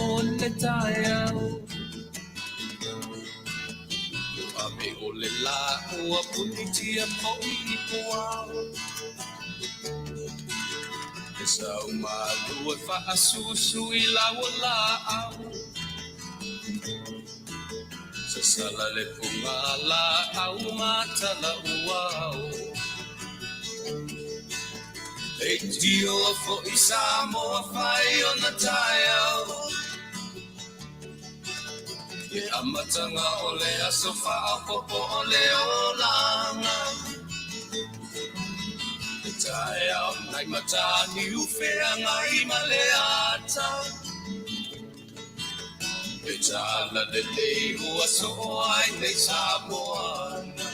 o le taeau Ame o le la ua punitia po I poao E sau malua whaasusu I lawa lao Sa sala le punga la au matala uao E tio fo I Samoa whai o na taeau E amatanga o le aso whaapopo o le olanga E taeau nai matani ufea ngai maleata E tala le lei ua so ai nei Samoana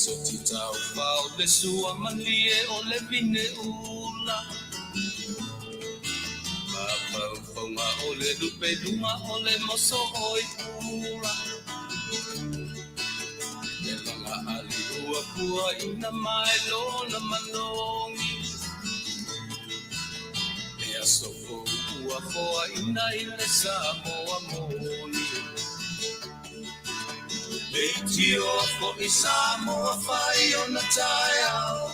So titau pau le sua manie o le vine ula Mapau fonga o le lupe luma o le moso oi pula E langa ali ua pua ina mai lona malongi E asofo ua foa ina ile Samoa moni Leitio fo I Samoa whai o na taeau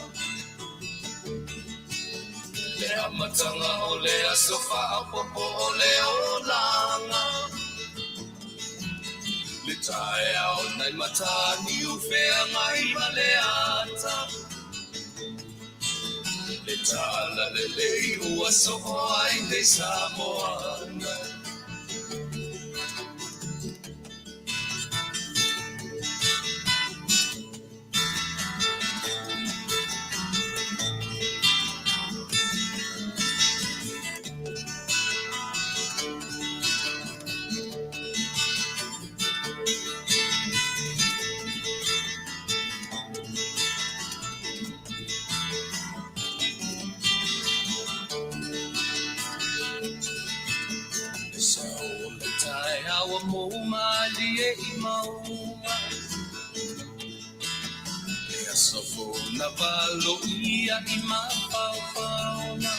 Le amatanga o le aso whaapopo o le olanga Le taeau nai matani ufea ngai maleata Le tala le lei ua soho ai nei Samoana Awa mo malie I maunga E asofo na valo ia I mapaupauna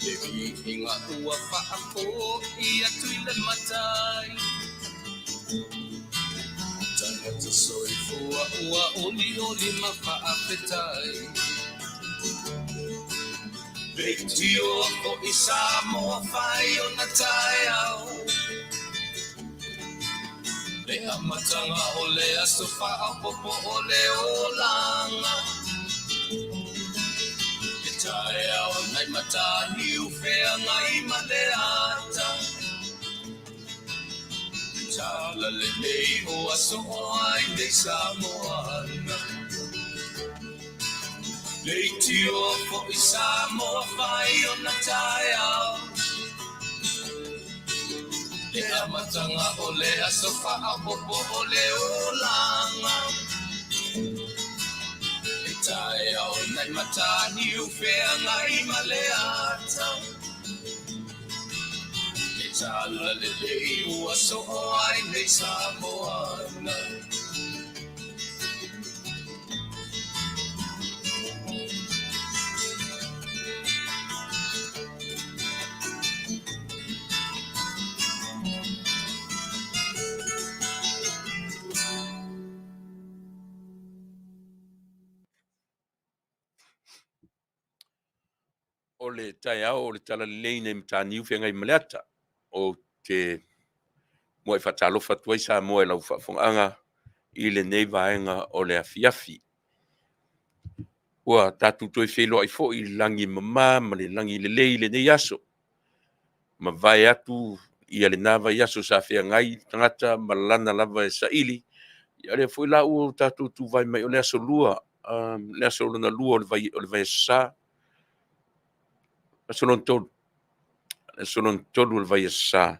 E inga ua whaako ia tuile matai Tangata soifua ua oli oli ma Faafetai Leitio o I Samoa whai o na taeau Le amatanga o le aso whaapopo o le olanga Le taeau nai matani ufea ngai maleata Le tala le nei o aso ai nei Samoana Leitio fo I Samoa whai o na taeau Le amatanga o le aso whaapopo o le olanga Le taeau nai matani ufea ngai maleata Le tala le lei ua so ai nei Samoana o le taeau o le tala lelei nei mataniu fengai maleata o te moe whatalofa tuai sa moe lau whaafongaanga I le nei vaenga o le Afiafi. Ua tatu toi whelo ai fo I langi mama ma le langi lelei le nei aso. Ma vai atu I ale nava I aso sa whea ngai tangata ma lana lava e sa ili. Ia le fo I lau o tatu tu vai mai o le aso lua. Le aso luna lua o le vai sa. Aso non tolu. Aso non tolu o le vai sa.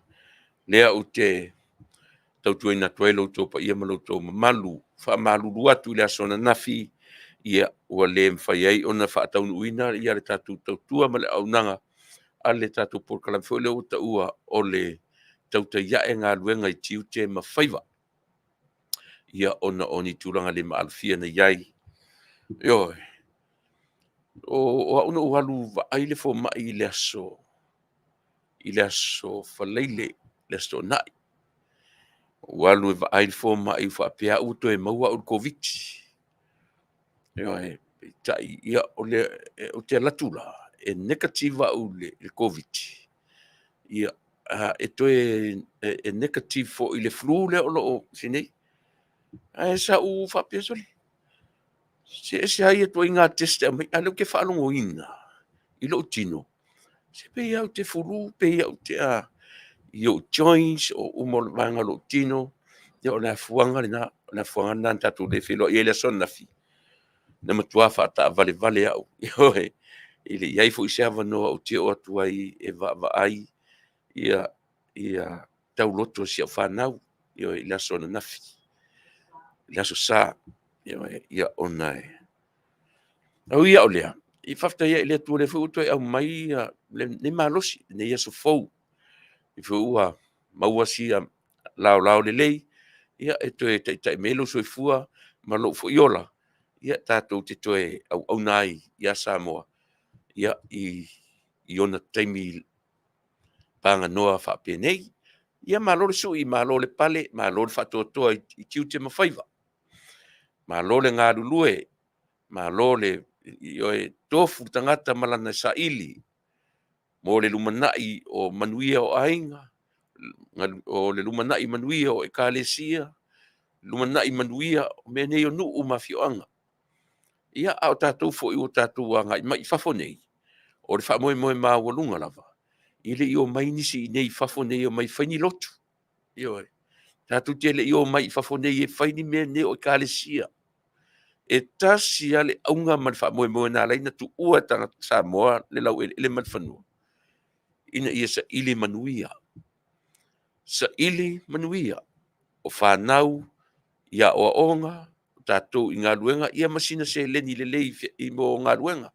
Lea o te tautu ina tuelo to pa ia malo to malu fa malu atu le aso na nafi ia o le mfai ai ona fa Taunuu ina ia le tatu tautua ma le aunanga ale tatu por kala fo le uta ua o le tauta ia e ngā luenga I tiu te mawhaiva ia ona oni tulanga le maalfia na yai yo o ono walu va aile fo mai ile aso faleile le sto na walu va aile fo mai fa pia uto e maua o covid yo tai ia ole o te latula e negativa o le covid ia e toe e negative fo ile flu le o sine ai sa u fa pia soli se ai to inga test mai alo ke fa longo ina ilo tino se pe ia te fulu pe ia te a io joins o umol manga lo tino yo na fuanga na fuanga na tatu de filo ia le son na fi na matua fa ta vale au yo ile ia fo se ava no o te o atua e va ai ia tau loto si fa nau yo ile son na fi ile so sa yo ia ona au ia olea I fafta ia ile tu le fu to au mai le malosi ne ia so fou I fu ua maua si lao le ia e to e te melo so fua ma lo fu iola ia tatou te toe au nai ia Samoa ia I ona taimi panga noa fa penei ia malo le sui malo le pale malo le fatotoa I tiu te mafaiva malo le ngā lulue malo le yo e tofu tangata malana sa ili mo le lumanai o Manuia o ainga o le lumanai Manuia o ekalesia lumanai Manuia o mene o nuu mafioanga ia au tatou fo I o tatou anga mai fafonei o le fa moe ma walunga lava ile I o mai nisi nei fafonei o mai faini lotu yo tatou tele I o mai fafonei e faini mene o ekalesia e tasi ale aunga man fa moe na lai na tu ua tanga Samoa le lau ele man fanua ina ia sa ili Manuia o whanau ia o onga tatou I ngā ruenga ia masina se leni le lei I mo ngā ruenga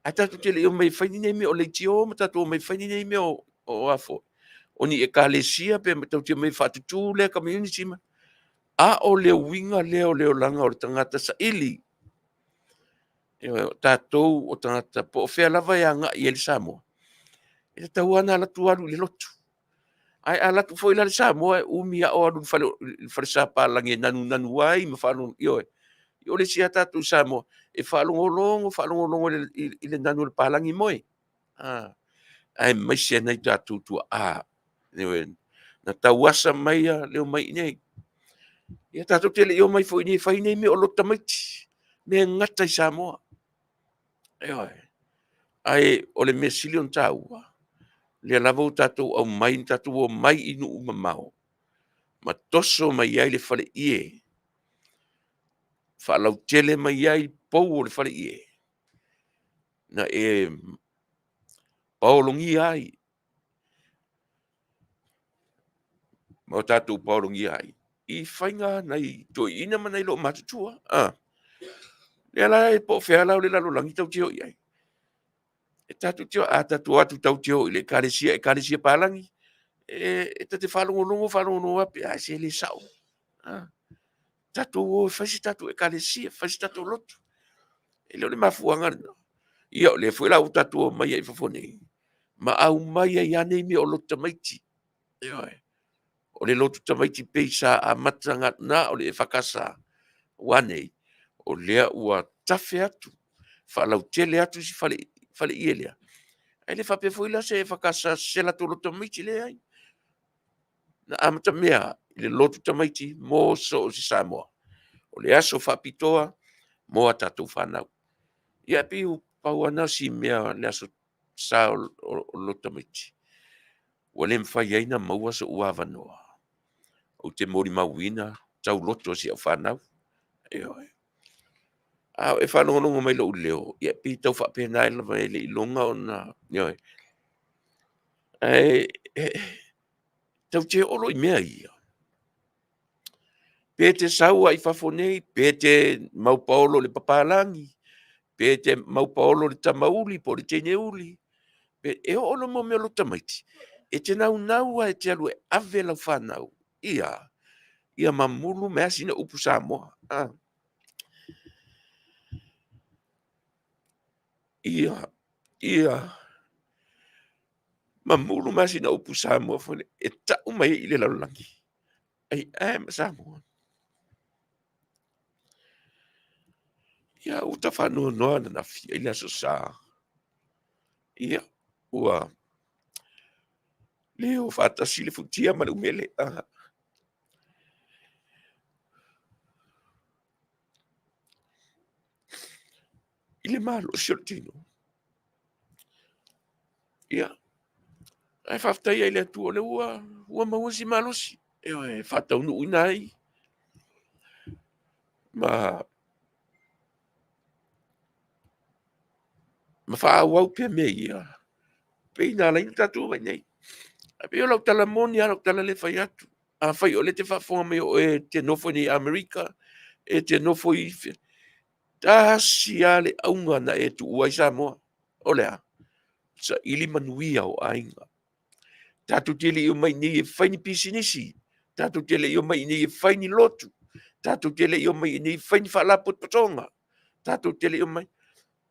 a tatou tele I o mai whaini nei me o leitio ma tatou mai whaini nei me o afo o ni e kalesia pe ma tatou mai whatutu le community ma a o leo winga leo langa o le tangata sa ili tatou o tangata po o whea lava ia ngā I ele Samoa e tau ana la tualu le lotu ai ala tu foi la Samoa umi a o alu fale sa palangi nanu ai ma falo yo le sia tatu Samoa e falo longo ile nanu le palangi moi ai mai sia nei tatu tu na tawasa mai le mai nei ia tatu tele yo mai foi ni fai nei me o lota mai me ngata I Samoa ai o le mesilion taua le lavo tatou au mai tatou o mai inu mamao ma toso mai ai le fale ie fa lau tele mai ai pou o le fale ie na e paolongi ai ma tatou paolongi ai I fainga nei to ina mana I lo matutua le la e po fe ala le la lo langi tau tio ai e tatou tio a tatou atu tau tio le kalesia palangi e te whalongo api a se le sao. Tatou o whaisi tatou e kalesia, whaisi tatou lotu. E leo le mafuanga no. Ia le fwe lau tatou mai ai whawhonei. Ma au mai ai anei me o lotu tamaiti. O le lotu tamaiti peisa a matanga na o le whakasa wanei. O lea ua tafe atu. Whalau tele atu si whale ielea. Ai le whape fwila se whakasa se la to lotu tamaiti le ai. Na amata mea le lotu tamaiti mo so o si Samoa. O le aso whapitoa mo a tatou whanau. Ia piu pau ana si mea le aso sa o lotu tamaiti. Wa le mwhai aina maua so ua wanoa. O te mori mauina tau loto si au whanau. E whanongonongo mai lo leo. Ia pi tau whapena ila mai le ilonga o na. Tau te olo I mea ia. Pete sau ai whafonei, pete mau paolo le papalangi, pete mau paolo le tamauli, po le tene uli. E olo mo me lo tamaiti. E te nau e te alu e ave lau whanau. Ia, ia mamulu mea sina upu Samoa. Ia mamulu mea sina upu Samoa fone e ta'u mai i le laulangi. Ai ma Samoa. Ia uta whanua noa na fia ila so sa. Ia ua leo fatasi le futia ma le umele. Ile malo siotino. Ia ai Faafetai ai le atua le ua mauasi malosi. E whataunu inai. Ma whaawau pia mea ia. Pei nā lai tatu mai nei. A pe o lau tala moni a lau tala le whai atu. A whai o le te whafonga me o e te nofo ni Amerika. E te nofo i Tasi a le aunga na e tu uai Samoa. O lea. Sa ili Manuia o ainga. Tatu tele i o mai ni e whai ni pisinisi. Tatu tele i o mai ni e whai ni lotu. Tatu tele i o mai ni e whai ni whalaput patonga. Tatu tele i o mai.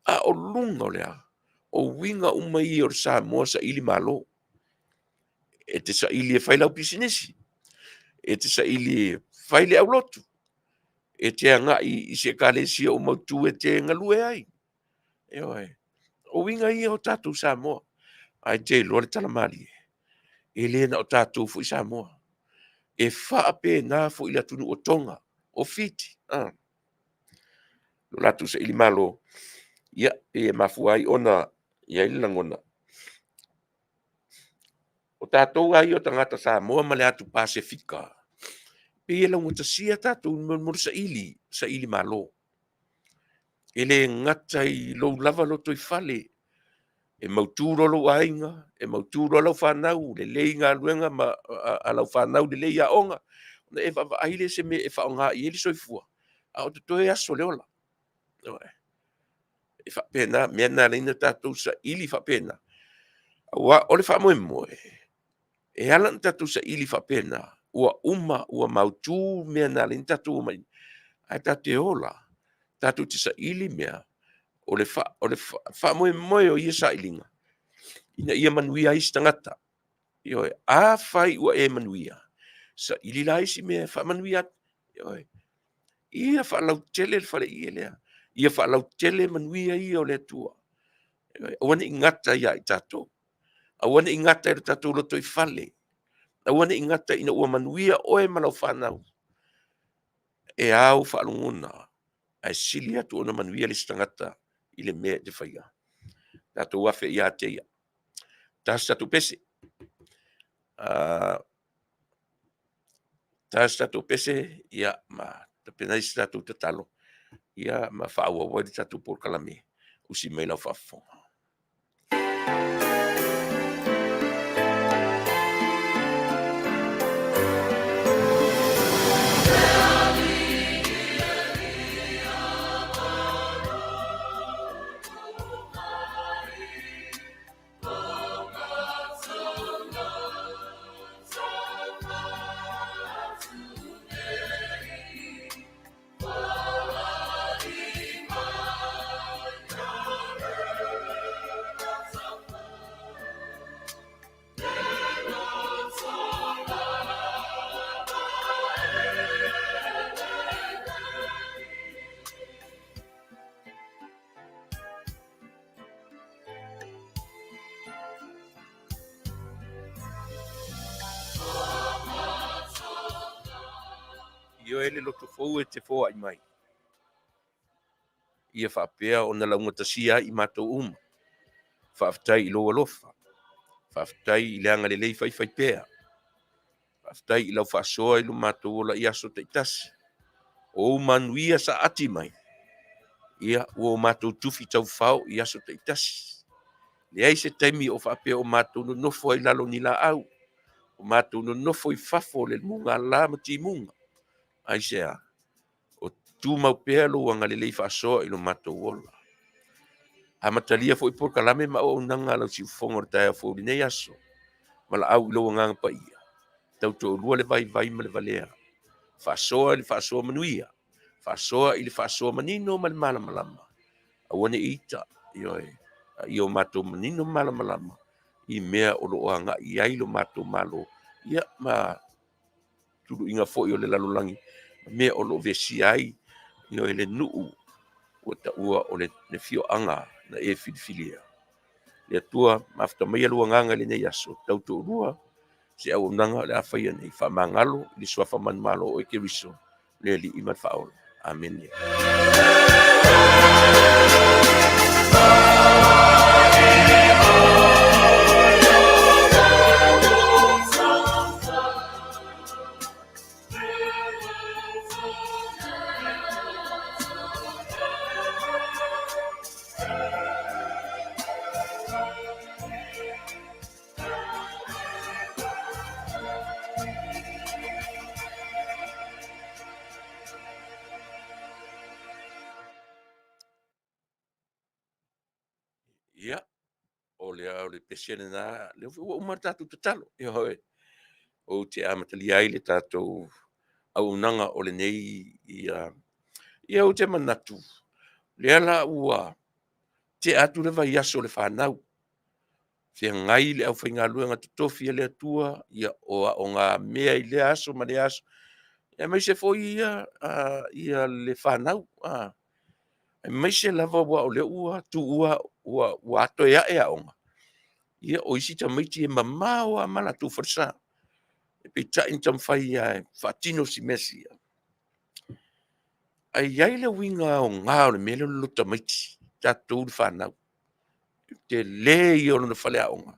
A o lunga o lea. O winga o mai o Samoa sa ili malo. E te sa ili e whai lau pisinisi. E te sa ili e whai le au lotu. E te anga i se kalesia o mautu e te ngalue ai. E oi. O winga i o tatu Samoa. Ai te lore talamali. E lena o tatu fu i Samoa. E whaape nā fu i la tunu o tonga. O fiti. Lo latu sa ili malo. Ia e mafuai ona. Ia ili langona. O tātou ai o tangata Samoa ma le atu Pasifika. Pe ia lau tasia tātou mor sa ili malo. Ele ngata i lo lava lo toi fale. E mauturo lo ainga, e mauturo lo whanau, le leinga luenga ma a lau whanau le leia onga. Na e whawa aile se me e whaonga i ele soifua. A o te toe aso leola. E whapena, mea nā reina tātou sa ili whapena. Ua ole whamoe moe. E alan tātou sa ili whapena. Ua mautu mea nā reina tātou mai. Ai tāte ola. Tātou te sa ili mea. O le whamoe o ia sa ilinga. Ina ia Manuia isi tangata. Ioe, a whai ua e Manuia. Sa ili la isi mea wha Manuia. Ioe, ia wha lau tele le whale ia lea. Ia wha lau tele Manuia ia o le tua. Ioe, awane ingata ia i tato. Awane ingata i tato loto i whale. Awane ingata ina ua Manuia oe malau whanau. E au whalunguna. Ai sili atu ona Manuia le stangata. Ile mea te whaia. Tato wafe ia te ia. Tas tatu pese. Tas tatu pese. Ia ma. Tapena isi tatu te talo. Ia ma whaua wadi tatu por kalame. Usi meila whafonga. Io ele loto fou e te fō ai mai. Ia Faapea o na launga tasia i mātou uma. Faafetai i loa lofa. Faafetai i leanga le lei fai pēa. Faafetai i lau whaasoa i lo mātou ola i aso te Tasi. O Manuia sa ati mai. Ia o mātou tufi tau whao i aso te Tasi. Le ai se taimi o Faapea o mātou no nofo ai lalo ni la au. O mātou no nofo i fafo le munga la mati munga. Ai sea. O tu mau pea lo anga le lei whaasoa i lo mātou ola. A matalia fo i por kalame ma o nanga lau si fonga o taia fo nei aso. Mala au ilo nganga pa ia. Tau to lua le vai ma le valea. fa'asoa i le fa'asoa manuia, fa'asoa i le fa'asoa manino ma le malamalama. Aua ne ita, i o mātou manino malamalama, i mea o lo'o aga'i ai lo mātou malo, ia ma tulu'inga fo'i o le lalolangi, mea o lo'o vesi ai, le nu'u, ua ta'ua o le fio'aga na e filifilia. Le atua mafutamaia luagaga lenei aso tauto'ulua se auaunaga le a faia nei fa'amagalo i le suafa manumalo o e keriso le ali'i ma le fa'aolo. Amen. Ia, o le pesene na, le ua umar tātou tatalo, o te amatali ai le tātou aunaga o le nei ia o te manatu. Le ala ua te atu le vai aso le whanau. Fia ngai le au whainga luenga tutofi le atua, ia o ngā mea i le aso, ma le aso. Ia mai se fo ia le whanau. Mai se lava ua o le ua, tu ua ato ea onga. Ia o isi ta maiti e mamao a mana tu farsa. E pe ta in tam whai whatino si mesi. Ai iai le winga o ngā o le mele luta maiti. Ta tū le whanau. Te le i o le whale a onga.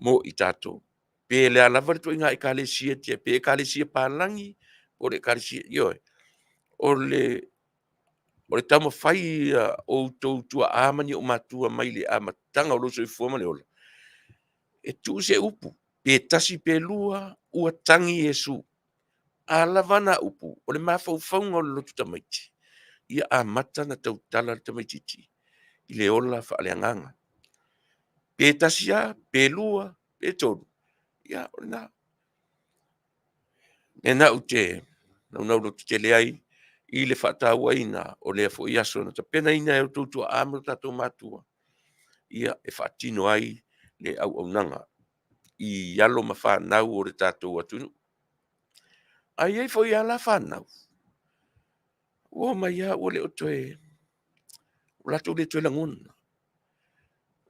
Mo i tātou. Pe le alava le tui ngā i kāle sia tia. Pe kāle sia pālangi. O le kāle sia. Ioi. O le tama whai o tua āmani o mātua mai le āmatanga o loso i fuama le ola. E tu se upu. Pe tasi pe lua ua tangi Yesu. Alavana upu. O le mawhauwhaunga o le lotu tamaiti. Ia amata na tautala le tamaititi. I le ola whaaleanganga. Pe tasia, pe lua, pe tonu. Ia, o na. E na ute, na lotu te leai, i le whataua ina o lea fo iaso na ta pena ina e o tautua amro tatou mātua. Ia e whatino ai le au nanga. I alo ma whanau o le tātou atunu. Ai ei fo i ala whanau. Ua mai ia o le o toe. O lato le toe langona.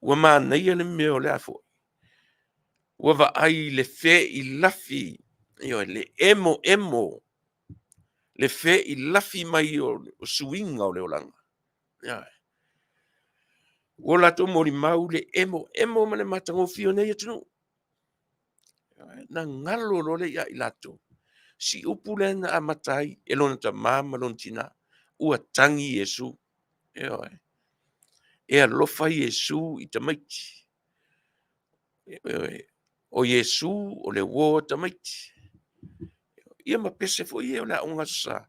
Ua mana ia le meo le afo. Ua va ai le fe i lafi. Io le emo. Le fe i lafi mai o suinga o le olanga. Ia. Ua lato mori mau le emo ma le matangofio nei atunu. Na ngalo lo le ia i lato. Si upule na amatai elona ta mama lon tina. Ua tangi Yesu. Io. E alofa Yesu i tamaiti. O Yesu o le wo tamaiti. Ia ma pese fo ia o la unga sa.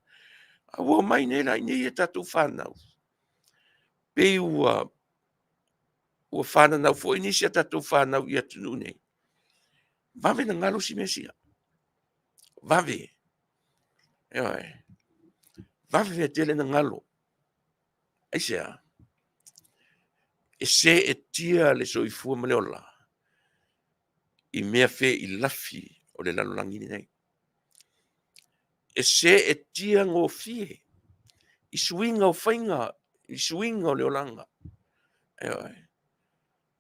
A wo mai nei la nei e tatu whanau. Pe ua whanau fo inisia tatu whanau i atunu nei. Vave na ngalo si mesia. Vave. Vave e tele na ngalo. Aisea. E se e tia le soifua maneola. I mea fe i lafi o le lalolangini nei. E se e tia ngō fie. I suinga o whainga. I suinga o leolanga.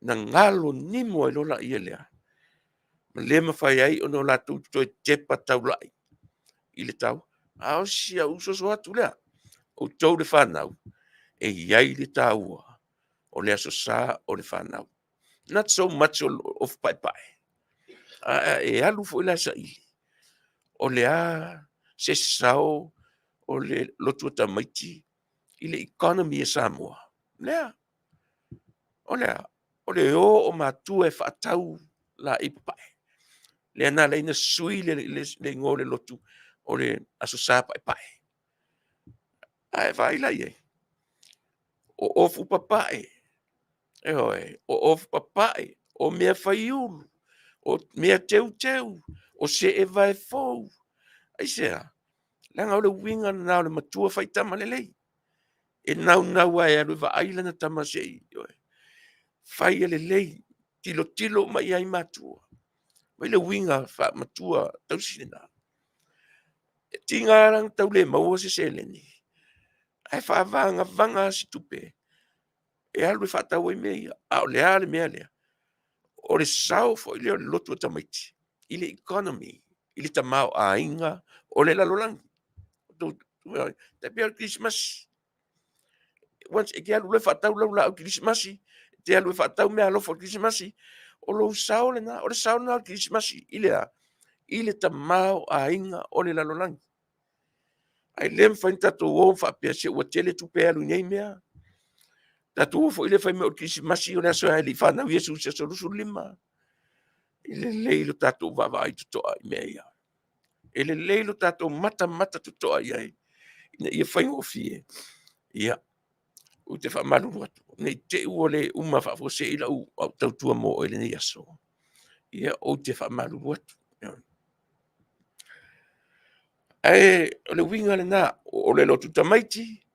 Na ngalo nimo e lola i elea. Ma le mawhai ai o no la tūto e tepa tau lai. I le tau. Ao sia usoso atu lea. O tau le whanau. E iai le taua. O le aso sa o le whanau. Not so much of pai. E alu fo ila sa ili. O le a se sao o le lotu tamaiti. I le economy e Samoa. Lea. O lea. O le o matua e whaatau la i papai. Le ana le ina sui le ngō le lotu o le aso sa pai. Ai vai la ie. O ofu papai. O ofu papai. O mea whaiulu. O mea teu. O se e vai fou. Ai sea. Langa o le winga na o le matua faitama lelei. E nau ai alu va'ai lana tamasei. Fai e lelei, tilo mai ai matua. Mai le winga fa matua tausina. E tingarang tau le maua se seleni. Ai fa vanga si tupe. E alu fa tau i mea. A o le ale mea lea. O le sao fo i leo le lotu o tamaiti. I le economy. I le tamau a inga. O le lalolang. Te pia Christmas. Once e kia lue fa tau lau Christmas. Te alu fa tau mea lofo Christmas. O lo sao le na. O le sao na Christmas. I le tamau a inga o le lalolang. Ai lem fa tato o Faapea se ua tele tupe alu nei mea. Tato fo ile fa me o Christmas o le aso ai li fa na Yesu se solusu lima. Ile leilo tato vava ai to ai mea. Ele leilo tato mata to ai ai. Ina ia fa ngo fie. Ia. O te fa malu watu. Nei te uole uma fa fo se ila u au tautua mo ele nei aso. Ia o te fa malu watu. Ai o le winga le na o le lotu tamaiti.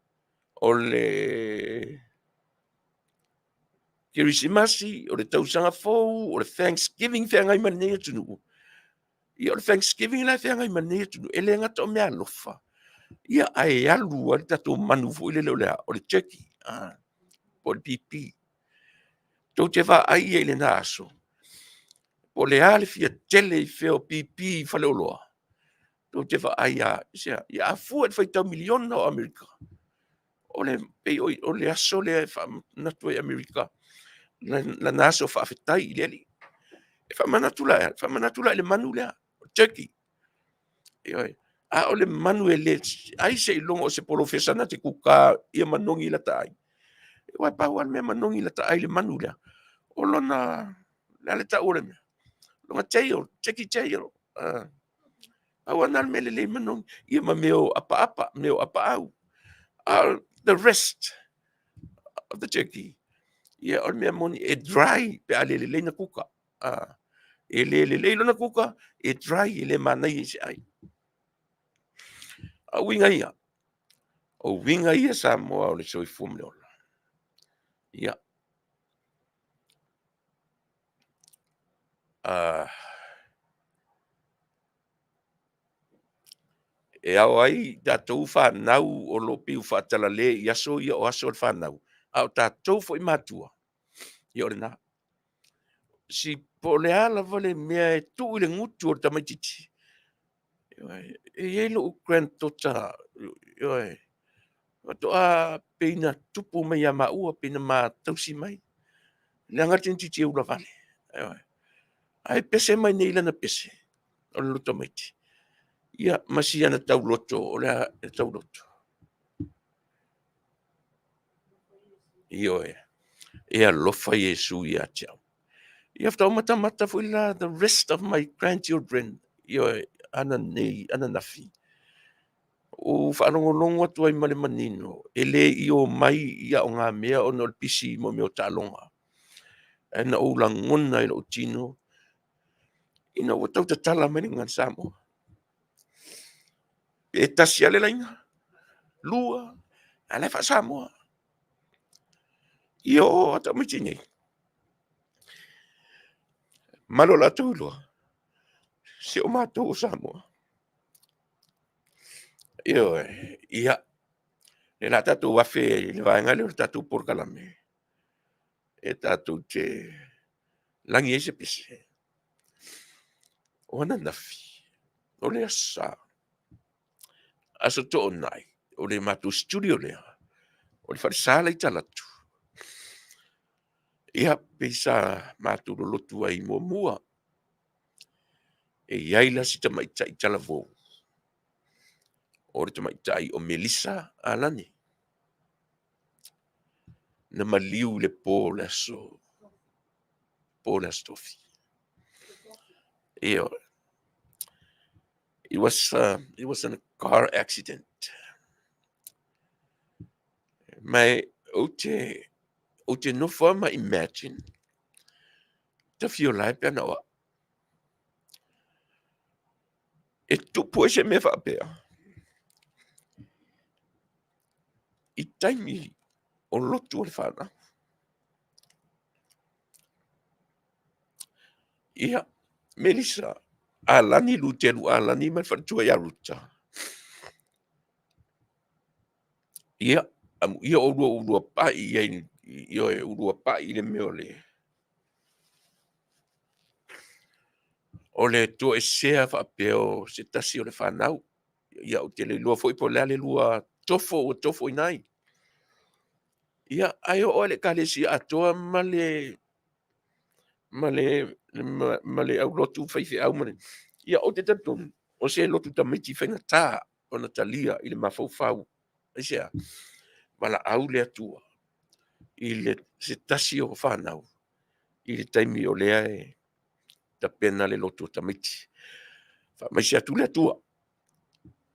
O le Kirisimasi, o le tausanga fou, o le Thanksgiving whea ngai manea tunu. Ia o le Thanksgiving la whea ngai manea tunu. E le ngata o mea lofa. Ia ai alu a tato Manufui le leo lea, o le turkey. O le pipi. Tau te wha ai e le naso. O le ale fia tele i wheo pipi whale o loa. Tau te wha ai a, ia a fua e whaitau miliona o Amerika. O le aso le natua i Amerika. La naso Faafetai i leli. E whamanatula le manu lea. Turkey. A o le manu e le. Ai se i longo o se polofesana te kuka ia manongi la tai. E wai pauan mea manongi la tai le manu lea. O lona. Le ale ta ore mea. Longa tail. Turkey tail. Pauan al mele le manongi. Ia ma meo apa. Meo apa au. The rest of the turkey. Ia o mea moni e dry pe ale le na kuka. E le lona kuka e dry e le manai se ai. A winga ia. O winga ia Samoa o le soifu me ola. Ia. E au ai tatou whanau o lo piu whaatala le i aso ia o aso o whanau. Au tatou fo i matua. Ia o le na. Si po le ala vale mea e tu i le ngutu o tamaititi. E yelo u grand tota. To a peina tupu mai a maua peina ma tausi mai. Le angatin titi e ula vale. Ai pese mai nei lana pese. O le luto maiti. Ia masi ana tau loto o le tau loto. Io e. E alofa Yesu ia tiau. Ia tau mata foi la the rest of my grandchildren. Io e ana nei ana nafi. O whanongolongo atu ai male manino. E le i o mai ia o ngā mea o nol pisi mo meo tālonga. E na o langona i o tino. Ina o tau tatala mani ngan Samoa. E tasi ale lainga. Lua. Ale fa Samoa. Io ata mitini. Malo la tulo. Se o matou Samoa. Io ia. Le la tatu wafe le vaenga le tatu por kalame. E tatu te langi ese pise. O ana nafi. O le asa. Aso to onai. O le matu studio lea. O le farisala i talatu. Ia pesa matu lo lotu ai mua. E iaila si tamaita i talavo. O le tamaita i o Melissa alani. Na maliu le po le aso. Po le astofi. Ia. It was in a car accident. Mai o te no forma imagine. Te Fetalaiga na wa. E tupu e se me Faapea. taimi o lotu o le whanau. Ia, Melissa, alani lutelu alani man whantua ia luta. Ia, ia urua pai ia urua pai le meo le. O le to e sea Faapea o se tasi o le whanau. Ia o te le lua foi po le lua tofo inai. Ia, ai o le kalesi atoa male au lotu whaife au mane. Ia o te tatun, o se lotu tamiti whainga tā o na talia i le mawhau. Ia, wala au le atua. I le se tasi o whanau. I le taimi o lea e ta pena le lotu tamiti. Maisi atu le atua.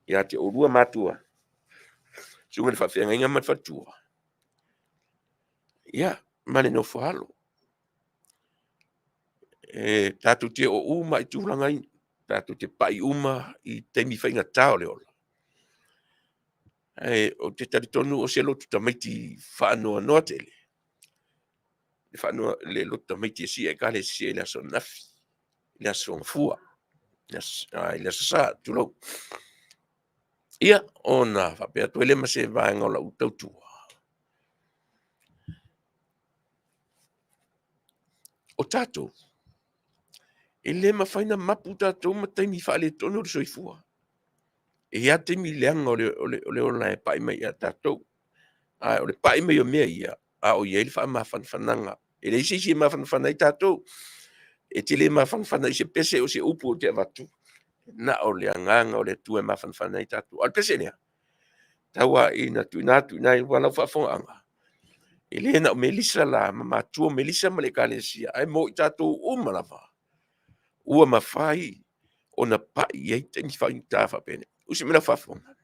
Ia te orua matua. Sunga le whawhenga inga man whatua. Ia, mane no whahalo. Tātou te o uma i tūrangai. Tātou te pai uma i taimi whainga tāo le ola. O te taritonu o se lotu tamaiti whaanoa noa tele. Whaanoa le lotu tamaiti e si e kare si e la son nafi. La son fua. La sa tulau. Ia, ona Faapea tuele ma se vaenga o la utautua. O tātou. E le mawhaina mapu tātou ma taimi whaale tono le soifua. E ia taimi leanga o le ona e pai mai a tātou. O le pai mai o mea ia. A o ia ili wha mawhanwhananga. E le isi mawhanwhana i tātou. E te le mawhanwhana i se pese o se upu o te avatu. Na o le anganga o le tue mawhanwhana i tātou. Al pese nea. Taua i na tuinatu i wala whafonga. E le na o Melissa la mamatua Melissa ma le kalesia. Ai mo i tātou umalawa. Ua mawhai o na pai ei te ni whai tā whapene. Usi mena whafonga.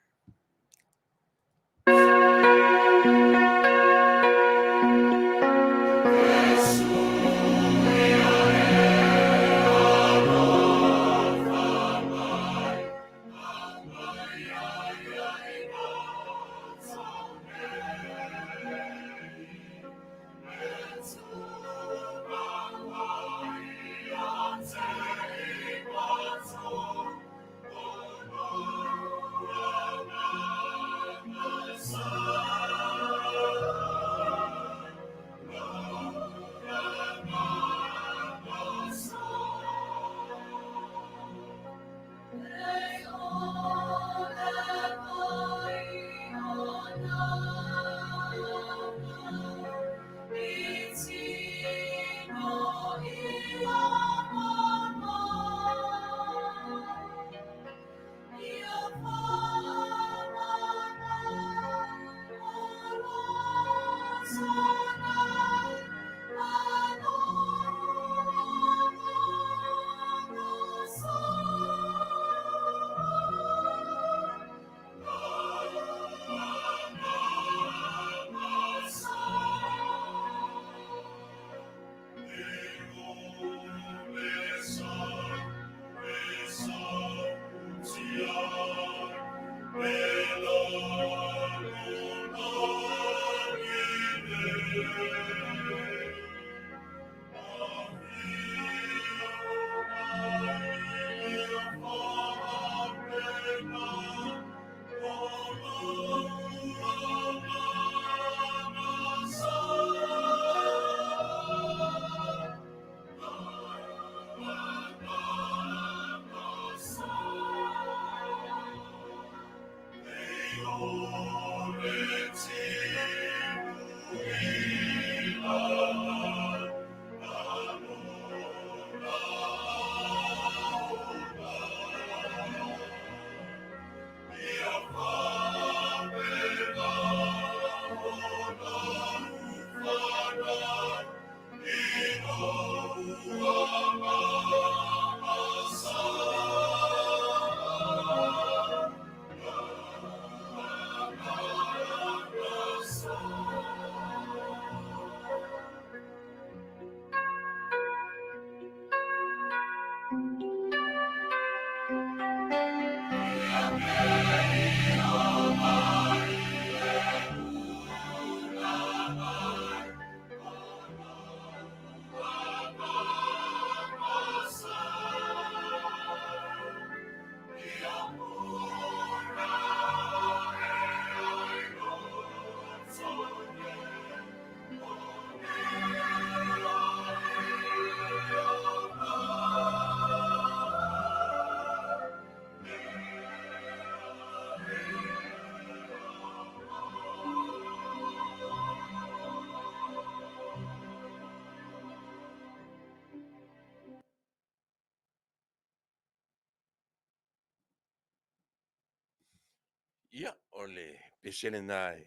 Ia, o le pesele nā e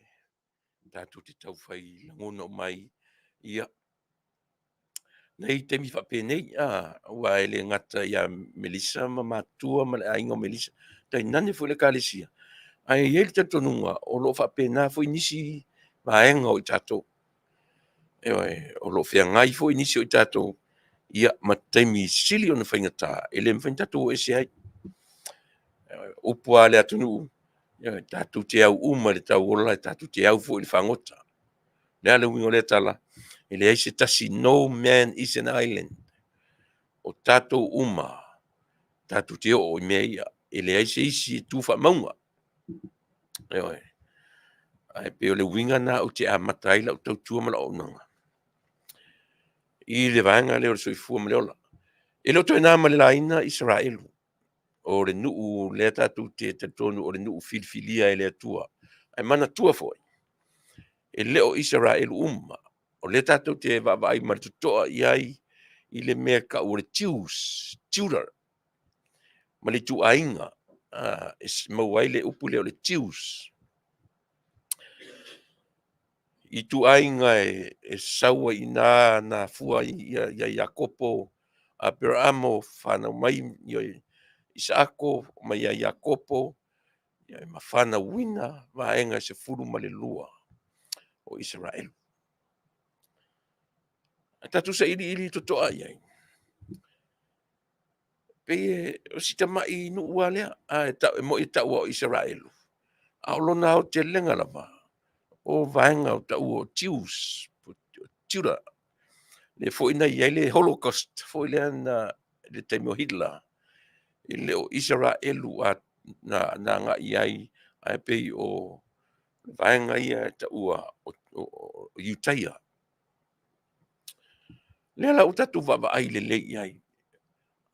tātou te tauwhai langono mai. Ia, nei te mi whapenei, ua ele ngata ia Melissa ma mātua ma le ainga Melissa. Tai nane fo le kālesia. Ai ele te tonunga, o lo whapena fo inisi maenga o i tātou. O lo whea ngai fo inisi o i tātou. Ia, ma taimi sili o na whaingata. Ele mwhaingatatou e se ai. Upua le atunu. Tātou te au uma le tau ola, tātou te au fo i le whangota. Lea le wingo le tala. Ele aise tasi, no man is an island. O tātou uma. Tātou te o i mea ia. Ele aise isi tu wha maunga. Ai pe o le winga na o te amataila o tau tua mala o nanga. I le vanga leo le soifua ma le ola. E lo toi nā ma le laina Israelu. O le nuu le tātou te tonu o le nuu filfilia e le atua. Ai mana tua foi. E leo Israelu uma. O le tātou te vavai maritutoa iai i le mea ka o le tius, ma le tu ainga, mauai le upu leo le tius. I tu ainga e saua i nā fua i Iakopo, a Peramo whana mai i Isako, ma i Iakopo, i ma whana wina, vaenga se furu ma le lua o Israel. Tatu sa ili totoa iai. Pe o sita mai nu ua lea, mo i tau o Israelu. A o lona o te lenga lava, o vaenga o tau o tius, tiura. Le fo ina iai le Holocaust, fo ile ana le taimo Hitler. I le o Israelu a na nga iai, ai pei o vaenga ia tau o Utaia. Le la utatu vava ai le iai.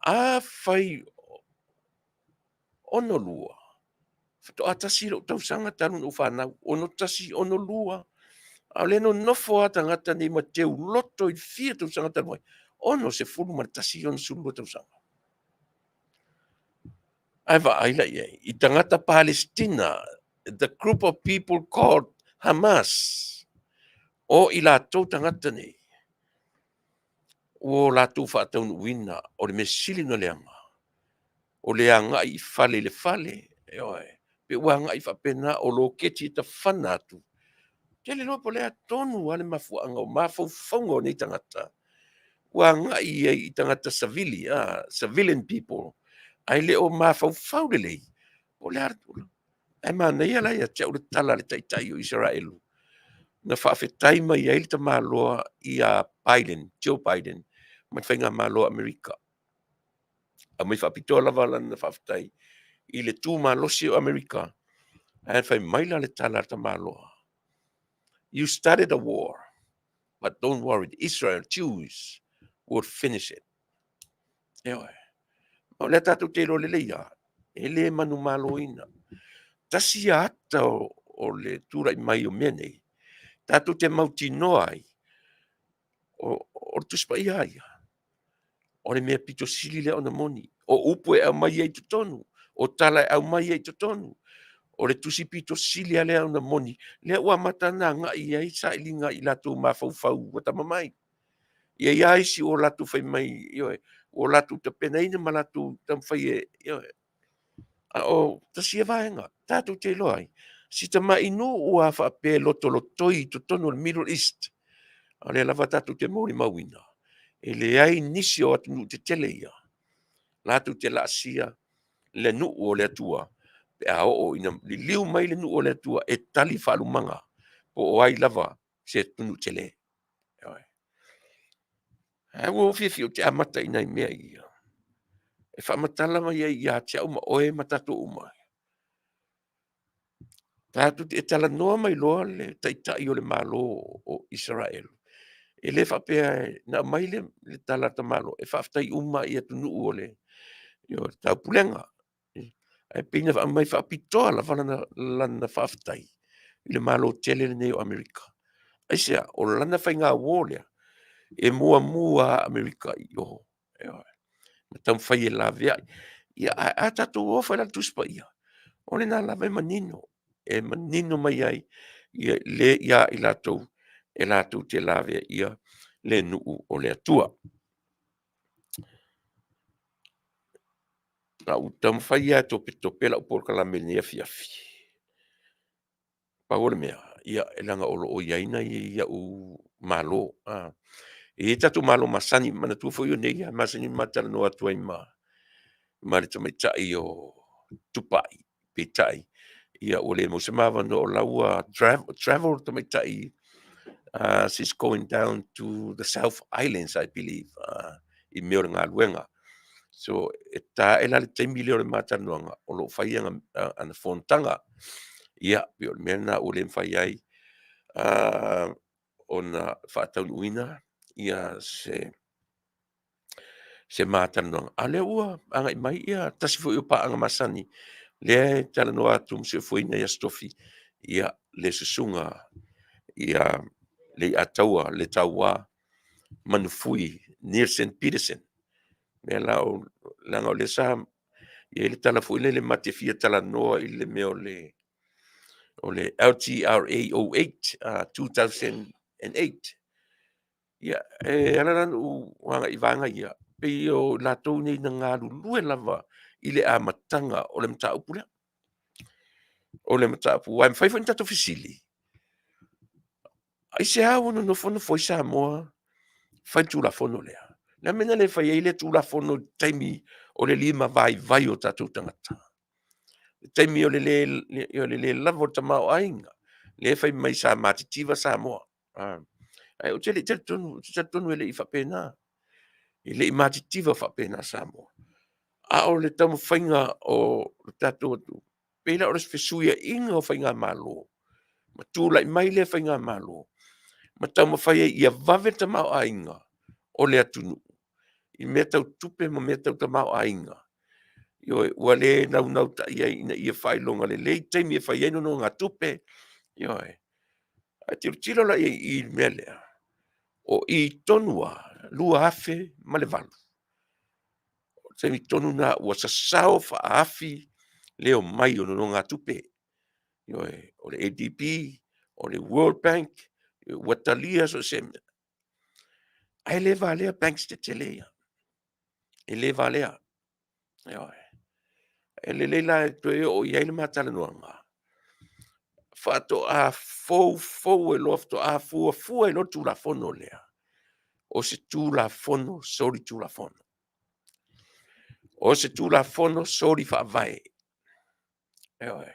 A fai ono lua. Fato atasi lo tau sanga tanu no whanau. Ono tasi, ono lua. A le no nofo ata ngata ni ma teu loto i fia tau sanga tanu ai. Ono se fulu ma tasi ono sulu tau sanga. Ai va aila iei. I tangata Palestina, the group of people called Hamas. O i la tau tangata ni. O la tau whaatau wina. O le mesili no leanga. O le anga i fale le fale. Pe wanga i whapena o lo keti ta whanatu. Ke le lopo lea tonu ale mafuanga o mafaufongo ni tangata. Wanga i tangata civilian people. Ai le o mafaufau le lei. O le artula. Ai mana ia la ia tia ule tala le taitai o Israelu. Na Faafetai mai ia ilita maloa i a Biden, Joe Biden. Ma whainga maloa Amerika. A mai whapitoa lava lana Faafetai. I le tū malosi o Amerika. Ai whai maila le tala ta maloa. You started a war, but don't worry, Israel, Jews, will finish it. O le tatu te lo le leia, e le manu malo ina. Tasi ata o le tura i mai o mene, tatu te mauti noai, o tuspa ia ia. O le mea pito sili le ona moni, o upu e au mai ei tutonu, o tala e au mai ei tutonu. O le tusi pito sili a lea una moni, lea ua matana nga i ai sa ilinga i latu mafau wata mamai. Ia ia isi o latu fai mai, o latu ta penaina ma latu tam fai o tasi e vaenga, tatu te loai. Si ta mai inu ua whape loto lotoi to tonu le Middle East, a le lava tatu te mori mawina. E le ai nisi o atu nu te tele ia. Latu te la sia, le nu o le atua. Pe a o ina li liu mai le nu o le atua e tali whalumanga po o ai lava se tunu tele. E wo fifi o te amata ina i mea ia. E whamatala mai ia te au ma oe matatu umai. Tatu te tala noa mai loa le taitai o le malo o Israel. E le whapea na mai le tala ta malo. E whaftai uma i atu nuu o le tau pulenga. E pina mai whapitoa la lana whaftai. I le malo tele le neo Amerika. Aisea, o lana whai ngā wōlea. E mua Amerika i oho. Ma tam whai e la vea. Ia a tatu o whai la tuspa ia. O le nā la vei manino. e manino mai ai ia le ia I lātou e lātou te lawe ia le nuu o le atua. Na u tam faia tope la por kala meni Afiafi. Pa ora mea ia elanga o iaina ia u malo e tatu malo Masani mana tu foi nei Masani mata no atua ma le tamaitai o tupai petai ia o le mo se mava no laua travel tamaitai she's going down to the South Islands, I believe, I mea ngā luenga. So, e la le taimi leo le mātanoanga, o lo whaianga ana whontanga. Ia, pio le mea na o le mwhai ai, o na whaataunuina, ia se mātanoanga. A lea ua, anga I mai ia, tasi fo I pa anga Masani. Lea tala no atu mse fuina ia stofi, ia le susunga, ia Lei'ataualetaua, Manufui, Nielsen, Petersen. Mea langa o le sa, ia le tala fu le mate fia tala noa I le mea o le LTRA08, 2008. Ia, alaran u wanga I vanga ia, pe o lātou nei na ngā lue lava I le amatanga o le mta upulea. O le mta upu, wai mwhaifa ni tato fisili. Ai se hao no fono foi Samoa, fai tula fono lea. Na mena le fai ele tula fono taimi o le lima vai o tatou tangata. Taimi o le lavo tamao ainga. Le fai mai sa matitiva Samoa. Ai o tele tonu ele I whapena. Ele I matitiva whapena Samoa. A o le tamu whainga o tatou atu. Pela o le fesuia inga o whainga malo. Ma tūlai mai le whainga malo. Ma tamu whai ia vave tamao ainga. O le atunu. I mea tau tupe ma mea tau tamao ainga. Ioe, ua le nau ta ia whailonga le lei taimi e whaieno no ngā tupe. Ioe, a tiro la I mea lea. O I tonua, lua afe ma le valu. Taimi tonu na ua sasao Faafetai leo mai o no ngā tupe. Ioe, o le ADB, o le World Bank, ua talia so se mea. Ai le valea banks te telea. E le valea. Ioe. E le leila e toe o iai le matala noanga. Fato a fou e lofto a fua e lo tu la fono lea. O se tu la fono, sori tu la fono. O se tu la fono, sori fa vai. Ioe.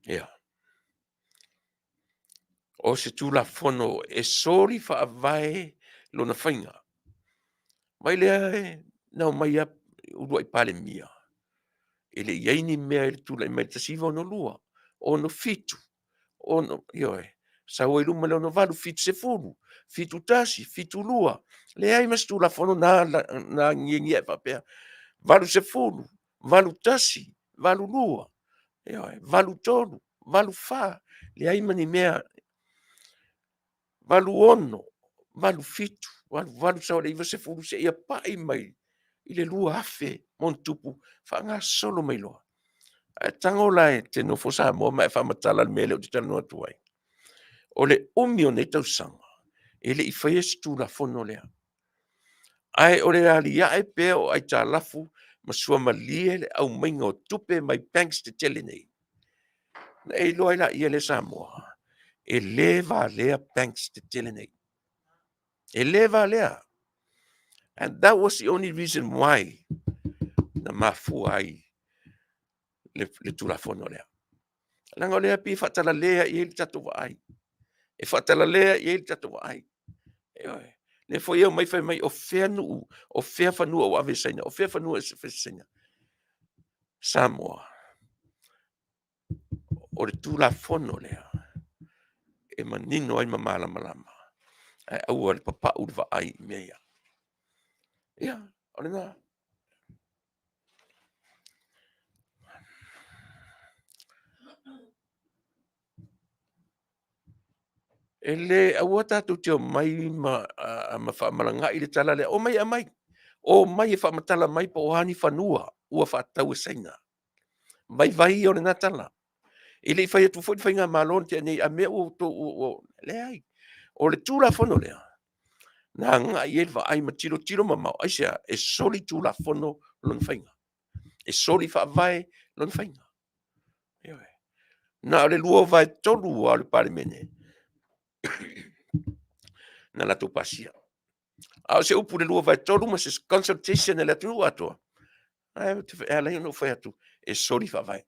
Ia. O se tu la fono e sori fa vai lo na fainga. Mai lea e, nau mai ap, urua I pale mia. Ele iaini mea ele tula I mai tasiva no lua. O no fitu. O no, ioe. Sa o iluma leo no valu fitu se furu. Fitu tasi, fitu lua. Le ai mas tu la fono na ngiengi e Faapea. Valu se furu, valu tasi, valu lua. Ioe, valu tonu, valu fa. Le ai mani mea valu ono, valu fitu, valu sa o le iwa se furu se ia pai mai. I le lua afe, mon tupu, fa ngā solo mai loa. Tangola e te no fosa mo mai fa matala me le o te tano atu ai. O le umio nei tau sanga. Ele I whaia stu la fono lea. Ai o le ali ai pe o ai ta lafu ma sua malie le au mainga o tupe mai banks te tele nei. Na e loa ila ia le Samoa. E leva lea banks te tele nei. E leva lea. And that was the only reason why na mafu ai le tu la fono lea. Langa lea pi fatala lea I ele tatu wa ai. E fatala lea I ele tatu wa ai. Ioe. Le foi eu mai fai mai o fea nuu, o fea fanua o ave saina, o fea fanua e se saina. Samoa. O le tula fono lea. E manino ai mamala malama. Ai au le papa urva ai mea. Ia, o le nga. E le au tatu teo mai ma wha malanga I le tala lea. O mai a mai. O mai e whaamatala mai pa o hani whanua, ua whaatau e saina. Mai vai o le natala. I le whai atu fwoi whainga malon te nei, a mea o le ai. O le tūla whono lea. Nā ngā i elwa ai ma tiro mamau, aisea, e soli tūla whono lon whainga. E soli whaavai lon whainga. Nā le lua vai tolu o le pare mene. Nā lato pasia. Au se upu le lua vai tolu ma se consultation e le atu atua. E ala ino whai atu, e soli whaavai.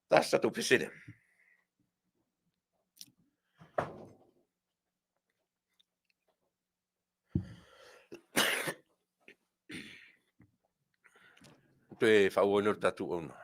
Tasa to pesere. Te whaoino tatu ona.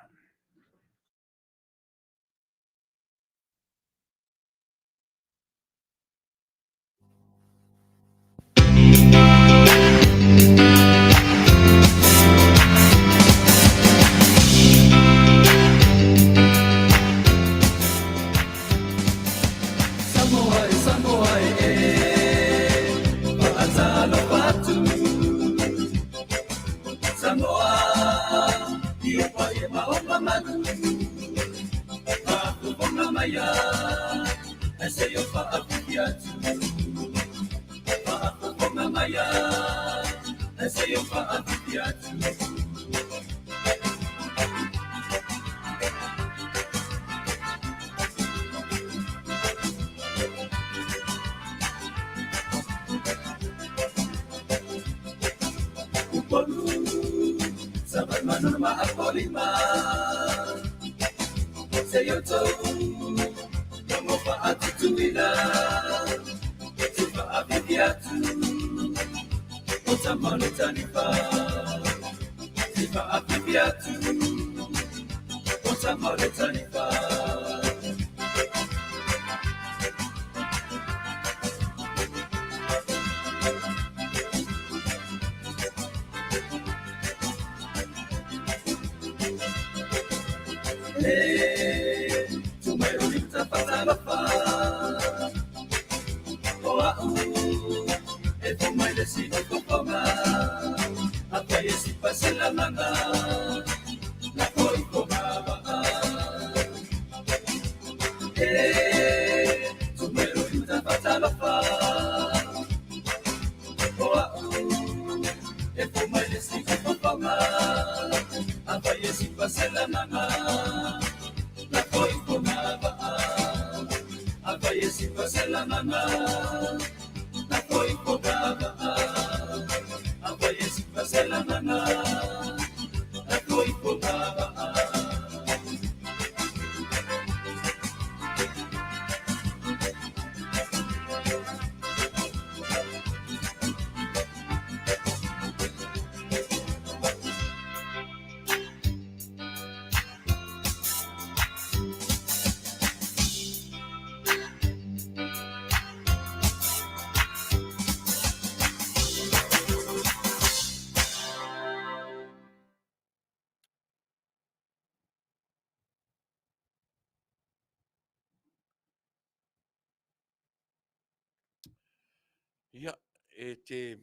Ia, e te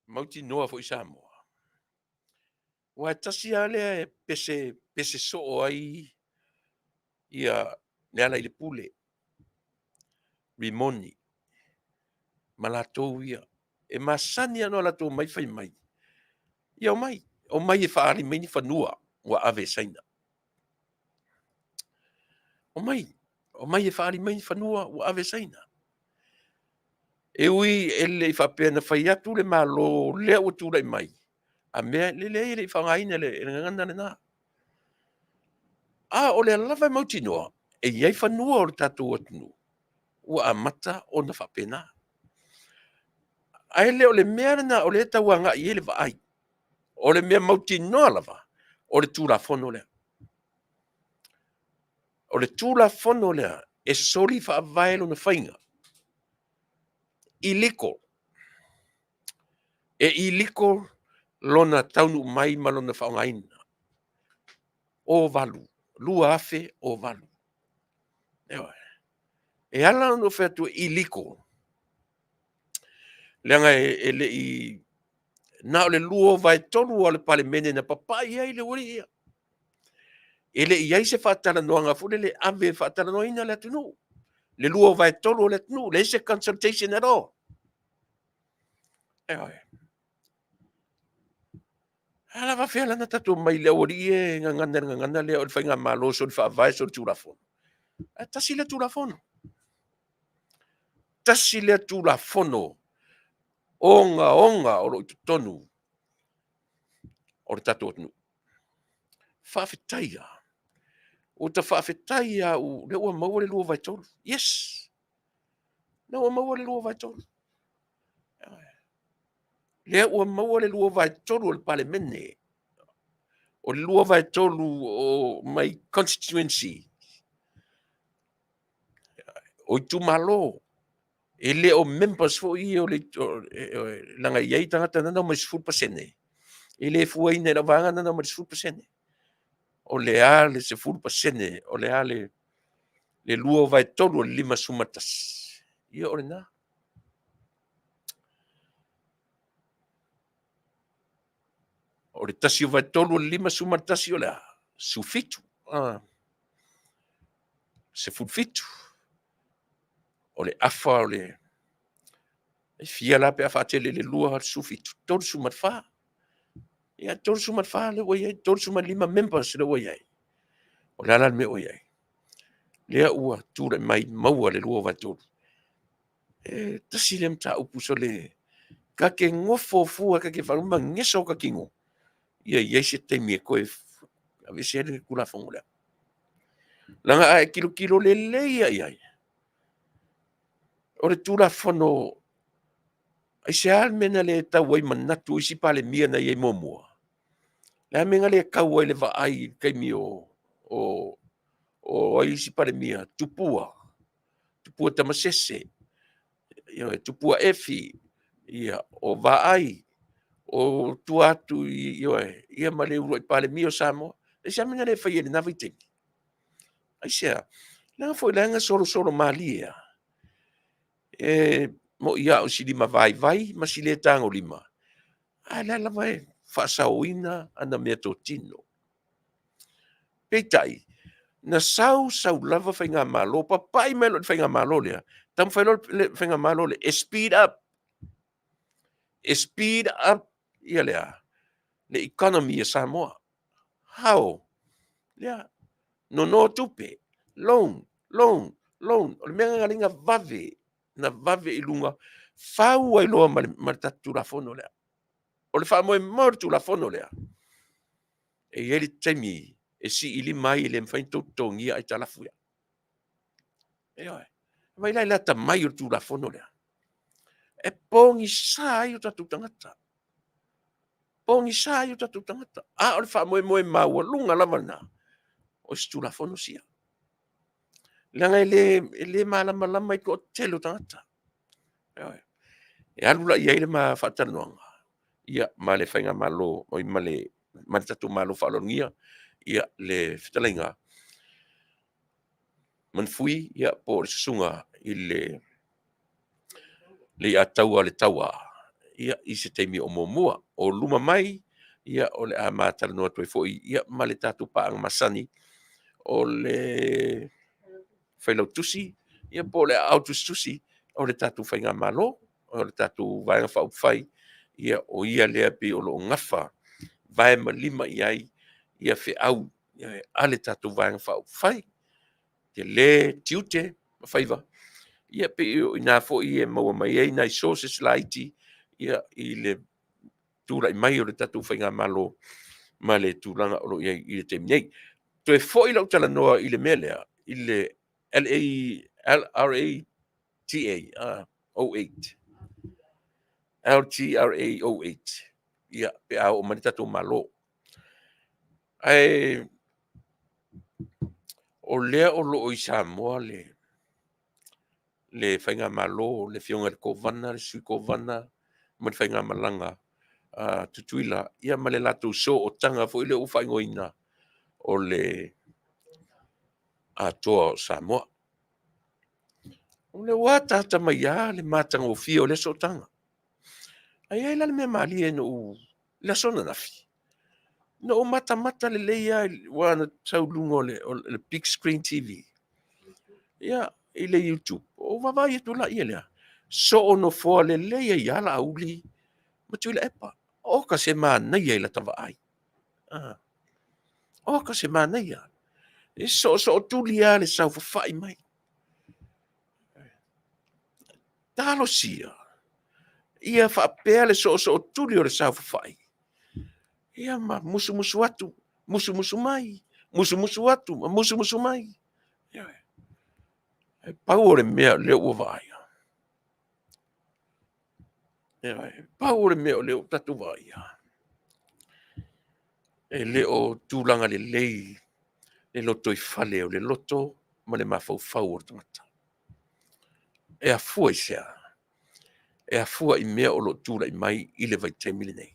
mauti noa fo i Samoa. Wa tasi ale pese so ai ia le ala i le pule. Rimoni. Malatou ia. E masani ano alatou mai fai mai. Ia o mai e whaari meni whanua wa ave saina. O mai e whaari meni whanua wa ave saina. E ui ele i whapea na whai atu le malo lea o tūrai mai. A mea le i whangaina le ngangana le nā. O le alawa mauti noa, e iai whanua o le tatou atunu. Ua a mata o na whapena. Ai le o le mea na o le tauanga i ele vai. O le mea mauti noa lava. O le tūra whono lea. O le tūra whono lea. E soli whaavaelo na whainga. I liko. E i liko lona taunu mai ma lona whaongaina. O valu. Lua afe o valu. E ala no whetu i liko. Leanga e le i na o le lua vai tolu o le palemene na papai ai le uri ia. Ele iai se whātalanoanga fule le ave whātalanoina le atunu. Le lua vai tolu o le atunu, le se consultation at all. Ala va fela na tatu mai le uri e ngangana le o le whainga malo so le whaavai so le tūlafono. Tasi le tūlafono. Tasi le tūlafono. Onga o lo tonu. O le tatu atunu. Faafetai a. O ta faafetai a u le ua maua le lua vai tolu. Yes. Na ua maua le lua vai tolu. Le ua maua le lua vai tolu o le palemene. O le lua vai tolu o mai constituency. O tu malo. Ele o members fo I o le langa iai tangata nana mai 10%. Ele fua ina la vanga nana mai 10%. O le a le 10%. O le a le lua vai tolu o le 5 sumatas. Ia o le na. O le tasi o vai tolu o le 5 sumatasi o le a. Sufitu. Se fitu. O le afa o le fia la pe a whaatele le lua sufitu. Tolu sumat wha. Ia tolu sumat wha le wai ai. Tolu sumat 5 members le wai ai. O le ala me wai ai. Lea ua tūra mai maua le lua vai tolu. Tasi le mta upu so le ka ke ngofo fua ka ke wharuma ngeso ka kingo. Ia se teimi e koe ave se le kula fongolea. Langa ai kilo le leia iai. O le tūra fono ai se almena le tau ai manatu isi pale mia na iei momua. Le amenga le kau ai le va ai kaimi o isi pale mia tupua tamasese. Tupua efi o va ai o tuatu ia male uro i pale mia o Samoa. E se amenga le fai ele navitemi. Ai sea, langa foi langa solo malia. Mo ia o si lima vai, ma si le tango lima. La vai, Fasa oina ana mea tō tino. Petai, na sau lava whainga malo, papai melo whainga malo lea. Tam whainga malo le, speed up. Speed up, ia lea. Le economy e Samoa. How? Lea, no tupe. Long. O le mea ngalinga vave. Na vave I lunga. Fau ai loa ma tatu la fono lea. O le wha moe mor tu la fono lea. E ele taimi. E si ili mai le mwhain tautongi ai talafuia. Vai lai lata mai o tu la fono lea. E pongi sa ai o tatu tangata. Pongi sa ai o tatu tangata. O le wha moe maua lunga lavana. O si tu la fono sia. Langa ele malama I ko telo tangata. E alula I ele ma whatanoanga. Ia ma le whainga malo, o ma le tatu malo whalongia, ia le Fetalaiga. Manufui, ia po le Susuga I le Lei'ataualetaua. Ia I se teimi o momua, o luma mai, ia o le a mātalanoa toi foi, ia ma le tatu paanga Masani, o le whailau Tusi, ia po le au Tusitusi, o le tatu whainga malo, o le tatu vaenga whaupwhai, ia o ia lea pi o lo ngafa, vai ma lima iai, ia fe au, ia ale tatu vaenga whaupwhai, te le tiute, mawhaiva, ia pe I nā fo I maua mai ei nai sources laiti, ia I le tūra I mai o le tatu whainga malo, ma le tūranga o lo I le te minei. To e fo I lau tala noa I le melea, I le LRATA 08. LTRA 08. Ia, pe a o mani tatu malo. Ai, o lea o lo o I Samoa le whainga malo, le fionga le kovana, le sui kovana, ma le whainga malanga, tutuila, ia ma le latu so o tanga fo I le uwhaingoina o le Atua o Samoa. O le wata mai ia, le matanga o fio le so tanga. Ai la me mali no la sona nafi. No mata le leia wana tau lungo le big screen TV. Ia i le YouTube. O vavai e tula ia lea. So ono fo le leia ia la auli. Ma Tuilaepa. O ka se mana ia la tava ai. O ka se mana ia. E so tuli a le sau fai mai. Talo sia. Ia faapea le so tuli o le sau fai. Ia ma musu atu. Musu mai. Musu atu. Musu mai. Ia e pau o le mea leo ua vaia. Ia pau o le mea leo tatu vaia. E leo tūlanga le lei. Le loto i fale o le loto. Ma le mafau o tangata. E a fua i sea. E a fua i mea o lo tūla i mai i le vai te mili nei.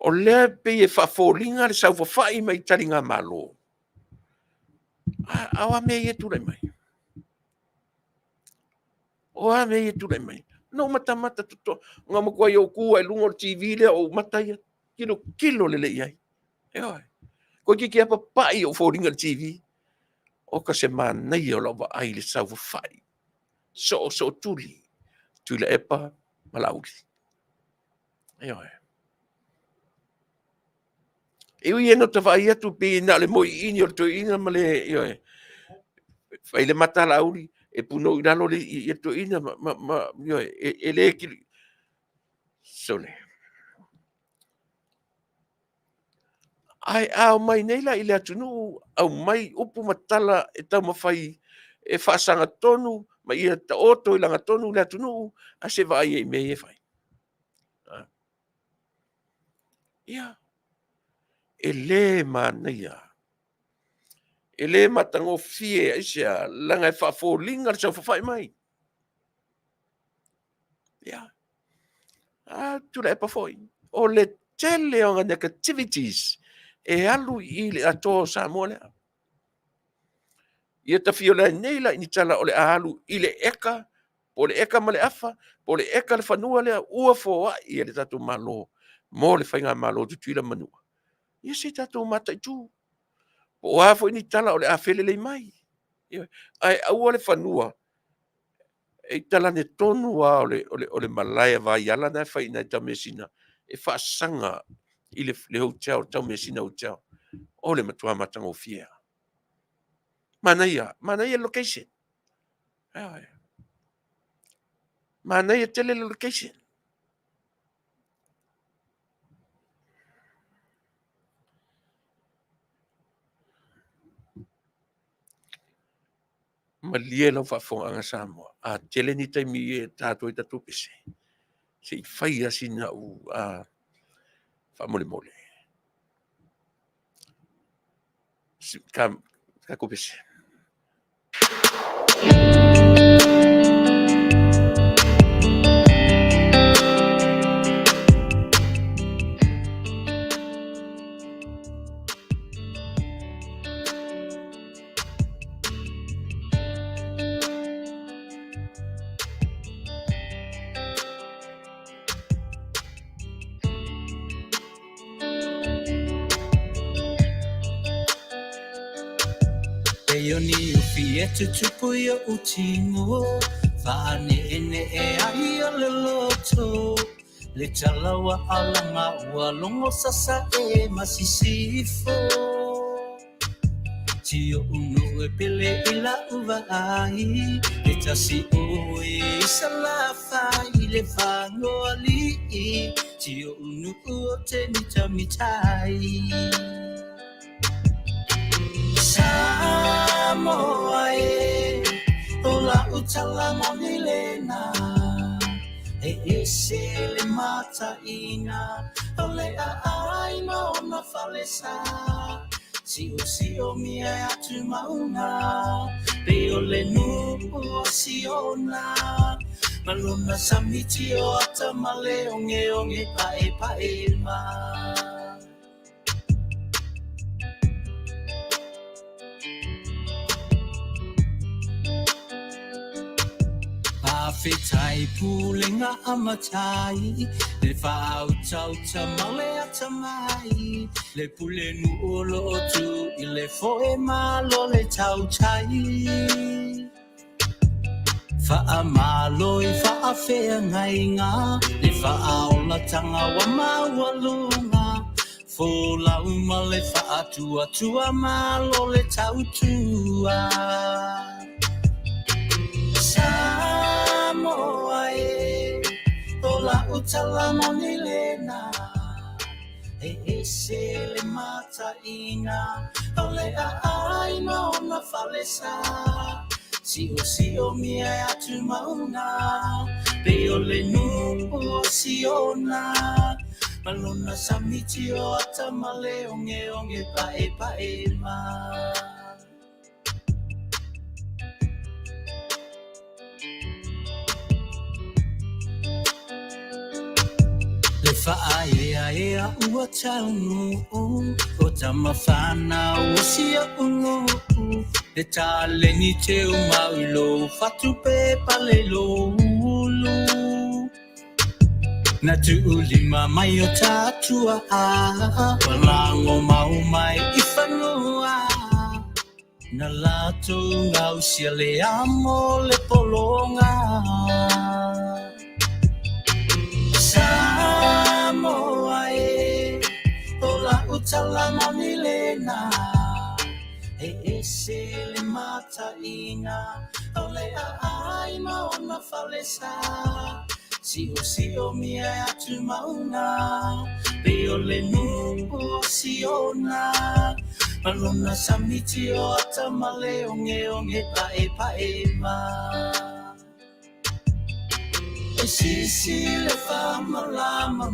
O lea pe e whaafolinga le sau whawhai mai taringa malo. Awa mea i e tūla i mai. O a mea i e tūla i mai. No mata tuto. Ngā makua i o kua e lungo TV lea o mata ia. Kilo le le iai. E oi. Ko ki apa pai o folinga le TV. O ka se manai o lawa ai le sau whawhai. So tuli. Tuilaepa malauli. E oi. Iwi eno te vai atu pe na le moi ini o le toi ina ma le oi. Fai le mata lauli e puno i lalo le i to ina oi e le ki sole. Ai au mai nei la i le atunu au mai upu matala e tau mawhai e whaasanga tonu ma ia ta oto i langa tonu le atunu a se vai e mei e fai. Ia. E le manaia. E le matango fie e sia langa e whaafolinga le sau whawhai mai. Ia. Tuilaepa foi. O le tele o ngā activities e alu i le ato Samoa lea. Ia tawhio lea nei la ini tala o le alu i le eka, po le eka ma le afa, po le eka le whanua lea ua fōa i le tatu malo, mo le whainga malo tu tuila manua. Ia se tatu mata i tū. Po o hafo ini tala o le afele le mai. Ai aua le whanua, e tala ne tonu wa o le malaya vai ala na fai na ta mesina e whaasanga i le hotel tau mesina hotel o le matua matanga o fia Manaya location Manaya tele location malie lo fa fo anga Samoa a tele ni tai mi e tato i tatu pese se i fai asina u a fa mole kam ka ko pese Yoni ufi e tutupu ya utingo Fane ene e ahi o le loto Le talawa alanga ua longo sasa e masisifo Tio unu e pele ila uva ai Le tasi o e salafa i le fango ali Tio unu o te nita mitai Samoa e ola utala monilena e se le mata ina ole ai no na falesa si o mia atu mauna pe ole nu si ona malona samiti o ata male onge pae ma Faafetai pulenga amatai le Vaaaoao tamale atamai le pulenu olo tu I le foe malo le tautai Faamalo I faafea ngainga le Vaaaolatanga wa maualunga Fola uma le Faatuatua malo le tautua Samoa Ola utala monilena se le mata ina Ole ai no na falesa Si o mia atu mauna Pe ole nu si ona Malona samiti o atamale onge pae ma Le Faafea ua Taunuu O tamawhana o sia ungu Le taleni te umaulo Fatu pe palelo ulu Na tuulima mai o tatua Walango mau mai I whanua Na lato ngau sia le amo le polonga Samoa Ola utala monilena se le mata ina Ole ai no na falesa Si o mia atu mauna Pe ole nu si ona Malona samiti o atamale onge pae ma Sisi le whamalama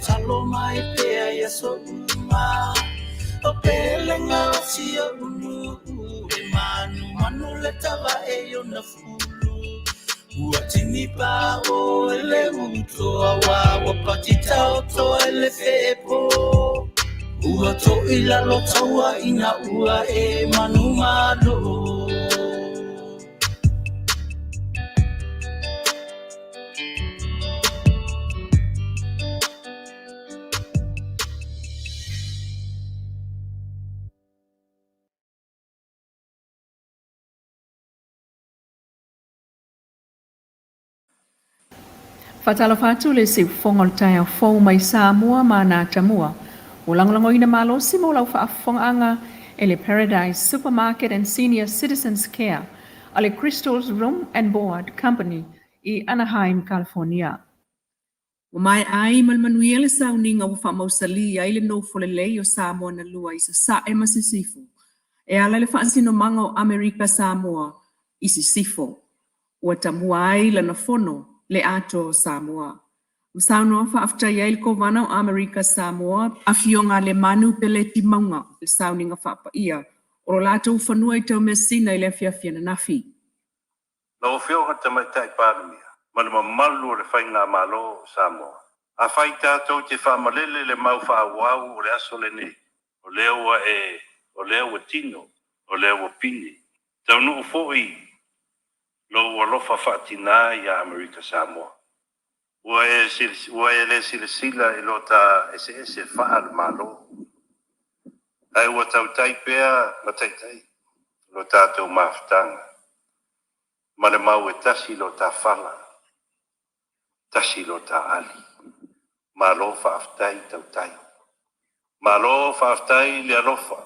Talo mai pea ia so uma O pelenga o sia unu E manu le tawa e o na fulu Ua tini pa o ele uto Awa wapati tau to ele fepo Ua to ila lo taua ina ua e manu malo Fatalafatu le si fonga le taia fou mai Samoa ma na Tamua. O langolangoina malosi mo lau faafofoga'aga e le Paradise Supermarket and Senior Citizens Care a le Crystal's Room and Board Company I Anaheim, California. O mai ai Manuia le sauninga o whaamausali ai le nofo le lei o Samoa na lua I sa e masisifu. E ala le whaasino manga o Amerika Samoa I sisifo. Ua tamua ai lana fono le ato Samoa. Usaunoa whaaftai ai le kovana o Amerika Samoa Afioga le manu peleti maunga le sauninga whaapaia o lato whanua I tau mesina I le Afiafi na nafi. Na Afioga tamaitai pārumia, ma le mamalu o le whainga malo Samoa. A whai tātou te whaamalele le mau Vaaaoao o le aso le nei, o leo e tino, o leo e pini. Taunuu fo'i lo walofa whaatina I a Amerika Samoa. Ua e le silasila I lo ta ese wha al malo. Ai ua tautai pea mataitai, lo tātou mawhtanga. Ma le mau e tasi lo ta whala, tasi lo ta ali. Ma lo whaaftai tautai. Ma lo whaaftai le alofa,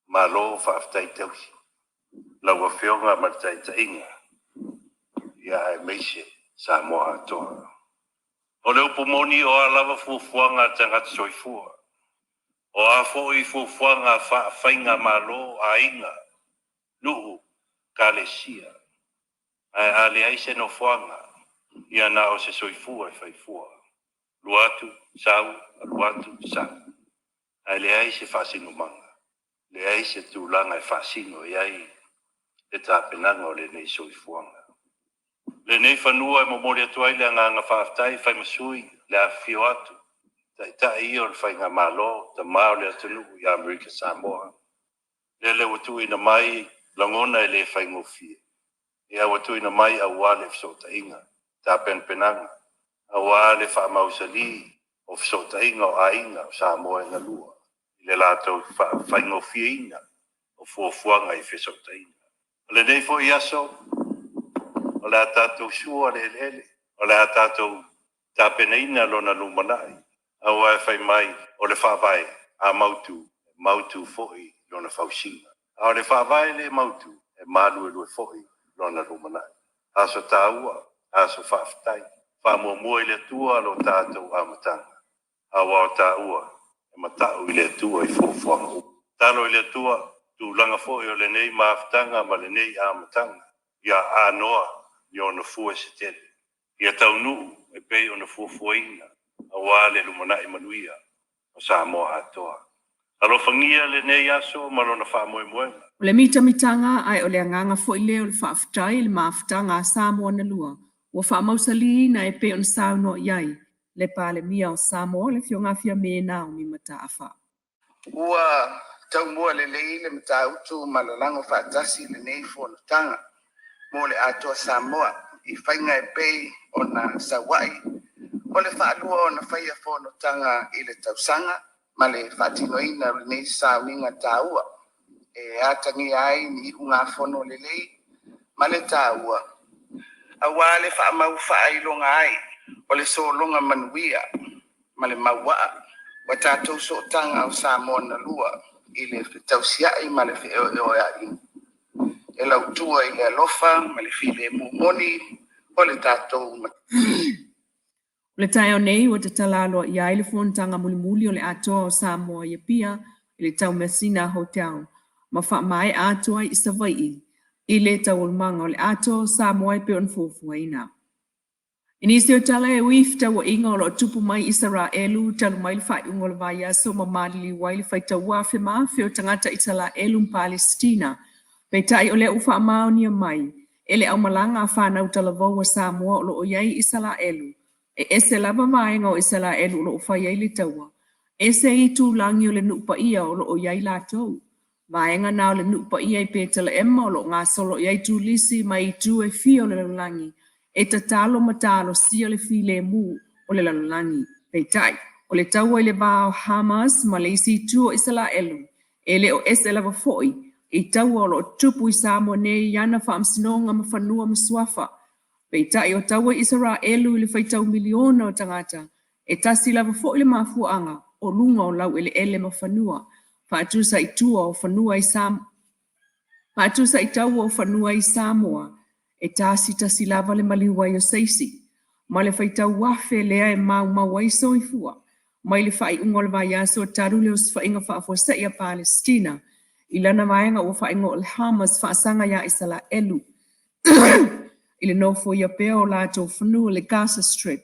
ma lo whaaftai tausi. Lau Afioga ma tai tainga. Ia e meise Samoa atoa. O le upumoni o alawa fufuanga tangata soifua. O a foi fufuanga whainga malo a inga. Nuhu kalesia. Ai ale aise no fuanga. Ia na o se soifua e whaifua. Luatu, sau, luatu, sau. Ai le aise whasino manga. Le aise tūlanga e whasino iai. E tāpenanga o le nei soifuanga. Le nei whanua e momori atu ai le nganga whaaftai whai masui le afio atu. Ta I o le whainga malo, ta mao le atunu I Amerika Samoa. Le watu ina mai langona e le whaingofie. ia watuina mai auale fesotainga ta penpenanga auale faamausali o fesotainga o ainga o Samoa na lua ile latou faingofiina o fuafuanga I fesotainga le nei fo iaso o le atatou sua le o le atatou tapenaina lona lumanai aua fai mai o le whawai a mautu fo'i lona fausinga. A o le whawai le mautu e malu e lue fo'i lona lumanai. Aso tāua, aso Faafetai, whamua I le tua lo tātou amatanga. Awa o tāua e matau I le tua I fuafuanga. Talo I le tua tu langa fo'i o le nei maafetanga ma le nei amatanga. Ia anoa I ona fua se tele. Ia Taunuu e pei ona fuafuaina. Awale lumanai Manuia o Samoa Atua. Alofangia le nei aso malona whamoemoenga. O le mitanga ai o le anganga fo I leo le Faafetai le maafetanga a Samoa na lua. Ua whaamausali na e pe on sauno iai le pale mia o Samoa le fionga me na o mi mata afa. Ua tau mua le le mata utu malalango Tasi le nei fo no tanga. Mo le Atua Samoa I whainga e pe o na sawai. O le whaalua o na whaia fo no tanga I le tausanga. Ma le whaatinoina le nei sauninga tāua. E atangi ai ni unga fono le lei. Ma le tāua. Awa le whaamau whaailonga ai. O le solonga Manuia. Ma le mawaa. Wa tātou so tanga o Samoa na lua. I le tausiai ma le whio ai. E lautua I le alofa ma le while mumoni. O le tātou Le tae o nei o te talalo I aile fontanga muli o le atoa o Samoa I pia I le tau Masina hotel. Ma wha mai atoa I Savai I le tau manga o le atoa o Samoa I pe on fofua ina. Inisi o tala e wifta wa inga o lo tupu mai Israelu talu mai le whai ungo le vai aso ma malili wai le whai tau wafe maafe o tangata Israelu Palestina. Pe tai o le ufa amao ni mai. Ele au malanga a whanau talavau wa Samoa o lo o iai Israelu. E ese lava maenga o Israelu lo whai ai le taua. Ese I tūlangi o le nupa ia o lo o iai lātou. Maenga nao le nupa ia I Petersen o lo ngā solo iai tūlisi mai tū e fi o le lalangi. E tatalo matalo si o le fi le mu o le lalangi. Peitai, o le taua I le Vaaaoao Hamas ma le isi tū o Israelu. Ele o ese lava foi. I taua o lo tupu I Samoa nei iana whaamsinonga ma whanua ma suafa. Peitai o taua Israelu le whaitau miliona o tangata. E tasi lava fo le mafuanga o lunga o lau ele ma whanua. Faatusa I tua o whanua I Samoa. Faatusa I taua o whanua I Samoa. E tasi lava le maliwa I o seisi. Ma le whaitau wafe lea e mau waiso I fua. Mai le whai ungo le vai aso o taru le os whainga Faafosa'ia Palestina. I lana vaenga o whainga o le Hamas whaasanga ia Israelu. I le nofo ia pea o lato whanua le Gaza Strip.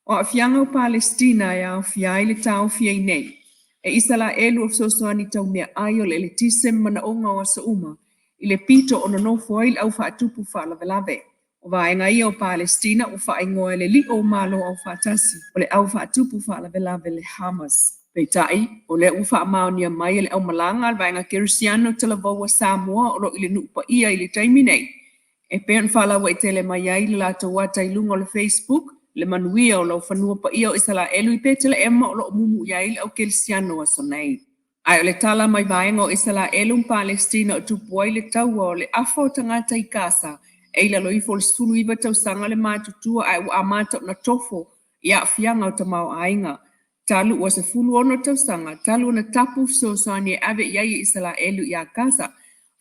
O Afianga o Palestina ia o fiai le tau fiai nei. E Israelu of sosoani tau mea ai o le tisem mana onga o asa uma. I le pito o nofo ai au whaatupu whaalavelave. O vaenga ia o Palestina o whaingoa le li o malo au whaatasi. O le au whaatupu whaalavelave le Hamas. Peitai, o le ufa amaonia mai le au malanga al vaenga Kirisiano talavau wa Samoa o lo ili nupa ia ili taimi nei. E peon whala wa tele mai ai le lato wata I lunga o le Facebook, le Manuia o lo whanua pa ia o Israelu I petele emma o lo mumu ia ili au Kirisiano aso nei. Ai o le tala mai vaenga o Israelu Palestina o tupuai le taua o le afa o tangata I Gaza, e ila lo ifo le sulu iwa tau sanga le matutua ai u amata o na tofo ia fianga o tamau ainga. Talu o se fulu ono tausanga, talu na tapu so ane ave iai Israelu ia Gaza.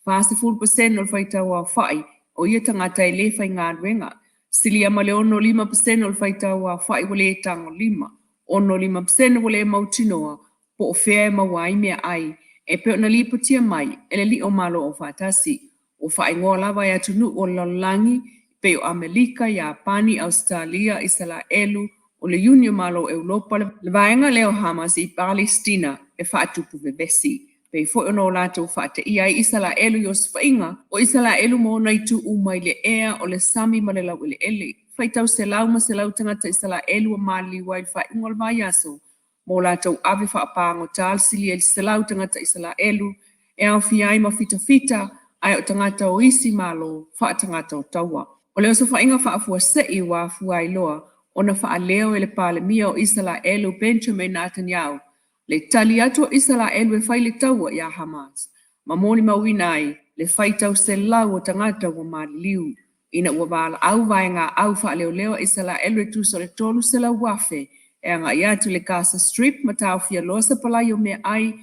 Fasa 4% o whaitau a whai, o ia tangata I le whai ngā renga. Silia ma le ono 5% o whaitau a whai wale e tango 5. Ono 5% wale e mautinoa, po o whea e mawai mea ai, e peo na lipatia mai, e le li o malo o whatasi. O whai ngoa lava ia tunu o lalangi, peo Amerika, Japani, Australia, Israelu, o le Union malo Europa le vaenga leo Hamas I Palestina e whaatupu vevesi. Pei fo ono lato whaate ia I Israelu yos whainga o Israelu mo na itu umai le ea o le sami ma le lau ele ele. Whaitau se lau ma se lau tangata Israelu a mali wai whai ungol vai aso. Mo lato ave whaapango tal sili el se lau tangata Israelu e au fiai ma fita ai o tangata o isi malo wha tangata o taua. O leo so whainga whaafua sei wa afua iloa o na wha leo ele pale mia o Israelu Benjamin Netanyahu le tali atu o Israelu e whai le taua ia Hamas. Ma moni mawina ai le whai tau se lau o tangata wa liu. Ina ua wala au vai ngā au wha leo Israelu e tuso le tolu se la wafe e anga iatu le Gaza Strip ma tau fia losa palai o mea ai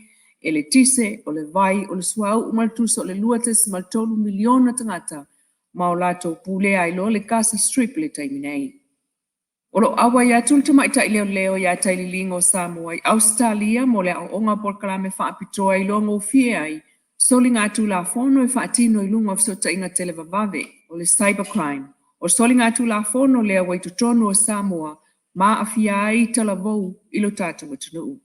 e le tise o le vai o le suau umaltuso o le luates ma tolu miliona tangata ma o lato pule ai lo le Gaza Strip le taiminei. O lo awa ia tulta mai tai leo ia tai lilingo Samoa i Australia mo le au onga porkalame wha apitoa i longo fie ai soli ngā tula fono e whaatino i lunga fsota inga televavave o le cybercrime. O soli ngā tula fono lea waitutono o Samoa ma afia ai talavou i lo tatu watunuu.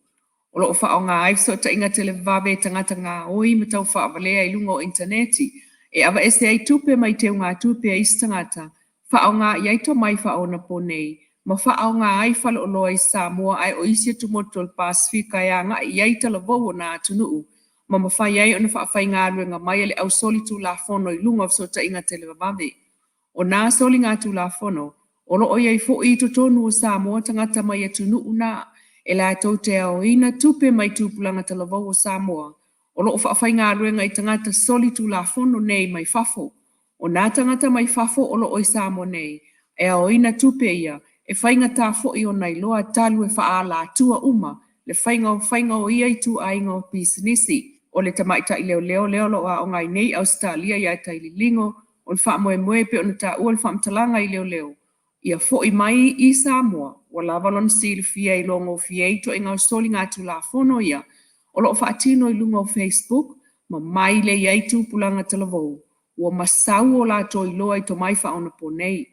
O lo wha o ngā ai fsota inga televavave tangata ngā oi ma tau wha avalea i lunga o interneti e ava ese ai tupe mai teo ngā tupe a istangata wha o ngā iaito mai wha o na ponei ma wha o ngā ai whalo o loa i Samoa ai o isia tumoto le Pasifika ia ngā iaita lavou o nā tunuu. Ma mawhai ai o na whaafai ngā ruenga mai le au soli tū la fono i lunga fsota inga televavave. O nā soli ngā tū la fono, o lo oi ai fo i to tonu o Samoa tangata mai atu nuu nā, e la tau te ao ina tupe mai tūpulanga talavau o Samoa. O lo whaafai ngā ruenga i tangata soli tū la fono nei mai fafo. O nā tangata mai fafo o lo oi Samoa nei, e ao ina tupe ia, e whainga tā fo i o nei loa talu e wha la tua uma, le whainga o ia i tū ainga o pisinisi. O le tamaita i leo lo a o ngai nei Australia ia tai lilingo o le wha moe pe o na tā ua le wha mtalanga i leo. Ia fo i mai i Samoa, wa lavalon sili fia i longo fia i to inga o soli ngā tu la fono ia. O lo wha atino i lunga o Facebook, ma mai le iai tu pulanga talavou. Ua masau o la to i loa i to mai wha ona po nei.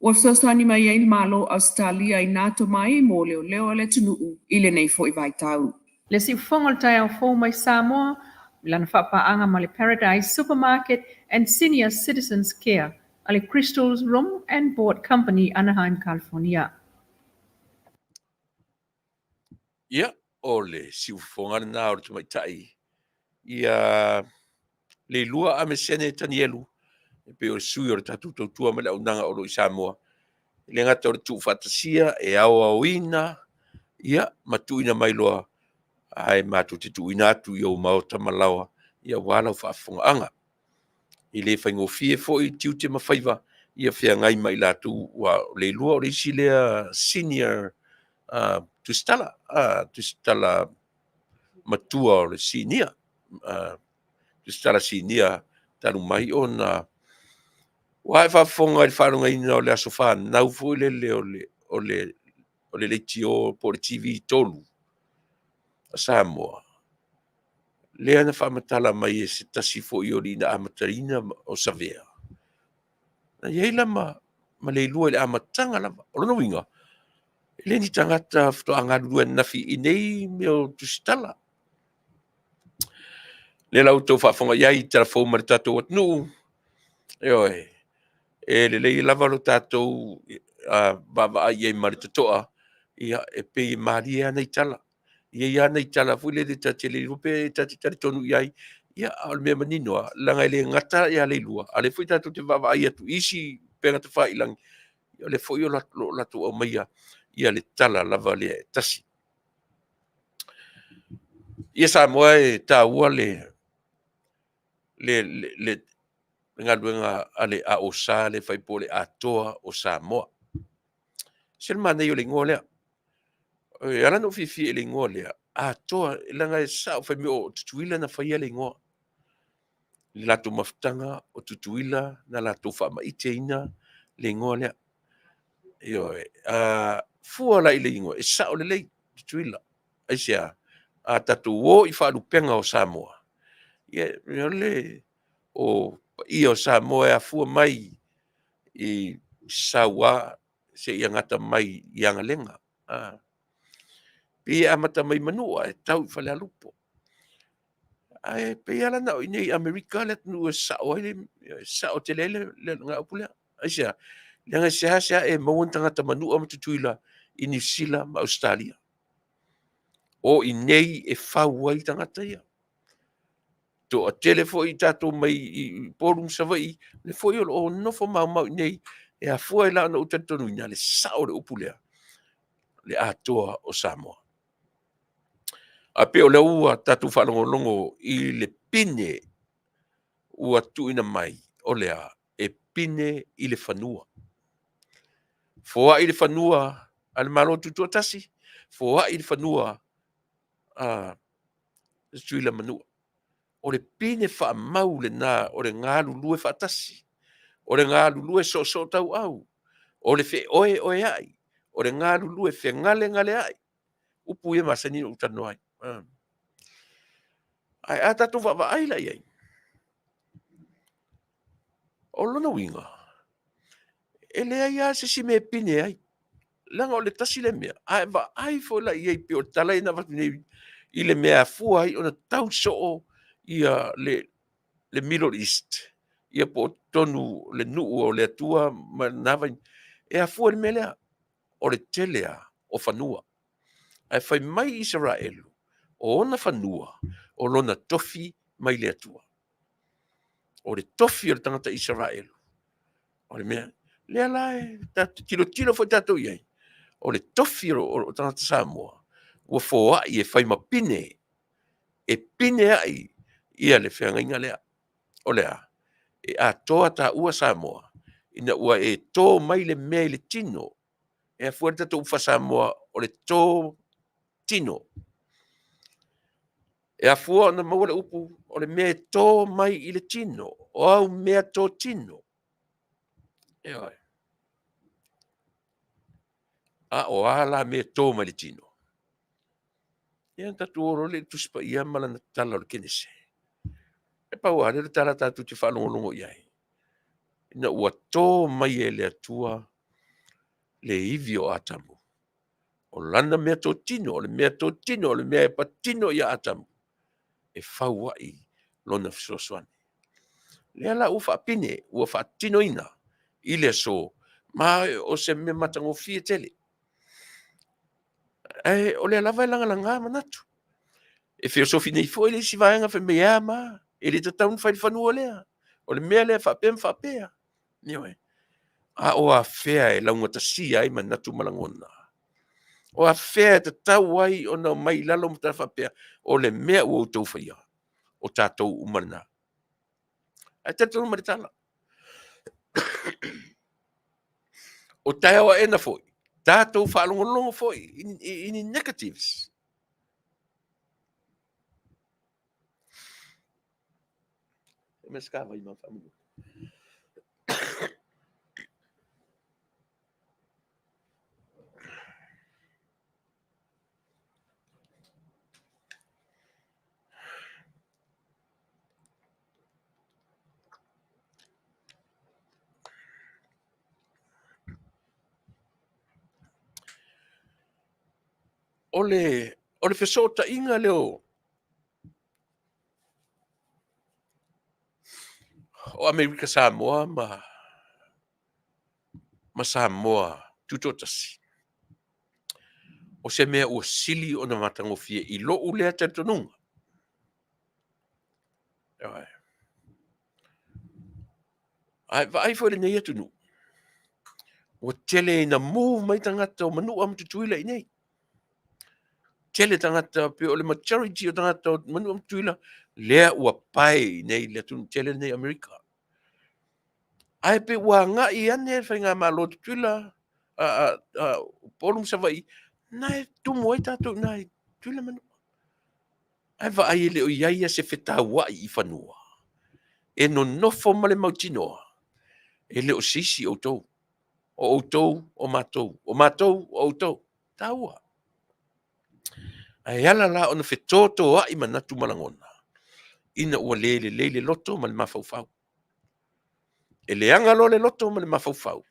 Ua fsosani mai i malo Australia i nato mai mo leo le tunuu i le nei fo i vai tau. Le si fongol tai au fo mai Samoa, lana whapaanga ma le Paradise Supermarket and Senior Citizens Care, a le Crystal's Room and Board Company, Anaheim, California. Ia, o le si fonga na o te mai tai. Ia, le lua a me sene tanielu, e pe o sui o le tatu tautua me le aunanga o lo i Samoa. Le ngata o le tu fatasia e au ina, ia, matuina mai loa, ai matu te tuina atu i o mao tamalawa ia wala Faafofoga'aga i le faigofie fo'i tiu te mawhaiva ia feagai mai latu ua le lua o le isi lea senior tusitala matua o le sinia tusitala sinia talu mai ona ua e faafofoga i le fa'alogaina o le aso fanau fo'i lele o le leitio po le TV tolu Samoa. Lea na whaamatala mai e se tasi fo i ori na amatarina o savea. Na iei lama, ma le lua i le amatanga lama, o lana winga. Le ni tangata fto angadua nafi i nei meo tusitala. Le lau tau whaafonga iai tala fau ma le tatou atnu. E le lei lava lo tatou baba ai e ma le tatoa. Ia e pe maari e ana i tala. Ia nei tala fu le ta tele rupe ta tonu iai ia al me manino la ngai le ngata ia le lua ale fu ta tu te va ia tu isi pega te fai lang ia le fu yo la tu o mai ia le tala la vale tasi ia sa mo e ta ua le nga ale a o sa le fai pole Atua o Samoa sel mana yo le ngole ala no fifi le ngole Atua langa sa fa mi o tuila na fa ia le ngo la tu maftanga o tuila na la tu fa mai teina le ngo le yo fu ala ile ngo e sa o le tuila ai sia a tatu o i fa lu penga o Samoa ye le o i o Samoa a fu mai i sawa se ia ngata mai yang lenga pe amata mai manua e tau fa le lupo ai pe ala na ni America let nu sa o te lele le nga pula asia le nga sia e mo tanga ta manu am tuila i New Zealand ma Australia o i nei e fa wai tanga ta ia to a telefo I tato mai I porum savai le foi o no fo mau nei e a foi la no tatonu ina le sao le upulea le atoa o Samoa a pe o le ua tatu whalongolongo I le pine ua tuina mai o lea e pine I le whanua foa I le whanua al malo tutua Tasi foa I le whanua a Tuila manua o le pine wha mau le nā o le ngā lulue wha Tasi o le ngā lulue so tau au o le fe oe ai o le ngā lulue fe ngale ai upu ia Masani o tano ai ai a tatu wa ai lai ai o lona winga e le ai se si me pine ai langa o le Tasi le mea ai va ai fo la ai pe o tala ina va nei I le mea fua ai ona tau so ia le Middle East ia po tonu le nuu o le atua ma nava e a fua le melea o le telea o whanua ai fai mai Israelu o ona whanua o lona tofi mai le atua o le tofi o le tangata Israelu o le mea le alae tilo foi tatou iai o le tofi o tangata Samoa ua foa I e fai mapine e pine ai ia le whiangainga lea o lea e a toa ta ua Samoa ina ua e tō mai le mea I le tino e a fuarta tō ufa Samoa o le tō tino e a fua na maua le upu o le mea tō mai I le tino o au mea tō tino e oi a o ala mea tō mai le tino e an tatu oro le tuspa ia mala na tala o le kenese e pa ua le tala tatu te whalongolongo iai ina ua tō mai e le atua le ivi o atamu o lana mea tō tino o le mea tō tino o le mea e patino ia atamu e whaua I lona fisosoane le ala ua whaapine ua whaatino ina I le so ma o se me matango fie tele e o le alava langa langa manatu e filosofi nei foi le si vaenga fe mea ma e le tataun fai whanua lea o le mea lea Faapea niwe a o a fea e launga Tasi ai manatu malangona o a fea te tau ai o na mai lalo mta Faapea o le mea ua utau whaia o tātou umana a tātou maritala o tai awa ena foi tātou whaalongolongo foi ini negatives e me skawa I ma whamungu o le fesota inga leo o Amerika Samoa ma Samoa tuto Tasi o se mea ua sili o na matangofie I lo ulea tatonunga ai vai foi nei atunu o tele na move mai tangata o manu am tuila I nei tele tangata pe o le majority o tangata o manu am tuila lea ua pai nei le tunu tele nei Amerika ai pe ua nga I ane fai ngā malo tuila polum savai nai tumo ai tatou nai tuila manu ai va ai le o iaia se fetaua I whanua e no nofo ma le mautinoa e le o sisi o tou o outou o matou o outou taua ai ala la ona fetoto ai manatu malangona ina ua le loto ma le mafaufau e le anga lo le loto ma le mafaufau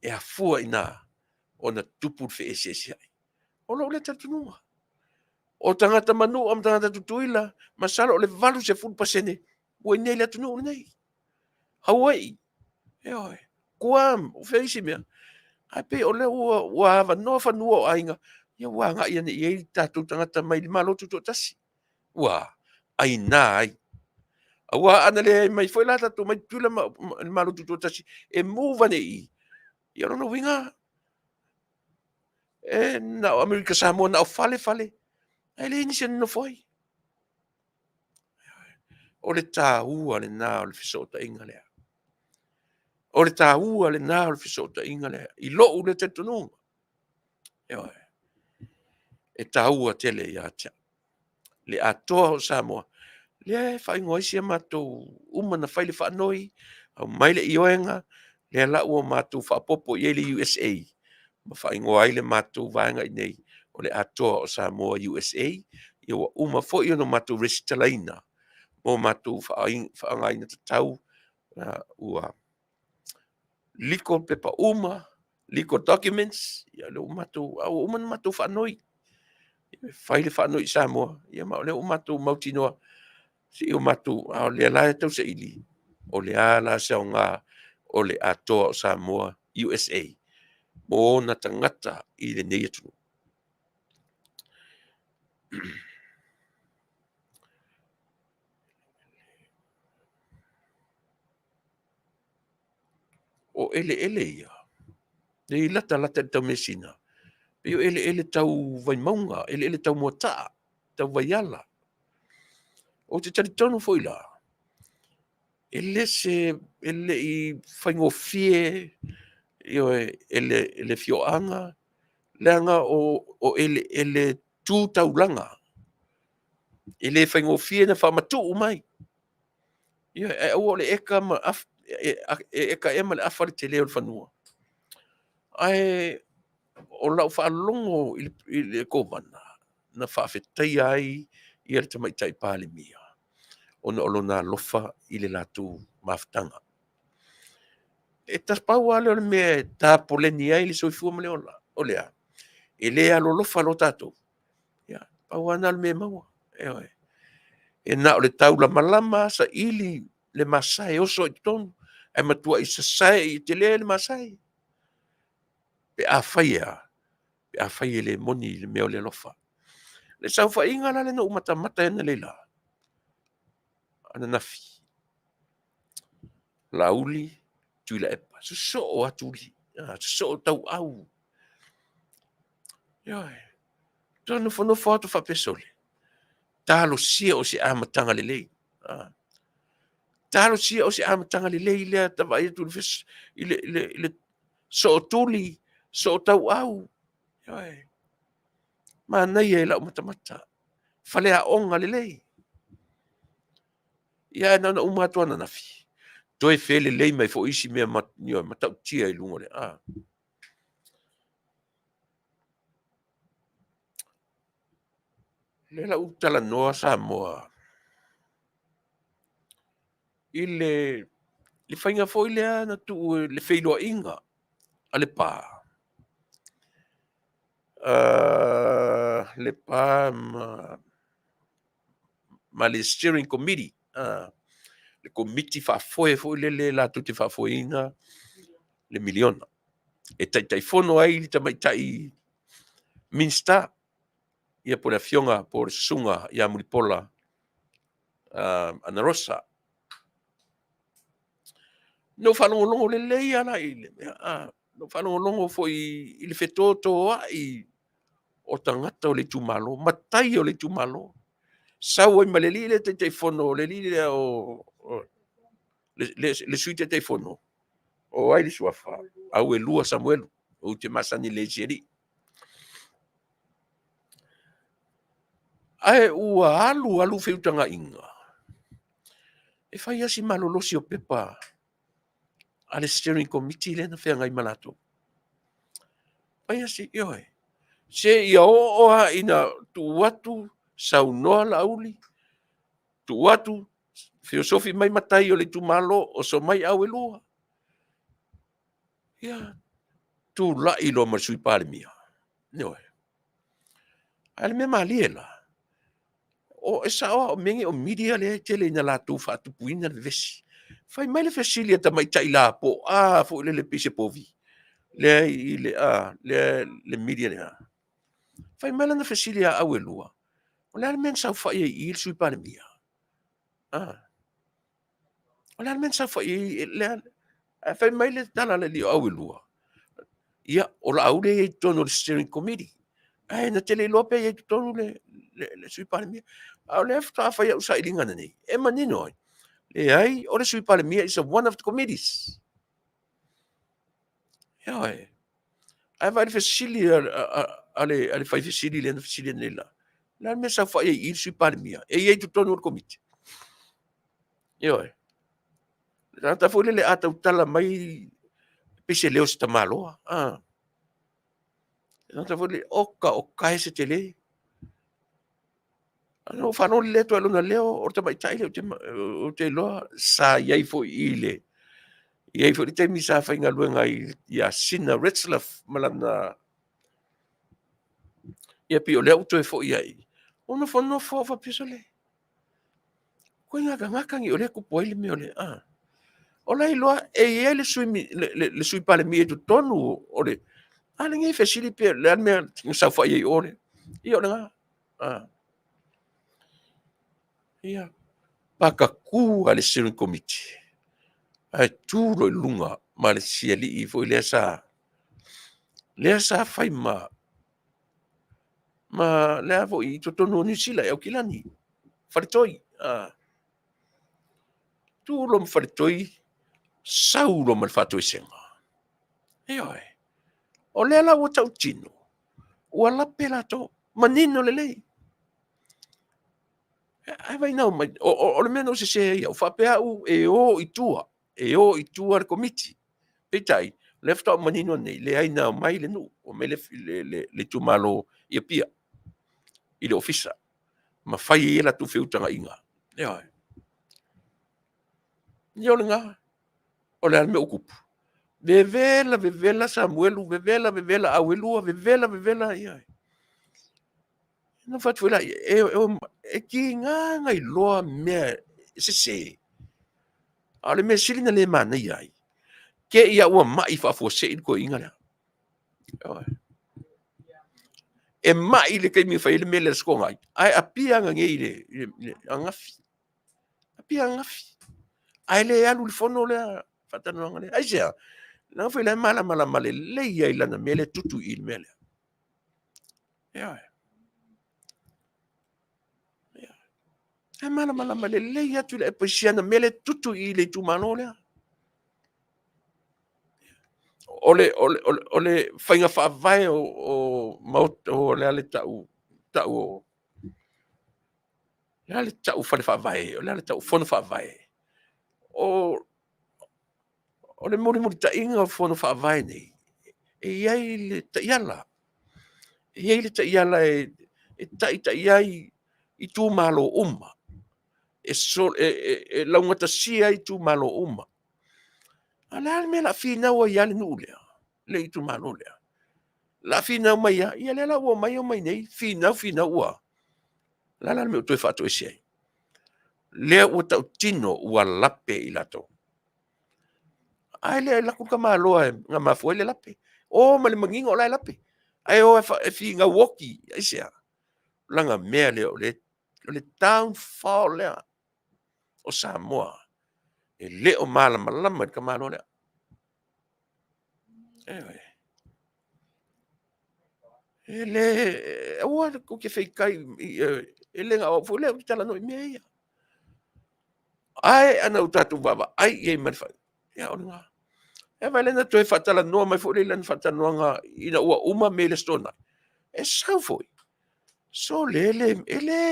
e afua ina ona tupu fe ese ai o lo le tatunua o tangata manu am tangata tutuila masala o le valu se full pasene o nei le tunu nei Hawaii e oi Guam o feisi mea ai pe o le ua hava no whanua o ainga ia ua ngai ane I ei tātou tangata mai li malo tuto Tasi ua ai nā ai Aua ana le mai foi la tatu mai tula malu tutu tasi e move nei. Ia no winga. E na Amerika Samoa na fale. Ai le inisi no foi. O le tāua le nā o le fisota inga lea. O le tāua le nā o le fisota inga lea. I lo le te tununga. E tāua tele ia tia. Le atoa o Samoa. Le fai ngoi sia mātou umana fai le whanoi. Au mai le ioenga. Le la ua mātou whapopo i le USA. Ma fai ngoi le mātou vanga i nei. O le atoa o Samoa USA. Ia wa uma fo i ono mātou resitalaina. Mo mātou whaangaina te tau. Ua liko pepa liko documents. Ia le mātou, au umana mātou whanoi. Fai le whanoi Samoa. Ia ma o le mātou mautinoa. Si o mātou, au le alae tau se ili. O le ala sa o ngā, o le atoa o Samoa USA. Mo na tangata i le nei atu. O ele ia. Nei lata tau mesina. Peo ele tau vai maunga, ele tau motaa, tau vai ala. O te taritonu foi la. Ele i whaingo fie, ele fioanga, leanga o ele tū taulanga. Ele whaingo fie na whamatu umai. E o le eka ma eka ema le afari te leo le whanua. Ai, o lau whaalongo i le kōmana, na Faafetai ai i le tamaitai pāle mia. Ona olona lofa i le latu maftanga. E taspau ale o le mea tā poleni ai le soifua ma le ola. O lea. E lea lo lofa lo tātou. Ia, pau ana le mea maua. E na o le taula malama sa ili le masai oso i tonu. E matua i sasai i te lea le masai. Pe a whai le moni le mea o le lofa. Le saufa inga la le no umata ena le la. Ana nafi. Lauli, Tuilaepa. So o atuli. So o tau au. Ioi. Tōna whanau whātu whapesole. Tālo sia o se amatanga le lei. Tālo sia o se amatanga le lei lea tawa i tu le so o tuli, so o tau au. Ioi. Mānai e lau matamata. Whalea onga le lei. Ia nana umatu ana nafi. Toi fele lei mai fo isi mea matau tia i lungo le. Le la utala noa Samoa. I le whainga fo i lea na tu le whailoa inga. A le pā. Le pā ma le steering committee. Le committee whafoe fo i le la tuti whafoe inga le miliona. E tai fono ai li tamaitai minsta. Ia po le Afioga, po le Susuga, ia mulipola ana rosa. No whanongolongo le lei ana i le mea. No whanongolongo fo i le whetoto ai o tangata o le tumalo, matai o le tumalo. Sau ai ma le li le te fono, le li le o le suite te fono. O ai le suafa, au e lua Samuelu, o te Masani le seri. Ai ua alu whiutanga inga. E whai asi malolosi o pepa. Ale steering committee le na whea ngai malato. Whai asi, ioi. Se ia oa ina tu watu sau noa la auli. Tu watu filosofi mai matai o le tu malo o so mai au e lua. Ia. Tu la ilo masui pale mia. Ioi. Ale me maliela. O esa o mengi o media le tele ina la tu fa tu puina le vesi. Fai mai le fesilia ta mai tai la po fo le pise povi. Le media le. Fai mai na fesilia au e lua. O le men sa fa i sui pale mia. O le men sa fai le fai mai le tala le li au lua. Ia o la au le tonu le steering committee. Ai na tele lope ia tonu le sui palemia. Au le fa fai au sa ilinga nei. E manino ai. Le ai o le sui palemia is one of the committees. Ia ai. Ai vai fasili ale fai fasili le fasili nei la. La me sa fai i sui palemia. E ia tonu le committee. Ia ai. Rata foi le ata utala mai pese leo sta malo. Rata foi le oka ese tele. Ano fano le to alona leo o te mai tai o te loa sa iai foi ile. Iai foi te mi sa fainga luenga i ia sina Retzlaff malana. Ia pio leo to e foi iai. Ono fono fo fa pisole. Ko ngaka ngi ole ku poile me ole. Ola iloa e ia le sui pale mi tu tonu ole. Ale ngi fesili pe le me sa fa iai ole. Ia ole nga. Ia. Pakaku ale steering committee. Ai tūro i lunga ma le siali i foi lea sa fai ma lea foi i totonu ni sila e au kilani faritoi tūro ma faritoi sauro ma le fatoi senga oi o lea la ua tau tino ua lape lato manino le lei ai vai nau mai o le mena o se ia o Faapea u e o i tua le committee Petai, left out manino nei, le aina mai le nu, o me le tumalo ia pia, i le ofisa, ma fai e la tu feutanga inga. Ia ai. Ia le ngā, o le alme okupu. Vevela Samuelu, vevela Awelua, vevela, ia ai. Na fatu la, e ki ngā ngai loa mea, se. Ale me silina le mana ia ai. Ke ia ua mai faafosei ko inga lea. E mai le kai mi fai le mele sko ngai. Ai apia nga ngei le angafi. Apia angafi. Ai le alu le fono le fatano nga le. Ai sea. Na fai le mala male le ia ilana mele tutu il mele. Ia. Ai mala male le ia tu le pesiana mele tutu il tu mano le. Ole fainga fa vai o maut o le ale tau le ale tau fa vai o le ale tau fono fa vai o le muri ta inga o fono fa vai nei e iai le ta iala e ta iai i tu malo uma e launga ta sia i tu malo uma ala me la fina o iale nu le i tu malo le la fina mai ia le la o mai nei fina ua la me to fa to sia le o ta tino ua lape i lato ai le la ku malo nga mafu le lape o ma le mangingo la lape ai o e fi nga woki ai sia langa mea le downfall le o Samoa e le o malama ka malo le ele o ko ke fei kai ele nga o fu le tala no mea ai ana utatu baba ai e marfa ya ona e vai lena toi fatala no mai fu le lan fatala no nga ina ua uma mele stona e sao foi so ele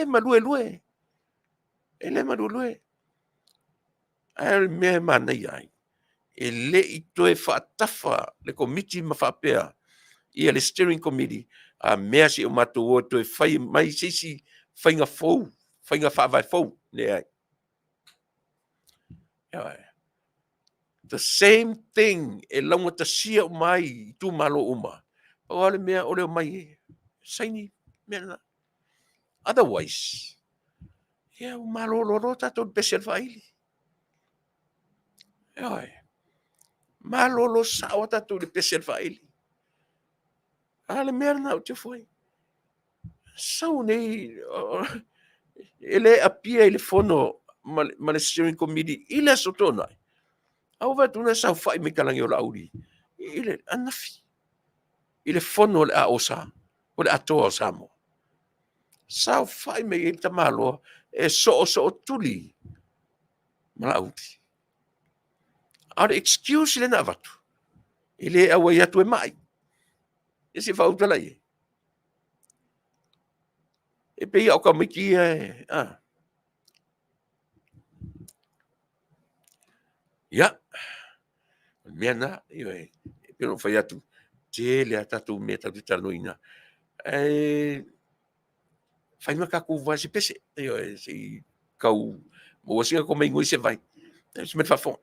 malue ai me mana ai ele i toe faatafa le committee ma Faapea ia le steering committee a mea si o matou o toe fai mai sisi fainga faavai fou le ai the same thing e launga tasia o mai i tu malo uma o ale mea o leo mai saini mea otherwise ia o malo loro tatou pesel faili malo lo sao tatou le pesel faili ale mea na o te foi sau nei ele apia ele fono ma le steering committee ile sotona au va tuna sa fai me kalangi o lauri ile anafi ile fono le a osa o le atoa o Samoa sa fai me il tamalo e so tuli ma auti ada excuse le na vatu ile awa ya tu mai ese fa utala e pe o ka miki ya mena e pero fa ya tu te le tatu me tatu taloina fai ma ka ku va se pese si kau mo si ko me ngoi se vai se me fa fon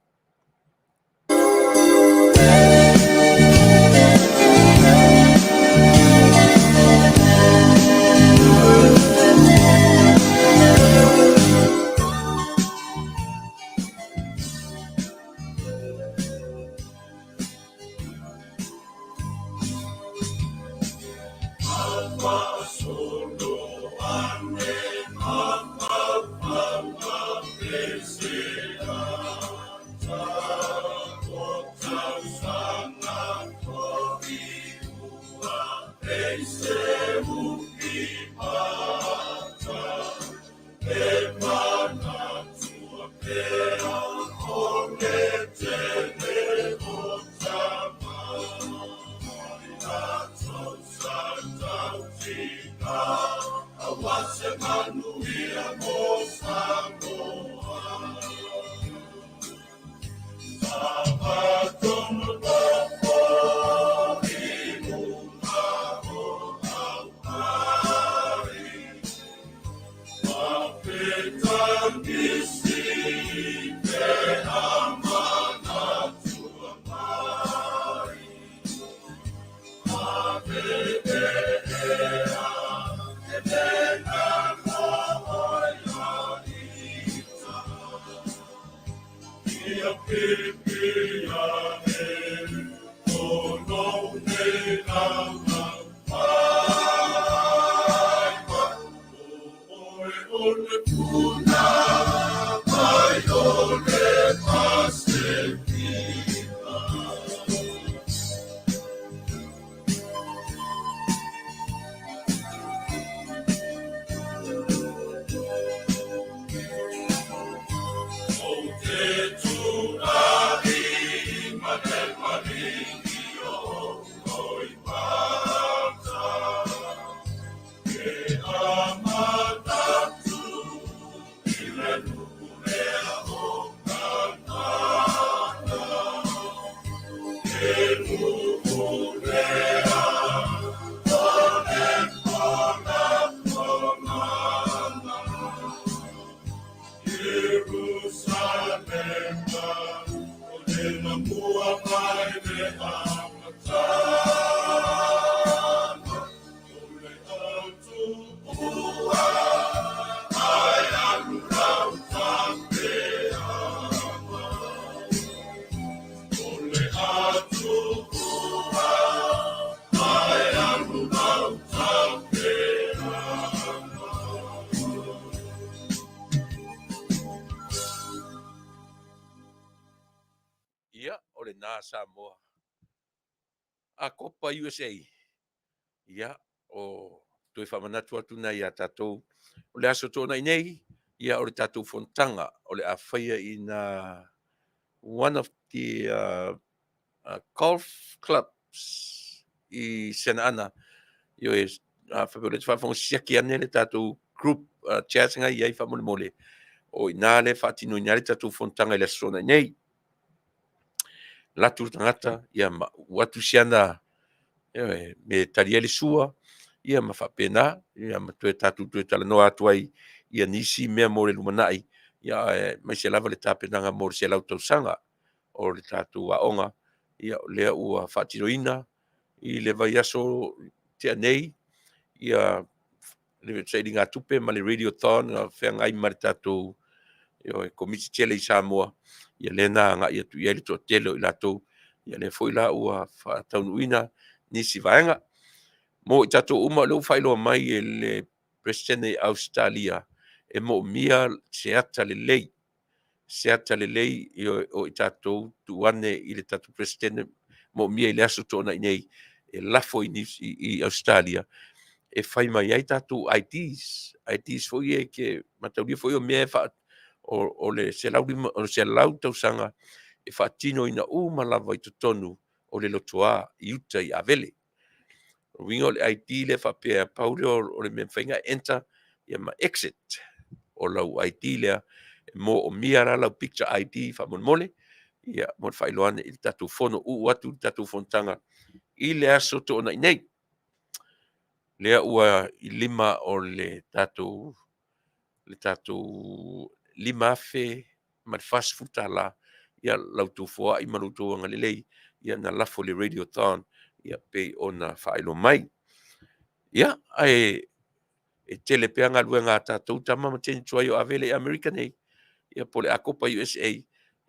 Samoa a Copa USA ia o toi whamanatu atu na ia tātou o le aso tōna i nei ia o le tātou fontanga o le a whaia i na one of the golf clubs i Sena Ana io e whapere te whawhonga siaki ane le tātou group chasinga i ei whamole mole o i nā le whatino i nā le tātou fontanga i le aso tōna i nei latu tangata ia watu siana me tariele sua ia ma Faapea ia ma toe tatu toe tala no atuai ia nisi mea mo le lumanai ia mai se lava le tapenanga mo se lau tausanga o le tatu aonga ia lea ua whaatiroina i le vai aso tea nei ia le tsailing atupe ma le radiothon whengai ma le tatu e komiti tele i Samoa ia lena nga ia tu ia le totelo i latou ia le foi la ua Taunuuina nisi vaenga mo i tatou uma leu failo mai e le presidente Australia e mo mia se ata le lei o i tātou tuane i le tātou presidente mo mia i le aso tōna i nei e lafo i Australia e whai mai ai tātou IDs foi e ke matauria foi o mea o le se lau tausanga e whaatino ina malawa i tonu o le lotoa i uta i avele. Wingo le ID le Faapea paure o le mea whainga enter ia ma exit o lau ID lea mo o mia la lau picture ID whamon mole ia mo whailoane i tatu fono atu tatu fontanga i le aso tōna i nei. Lea ua i lima o le tatu lima afe ma le fast futa la ia lau tufua i malutu anga lelei ia na lafo le radiothon ia pe ona whailo mai. Ia ai e tele peanga luenga tātou tama mateni tuai o avele American ei ia pole a Copa USA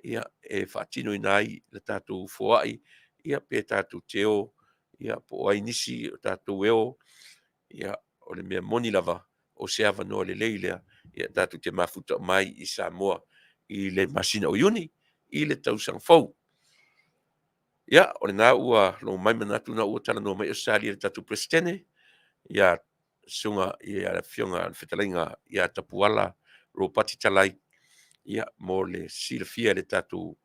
ia e whaatino inai le tātou fuai ia pe tātou teo ia po ai nisi o tātou eo ia o le mea moni lava o se ava noa le leilea ia tātou te mafuta mai i Samoa i le masina o iuni i le tausang fau. Ia o le nā ua lo mai manatu na ua tala noa mai o sali le tātou presidente ia sunga ia Afioga Fetalaiga ia tapuala ro pati talai ia mo le silafia le tātou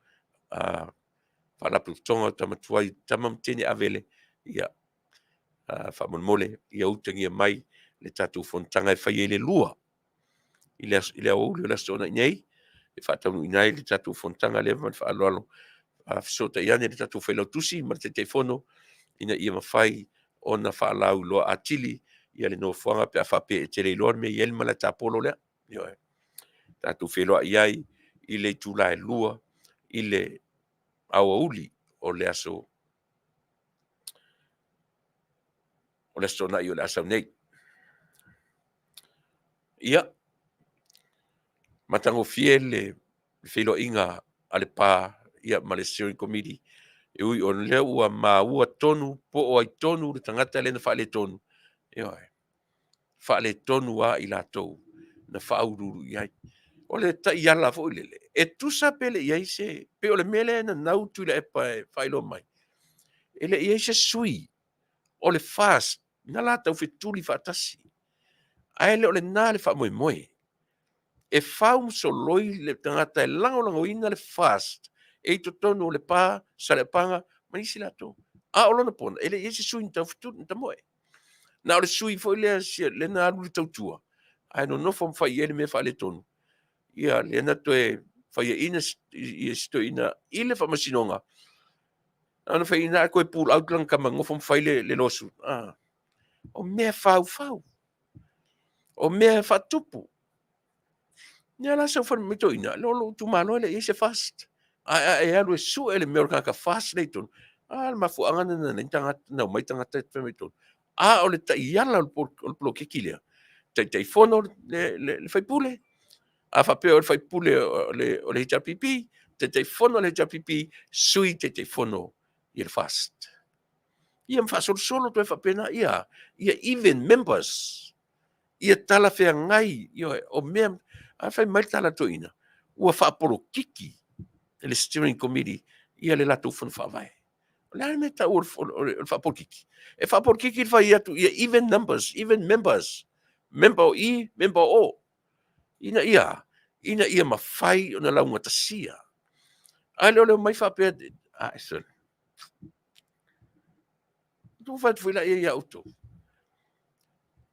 whalapu tonga tamatuai tamamtene avele ia whamon mole ia utangia mai le tātou fontanga e whai le lua i le au le lasona inei e whatanu inai le tātou fontanga le man whaaloalo sota iane le tātou whailau tusi ma te teifono ina ia mawhai ona whaalau loa atili ia le nofuanga pe a Faapea e tere iloa me iel mala tāpolo lea tātou wheloa iai i le tūlae lua i le auauli o le aso nai o le asau nei. Ia matango fie le wheloa inga ale pā ia ma le steering committee e ui o lea ua ua tonu po o ai tonu le tangata le na whaale tonu whaale tonu a i lātou na whaururu iai o le ta iala fo lele e tusa pele iai se pe o le mele na nau Tuilaepa e whailo mai ele iai se sui o le fast na lātou whetuli whaatasi ai le o le nā le wha moe e whau soloi le tangata e lango ina le fast e to tonu o le pā sa le panga manisi lātou a olona pona ele iai se sui nta whetuli nta moe na o le sui fo le na alu le tautua ai no fo mwhai ele me whaale tonu ia le na toe whai ina i sto ina i le whamasinonga ana whai ina koe pūl outlang kama ngofo mwhai le losu o mea whau o mea whatupu nia la sa whan mito ina lolo tu malo ele i se fast e alu e su ele mea orkaka fast le tonu le mafu angana na tangata na mai tangata e whamito o le ta iala o le polo kekilea tai fono le whaipule a Faapea o le whaipule o le HRPP te fono le HRPP sui te fono i le fast ia mwhasolo to e Faapea ia even members ia tala whea ngai o mea a whai mai tala to ina ua whaapolo kiki le steering committee ia le latu fono whaavai le me ta ur whaapolo kiki e whaapolo kiki whai atu ia even members member o ina ia mawhai o na launga tasia ai leo mai Faapea sorry tu whai tuwila ia auto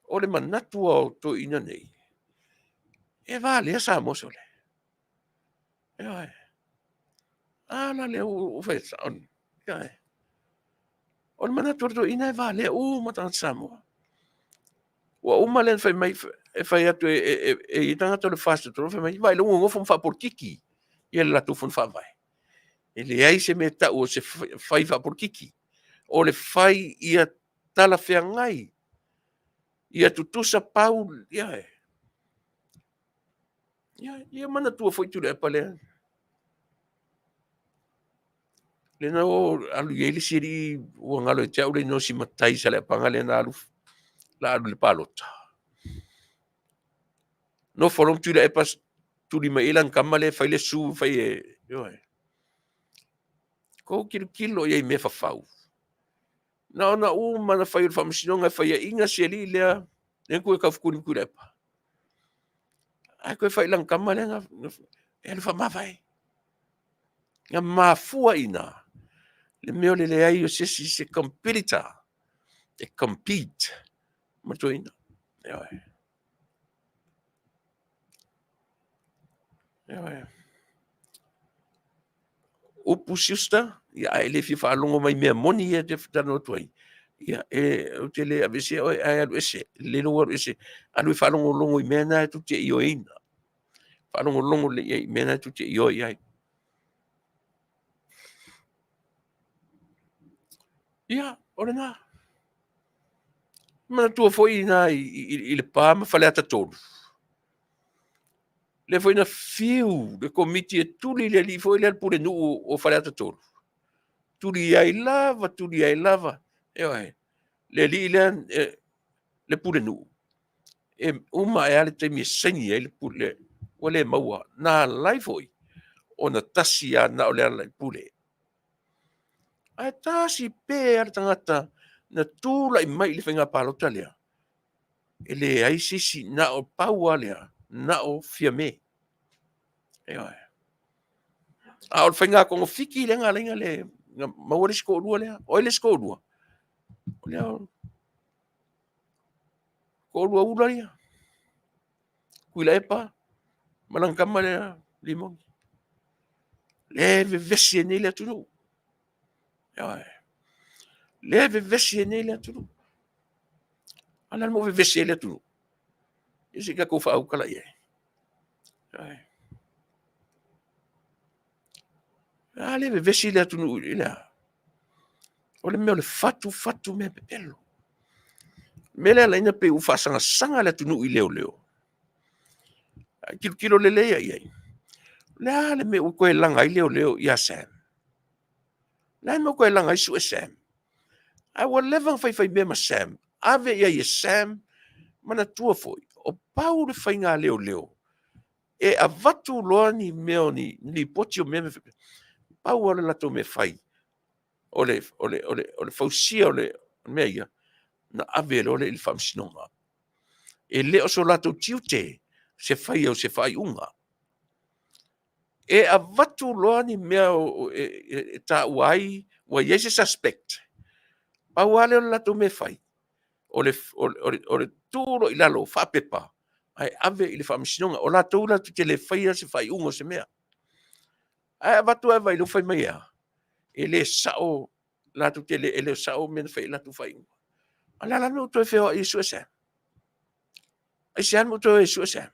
o le manatu o to ina nei e Vale sa mosole la le u whai on o le manatu to ina e Vale matan Samoa wa umalen fai mai fai atu e tangata le fast to fai mai vai longo fo fa por kiki ia la tu fon fa vai ele ai se meta o se fai fa por kiki o le fai ia tala fea ngai ia tutusa paul ia mana tua foi Tuilaepa le na o alu ele siri o ngalo te au le no si matai sa le panga le na alu la alu le palota No folong Tuilaepa tuli mai ilan kamale fai le su fai e. Ko kilo ia me fafau. Na mana fai fa msinonga fai inga seli lea. Ne ko ka fukuni Tuilaepa. Ai ko fai lan kamale nga e fa mafai. Nga mafua ina. Le meo le ai o se competitor. They compete. Matoina. O pusista, ia ele fi fa longo mai me moni ia te tano toi. Ia o te le avese o ai alu ese, le no ese. Alu fa longo I mena tu te io ina. Fa longo le I mena tu te io ai. Ia, ora na. Mana tua foi na I le pa ma fale ata tolu. Le foi na fiu le komiti e tuli le li foi le pure nu o fale ata tolu. Tuli ai lava. Le li le pure nu. E uma e ale te mi sengi e le pule o le maua na laifoi o na tasi a na o le ala pule. A tasi pe ar tangata na tūla I mai le whenga pālota lea. E le aisisi na o paua lea, na o fia me. A o le whenga kongo fiki le ngā lenga le maua le sko lua lea, o le sko lua. O lea o ko lua ula lea. Tuilaepa, malangkama lea limon. Le vesi e nei le tunu. Le vesi e nei le tunu. Ala mo vesi e le tunu. Isi ka ko fa au kala ye. Ale vesi le tunu ila. O le meo le fatu me pepelo. Mele la ina pe u fa sanga le tunu I leo. Kilo le le ye. Le me u ko langa I leo ya Sam. Le me ko langa I su Sam. I will never fai me ma Sam. Ave ia Sam mana tua foi. O pau le fai ngā leo. E a vatu loa ni meo ni poti o meme. Pau ala lato me fai. Ole fausia ole mea ia. Na ave ole il famsinonga. E leo so lato tiute. Se fai au se fai unga. E a vatu loa ni mea ta uai. Wa yese suspect. Pau ale ole lato me fai. Ole tūro I lalo whapepa. Ai ave I le whamisinonga. O la tūra tu te le whaia se whai ungo se mea. Ai avatu ai vai lo whai mai ea. E le sao, la tu te le sao mena whai la tu whai ungo. Ala la no toi wheo I sua sa. Ai se anu toi sua sa.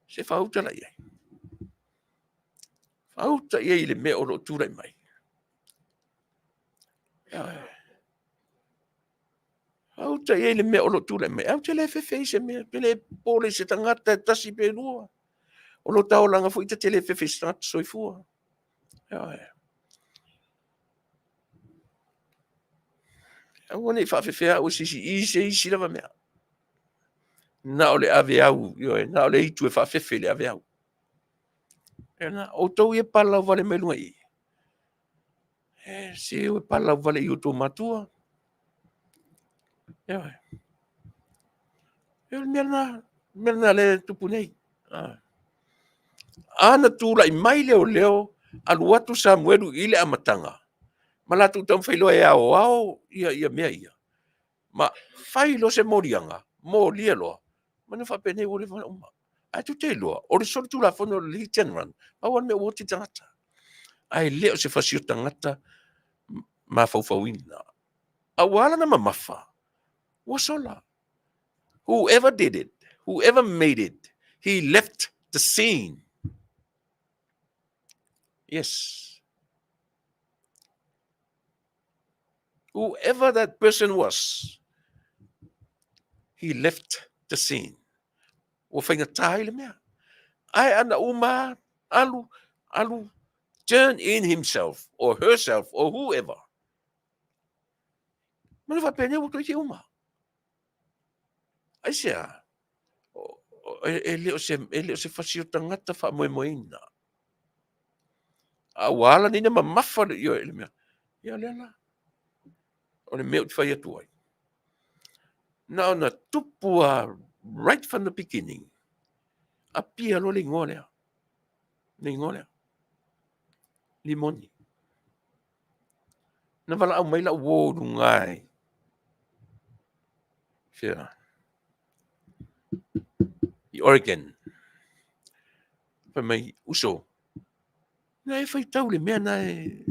Se whauta la iei. Whauta iei le mea o lo tūrai mai. Auta iei le mea o lo tūrai mai. Au te le whewhei se mea. Te le pōle se tangata e tasi pe rua. O lo tau langa fo ita te le whewhei se tangata soifua. Au ane I whawhewhea o sisi isi lava mea. Na o le ave au. Na o le itu e whawhewhe le ave au. O tau I e pala vale mai lunga I. Se o e pala vale I o tō matua. Merna le tupu nei. Ana tūla I mai leo aluatu Samuelu I le amatanga. Malatu tam whailoa e ao ia mea ia. Ma whailo se morianga, mo lia loa. Mana whapene ule whana uma. Ai tu te loa, o le sori tūla whono li tenran, pawan me o te tangata. Ai leo se whasio tangata ma whauwhauina. Awala na mamafa. Wasola. Whoever did it, whoever made it, he left the scene. Yes. Whoever that person was, he left the scene. O whainga tāile mea. Ai ana uma alu turn in himself or herself or whoever. Mana whapene o toi te uma. ai sea ele o se fasio tangata fa moina a wala ni na mamafa yo ele me ya lela o le me o fai atu ai na tupua right from the beginning a pia lo le ngole limoni na vala au mai la wo ngai fia i Oregon pa mai uso na e fai tau le mea na e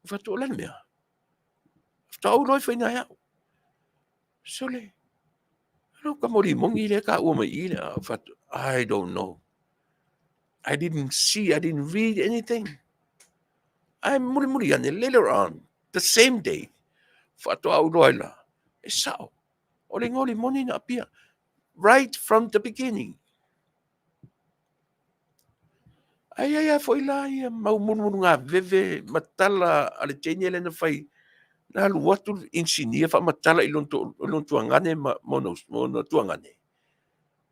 fatu la mea tau lo fai na ya sole no ka mori mongi le ka o mai ile fatu I don't know I didn't read anything I'm muri ane later on the same day fatu au loila e sao o le ngoli moni na pia right from the beginning ai foi la ia mau munu nga veve matala ale tene na fai na lu watu insinia fa matala ilon tu ngane mono tu ngane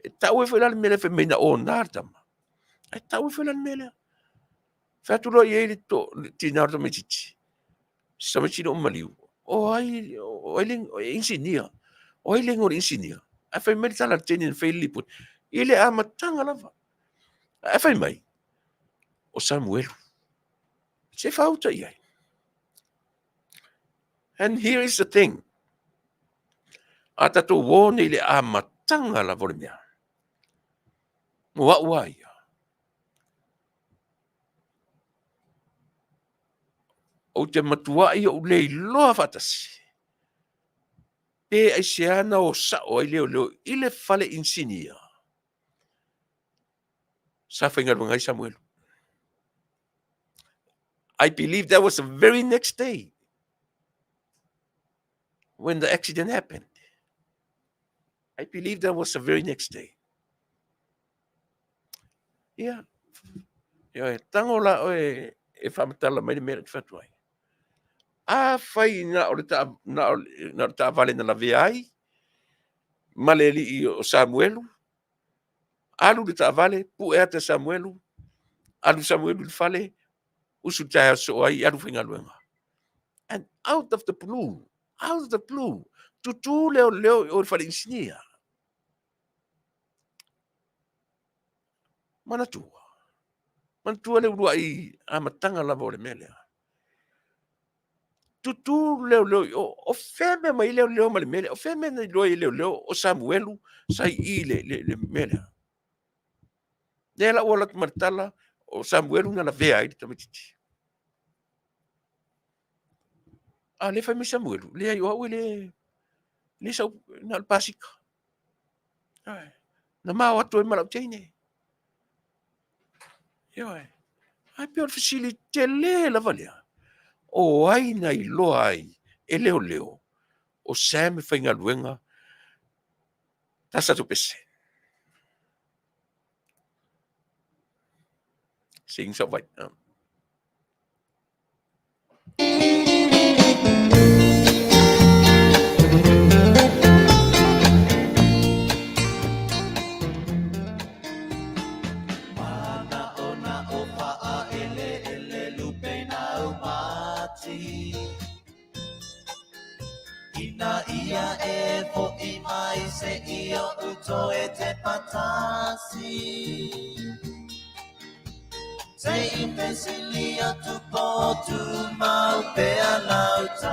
e tau e foi la mele fe mena o nartam e tau e foi la mele fa tu lo ye to tinarto metiti sa metino maliu o ling insinia o ling o insinia a fai mele tala tene fe liput ile a matanga lava a fai mai o Samuel se fauta ia. And here is the thing. Ata to wone le a matanga la volemia. Wa wa ia. O te matua ia o le loa fatasi. Pe ai seana o sa o leo ile fale insinia. Sa whainga rungai Samuel. I believe that was the very next day when the accident happened. I believe that was the very next day. Yeah. Yeah, tangola o e whamatala mai mera ki whatuai. A whai na o ta vale na la veai, maleli i o Samuelu, alu le ta vale, pu e ata Samuelu, alu Samuelu le fale, usu tae so ai, alu whinga luenga. And out of the blue, tutu leo o whare insinia. Manatua leo rua i amatanga lava o le melea. Tutu leo o feme mai leo ma le mele o feme na leo o Samuelu sai i le mele le la ola martala o Samuelu na la vea i tamatiti a le fai Samuelu le ai o le sa na pasika na ma to ma la tene yo ai pe facilite le la valia o ai na i lo ai e leo o Sam whainga luenga tasa tu pese. Sing so vai. Mana ona o paa ele lupe na umati. Ina ia e po I mai se io uto e te patasi. Sei imbecilia tu po tu mau pea lautali.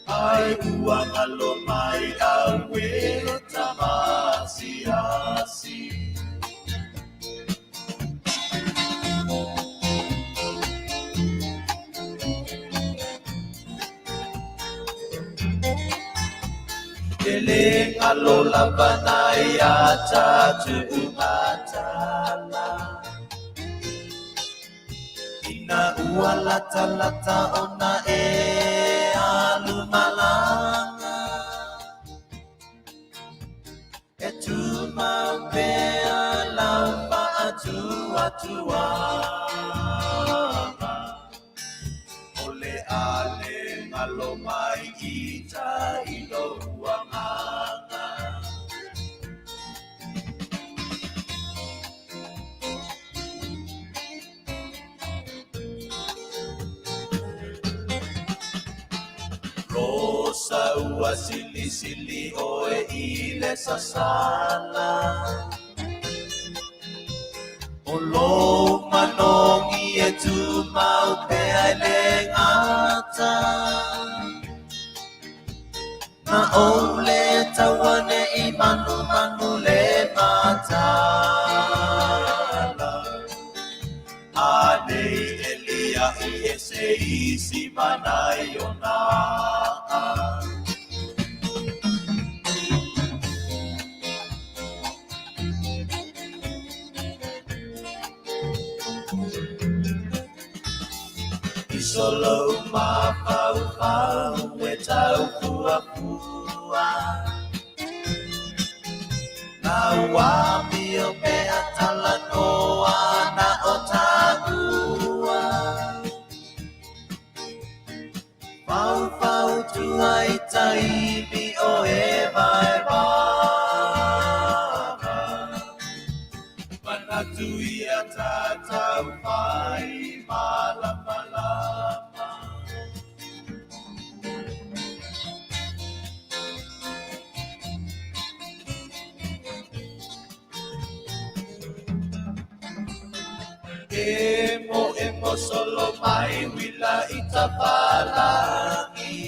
Ai ua malo mai au welo tamasi asi. Ele alola banai ata tu matala. Ina ua lata ona e alumalanga. E tu maupea laupa atua. Ole ale malo mai ita ilo uanganga. Rosa ua sili oe ile sasala. Olo manongi e tu mau pe ai le ngata. Na ole tawane i manu le matala. Ane elia i ese isi manai ona. Solo ma pau e tau pua. Na wami o pe atala noa na o tagua. Pau tua i taimi o e vai baba. Manatu i a tatau pai malama. Emo solo mai wila itapalangi.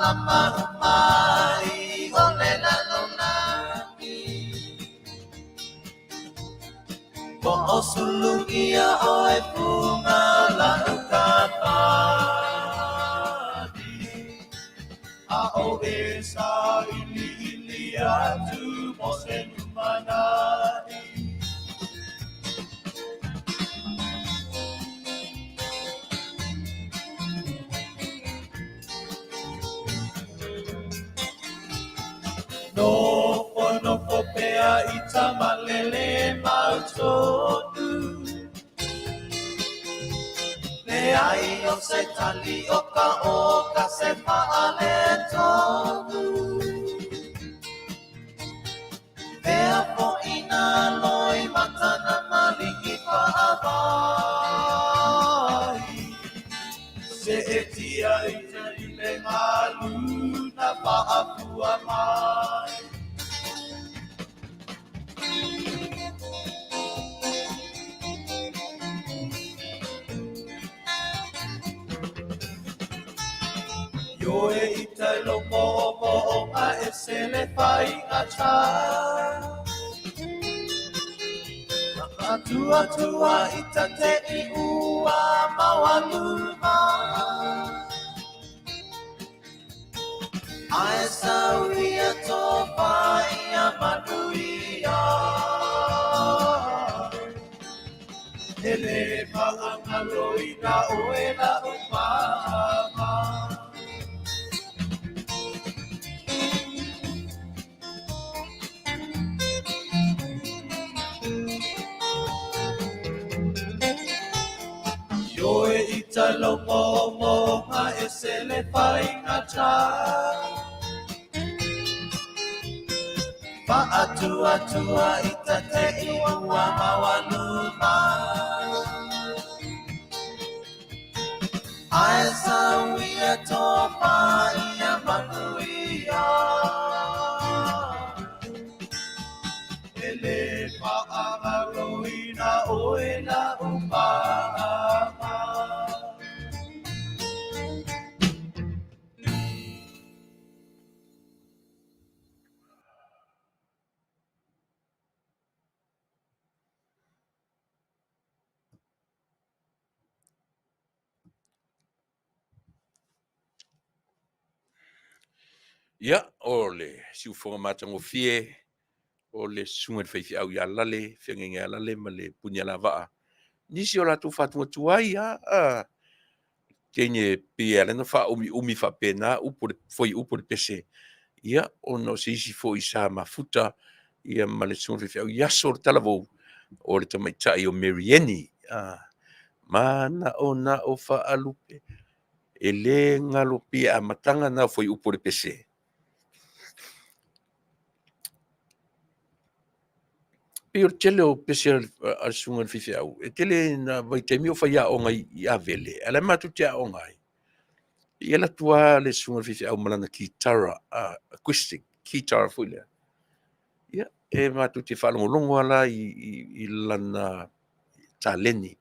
Lama mai ole na nonangi. Mo osulungia oe bunga lalu kapadi. A o esa ili atu mo senumanai. No pea ita malele mautonu. Le ai o se tali oka se paale tonu. Pea po ina loi matana malingi paabai. Se etia ita ile malu na paapua mai. Yo e ita lomo a esele pai ngata. Atua ita te i ua mawaluma. Ae sauria topa ia Manuia. Ele paangaloina oela umama. Yo e ita lomo ma esele pai ngata. Atua ita te iwa mawaluma. Ae sauia topa ia Manuia. Ele paangaloina oela umama. Ia, o le siufonga matangofie, o le sunga whaifi au ia lale, whengenga lale, ma le punya la waa. Nisi o latu whatunga tuai, kenye pia lena wha umi whapena, foi upore pese. Ia, ono se isi foi sa mafuta, ia ma le sunga whaifi au ia sor talavou, o le tamaitai o Mariani, mana o fa'alupe e le ngalopi a matanga na foi upo le pese. Pe o tele o pese al sunga fifi au. E tele na vai te mio fai a onga I a vele. Ala matu te a onga ai. I ala tua le sunga fifi au malana ki tara acoustic, ki tara fuile. Ia, e matu te whalongolongo ala I lana taleni.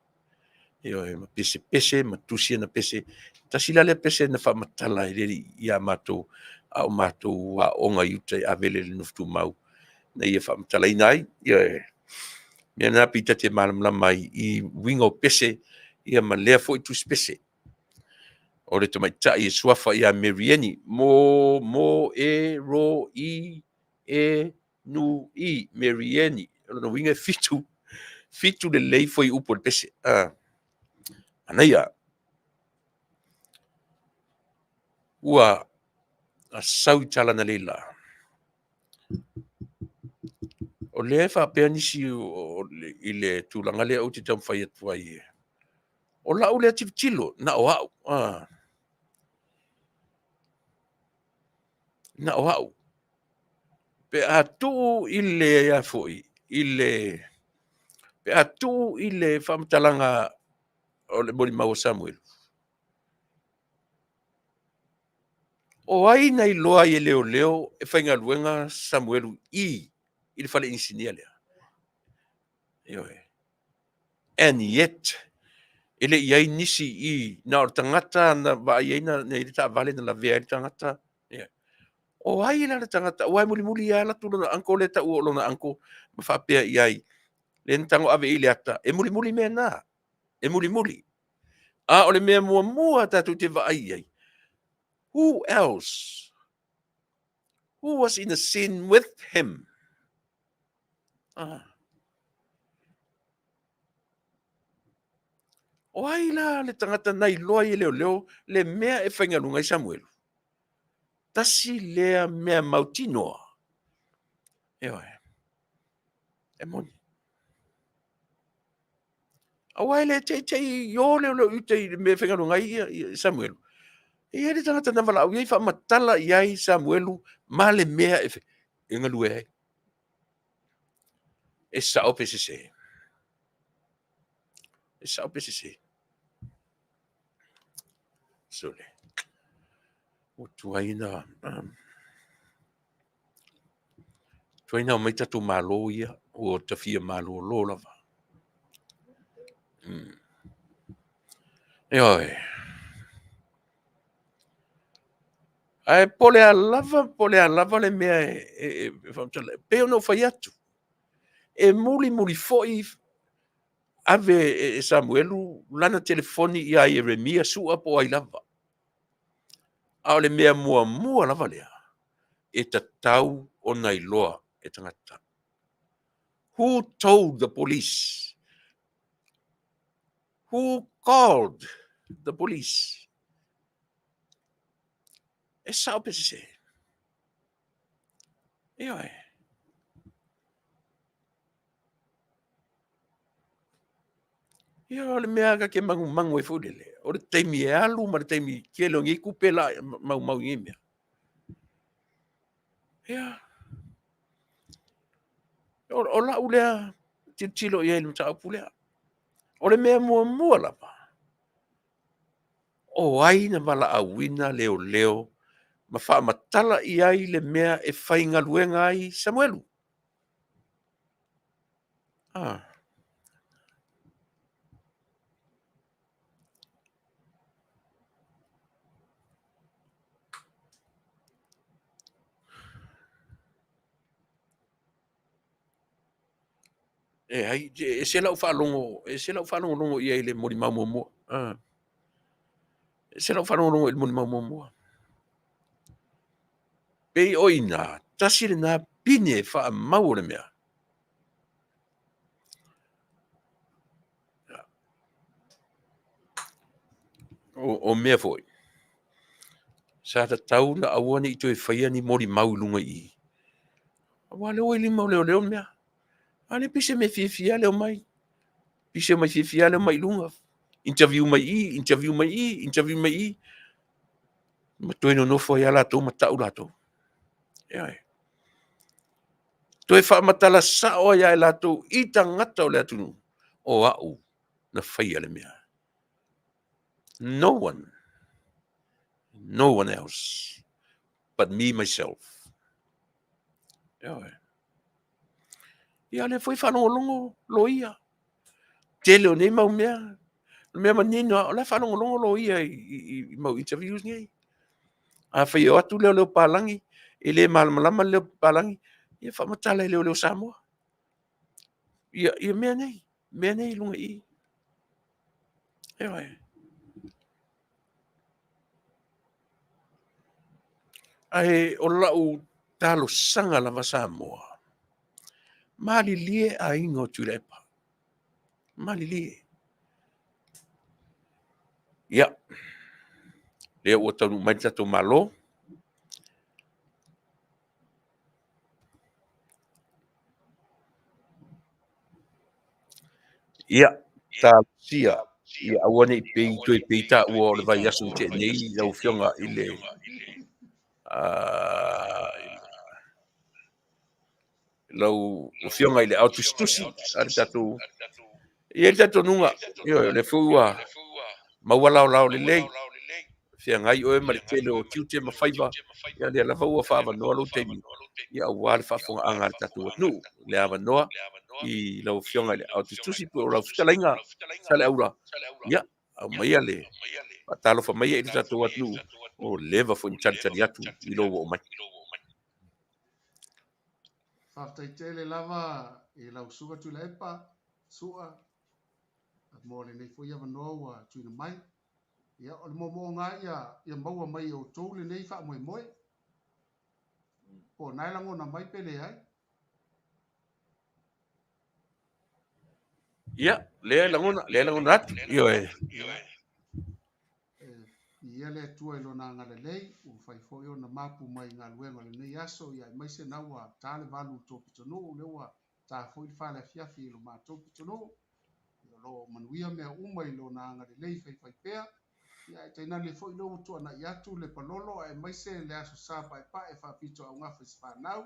Io e pese ma tusia na pese tasila le pese na fa matala I ia mato au mato wa onga yuta a vele le nuftu mau na ia fa matala inai ia me na pita te malamla mai I wingo pese ia ma lea fo tu pese o le tomai ta I swafa ia merieni mo e ro I e nu I merieni no winga fitu le lei foi upo le pese Anaia, ua a sau tala na leila. O le Faapea nisi I le tūlanga lea o te tau whai atua I. O lau lea tilo, na o au. Na o au. Pe a tu I le a foi, pe a tu I le whamtalanga o le mori mau Samuel. O ai nei loa I leo e whainga luenga Samuelu I le whale insinia lea. And yet, ele iai nisi I na o tangata na va iai na nei ta vale na la vea tangata. O ai la tangata, o ai muli ia la tu na anko le ta u lo na anko ma Faapea iai. Le tango ave I le ata, e muli me na. E muli. O le mea mua tatu te va iai. Who else? Who was in the sin with him? O ai la le tangata nai loa I leo le mea e whaingalunga I Samuel. Tasi lea mea mautinoa. E moni. Awai le te yo leo ute me whaingalunga I Samuel. E ele tangata na wala au iai wha matala iai Samuelu ma le mea e ingalue ai. E sao pese se. Sole. O tuaina o mai tatu malo ia o tafia malo lo lava. Ai pole a lava le mea pe no fai atu. E muli foi ave Samuelu lana telefoni ia Jeremia su apo ai lava. A le mea mua lava lea. E tatau o nai loa e tangata. Who told the police? Who called the police? E sao pese se. Ia le mea ka ke mangu e fudele. O le teimi e alu, ma le teimi ke lo ngi kupela mau ngimea. Ia. O la ulea tilo ia ilu tau pulea. O le mea mua lapa. O ai na wala awina leo. Ma wha matala I ai le mea e whainga luenga ai Samuelu. E ai e se lau whalongo ia I le mori mau mua. E se lau whalongo I le mori mau mua. Pei oina, tasi le nā pine wha mau le mea. O mea foi. Sa ta tau na awane I toi whaia ni mori mau lunga I. Wale oi lima leo mea. Ane pise me fia leo mai. Pise mai fia leo mai lunga. interview mai i, ma toi no fo ya la to mata ula to. Ia. Toi fa matala sa o ya la to I tangata o le atunu. O au na faia le mea. No one else but me myself. Ia. Ia le foi fa no longo lo ia. Tele o nei mau mea. Mea manino o le fa no longo lo ia I mau interviews ngai. A fai o atu leo palangi, I le malama leo palangi, ia fa matala leo Samoa. Ia mea nei lunga I. Ewa e. Ai o lau talo sanga lava Samoa. Mali lie a ingo Tuilaepa. Mali lie. Ia. Leo o tanu mai tato malo. Ia. Sia. Ia awane I pei toi peita ua o le vai asu te nei lau fionga I le lau fionga I le au Tusitusi ale tato ia le tato nunga ia le fuua mawala lao le lei fia ngai oe ma le tele o tiute ma faiva ia le lava ua fa no lo temi ia ua le fafonga anga le tato nu le ava noa I lau fionga le au Tusitusi po lau Fetalaiga sale aula ia au mai ale patalo fa mai I le tato nu o leva fo tali atu I lo o mai Faafetai tele lava I lau suga Tuilaepa sua mo le nei foi avanoa ua tuina mai ia o le momoga ia maua mai outou lenei faamoemoe po nai lagona mai pe leai ia le lagona atu ia ia le atua I lona agalelei ua fai fo'i ona mapu mai galuega lenei aso ia e maise na ua tale valu topitonuu le ua tafo'i le faleafiafi I lo matou pitonuu ia lo manuia mea uma I lona agalelei faifai pea ia e tainali fo'i lou tuana'i atu le palolo e maise le aso sa pa'epa'e fa'apito augafa I se fanau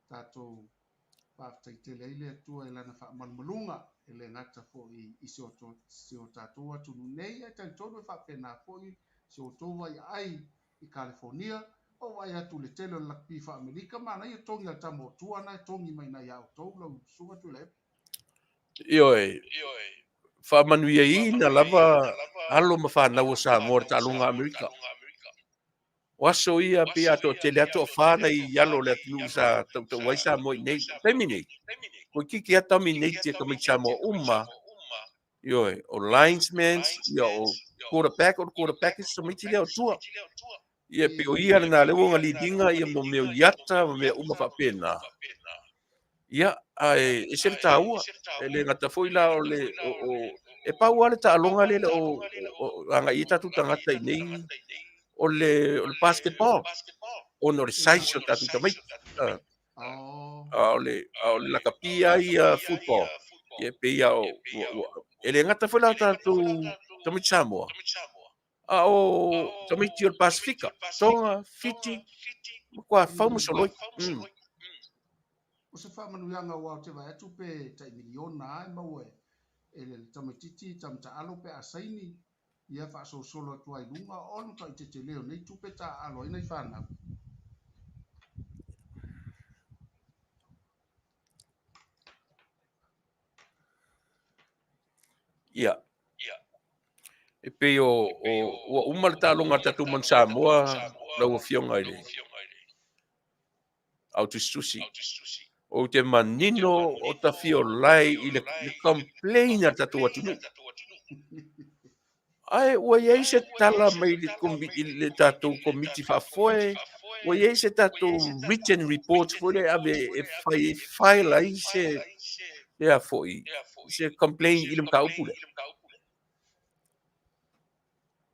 tatou faafetai tele ai le atua e lana fa'amalumaluga e le gata fo'i I se o tatou atunu nei e taitonu e fa'apena fo'i se outou vaia'ai I California o vai atu le tele o le lakapi fa'amelika manaia togi al tamaotua na e togi mai nai a'outou lau suga Tuilaepa ia fa manuia I na lava alo ma whanau o Samoa talunga Amerika. Waso ia pe ato tele ato whana I yalo le atunu sa tau wai Samoa I nei. Terminate. Ko kiki ata minate ka mai Samoa uma. Ioe, o linesmen, ia o quarterback is so mai tile o tua. Ia pe o ia na lewo nga lidinga ia mo meo yata mo mea uma whapena. Ia, ai, e se ta ua. E le ngata foi la o le e pa ua le ta alonga le anga i tatu tangata I nei o le basketball. O no le size o tatu tamai. O le lakapia I football. Ia pe ia o e le ngata foi la tatu tamai Samoa. O tamai ti o Pasifika. Tonga, Fiti, kwa faumu soloi. o se fa'amanuiaga ua o te vai atu pe taʻimiliona ae maua e le tamaitiiti tamata'alo pe asaini ia fa'asolosolo atu ai luga o le ka'iteteleo nei tupe ta'alo ai nai fanau Ia. E pe o uma le talonga tatu man Samoa lau o fionga I le. Au Tusitusi. O te manino o ta fiolai I le complain a tatu atunu. Ai, ua iei se tala mai le tatu komiti whafoe. Ua iei se tatu written report fole ave e fai lai se a foi. Se complain I le mka upule.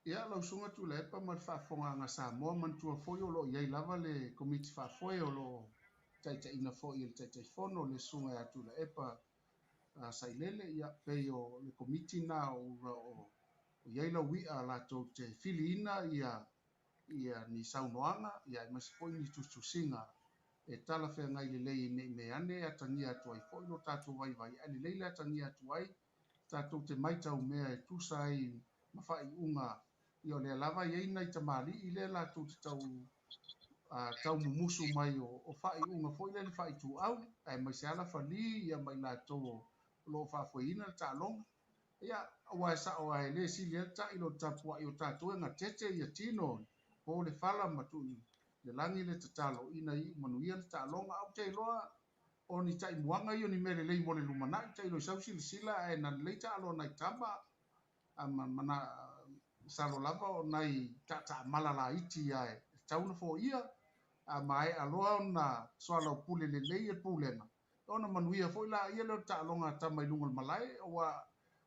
ia lausuga Tuilaepa ma le fa'afogaaga Samoa manatua foi o lo'o iai lava le komiti fa'afoe o lo'o taʻitaʻina fo'i I le taʻitaʻifono o le suga iā Tuilaepa sailele ia pei o le komiti na o ura o o iai lau ia latou te filiina ia ni saunoaga ia ma se foʻi ni tustusinga e tala feagai lelei nei me ane e atagia atu ai foʻi lo tatou vaivai a lelei le atagia atu ai tatou te maitau mea e tusa ai ma faaiʻuga ia o le lava iai nai tamali'i le latou tatau tau mumusu mai o faaiʻuga foʻi le faitu'au ae mai se ala fali ia mai latou o loo fa'afoeina le ta'aloga ia ua e sa'o ae lē sili ai ta'i lo tapua'i o tatou e gatete ia tino po le fala ma tu'i le lagi le tatalo'ina i'u manuia le ta'aloga au te iloa o ni ta'imuaga io ni mea lelei mo le lumana'i ta ilo sau silasila e na lelei ta'aloa nai tama mana salo lava o nai ta'amala laiti ae tauna fo'ia a mai aloa ona soalau pule lelei e pulega ona manuia fo'i la ia le ta'aloga tamai luga le malae ua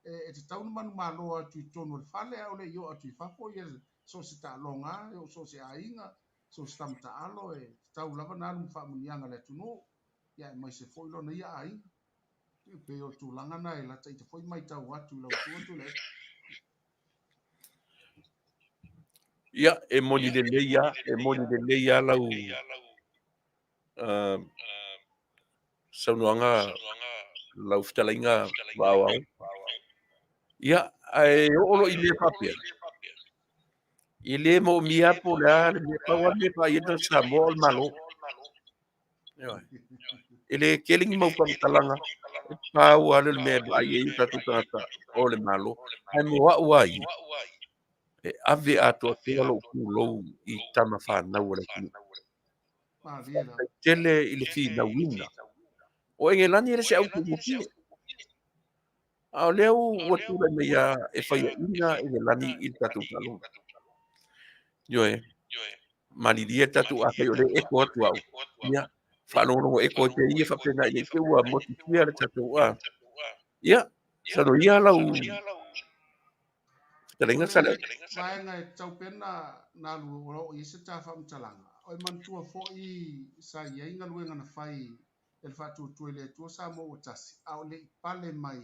e te tauna manu malo atu i tonu le fale au le io atu i fafo ia so se ta'aloga e o so se aiga so se tamata'alo e tau lava na alu fa'amuniaga le atunuu ia e mai se fo'i lona ia aiga pe o tulaga na e lata ita fo'i mai tau atu i lautua Tuilaepa ia e moni leia lau saunoaga lau Fetalaiga Vaaaoao ia ae o'olo i le Faapea i lē mo mia po le a le mea paua le fa'aiana Samoa o le malo e le kelegi mau pamatalaga e paua le mea ai ai tatou tagata o le malo ae mo a'u ai e ave atoatoa lo'u pulou i tama fanau o le atunuu malie la tele i le finauina o egelani e le se ʻautumupi a o lea ua tula meia e faiaʻiga egelani i le tatou taloga ioe malilia tatou akai o le eko atu a'u ia fa'alogologo eko e peia fa'apena'i ai pe ua motifia le tatou a ia sanoia lau o Fetalaiga le sale vaega e taupena na alu'o i se tafa'amatalaga o e manatua fo'i sai ai galuega na fai e le fa'atuatua i le atua sa mo ua tasi a o le'i pale mai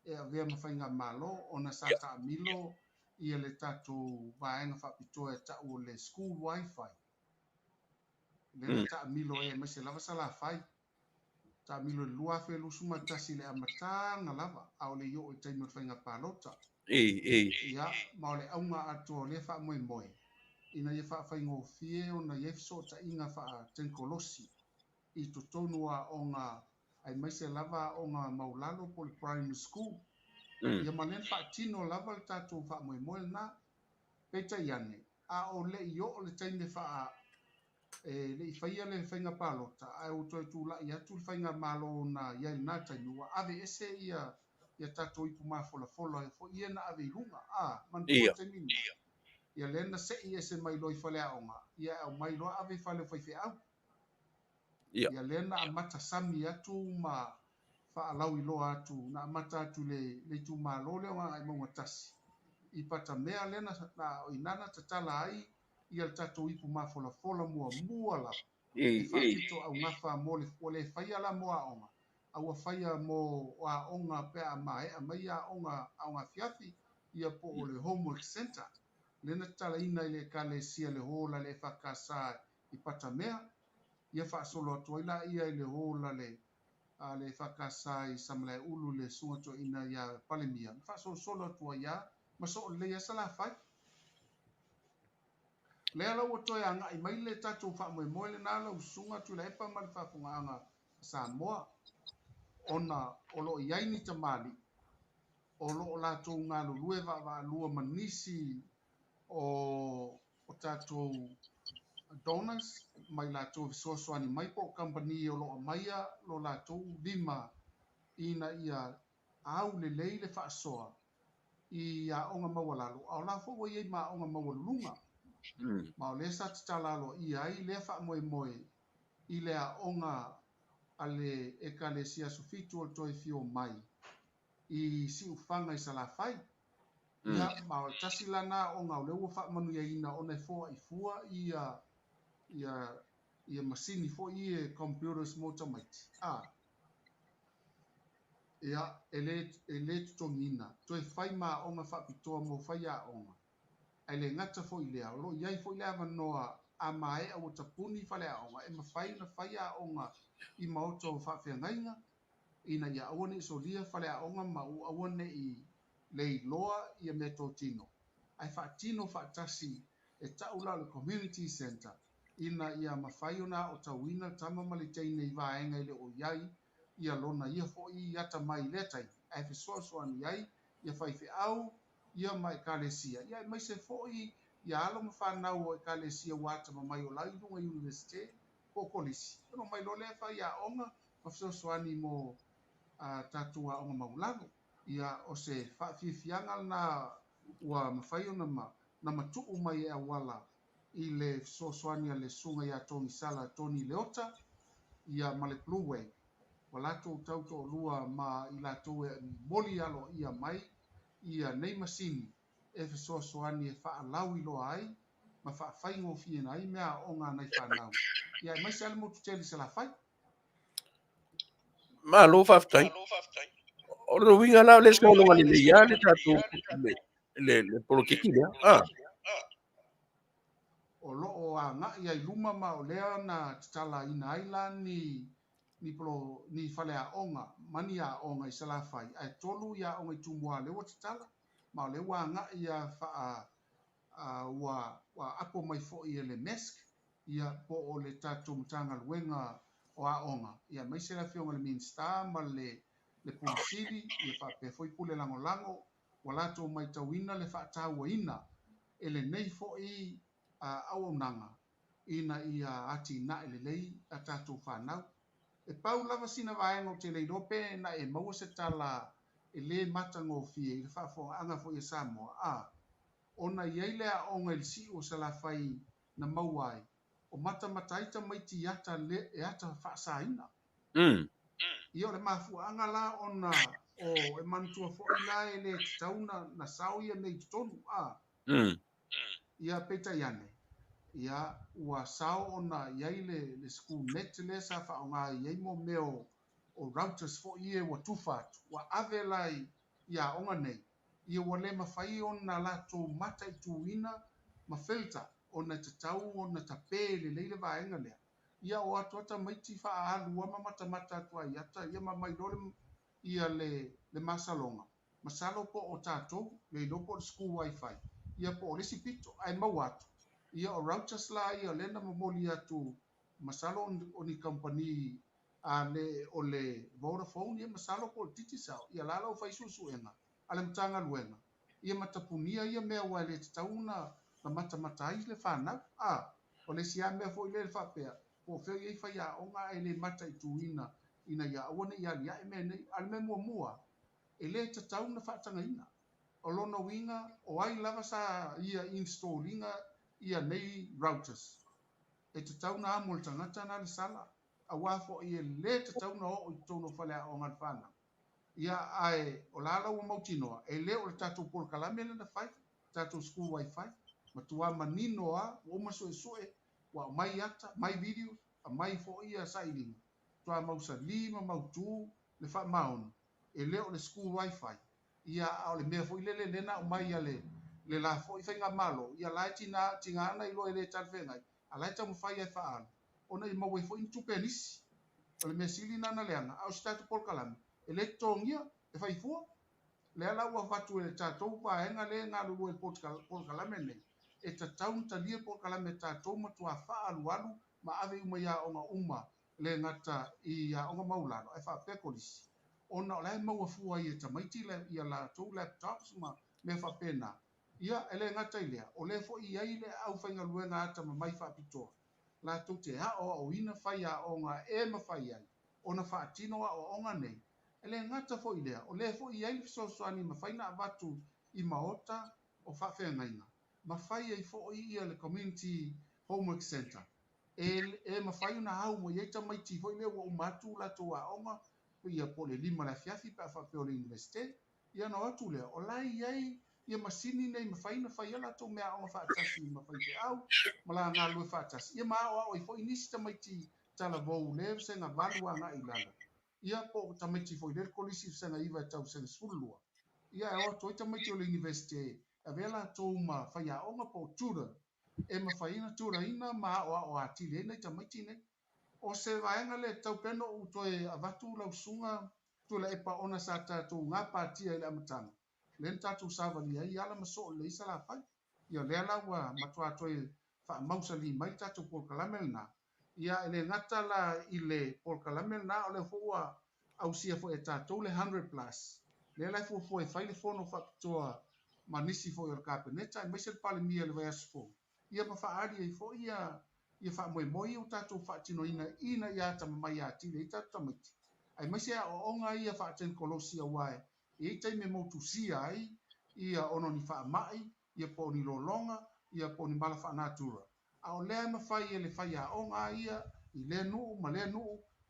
e avea ma faiga malo ona sa ta'amilo ia le tatou vaega fa'apitoa e ta'u o le school wifi le na ta'amilo e mai se lava salafai ta'amilo le lua afelusu matasi le amataga lava a o le i'o i taimi o le faiga palota e ia ma o le auga atu o lea fa'amoemoe ina ia fa'afaigofie ona iai fesoota'iga fa'atenkolosi i totonu a'oga ai mai se lava a'oga maulalo po le primary school ia ma lena fa'atino lava le tatou fa'amoemoe lenā peitai ane a o le'i o'o le taimi le fa'a e le'i faia le faiga palota ae ua toe tula'i atu le faiga malo na iai lenā taimi ua ave ese ia tatou ipu mafolafola e fo'i ia na ave iluga manatua taimina ia lena se'i ese mai loa i fale a'oga ia e au mai loa ave i fale faife'au ia ia lea na amata sami atu ma fa'alau iloa atu na amata atu le itumālō lea o aga'i mauga tasi i pata mea lena na o inana tatala ai ia le tatou ipu mafolafola muamua lava e fa'afito augafa mo ua lē faia la mo a'oga aua faia mo o a'oga pe a mae'a mai a'oga afiafi ia po o le homework center lena talaina i le ekalesia le hola le fakasā i pata mea ia fa'asolo atu ai la'ia i le hola le fakasā i samalae'ulu le sugato'ina ia palemia fa'asolosolo atu ai ia ma so o lelei asa lafai lea lau ua toe aga'i mai le tatou fa'amoemoe lenā lau susuga Tuilaepa ma le faafoga'aga Samoa ona o lo'o i ai ni tamali o lo'o latou galulue va'ava'alua ma nisi o tatou donors mai latou fesoasoani mai po o company o lo'o maia lo latou lima ina ia au lelei le fa'asoa i a'oga maualalo a o la fo'u ai ai ma a'oga maualuluga ma o lea sa tatala alo'ia ai lea fa'amoemoe i le a'oga a le ekalesia sofitu o le toe fio mai i si'ufaga i salafai ia ma o le tasi lana a'oga o le ua fa'amanuiaina ona e fo'aifua ia masini fo'i e computers mo tamaiti ia ele tongina toe fai ma onga fa pitoa mo fai a onga ele ngata fo ile a lo iai fo ile ava noa a mai a wata puni fale a onga e mafai na fai a onga I maoto fa fe ngainga ina ia awane so lia fale a onga ma u awane I le loa ia meto tino ai fa tino fa tasi e taula le community center ina ia mafai ona o tawina tama maliteine I vaenga ile o iai ia lona ia fo I ata mai letai ai fe so an iai ia fai fe au ia mai kalesia ia mai se fo I ia alo mfanau o kalesia wata mai o lai lunga university ko polisi no mai lo le fa ia onga ma so ani mo tatua onga maulano ia o se fa fianga na wa mafai ona na matu mai e wala I le soani le sunga ia Tony Sala Tony Leota ia male pluwe walato tauto lua ma I lato e moli alo ia mai ia nei masini e fe soani e fa lau I lo ai ma fa fai ngo fie ai mea onga nei fa nau ia mai sale mo tuteli se la fai Ma lo Faafetai. O lo winga la le ska lo ngani le ya le tatu le politiki le. o loo a ngai ai luma ma o lea na tala ina island ni fale a onga mani a onga I sala fai ai tolu ya onga I tumua le o tala ma le wa ngai ia fa wa apo mai fo I le mesk ia po o le tatu mtanga luenga o a onga ia mai se la fionga le minsta ma le pulisiri ia fa pe foi pule lango wala to mai tawina le fa tawa ina ele nei fo I au nanga ina ia ati na ele lei a tatu whanau e pau lava sina vaenga o te leirope na e maua se tala e le matango fie I le Faafofoga'aga fo I Samoa ona iai lea onga I si o sala fai na mauai o mata mai ti ata le e ata whaasaina ia o le mafua'aga la ona o e mantua fo'i la e le tatauna na sao ia nei totonu ia petaiane ia ua sao ona iai le school net le sa fa'aogā iai mo mea o routers fo'i e ua tufa atu ua ave lai ia onga nei ia ua le mafai ona latou mata I tuina ma filter ona tatau ona tapē lelei le vaenga lea ia o atu maiti fa'aalu ma matamata atu ai ata ia mamai lole ia le masalonga masalo po o tatou le lopo le school wifi ia po o lesi pito ai mau atu ia o routers la ia lena momoli atu masalo o ni company le o le Vodafone ia masalo po titi sao ia lalo fai susuenga ale mtanga luenga ia matapunia ia mea wa le tauna na mata ai le fana o le sia mea fo le Faapea po fe ia fai a onga ele mata I tuina ina ia awane ia ia me nei ale me mua ele tauna fatanga ina o lona winga o ai lava sa ia installinga ia nei routers e tauna amol tangata na le sala a wafo ia le tauna o I tono fale a onga fana ia ai o lala ua mautinoa e le o le tatou polokalame lena fai tatou school wifi ma tua manino ua uma suʻesuʻe ua o mai ata mai video a mai foʻi ia saʻiliga tua mausali ma mautū le faamaona e le o le school wifi ia a o le mea foʻi lele lena o mai ia le la foʻi faiga malo ia lae tigana I loa i lē talafegai a lae taumafai ai faaalu ona I maua foʻi ni tupe nisi o le mea sili na ana leaga a o se tatou polokalame e lē totogia e faifua le ala ua fatu e le tatou vaenga le galulue le polokalame nei e tatau na talia polokalame tatou ma tuafa'aalualu ma ave uma ia onga uma le gata I aʻoga maulano e Faapea kolisi ona o lae maua ai e tamaiti ia latou laptops ma mea faapena ia e lē gata I lea o lē foʻi ai le ʻaufaigaluega ata ma mai faapitoa latou te aʻoaʻoina fai aʻoga e mafai ai ona faatino aʻoaʻoga nei e lē gata foʻi lea o lē foʻi ai le fesoasoani mafai na avatu I maota o faafeagaiga mafai ai foʻi ia le community homework center e mafai ona au mo iai tamaiti foʻi lea ua uma atu latou aʻoga ia po le lima le afiafi pe a faapea o le universite ia no atu lea o lai ai ia masini nei mafai na faia latou mea aʻoga faatasi ma faifeʻau ma lagalue faatasi ia ma aʻoaʻo ai foʻi nisi tamaiti talavou le sega valu agaʻi lala ia po tamaiti foi le kolisi sanga iwa tau sanga sulua ia e o toi tamaiti o le university a vela tou ma faia onga po tura e ma faina tura ina ma o atile nei tamaiti nei o se vaenga le tau peno u toe avatu lausunga Tuilaepa ona sa tatou ngā pātia i le amatanga. Le tatou savali ai ala maso le isa la pai. Ia le ala ua matua toe wha mausa li mai tatou Paul Kalamel na. Ia ele ngata la i le Paul Kalamel na o le fua au sia fo e tatou le 100 plus. Le lai fua e whai le fono whakatoa manisi fo i o kapeneta i maise le pale mia le vai asfo. Ia ma wha ari ai fo ia wha moe moi o tatou wha tino ina ia tamamai a tine i tatou tamaiti. Ai mai se o onga ia fa ten kolosia wae e tai me motu sia ai ia ono ni fa mai ia po ni lolonga ia po ni mala fa natura a o le ma fai ele fai a onga ia i le nu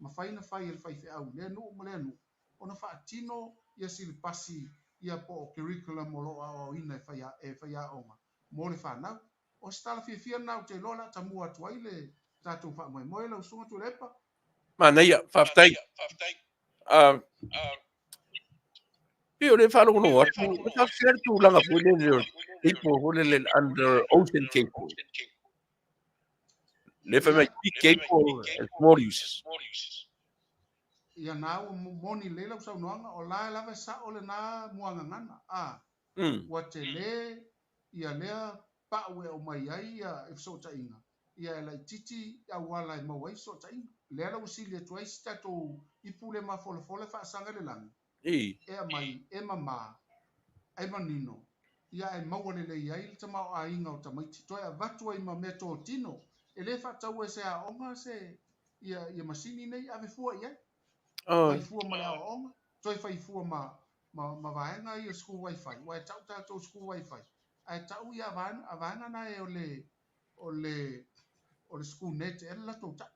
ma fai na fai ele fai fe au le nu ma le nu ona fa tino ia sil pasi ia po curriculum mo lo a ina fai a onga mo le fa na o stala fia na o te lola tamua tuaile tatu fa mo le usunga tu lepa Manuia, Faafetai. Pio le whārongo no atu, o tā whare tū langa pui le people hole le under ocean cable. Le whai mai big cable and small uses. ia na o moni le lau sau noanga o la lava sa o le na muanga ngana wa te le ia lea pa ue o mai ai ia e so ta inga ia e lai titi a wala e mawai so ta inga le lau si le tuai sta to i pule ma fole fole fa sanga le lang e a mai e mama ai manino ia e mawale le ia il tama o a inga o tamaiti toi a vatu ai ma me to tino e le fa tau e se a onga se ia masini nei ave fua ia fai fua ma le a onga toi fai fua ma vaenga i o school wifi wa e tau tatou school wifi ai tau ia vaenga na e o le school net e la tau ta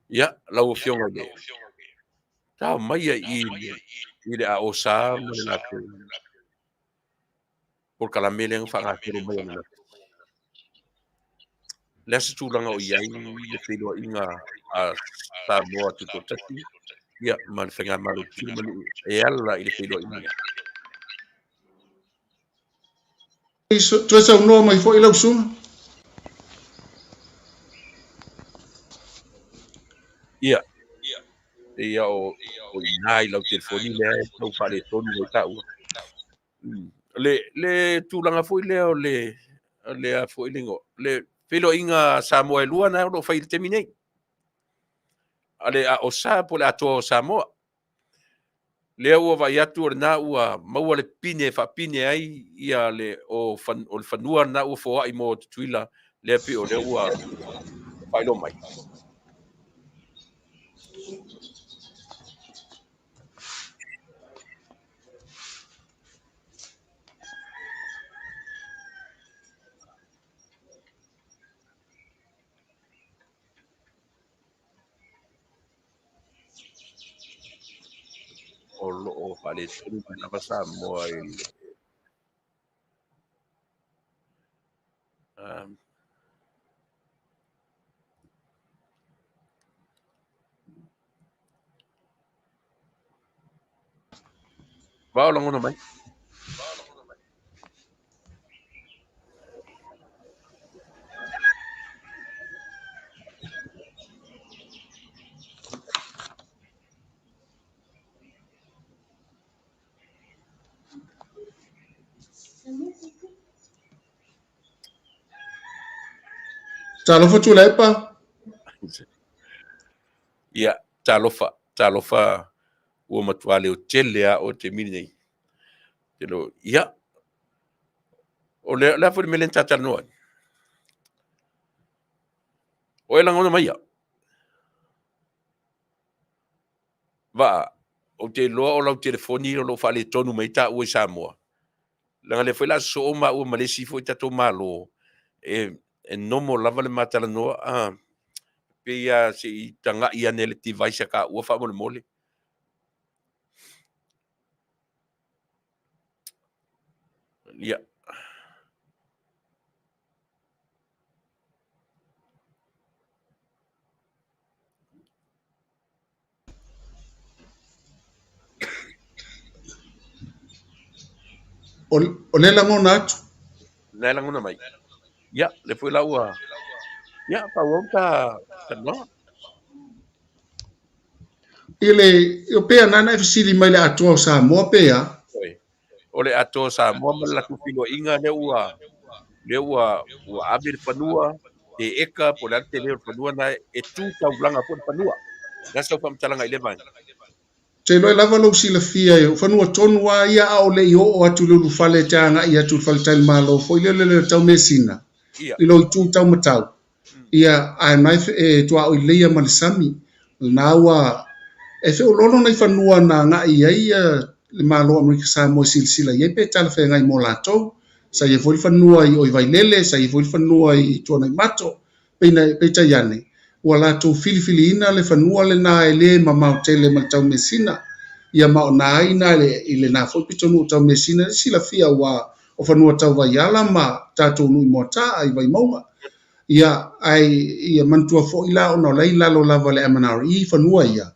Ia, lau o fionga le. Tā mai i le a o sā mo le nātu. Por kalamele ng whakatero mai ana. Le asa tūlanga o iai le whenua inga a Samoa tuto Tasi. Ia, ma le whenga malu tino mani e ala i le whenua inga. toi sau no mai fo i lau sunga Ia, ia o inai lau telefoni le tau whare tonu o tāua. Le tūlanga fo i leo le a fo i lingo. Le whenua inga Samoa e lua na o whai te minei. Ale a o sā po le atua o Samoa. Lea ua vai atu o na ua maua le pine fa pine ai ia le o le fanua na ua fo ai mo tuila le pi o le ua fai lo mai. O lo o fale tunu na pasa mo ele. Va o longo mai. talo fo Tuilaepa Ia talofa ua matuale o tele a o te mini nei. Telo ia o le fo melen tata no. O e langona mai ia. Va o te loa o lau telefoni o lo fale tonu mai ta ua Samoa. Langa le foi la so o ma ua malesi foi tato malo. E nomo lava le matala noa pe ia se i tanga ia nele device ka ua fa mole mole. Ia. o le langona atu. na langona mai ya le foi laua ya pa wonta no Ile o pea nana e fisili mai le atua o Samoa pea. o le ato sa mo la ku filo inga le ua abir fanua e eka po la te le fanua na e tu ta ulanga po fanua na sa pam talanga ile van Te loe lava lo sila fia e whanua tonu wa ia a o le i o atu lulu fale te anga ia tu fale tali malo fo ile le tau mesina. ia I lo i tu tau matau. Ia a nai e tua o ileia malisami. Na ua e fe o lono nei whanua na nga ia ia le malo Amerika Samoa sila ia pe tala fe ngai mo latou. Sa ia foli whanua i o i vailele, sa ia foli whanua i tua nei mato. Pe ta iane. Ua latou filifili ina le whanua le na e le mamau tele ma tau mesina. Ia mao na aina i le na fo pitonu tau mesina sila fia wa o whanua tau vaiala ma tatou nui mota ai vai maunga. Ia mantua fo ila ona lai lalo lava le MNRE whanua ia.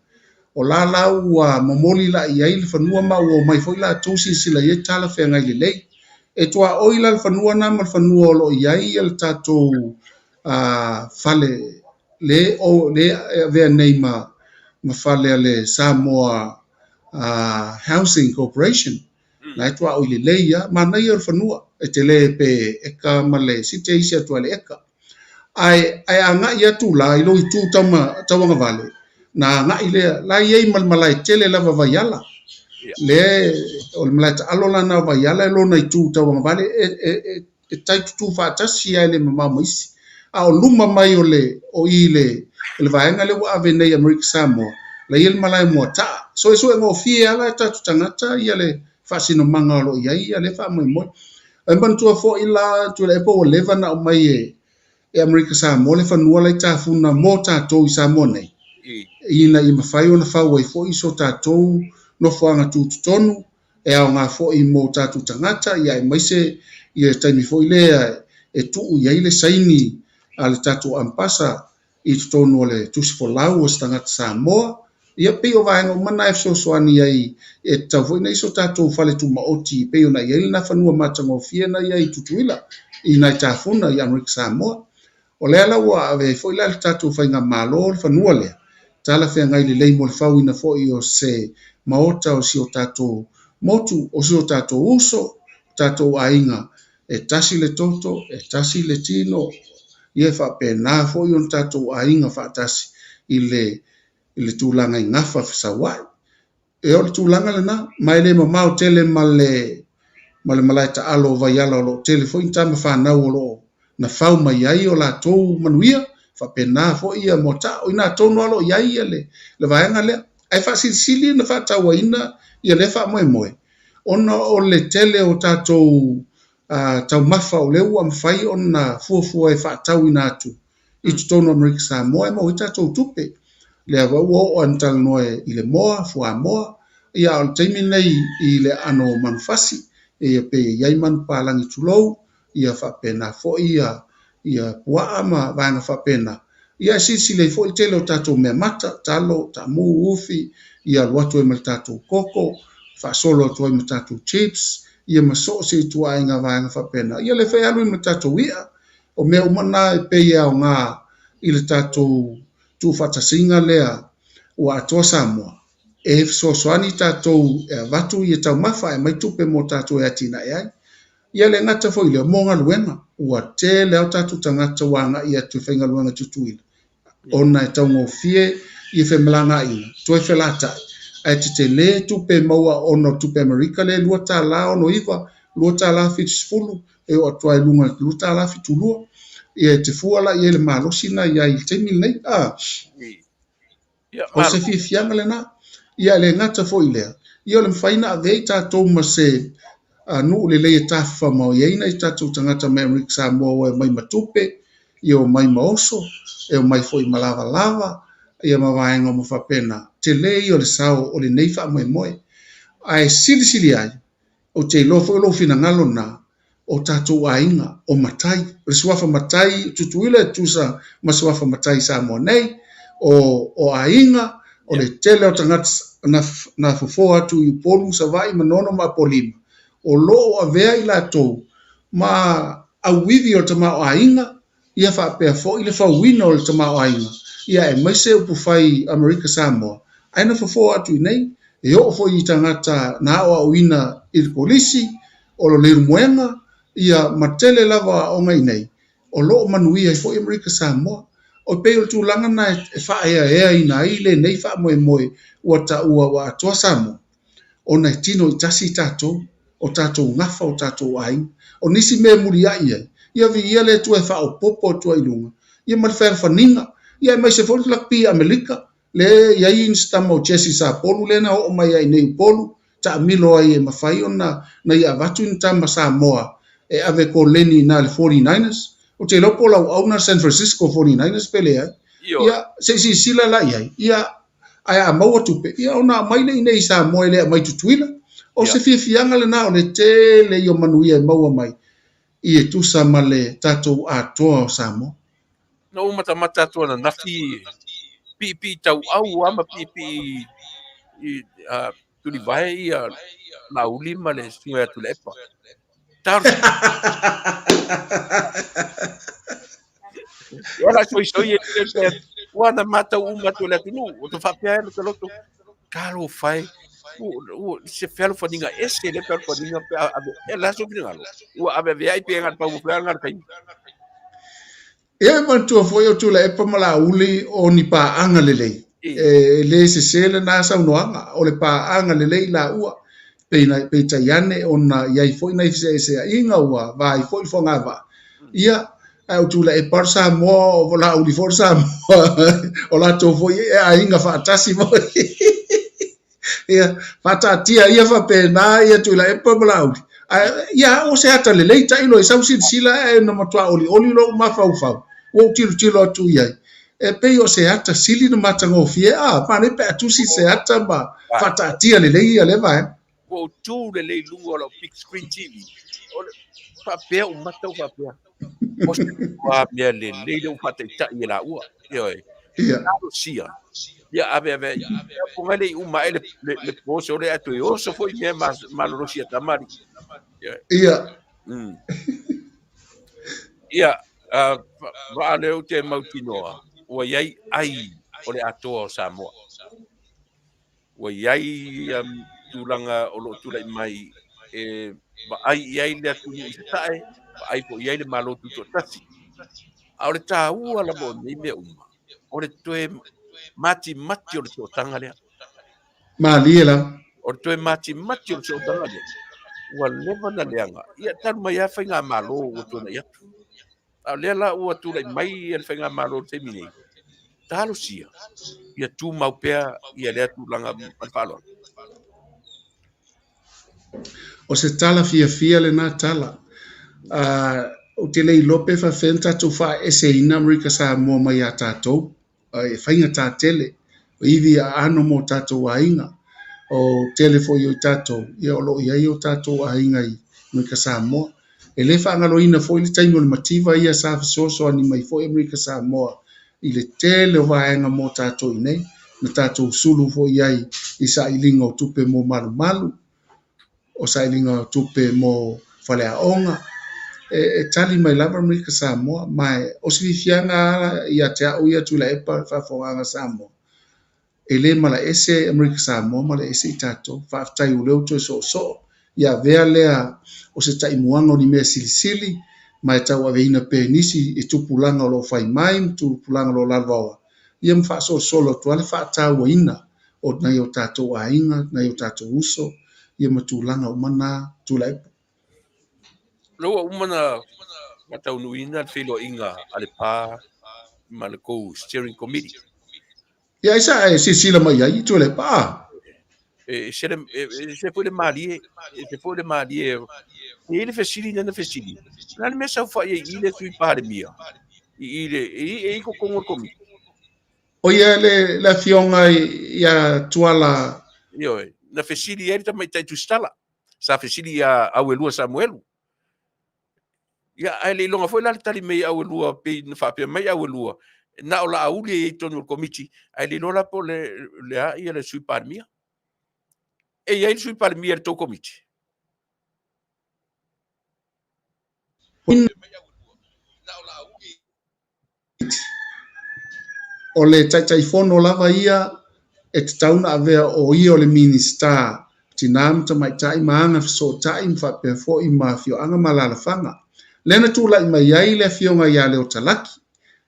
O la lau wa momoli la ia i le whanua ma ua mai fo ila tausi sila ia tala whea ngai le lei. E toa oila le whanua na ma le whanua o lo ia i le tatou fale le vea nei ma fale le Samoa Housing Corporation. Na etua o ile leia, ma nei o whanua, e te le pe eka ma le site isi atua le eka. Ai anga ia tu la, ilo i tu tawanga vale. Na anga ile, la iei malmalai tele lava vaiala. Le, o le malai ta alo lana vaiala, ilo na i tu tawanga vale, e taitu tu whaatasi ia ele mamama isi. A o luma mai o le vaenga le wa ave nei Amerika Samoa. La il malai mo ta. So e ngo fie ala tatu tangata ia le fasino manga lo ia le fa moi moi. E bantua fo ila Tuilaepa o leva na o mai e Amerika Samoa le fanua le tafuna mo tatou i Samoa nei. Ina i mawhai o na whau ai fo iso tatou no whaanga tūtutonu e au ngā fo i mo tatou tangata ia e maise i e taimi fo i lea e tuu ia i le saini a le tatou ampasa i tutonu o le tusifolau o stangata Samoa. Ia pei o vaenga o mana e soani ai e tau fo ina iso tatou fale tu maoti pei o na ia na whanua matango fia na ia i tutuila i na i tafuna i Amerika Samoa. O lea la ua ave fo ila le tatou whainga malo le whanua lea. Tala whea ngai le leimo le whau ina fo i o se maota o si o tatou motu o si o tatou uso, tatou ainga e tasi le toto, e tasi le tino, ia Faapea na fo i on tatou ainga faatasi i le tūlanga i ngafa fisawai. E o le tūlanga le na, mai le mamau tele ma le malai ta alo vaiala o lo tele fo inta ma whanau o lo na whau mai ai o la tou Manuia, Faapea na fo ia mo ta o ina tono alo iai le vaenga lea. Ai whasilisili na whataua ina ia le wha moe moe. Ona o le tele o tatou tau mafa o leu am whai ona fuafua e whatau ina atu. I tutono Amerika Samoa e mo i tatou tupe. Le awa ua o antala noe i le moa, fua moa, ia o le taimi nei i le ano manufasi, e ia pe iai manu pālangi tulou, ia Faapea na fo ia pua ama vaenga Faapea na. Ia sisi le fo i tele o tatou mea mata, talo, tamu, ufi, ia luatu e mal tatou koko, whaasolo atu e mal tatou chips, ia maso se tua inga vaenga Faapea na. Ia le whai alu i mal tatou ia, o mea umana e pe ia o ngā i le tatou tu whatasinga lea o Atua Samoa. E soani tatou vatu i tau mafa e mai tupe mo tatou e atina e ai. Ia le ngata fo i leo monga luenga ua te leo tatou tangata wanga i atu whainga luenga tutuila. Ona e tau ngofie i whemalanga ina, toi whelatai. Ai te le tupe maua ono tupe Amerika le lua tā la ono iwa, lua tā la fitisfulu, e o atua e lunga lua tā la fitulua. Ia te fuala i ele malosina ia i te mil nei. O se fianga le na. Ia le ngata fo i lea. Ia le mwhaina a vei tātou ma se nuu le leia tafa mao ieina i tātou tangata me Amerika Samoa e mai matupe, ia o mai maoso, e o mai fo i malava lava, ia mawaenga mo Faapea. Te lei o le sao o le neifa moe moe. Ai sili ai. O te lo fina ngalo na. O tatou ainga o matai, o le suafa matai, tutuila e tusa ma suafa matai Samoa nei, o ainga, o le tele o tangata na fofoa atu i polu sa vai manono ma polima. o lo avea i latou ma auivi o le tamaoaiga ia faapea fo'i le fauina o le tamaoaiga ia e maise upu fai Amerika Samoa aina fofo atu i nei e o'o fo'i i tagata na a'oa'uina i le polisi o lo lelumoega ia matele lava aʻoga i nei o lo'o manuia i fo'i Amerika Samoa o pei o le tulaga na e fa'aeaea ina ai lenei fa'amoemoe ua ta'ua ua atoa Samoa ona e tino i tasi tatou o tatou gafa o tatou aiga o nisi mea mulia'i ai ia viia le atua e fa'aopopo atua i luga ia ma le fealafaniga ia e maise fo'i le lakapi Amelika le iai instama o Jesse Sapolu lena o'o mai ai nei upolu ta'amilo ai e mafai ona na ia avatu ina tama Samoa e ave ko leni na le 49ers o te lopo lau na San Francisco 49ers pele ai ia se sila la ai ia ai a maua tupe ia ona mai le nei Samoa le mai tutuila o se fiafianga le na o le tele i o manuia e maua mai i e tusa ma le tatou atoa o Samoa no mata atua na nafi pipi tau au ama pipi i tuli vai ia na ulima le sunga Tuilaepa tarsi ia la soi e wana mata uma tole tunu o to Faapea no loto kalo fai o se felo fadinga ese le felo fadinga e la so finalo o ave ai pe ngat pa mo ngat kai ia mantua foi o Tuilaepa ma lauli o ni paanga lelei e le se sele na saunoaga o le paanga lelei la ua pe taiane ona iai foi na se inga ua vai foi fongava ia au Tuilaepa Samoa o lauli for Samoa o la to foi e ainga fatasi mo ia fatatia ia fa pena ia Tuilaepa ma lauli ia o se ata lelei tai lo sau sila e no matua oli lo mafau o tilo atu iai e pei o se ata sili no matango fie pa ne pe atu si se ata ba fatatia lelei ia le vai o tu lelei lungo lo big screen TV o Faapea o mata o Faapea o se wa mea lelei le fatai ia la ua ia sia ia ave po ngale uma le poso le atu o so foi me malo sia tamari ia vale o te mautinoa o iai ai o le atoa o Samoa o iai tulanga o lo tulai mai e ai iai le atunu i se tae ai po iai le malo tuto Tasi a o le tāua la mo nei me uma o le toe mati o le tōtanga lea maliela o le toe mati o le tōtanga lea ua lewa na leanga ia tanu mai a whainga malo o tōna ia a lea la ua tulai mai e le whainga malo te minei talo sia ia tu mau pea ia lea tulanga malfalo o se tala fia le na tala o te lei lope fa fenta tu fa ese ina Amerika Samoa mai a tatou e whainga tā tele o iwi a ano mo tatou ainga o telefo i o tatou ia o lo ia i o tatou ainga i Amerika Samoa e le whaangalo ina fo i le taimo le mativa ia sa fisoso ani mai fo i Amerika Samoa i le tele o vaenga mo tatou i nei na tatou sulu fo iai i sa ilinga o tupe mo malu o sa ilinga o tupe mo faleaonga e tali mai lava Amerika Samoa mai o si fianga ia te au ia Tuilaepa Faafofoga'aga Samoa e le mala ese Amerika Samoa mala ese i tatou faafetai o leo toe so ia vea lea o se taimuanga o ni mea silisili mai tau aveina pe nisi e tupulanga o lo fai mai tupulanga o lo lalvaoa ia mfaasolosolo atu le faatauaina o nai o tatou aiga nai o tatou uso ia matulaga o mana Tuilaepa loa umana mataunuina le feiloaʻiga a le pā ma le kou steering committee ia isa e sisila mai ai Tuilaepa se foi le malie e le fesili nana fesili na le mea sau faia i le sui palemia i kokogo le komiti o ia le afioga ia tuala ioe na fesili ai le tamaitai tusitala sa fesili ia auelua samuelu ia ae leiloga foi la le tali mai auelua pei na faapea mai auelua na o la'auli ai tonu o le komiti ae leiloa la po le a ia le sui palemia e iai le sui palemia le tou komiti o le taitaifono lava ia e te tauna avea o ia o le minista tina matamaitaʻi maaga fesootaʻi ma faapea foʻi ma afioaga ma lalafanga lena tulaʻi mai ai le afioga iā le o talaki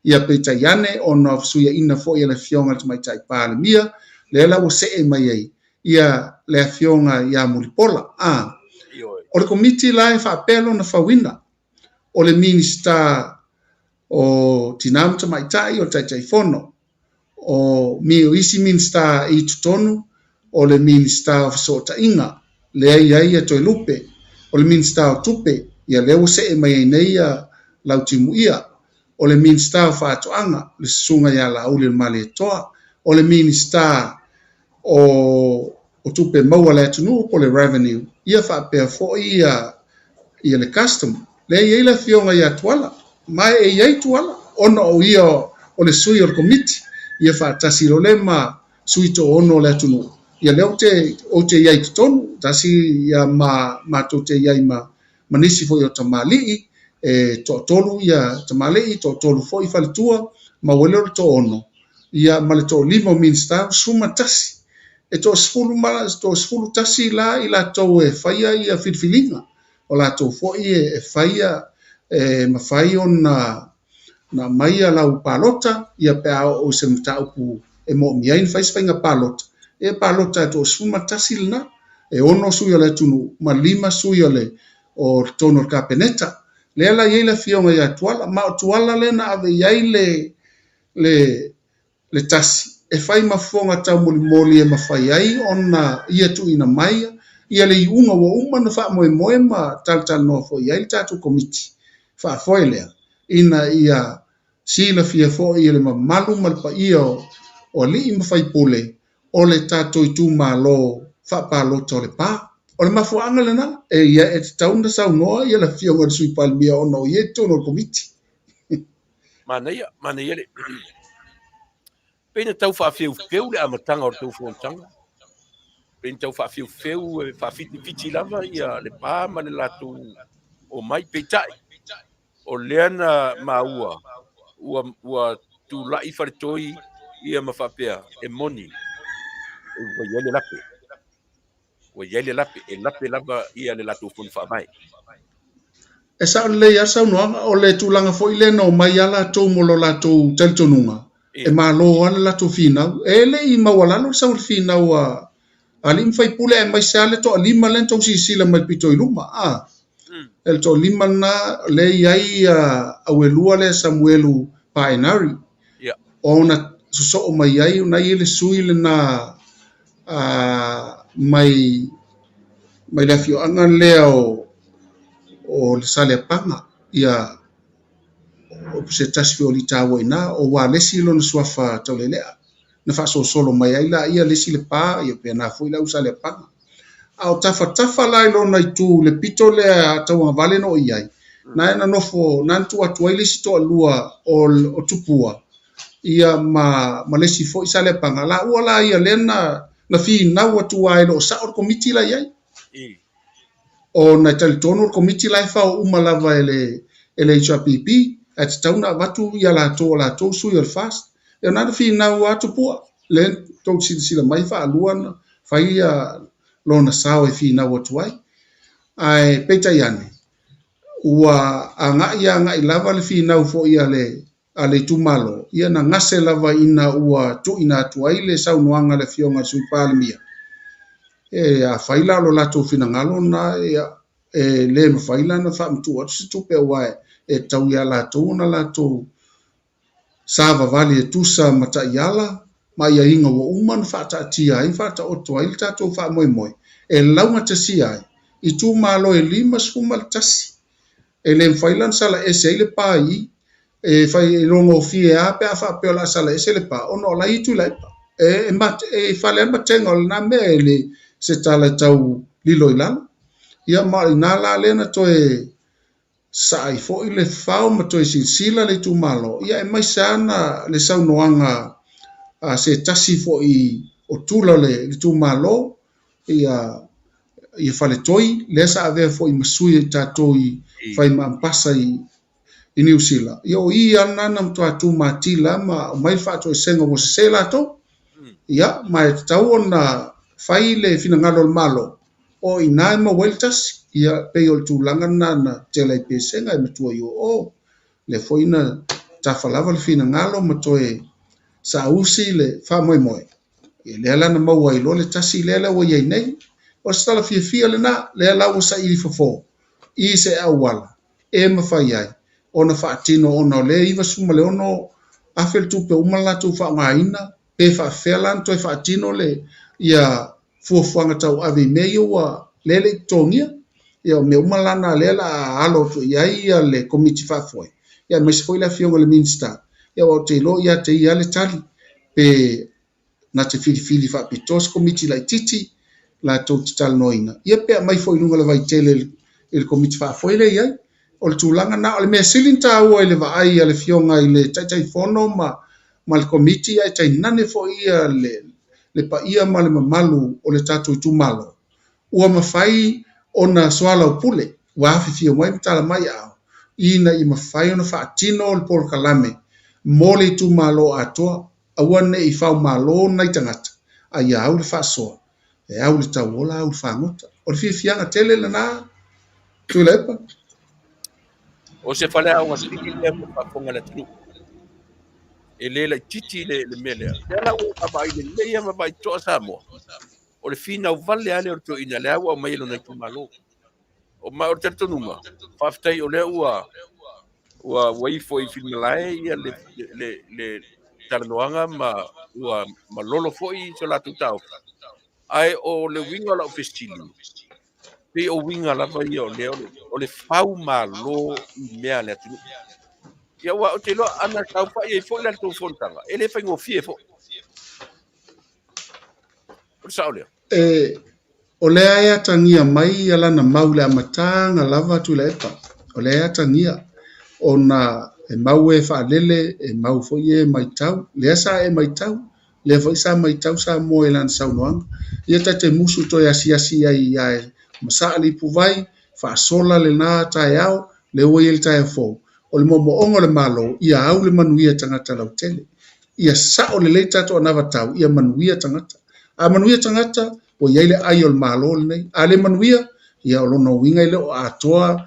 ia peitai ane ona fesuiaʻina foʻi e le afioga le tamaitaʻi palemia le la ua see mai ai ia le afioga iā mulipola o le komiti la e faapea lona fauina o le minista o tina matamaitaʻi o taitaifono o o isi minista i tutonu o le minista o fesootaʻiga leai ai e toe lupe o le minista o tupe ia lea ua see mai ai nei ia lautimuia o le minista o faatoʻaga le susuga iā laʻauli le malietoa o le minista o tupe maua le atunuu po le revenue ia faapea foʻi ia le custom leai ai le afioga iā tuala mae e iai tuala ona o ia o le sui o le komiti ia faatasi lo le ma sui toono o le atunuu ia lea o te iai totonu tasi ia matou te iai ma nisi foʻi o tamaliʻi e toʻatolu ia tamaliʻi toʻatolu foʻi faletua ma ua le o le toono ia ma le toʻalima o minista suma tasi e toʻasefulu tasi la i latou e faia ia filifiliga o latou foʻi e faia e mafai ona na maia lau palota ia pe o se mataupu e mo miai na fais fainga palota e palota to suma tasilna e ono sui ole tunu ma lima sui ole o tono kapeneta le la yela fionga ya tuala ma tuala le na ave yaile le tasi e fai mafonga tau moli e mafai ai ona ia tu ina maia ia le iunga wa uma na fa moe ma tal no fo ia tatu komiti fa foilea ina ia sila fia fo ia le mamalu malpa ia o li ima fai pule o le tato i tu malo fa palo tole pa o le mafuanga le na e ia e taunda sau noa ia la fia o sui palmia o no ia tono komiti Manuia le pena tau fa fiu le amatanga o tau fontanga pena tau fa fiu fa fiti lava ia le pa ma le latu o mai petai o leana maua ua tulaʻi faletoi ia ma faapea e moni ua iai le lape e lape lava ia le latu funu faamai e sa le ya sa no o le tulanga fo ile no mai ala to mo lo latou talitonuga e malo ala latou fina e le i mawala no sa fina wa ali fai pule e mai sa le to lima le to sisila mai pito iluma el to lima na le ai au elua le Samuelu paenari ona so mai ai na ile sui le na mai le fio anga leo o le sale panga ia o se tasfio li tawo ina o wa le silo no swafa tolelea na fa solo mai ai la ia le sile pa ia pe na foi la usale panga au tafa la ilo na tu le pito le tawa vale no iai na nofo nan tu atu ai le sito lua o tupua ia ma le sifo isale panga la wala ia lena na fi na watu ai lo sa o komiti la iai o na talitono komiti la fa uma lava ele HRPP at tauna watu ia la to su ia fast e na fi na watu pua le to sila mai fa luana fa ia lona sao e fi na watu ai peta yane ua anga i lava le fi na fo ia ale tumalo ia na ngase lava ina ua tu ina tu ai le sau noanga le fionga sui palemia e a faila lo lato fina ngalo na e le no faila na fa mtu atu tu pe wa e tau ya lato na lato sava vale tusa mata yala ma ia inga wo uman fa ta tia ai fa ta oto ai tato fa moi e launga tasi ai i tu malo e lima sfumal tasi e le faila sala ese ile pai e fai longo fie a pe fa pe la sala ese le pa ono la i Tuilaepa e mat e fale matengo na mele se tala tau lilo ilala ia marina la lena toe sai fo ile fao ma toe sila le tu malo ia e mai sana le sau noanga se tasi fo i o tula le tu malo ia ia fale toi le sa ave fo I masui tatou I fai mampasa I New Zealand ia o I ana na mtu matila ma mai fa to sengo mo se la to ia mai tau ona fai le finangalo malo o ina ma weltas ia pe o tulanga na tele pesenga I matua yo o le foina tafalava le finangalo ma toe sa usi le fa moi moi le ala na mau ai lo le tasi le ala o ye nei o stala fia le na le ala o sa I fofo I se awala e ma fai ai ona fa tino ona le iva suma le ono afel tu pe umala tu fa ngaina pe fa felan to fa tino le ia fuafuanga tau ave meio wa lele tongia ia me umala na lela alo tu ia le committee fa foi ia me foi la fionga le minister ia o te lo ia te ia le tali pe na te fili fa pitos committee la titi la to tal noina ia pe mai foi lunga le vai tele il committee fa foi le ia o le tūlanga na o le mea silinta ua I le vaai a le fionga I le tai fono ma le komiti ai tai nane fo ia le pa ia ma le mamalu o le tatu I tumalo. Ua mawhai o na soala o pule, ua hafi fia mai mitala mai au, ina I mawhai o na whaatino o le polo kalame, mo le tumalo Atua, aua ne I whau malo nai tangata, a ia au le whaasoa, e au le tauola au le whangota, o le fianga tele le na, Tuilaepa. O se fale au ngasiki le mo paponga la tru. E le la titi le mele. Le la o abai le ia ma bai to Samoa. O le fina o vale ale o to ina le au mai lo na tumalo. O ma o terto numa. Faafetai o le ua wai foi filmalae ia le tarnoanga ma ua malolo foi so la tutau. Ai o le winga la ofisili. Pe o winga la vai o le fau malo I mea le atu. Ia wa o te lo ana tau pa I fo le to fontanga. Ele fa ngo fie fo. O sa ole. O le aia tangia mai ala na maule amatanga lava Tuilaepa. O le aia tangia o na e mau e whaalele e mau fo I e maitau. Le asa e maitau. Le fo isa maitau sa mo e lan saunoanga. Ia ta te musu to ya siasi ai masali puvai whaasola le nā tae au le oi el tae fo. O le momo ongo le malo ia au le manuia tangata lau tele. Ia sa o le leita to anava tau ia manuia tangata. A manuia tangata o ia le ai o le malo le nei. A le manuia ia o lono winga ile o Atua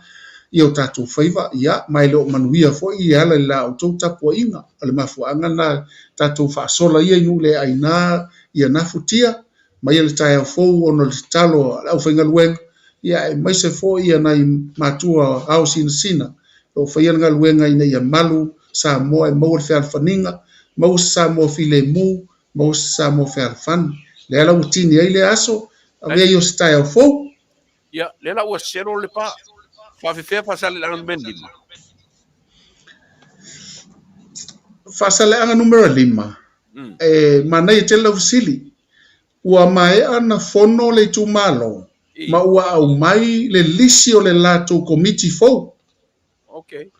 ia o tatou whaiva ia mai le o manuia fo ia ala la o tau tapo inga. O le mafuanga na tatou whaasola ia inu le aina ia nafutia. Mai le tae au fou ono le talo au whainga luenga. Ia e mai se fo ia nai matua au sina. O whaianga luenga ina ia malu Samoa e mau le whaalwhaninga. Mau Samoa file mu. Mau Samoa whaalwhan. Le ala utini ai le aso. A vea yo se tae au fou. Ia le la ua sero le pa. Faafefea fasale la ngan lima. Fasale anga numero 5. Mana i tela usili. Ua mai ana fono le tumalo. Ma ua au mai le lisi o le lato komiti fou. Okay.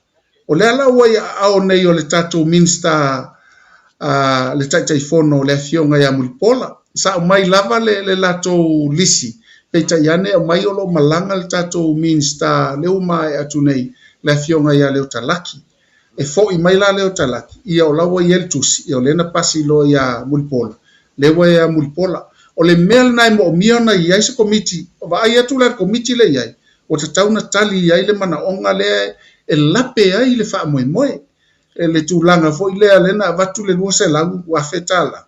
O le ala ua ia au nei o le tatou minister le tai fono le Afioga ia mulipola. Sa au mai lava le lato lisi. Peita iane au mai o lo malanga le tatou minister le uma e atu nei le Afioga ia leo talaki. E fo I mai la leo talaki. Ia o lawa ia le tusi. Ia o lena pasi lo ia mulipola. Lewa ia mulipola. O le mea nai mo mia na iai se komiti. O va ai atu le komiti le iai. O te tauna tali iai le mana onga le e lape ai le wha moe moe. E le tūlanga fo I lea lena vatu le lua se langu wa fetala.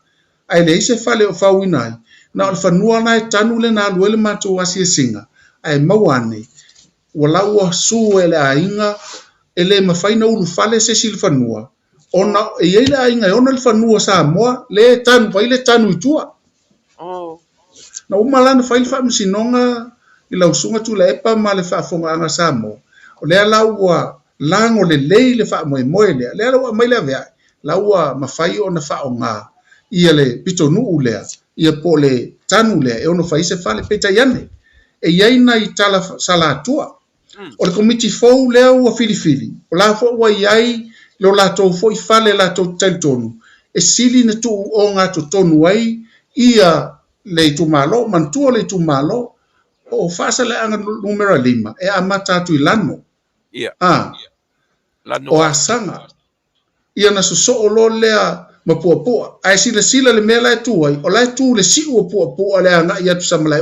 Ai le ise fale o whau inai. Na o le whanua na e tanu le na aluele mato wasi e singa. Ai mawane. Wala ua su e le ainga. E le mawhaina ulu fale se si le whanua. Ona e iei le ainga e ona le whanua Samoa. Le tanu, vai le tanu itua. Na umalana fail fa msinonga ila usunga Tuilaepa ma le Faafofoga'aga Samoa. O le ala ua lango le lei le fa moe moe le. Le ala ua mai le avea. La ua mawhai o na whaonga. Ia le pitonuu lea. Ia po le tanu lea. E ono whaise fale peta iane. E iaina I tala sala Atua. O le komiti fou lea ua filifili. O la fo ua iai lo lato fo I fale lato taitonu. E sili na tu o ngā tonu ai. Ia le tumalo, mantua le tumalo, o Fasa Le'anga numero 5 e amata atu ilano o asanga ia na so lo lea mapuapua ai sila le mea lai tu ai o lai tu le si o puapua le anga ia tu sama lai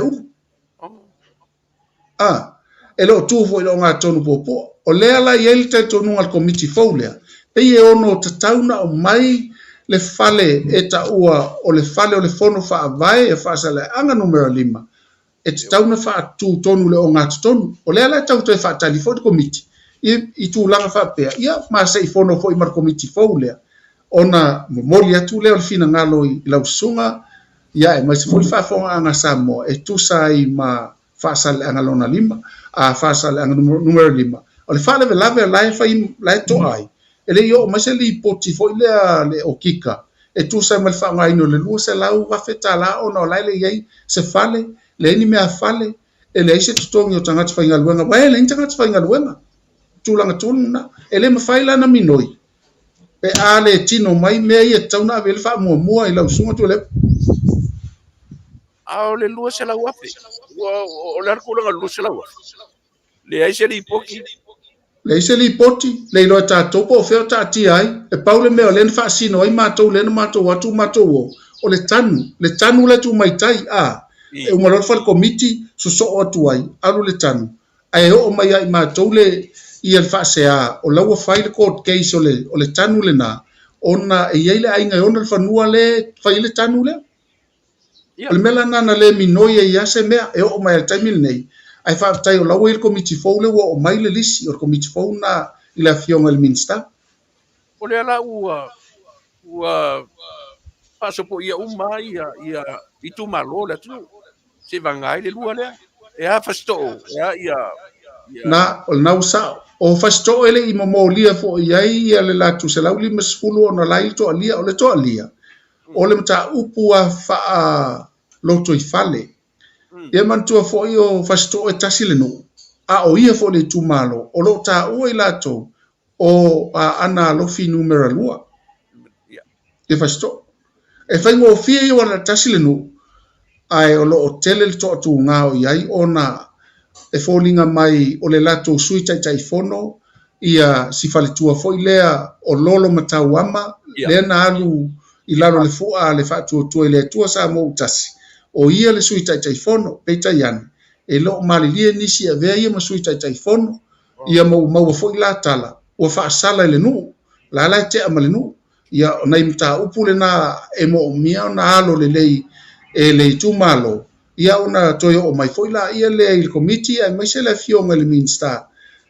e lo tu fo lo nga tonu puapua o lea la yel te tonu al committee folea pe e ono tatauna o mai le fale e ta ua o le fale o le fono fa vai e Fasa Le'anga numero 5 e tatauna fa tu tonu le o nga tonu o lea la tau te fa telefone committee i tu langa Faapea ia ma se fono fo i mar committee folea ona momoli atu leo le fina ngalo i lausunga ia e mai se foi Faafofoga'aga Samoa e tusa i ma Fasa Le'anga lona 5 a Fasa Le'anga numero 5 o le fa'aleve lave lai fai lai to'ai e le io mai se li poti foi le o kika e tusa i ma le fa'againo le lua se lau whafetala ona o lai le iai se fale le ni mea fale e le se tutongi o tangata whaingaluenga wae le tangata whaingaluenga tulanga tuna e le mawhaila na minoi pe a le tino mai mea ia tauna ave le wha mua i lau sunga tu le o le lua se lau afe o le arkulanga lua se lau afe le ai se li poki le ise li poti le ilo tātou po feo tāti ai e paule mea o le wha sino ai mātou le na mātou watu mātou o le tanu le tu mai tai e umarol whal komiti so atu ai alu le tanu ai o mai ai mātou le ia le whaasea o laua whai le court case o le tanu le nā ona e iei le ainga ona le whanua le whai le tanu le o le mela nana le minoi e iase mea e o mai al taimil nei ai Faafetai o laua i le committee fou le ua o mai le lisi o le committee fou na i le Afioga le minista o le ala ua pasopo ia uma ia i tu malo le tu se vangai le lua le e a fasto ia na o nau sa o fasto ele i momolia fo iai ia le latu se lau 50 ona lai to alia o le to alia o le mata upu a fa loto i fale ia mantua fo io fasto e tasi le no a o ia fo le tu malo o lo ta o i lato o ana alofi numero lua e fasto e fai mo fia io ana tasi le no ai o lo tele le to tu ngao iai ona e fōlinga mai o le lato sui tai fono ia si fale tua foi lea o lolo matau ama lea na alu i lalo le fua le faatuatua i le tua sa mo tasi o ia le sui tai fono peita iana e lo malilie nisi a vea ia ma sui tai fono ia mau foi la tala o faasala le nu la la te ama le nu ia nei mta upule na e mo mia na alo le lei e le tu malo ia una toyo o mai foi la ia le il committee ai mai se la Afioga le minsta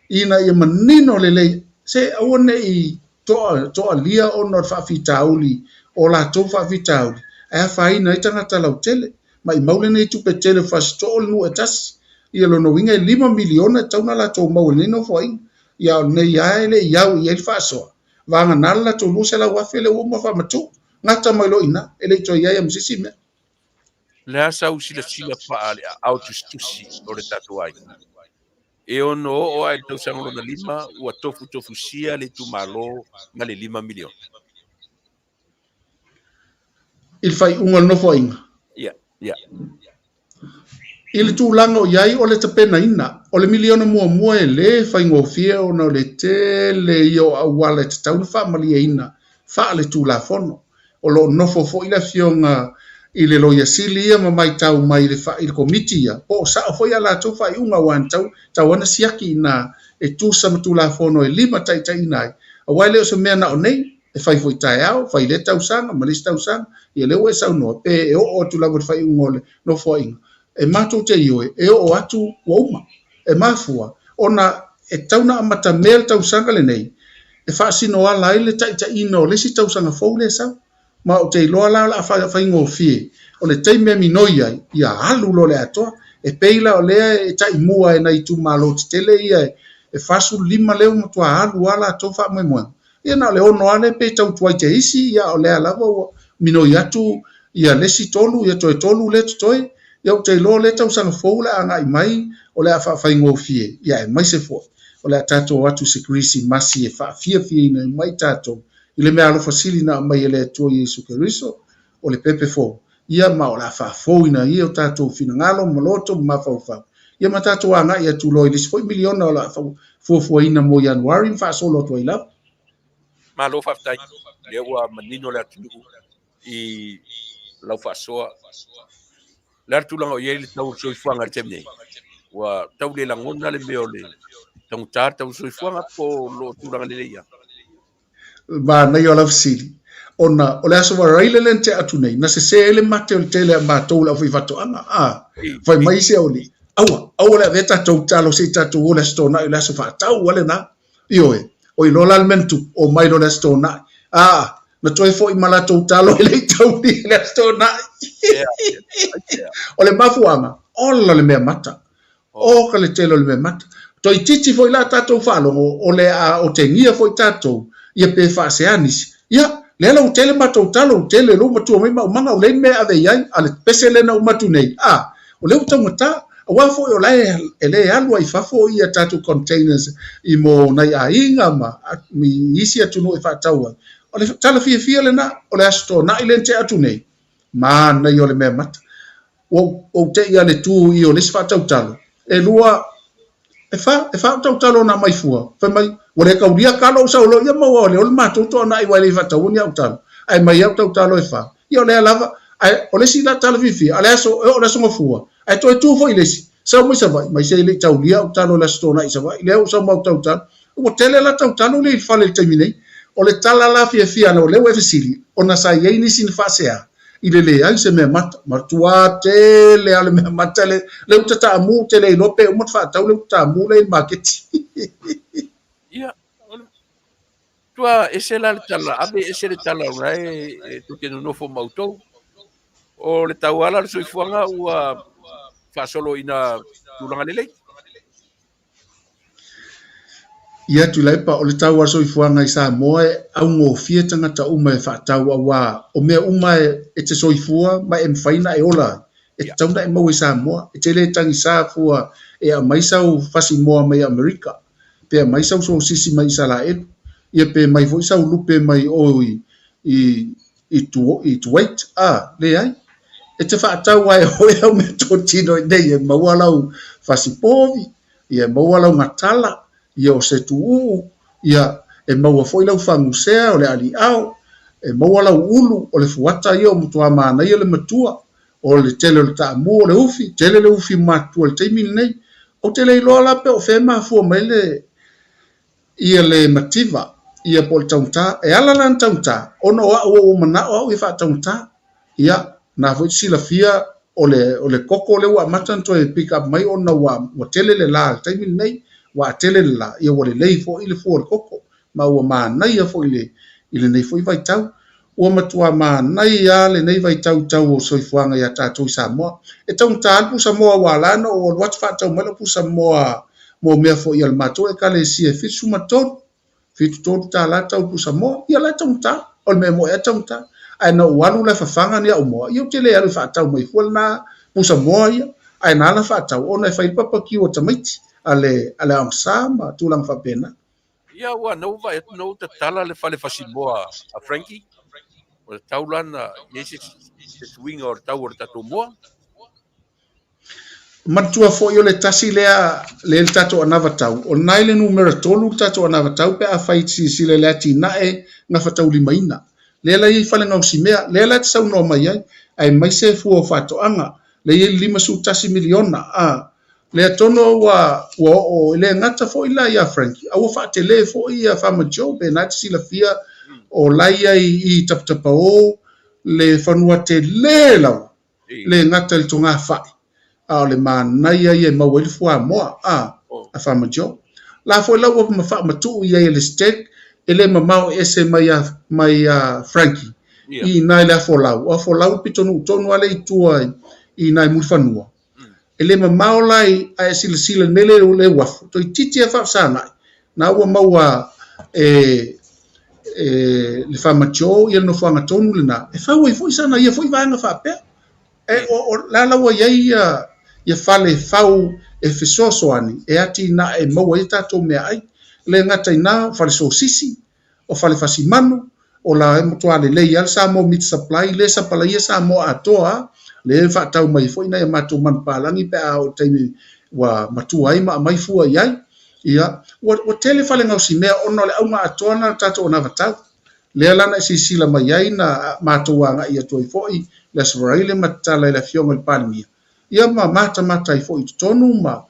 ina ia manino le se aone i to alia ona faafitauli o la to faafitauli a fai na tanga tala tele mai maule nei tu pe tele fastol nu etas ia lo no winga 5 miliona tauna la to maule no foi ia ne ia le ia il faso vanga nalla to lu se la wa fele o ma fa matu ngata mai lo ina ele to ia am sisi le asa usila pa le au Tusitusi o le tatuai e ono o ai tau sango na 5 ua tofu sia le tu malo na le 5 miliona il fai unga no foi ia il tu lango iai o le tapena ina o le miliona mua e le fai ngofia o na le tele io a wala te tau fa mali ina fa le tu la fono o lo nofo fo ila Afioga i le loia silia ma mai tau mai le fa il committee po sa fo ia la tu fa unga wan tau ana siaki na e tu sa tu la fono e 5 tai nai a wale o se mea na o nei e fai foi tai au fai le tau sanga ma le tau sanga ia le we sa no pe e o tu la vo fai ungole no fo inga e mato te ioe e o atu wauma e mafua ona e tauna amata mel tau sanga le nei e fa sino ala ile tai ino le si tau sanga fo le sa ma o te loa la fai ngofie o le taime minoia ia alu lo le atoa e peila o lea e tai mua e nai tu malo te tele ia e fasu 5 leo matua alu ala tofa moe ia na le ono ale pe tau tuai te isi ia o lea lava minoia atu ia lesi tolu ia toe tolu le toe ia o te loa le tau sanga fou le anga i mai o lea fai ngofie ia e mai se fo o lea tato atu se krisi masi e Afiafi ina mai tato i le mea alofa sili na mai ele atua Iesu Keriso o le pepe fo ia ma o la fafou ina ia o tatou finagalo maloto mafaufau ia matatoaga ia tuloi lesi foi miliona o la fuafuaina mo Januari faasolo atu ai lava Malo Faafetai le ua manino le atunuu I lau faasoa le atulaga o iai le tau soifuaga le temnei ua tau le lagona le mea o le tauta tau soifuaga po lo tulaga leleia manai o lafasili ona o le aso varai le lene te atu nei na sesē le mate o le tele a matou lau faifatoaga fai mai se o le aua le avea tatou talo sei tatou o le asotonaʻi o le aso faatau a lenā io o ilola le mentu o mai lo le asotonaʻi na toe foʻi ma latou talo e lei tauli le asotonaʻi o le mafuaga ola le mea mata o ka le tele o le mea mata toi titi foʻi la tatou faalogo o le a o tegia foʻi tatou ia pe faaseanisi ia le ala utele matou talo utele lo matua mai maumaga o lei mea avei ai a le pese lena umatu nei o leu taugatā aua foʻi o lae e lē alu ai fafo ia tatou containers I mo nai aiga ma mi isi atunuu e faatau ai o le talafiafia lena o le asotonaʻi lena te atu nei manai o le mea mata ou teʻi a le tu I o lesi faatautalo e lua e faatautalo na maifua fai mai ua le kaulia kalo saulo ia maua o le matou toʻanaʻi ua lei faatau ni autalo ae mai au tautalo e fa ia o le lava o lesi la talafifia a le aso o le asogafua ae toe tu foʻi lesi sau mai savai mai sei le taulia autalo le asotonaʻi savai le au sau mau tautalo ua tele la tautalo le fale le taimi nei o le tala la fiafia ana o leu e fesili ona sa iai nisi na faasea I le leai se mea mata matua tele a le mea mata leu tataamu tele I lope uma faatau leu tataamu le maketi ia tua ese la le tala ave ese le tala rai tuke no nofo mautou o le tauala le soifuaga ua faasolo ina tulaga lelei ia Tuilaepa o le tau aso I fuanga I Samoa au ngofia tangata uma e faatau awa o mea uma e te soifua ma e mwhaina e ola e tauna e mau I Samoa e te le tangi sa fua e a maisau fasi moa mai Amerika pe a maisau so sisi mai sala elu ia pe mai vo isau lupe mai o I tuwait le ai e te faatau ai hoi au me tōtino I nei e maualau fasi povi ia maualau ngatala ia o se tuu ia e maua foi lau fangusea o le aliao e maua lau ulu o le fuata ia o mutua mana ia le matua o le tele o le taamu o le ufi tele le ufi matua le taimi nei o tele iloa lape o fe mafua mai le ia le mativa ia po le taunta e ala lan taunta ono o manao au I faataunta ia na foi silafia o le koko le ua matan to e pick up mai ona wa tele le la taimi nei wa tele la ia wale lei fo ile fo koko ma ua manai ia fo ile nei fo I vaitau ua matua manai ia le nei vaitau tau o soifuanga ia tatou Samoa e taunta alpu Samoa walano o wat faatau mai pu Samoa mo mea fo ia le matou e kale sia fitu tonu talata pu Samoa ia la taunta o me mo e taunta ai na walu la fafanga ni au mo ia tele alu faatau mai fo na pu Samoa ia ai na la faatau ona e fai papaki o tamaiti ale angsama tulang Faapena ia ua nau vai atu nau tatala le fale fasimoa a Frankie o le taulana iai se swinga o le tau o le tatou moa matua foi o le tasi le tatou anava tau o nai le numero tolu tatou anava tau pe a fai sile le atinaʻe ga fataulimaina le la I falegausimea le la te saunoa mai ai mai se fua o faatoʻaga le iai 5 miliona le atono wa o le ngata fo ila ia Frankie au fa tele fo ia fama job e na sila fia o laia I taptapa o le fanua tele la le ngata le tonga fa a le mana ia ia ma wel fo mo a fama job la fo la wo ma fa ma tu ia le steak ele mama ese mai Frankie I na la fo la pitonu tonu ale tua I na mu fanua ele mamao lai a sila nele le wafu to titi e faasana na ua maua le famacho ia no fanga tonu le na e fa oi foi sana ia foi vanga Faapea o la ua ia fale fau e fesoso ani e ati na e maua I tatou mea ai le ngata ina fale so sisi o fale fasimano o la e motoa le lei al Samoa meat supply le sapala ia Samoa atoa le faatau mai foi na e matou manpalangi pe a o taimi wa matua ai ma mai fua iai ia wa tele fale ngau si mea ona le au ma atona tato ona vatau le lana sisila mai ai na matuanga ia toi foi le sraile matala le fionga le palmia ia ma mata i foi tonu ma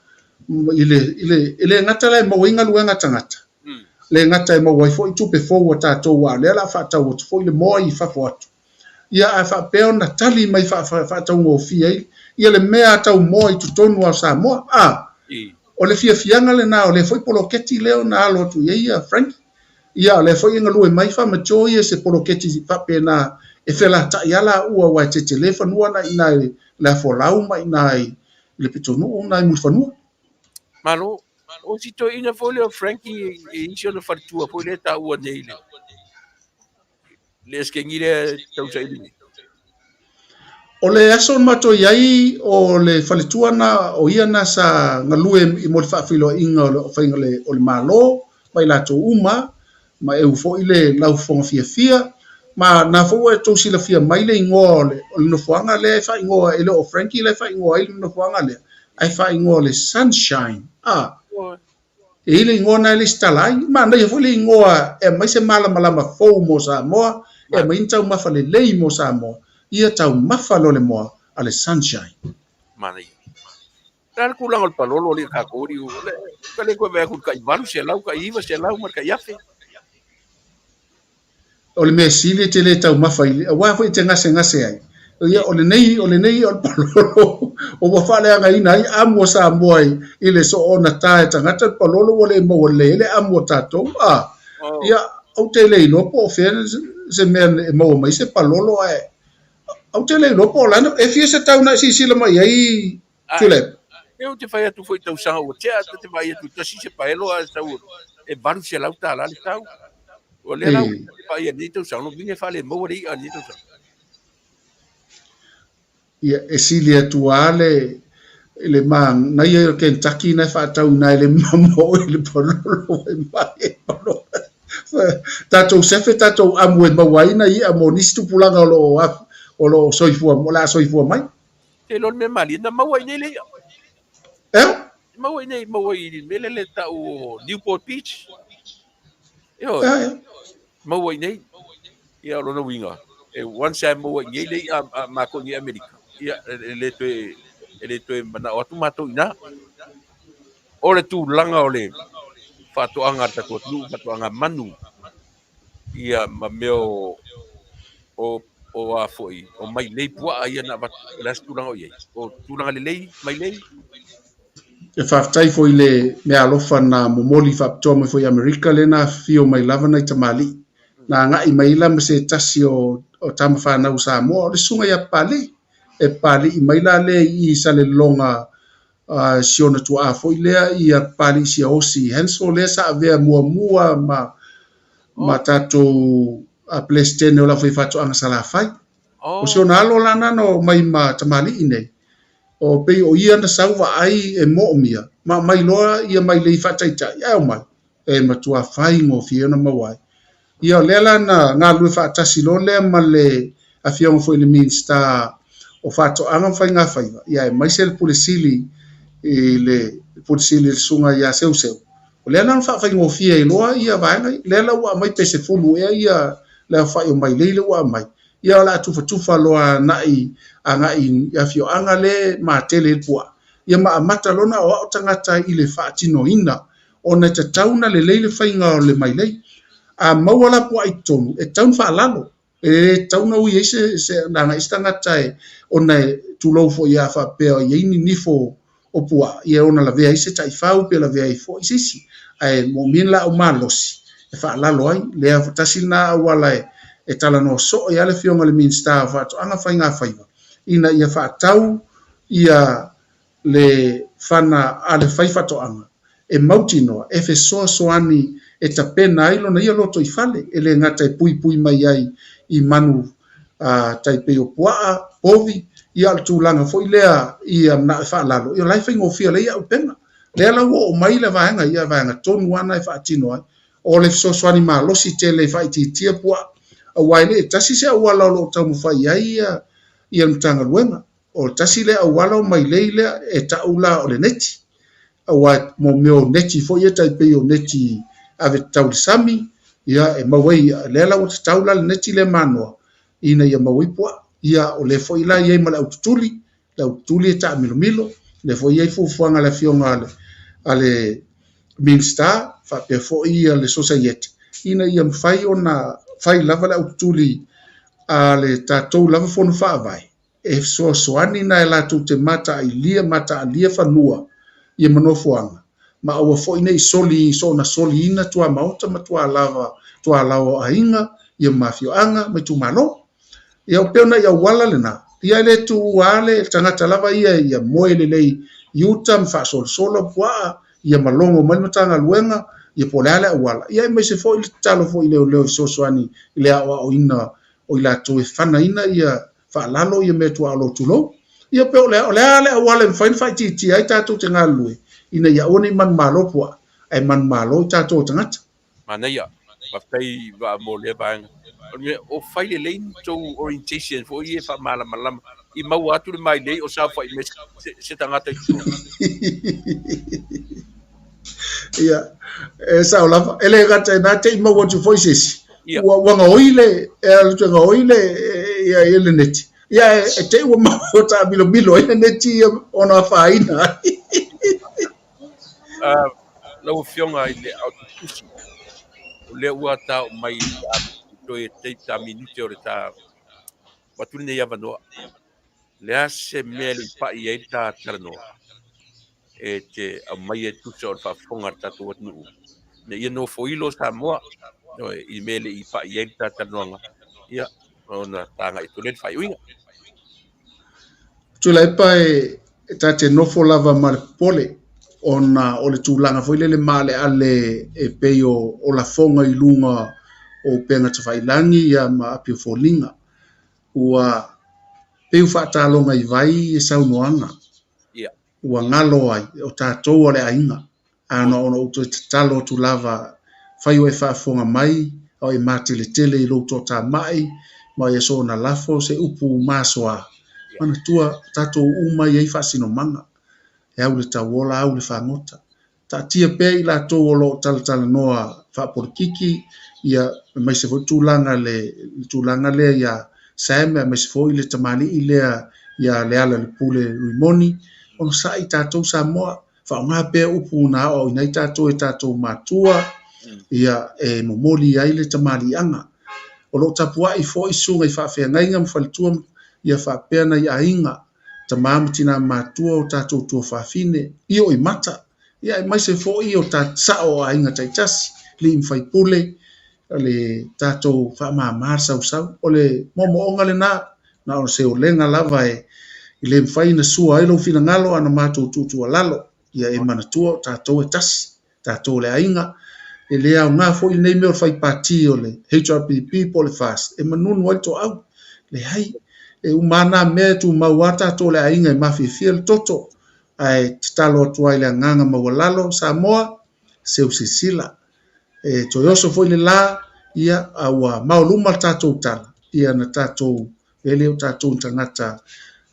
ile ngata le mo winga luenga tangata le ngata mo wai foi tupe fo wa tato wa le la fa tau foi le mo i fa fo ia a Faapea na tali mai fa tau ngo fia ia le mea tau mo i tonu a Samoa o le fiafianga le na o le foi poloketi leo na alo tu ia Frank ia le foi nga lue mai fa macho ia se poloketi Faapea na e fela ta yala ua wa te telefon ua na la folau mai na le pitonu na mu fanu malo o si to ina fo le Frankie e isio na fatua fo le ta ua nei le skengile tau sai ni o le aso mato iai o le faletuana o ia na sa ngalue i mo le faafilo inga o fainga le o le malo mai la to uma ma e ufo ile lau fonga fia ma na fo e to sila fia mai le ingo le o le nofuanga le fa ingo ele o Frankie le fa ingo ile nofuanga le ai fa ingo le sunshine e ile ingo na le stalai ma na fo le ingo e mai se malama fo mo Samoa e mai tau mafale lei mo Samoa ia tau mafalo le moa ale sunshine manai dar kulang al palolo le ka kori le kale ko be ku kai valu se lau ka iva se lau mar ka yafe o le mesili te le tau mafai wa fo te ngase ai ia o le nei o palolo o wa fale anga ina ai amo Samoa ile so ona tae tangata palolo o le mo le amo tato ia o te le no po fe se me mo mai se palolo au te le lopo lana e fia se tau na sisila mai ai Tuilaepa eu te fai atu foi tau sanga o te vai atu tasi se paelo a tau e varu se lau ta la tau o le lau te vai ni tau sanga no vinge fale mo ri ani tau sanga ia e silia tuale le man na ia Kentucky na fa tau na le mamo le pololo e mai pololo tato sefe tato amwe mawaina ia monistu pulanga o lo soifua mo la soifua mai te lon me mali na mawai nei le mawai nei mawai mele le ta o Newport Beach yo mawai nei ia lo no winga e one time mawai nei le ma ko ni America ia le to mana o tu mato ina o le tu langa o le fatuanga ta ko tu fatuanga manu ia ma meo o a foi o mai nei pua ia na las tulanga o ye o tulanga le lei mai lei e Faafetai foi le me alofa na momoli faapitoa mai foi Amerika le na fio mai lava nei tamali na ngai mai la se tasi o tama whanau Samoa o le sunga ia pali e pali i mai la le i sa le longa siona tua a foi lea ia pali si osi henso le sa avea mua ma tatou a plestene o la foi fatoaga salafai o siona alo lana no mai ma tamali'i nei o pei o ia na sau vaai e mo'omia ma mai loa ia mai lei faataita'i ae o mai e matuafai gofie ona mauai ia o lea lana galue faatasi lo lea ma le afioga foi le minista o fato'aga ma faiga faiva ia e mai se le pulesili i le pulesili le suga ia seuseu o lea lana fa'afaigofia iloa ia vaega lea la ua mai pese fulu ea ia le fai o mai leile ua mai ia la tufa loa na'i aga'i afio'aga le matele le pua ia ma'amata lona o a'o tagata i le fa'atinoina ona tatauna lelei le faiga o le mai lei a maua la pua'i tonu e tauna fa'alalo e tauna ui ai se naga'i se tagata e ona e tulou fo'i a Faapea iai ninifo o pua ia ona lavea ai se ta'ifau pe lavea ai fo'i sisi ae mo'omina la au malosi e fa'alalo ai lea fatasi na auala e talanoa so'o ia le fioga le minista fa'ato'aga faiga faiva ina ia fa'atau ia le fana a le fai fa'ato'aga e mautinoa e fesoasoani e tapena ai lona ia loto i fale e le gata e puipui mai ai i manu taipei o pua'a povi ia o le tulaga fo'i lea ia na e fa'alalo ia lai faigofia le ia upega lea lau o'o mai le vaega ia vaega tonu ana e fa'atino ai o le fesoasoani malosi tele fa'aitiitia pua'a auai le tasi se auala o lo'o taumafai ai ia le matagaluega o le tasi le auala o mai lei lea e ta'u la o le neti awa mo meo neti fo ia tai pe o neti ave tau sami ia e mawai le la o tau la neti le manoa ina ia mawai po ia o le fo ila ia mala utuli la utuli ta milo le fo ia fu fuanga la fionga ale minsta fa pe fo ia le society ina ia mfai ona fai lava la utuli ale tatou lava fo no fa vai e so soani na la tu te mata ilia fanua ia manofoanga ma o fo ina soli so na soli ina tua mauta ma tua lava ainga ia mafioanga ma tu malo ia o peona ia wala lena ia le tu wale tangata lava ia moele lei yuta mfa solo kwa ia malongo mai matanga luenga ia polala wala ia me se fo ile talo fo ile le so soani ile o ina o ila to e fana ina ia fa lalo ia me tu alo tulo ia pe ole wala fa ti ai tato tenga lui ina ia oni man malo po ai man malo tato tangata Manaya, Faafetai mo le bang. O fai le to orientation fo ie fa mala malam. I mau atu le mai le o sa fa me se tangata tu. ia e sa ola ele gata na te mo what voices Ia. wa oile e tu oile ia ele net ia e te wa ma ta bilo ele net ona faina Lau fionga i le Tusi. O le ua ta mai to e te ta minute o le ta. Watuli ne yava noa. Le ase mele pa i e ta taranoa. E te a mai e tusa o le whafonga tatu at nuu. Ne ia no foilo Samoa. No i mele i pa i e ta taranoanga. Ia, ona tanga i tulen whai uinga. Tuilaepa e tate nofo lava ma le pole ona o le tūlanga foi le male ale e peio o la fonga i lunga o penga tawhailangi ia ma apio folinga ua peu whaatalonga i vai e saunoanga Ia. ua ngalo ai o tātou o le ainga ana ona uto e talo tu lava fai o e whaafonga mai o e mātele tele i louto tā mai ma e so na lafo se upu masoa mana tua tātou uma i ei whaasino manga e au le tauola au le whangota ta tia pe i la tō o lo tala noa whaaporikiki ia mai se foi tūlanga le ia Sam me se foi le tamali i lea ia le ala le pule rimoni o sa i tātou Samoa fa ngā pe upu na o i nei tātou e tātou matua ia e momoli ai le tamali anga o lo tapua i fo i sunga i whaafea ngainga mwhalitua ia Faapea na ia inga tamam tina matua o tātou tua whaafine i o i mata ia mai se fo i o tā sao a inga taitasi li mwhai pule le tātou whaamamar sau o le momo onga le na o se o lenga lava i le mwhai na sua ilo fina ngalo ana mātou tutua lalo ia e manatua tātou e tasi tātou le ainga e le au ngā fo i nei meo whai pāti o le HRPP po le fast e manunu ai to au le hai e umana me tu mawata to le ainga e mawhifia le toto ai talo atua i le nganga mawalalo Samoa se usisila e toyoso foi le la ia aua mauluma tatou tala ia na tatou ele o tatou tangata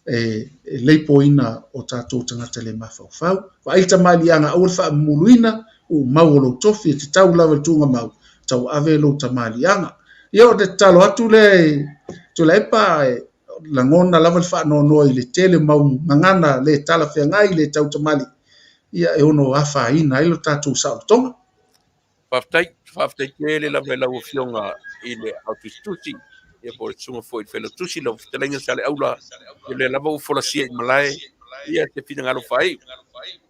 e leipoina o tatou tangata le mafaufau faita malianga o fa muluina o maulo tofi te tau lava tunga mau tau ave lo tamalianga ia o te talo atu le Tuilaepa la ngona lava fa no i le tele mau mangana le tala fe ngai le tau tamali ia e ono afa ina ilo tatou sa tonga Faafetai kele la vela o fionga i le Tusitusi. Ia po le sunga foi felo tusi lo Fetalaiga sale aula. Ia le lava o folasia i malai. Ia te fina ngalo fai.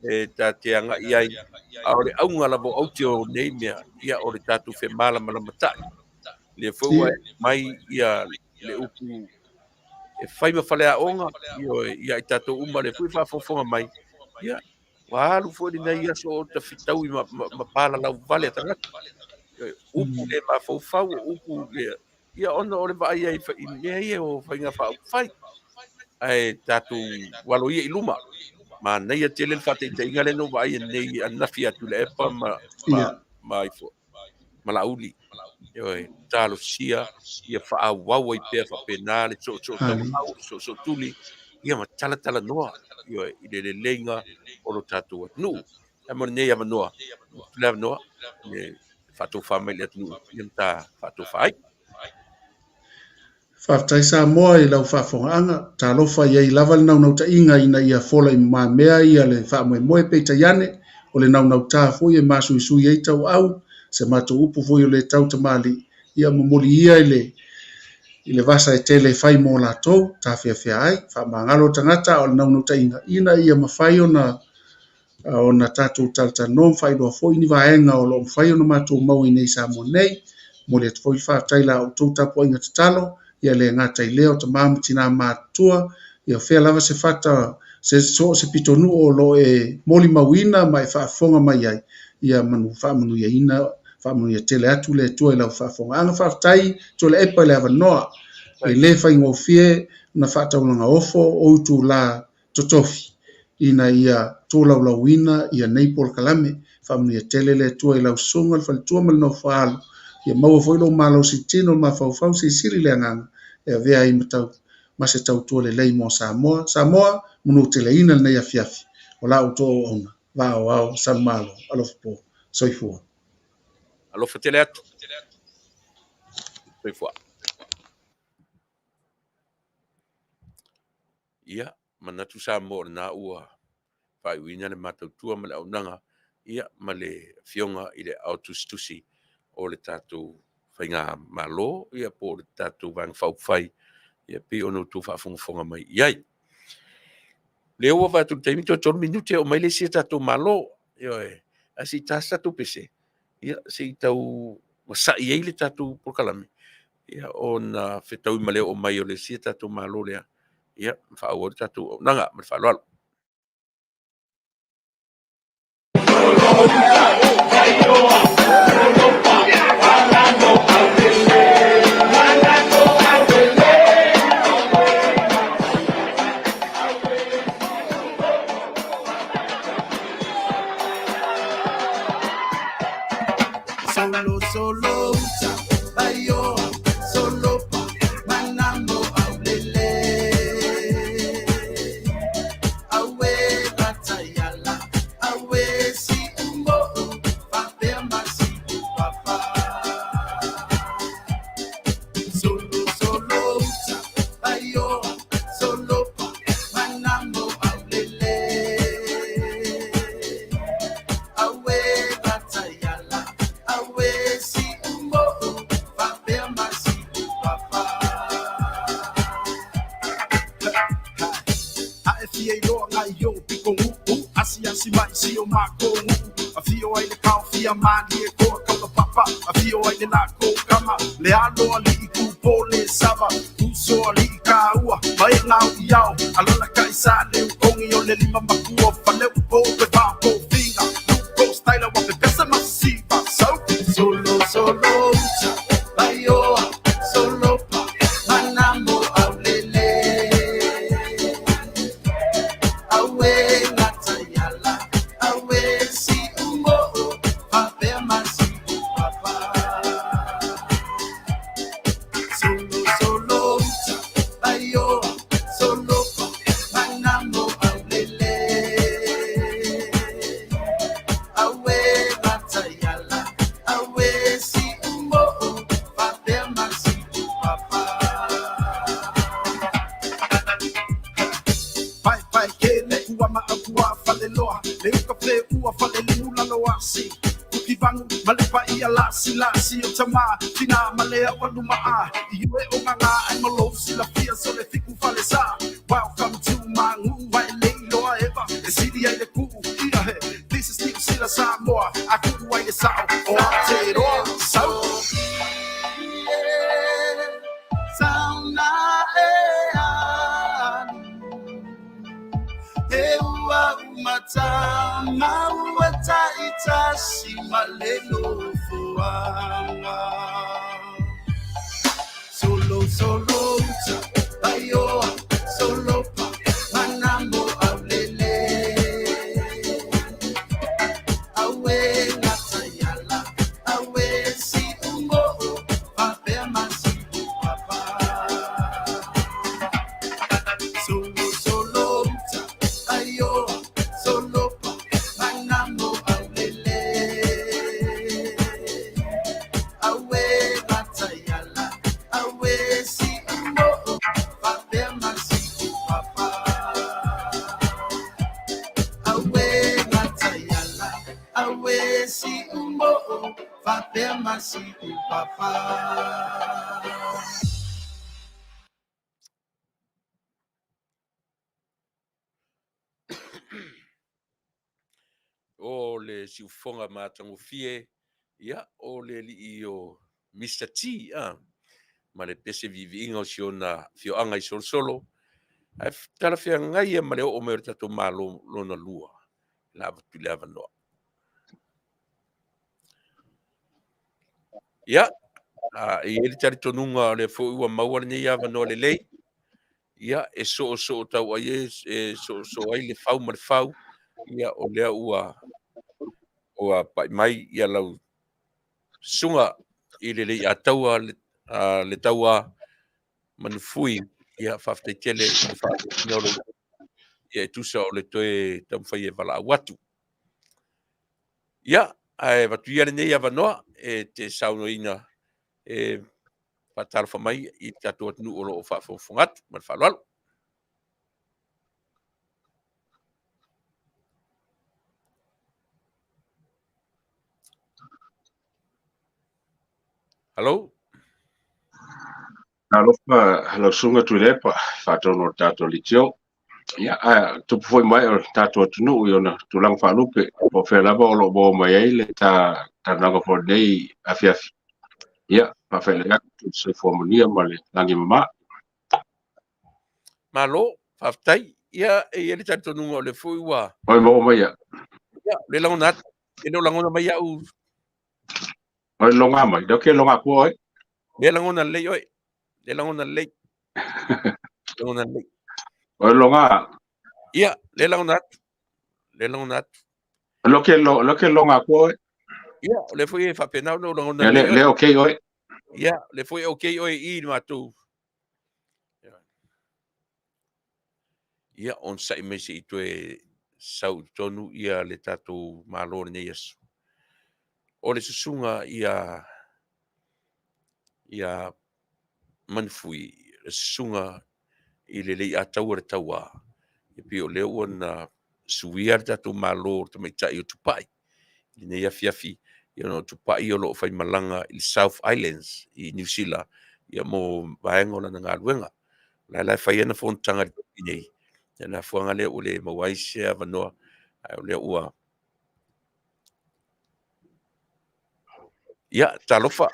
E ta te anga iai. A ore aunga lava o auti o nei mea. Ia ore tatu fe mala matai. Le fua mai ia le upu. E fai ma falea onga. Ia i tatu uma le fui Faafofoga mai. Ia. Walu foi nei ia so ta fitau i ma pala lau vale tangata. Upu le mafofau upu le ia ona o le vai ai fa i o fa inga fa fai ai tatu walo ia iluma ma nei te le fa te inga le no vai nei an Afiafi ma ifo ma la uli e talo sia ia fa wa i pe fa penale so so tuli ia ma tala noa ia i le lenga o lo tatu nu Amon ne Manua. Le Manua. Ne Fatu family at nu. Yenta Fatu Fai. Faafetai Samoa i lau faafoga'aga talofa iai lava le naunautāʻiga ina ia fola i mamea ia le faamoemoe peitaiane o le naunauta foi e masuisui ai tauāu se matou upu foi o le tau tamali ia momoli ia i le vasa e tele fai mo latou tafeafea ai faamagalo o tagata o le naunautāʻiga ina ia mafai ona tatou talatanoa mafailoa foʻi ni vaega o loo mafai ona matou mau i nei sa mo nei mo le atu foi faafetai la outou tapuaʻiga tatalo ia le gata i lea o tamā ma tinā matua ia fea lava se fata se se pitonu o lo e moli mauina ma e faafofoga mai ai ia faamanuiaina tele atu le atua i lau faafoga'aga faafetai Tuilaepa i le avanoa e lē faigofie na faataulaga ofo o utulā totofi ina ia tulaulauina ia nei polokalame faamanuia tele le atua i lau susuga le faletua ma le nofoalo ia maua foi lou malo sitino ma faufau silisili le agaga e avea ai ma se tautua lelei mo Samoa manu teleina lenei afiafi o la outou ona Vaaaoao Salumalo Alofipo soifua Alofa tele atu. Soifua. Ia, manatu Samoa na ua whaiwina le matautua ma le aunaga ia ma le fionga i le au Tusitusi o le tātou whainga malo ia po le tātou vang whauwhai ia pi ono tu whaafonga mai iai. Le ua watu teimi tolu minute o mai le sia tātou malo ia asi tasa tu pese ia si tau masai ai le tātou pokalame ia ona fetau i male o mai o le sia tātou malo lea ia whaau o tātou nanga ma whaaloalo. Solo, bayo, solo pa, manamo aulele. Awe batayala, awe si umbo, Faapea masi papa. Solo, bayo, solo pa, manamo aulele. Awe batayala. Asi mai si o mako afio ai le kau fia mani e ko ka papa afio ai le nako kama le alo ali ku pole sava uso ali ka ua mai na iao alona kai sa le ongi o le lima maku o fale po pe va po finga ko style wa pe pesa masiva solo bayo solo pa manamo aulele awe Lasi o tama tina malea wa lumaa iwe o nganga ai malo sila fia so le fiku fale sa welcome to Mangu vai leilo eva e sidi ai le ku ia he this is Steve Sila Samoa aku ai le sao o te ro sao sauna ewa matama wata itasi malelo solo bayo solo pa manamo aulele awe natayala awe si umbo Faapea masi papa solo bayo solo pa manamo si umbo Faapea masi upapa. O le siufonga matangofie ia o le li o Mr. T ma le pese viviinga o siona fioanga i solosolo ai tala fia ngai ma le o me tato malo lona lua lava tu lava no ia i ele tari tonunga le fo ua maua ni ia no le lei ia e so tau ai e so ai le fau ma le fau ia o le ua pai mai ia lau sunga i le Lei'ataua le taua Manufui ia Faafetai i le fa'afinolo ia e tusa o le toe taumafai e Vaaaoao ia ae watuia lenei avanoa e te saunoina e faatalofa mai i tatou atunuu o loo fa'afoga'aga ma le fa'aloalo. Hello? Alo sunga Tuilaepa whātono tātou li tio. Ia, tupu foi mai o tātou atunu i ona tulang whalupe po whelava o lo bo mai eile tā nanga fo nei Afiafi. Ia, Faafetai tu se formonia ma le langi mama. Malo, Faafetai, ia e ele tatonunga o le fui ua. Oi mo mai ia. Ia, le langona, e leo langona mai au. Oi longa mai, do ke longa ko oi. Le langona lei oi. Le langona lei. Langona lei. Oi longa. Ia, le langona. Le langona. Lo ke longa ko oi. Ia, le fui e Faapea no langona lei. Le okay oi. Ia, le fui okay oi i matou. Ia on sai me se itoe sau tonu ia le tatou malo nei Yesu. O le susunga ia Manufui, le susunga i le Lei'ataualetaua. Ia pio le ona suia le tatou malo te maitai o tupai. I nei Afiafi, ia no tupai o loo fai malanga i South Islands i New Zealand. Ia mo vaenga o lana ngāluenga. Lai fai ana fontanga i nei. Ia na fuanga le o le mawaise a vanoa. O le ua. Ia, talofa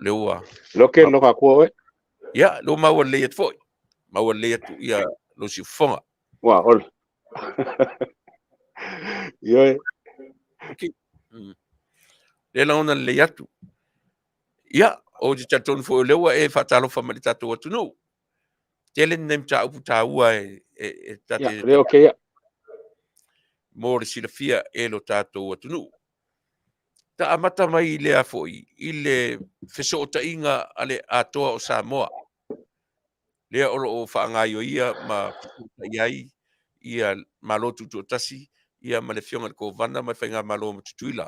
le ua. Lo ke longa ko oi. Ia, lo maua le at foi. Maua le atu ia lo si fonga. Wa ol. Ia. Okay. Le launa le atu. Ia, o di tatonu foi le ua e fatalofa ma le tatou atunuu. Tele nem ta upu ta ua e tate. Ia, le okay ia. Mo le silafia e lo tatou atunuu. Ta amata mai i lea foi, i le fesootaʻiga a le atoa o Samoa. Lea o loo whaangaio ia ma iai ia malo tutu o Tasi, ia ma le fionga le kovana ma whainga malo ma tutuila.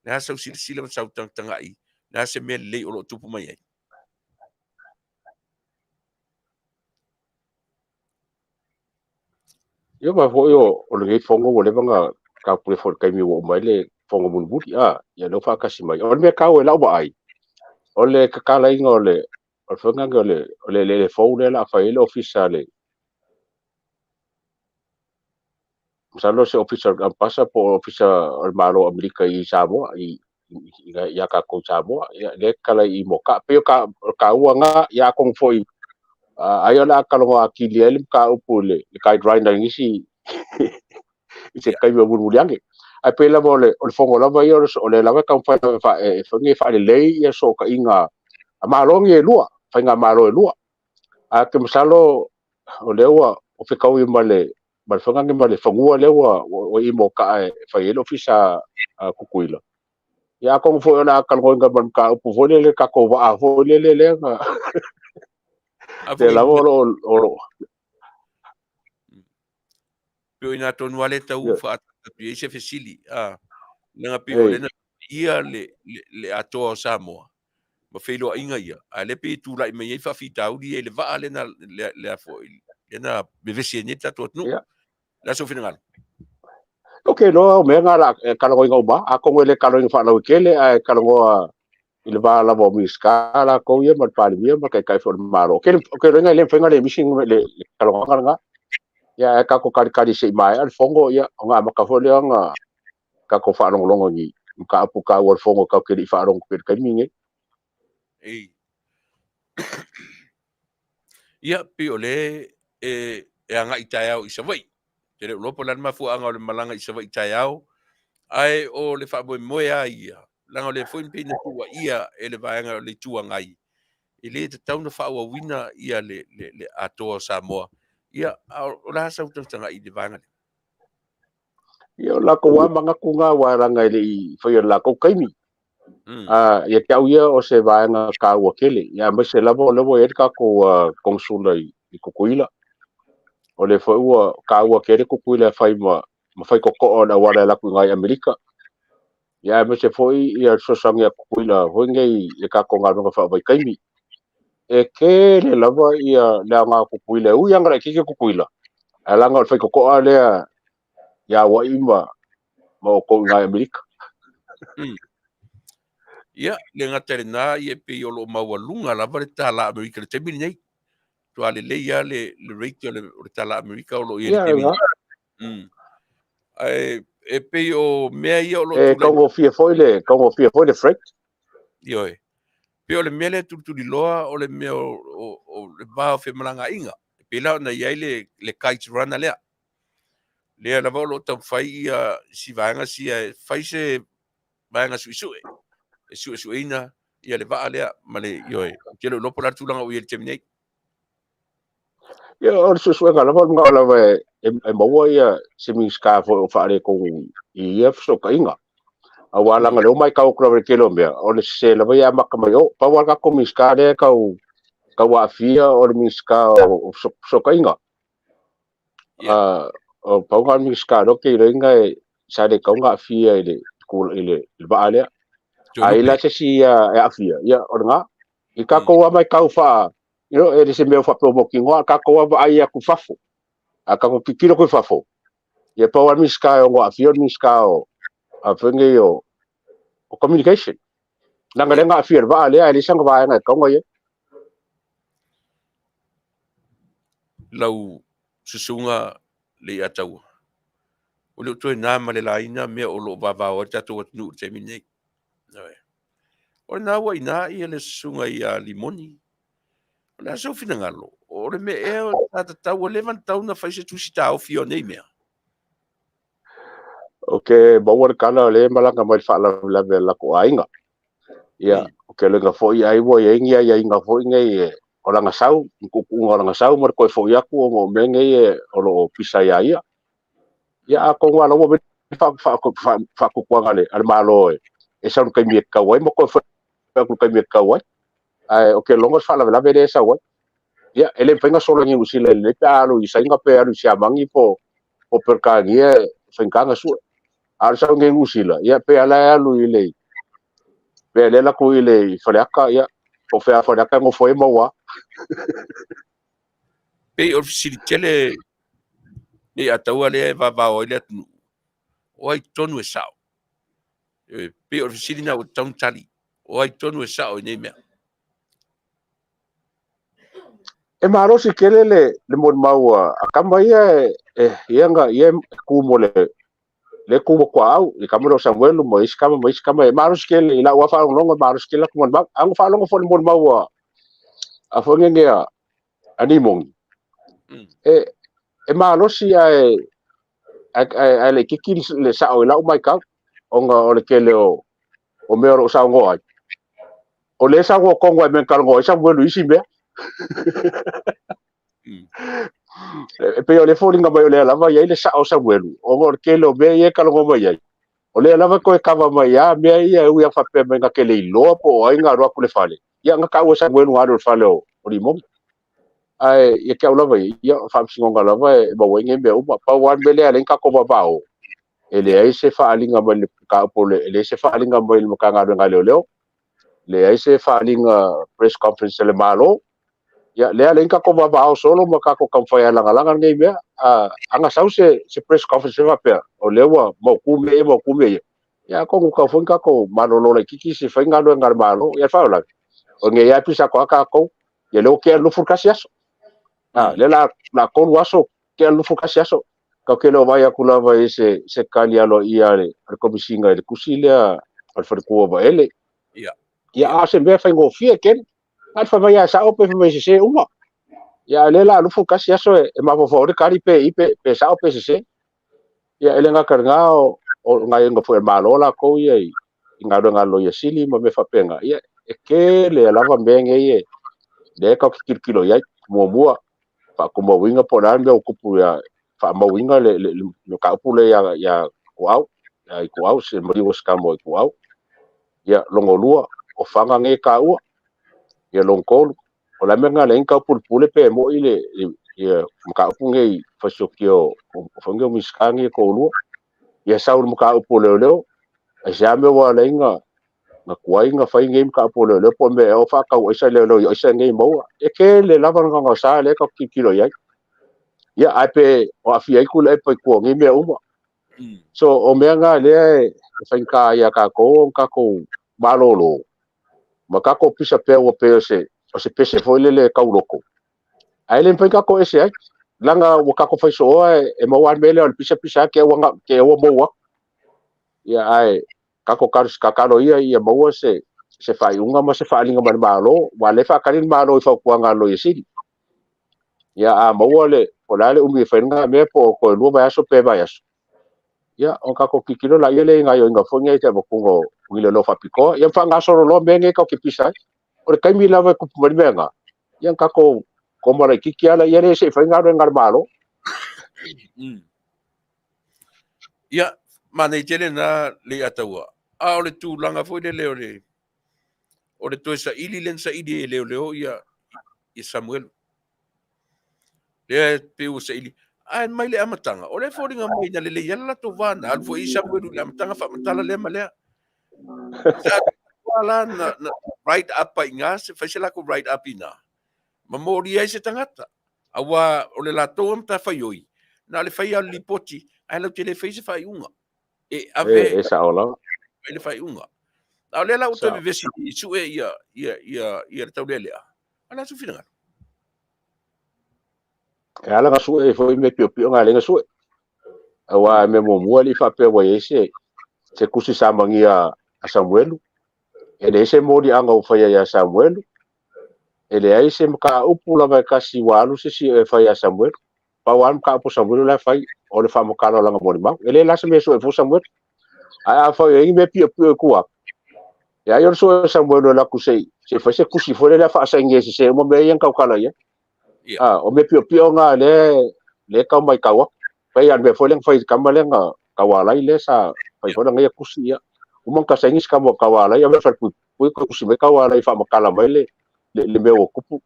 Nea sau sila ma sau tangai, nea se mea lei o loo tupu mai ai. Ia ma foi o le fongo o le vanga ka pule fo kai mi o mai le fongo mun buti ia no fa kasi mai o me ka o la ba ai o le kakala inga o le o fanga o le fo le la fa ile officiale salo se official am pasa po official o malo america i Samoa i ya ka ko Samoa ia le kala i mo ka pe ka uanga ya kong foi ai ona ka lo akili ele ka upule kai grinder ngisi se kai mo burbuliange ai pela vole o fongo lava ia o le lava ka fa fa le lei ia so ka inga a malongi e lua fa inga malo e lua a ke masalo o le ua o fe kau i male mal fanga nge male fangua le ua o i mo ka fa ile ofisa kukuila ia ko fo ona ka ngo nga ban ka upu vole le ka ko va vole le de la volo o Pio ina tonu ale tau whaatatu i se fesili. Nanga pio lena ia le atoa o Samoa. Ma whelo a inga ia. A le pe tu lai mai fa fita uri e le vaa lena le afo. Lena bevesi e neta tot nu. La so fina ngalo. Okay, no, me ngala kalau ngau ba, ako ngele kalau ngfa la kele ai kalau ngo ile ba la bo miskala ko ye mal pali ye mal kai for maro. Okay, renga le fenga le missing le kalau nga ya ka ko kari se mai al fongo ya nga makafo le nga ka ko fa longo ni ka apu ka wor fongo ka ke fa long ke minge. Ia pe ole e anga itaiao i savai. Tere lopo lan mafu anga o le malanga i savai itaiao. Ai o le fa boe moea ia. Langa o le fuin pina tua ia e le vaenga o le tua ngai. I le te tauna fa ua wina ia le atoa Samoa. Ia o la sa utanga i le vaenga. Ia la ko wa manga kunga wa ranga ile fa ia la ko kaimi. Ia tau ia o se vaenga ka ua kele. Ia me se lavo e ka ko konsula i kukuila. O le fa ua ka ua kele kukuila fai ma fai ko ko na wala la ku ngai Amerika. Ia me se foi ia so sanga kukuila hoingei e ka ko ngalo fa vai kaimi. E ke le lava ia le nga kukuila u yang ra ki kukuila. Ala nga fai ko ko ale ya wa ima mo ko ngai Amerika. Ia, le ngatere nā i e pe i olo maualunga lava le tala Amerika le temini nei. Tua le leia le reiti o le tala Amerika o lo i le temini. E pe i o mea i olo Tuilaepa. Kongo fia foi le freight. Ioi. Pe o le mea le tuturi loa o le mea o le vāo fe malanga inga. Pe lao na iai le kite runner lea. Lea lava o lo tau fai ia si vaenga si fai se vaenga suisue. E suesueina ia le vaa lea ma le ioi. Ke lo lopo la tulanga o i le temini. Ia o susue nga lava nga lava e maua ia se minska fo o faare ko i so ka inga. A wala nga lo mai ka o kra ke lo mea o le se lava ia makamai o pa wala ko minska le ka wa afia o le minska o so ka inga. O pa nga minska lo ke renga e sa de ka nga afia ile ile ba ale. Ai la se si e afia ia o nga i ka ko mai ka fa ele se meu fa promo kingo ka ko wa ai ku fafo aka ko kilo ko fafo ye pa wa miska o afio miska o afenge o communication nanga lenga afio va ale ali sang va nga ko ngoye lau susunga Lei'ataualetaua o le to na ma le laina me o lo Vaaaoao tatu nu te mine o na wa ina i le susunga ia limoni o le so fina ngalo o le me e o tau le van tau na fai se tusita o fio nei mea okay bawar kala le malanga mai fa la ko ainga ya okay le nga foi ai wo ye ngia ya inga foi ngai o langa sau ku o langa sau mar ko foi aku o mengai o lo pisa ya ya ko ngala wo fa ku ngale al malo e sa ka mi ka wai mo ko fa ku ka mi ka wai ai okay longos fa la vede sa wai ya ele penga solo ngi usile le palo i sa inga pe alu sia mangi po per ka ngie fengkanga su al sa ngi usila ya pe ala alu ile pe le la ku ile faleaka ya o fe faleaka mo foi mo wa pe o fisili tele ni ataua le Vaavaoao le atu o ai tonu e sao pe o fisili na o taun tali o ai tonu e sao nei mea e maro si kele le mon mau akamba ia nga ia ku mo le ku ko au i kamero Samuel mo iskama e maro si kele ila wa fa longo maro si kele ku mon ba ang fa longo fo mon mau a fo ngea ani mong e maro si ai le kiki le sa o la o mai ka onga o le kele o me ro sa ngo ai o le sa ngo ko ngo men ka ngo sa vuelu isi be pe o le fo linga mai le lava ia le sa o sa vuelu o ngo kele o be ia ka ngo mai ai o le lava ko e kava mai ia me ia u ia fa pe me nga kele lo po ai nga ro ku le fale ia nga ka o sa vuelu nga ro fale o ri mo ai ia ka lava ia fa singo nga lava e ba wenge be o pa wan be le ale ka ko ba o ele ai se fa alinga mai ka po le se fa alinga mai mo ka nga leo le ai se fa alinga press conference le malo ya le ale ka ko Vaaaoao solo ma ka ko kamfai langa ngai mea anga sau se press conference Faapea o lewa mo kume ya ko ka fon ka ko malolo le kiki se fa ngalo ngar malo ya fa la o nge ya pisa ko ka ko ya lo ke lu furkasiaso le la ko waso ke lu furkasiaso ka ke lo vai akula vai se kalialo ia le komisinga le kusilia al fa ko ba ele ya se be fa ngo fie ken al fa vai sa o pe se uma ya le la lu furkasiaso e ma fo de kari pe sa o pe se ya ele nga karanga o ngai nga foi malo la ko ye ngalo ye sili ma me fapenga ye ke le lava mbenge ye de ka kilo ya mo fa ko mo winga poran be okupu ya fa mo winga le ka pule ya kuau se mori was kamo kuau ya longolua o fanga nge ka u ya longkol o la menga le ka pule pe mo ile ya ka punge fa sokio o fanga miskangi ko lu ya saur mo ka pule leo já me wa lenga na kuai nga fai game ka polo le po me o fa ka o sa le lo yo sa ngai mo e ke le lava nga sa le ka kilo ya ape o afia ku le pe ko ngi me uma so o me nga le fai ka ya ka ko balolo ma ka ko pisa pe o pe se pese foi le ka uloko ai le fai ka ko ese ai langa o ka ko fai so e mo wan mele o pisa ke o mo wa ya ai kako kakalo ia maua se fai unga ma se fai linga malo wale fa kalin malo fa kuanga lo yesiri ya a maua le polale umi fa nga me po ko lu ba so pe ba yaso ya on kako kikilo la yele nga yo nga fonga te ba kungo ngile lo fa piko ya fa nga so lo menge ka kipisa o kai mi lava ku menga ya kako ko mara kikiala yele se fa nga malo ya mana tele na Lei'ataua o le tūlanga foi le leo le o le toe sa ili len sa ili e leo ia i Samuel le peu sa ili ai mai le amatanga o le foringa mai na le yala to vana al foi Samuel le amatanga fa matala le malea sa wala na right up pa inga se fa sela ko right up ina mamori ai se tangata awa o le lato am ta faioi na le fai al lipoti ai lo tele fai se fai unga e ave esa ola le fai unga a le la uta vesi su e ia taulele ala su fina e ala nga su e foi me pio nga le nga su awa me mo li fa pe wa ese se kusi samangia a Samuel e le se modi anga o fai ya Samuel e le ai se ka upula vai kasi walu se si e fai ya Samuel pa wan ka po Samuel la fai o le fa mo kala la mo ma e le la se me so e fo Samuel a fa e me pio kuwa ya yo so Samuel la kusei se fa se kusi fo le la fa sa nge se mo me yan ka kala ya o me pio nga le ka mai ka wa fai an me fo le fai ka ma le nga ka wala ile sa fai fo nga ya kusi ya umang ka sa ngis ka mo ka wala ya me fa ku kusi me ka wala fa mo kala mai le me o kupu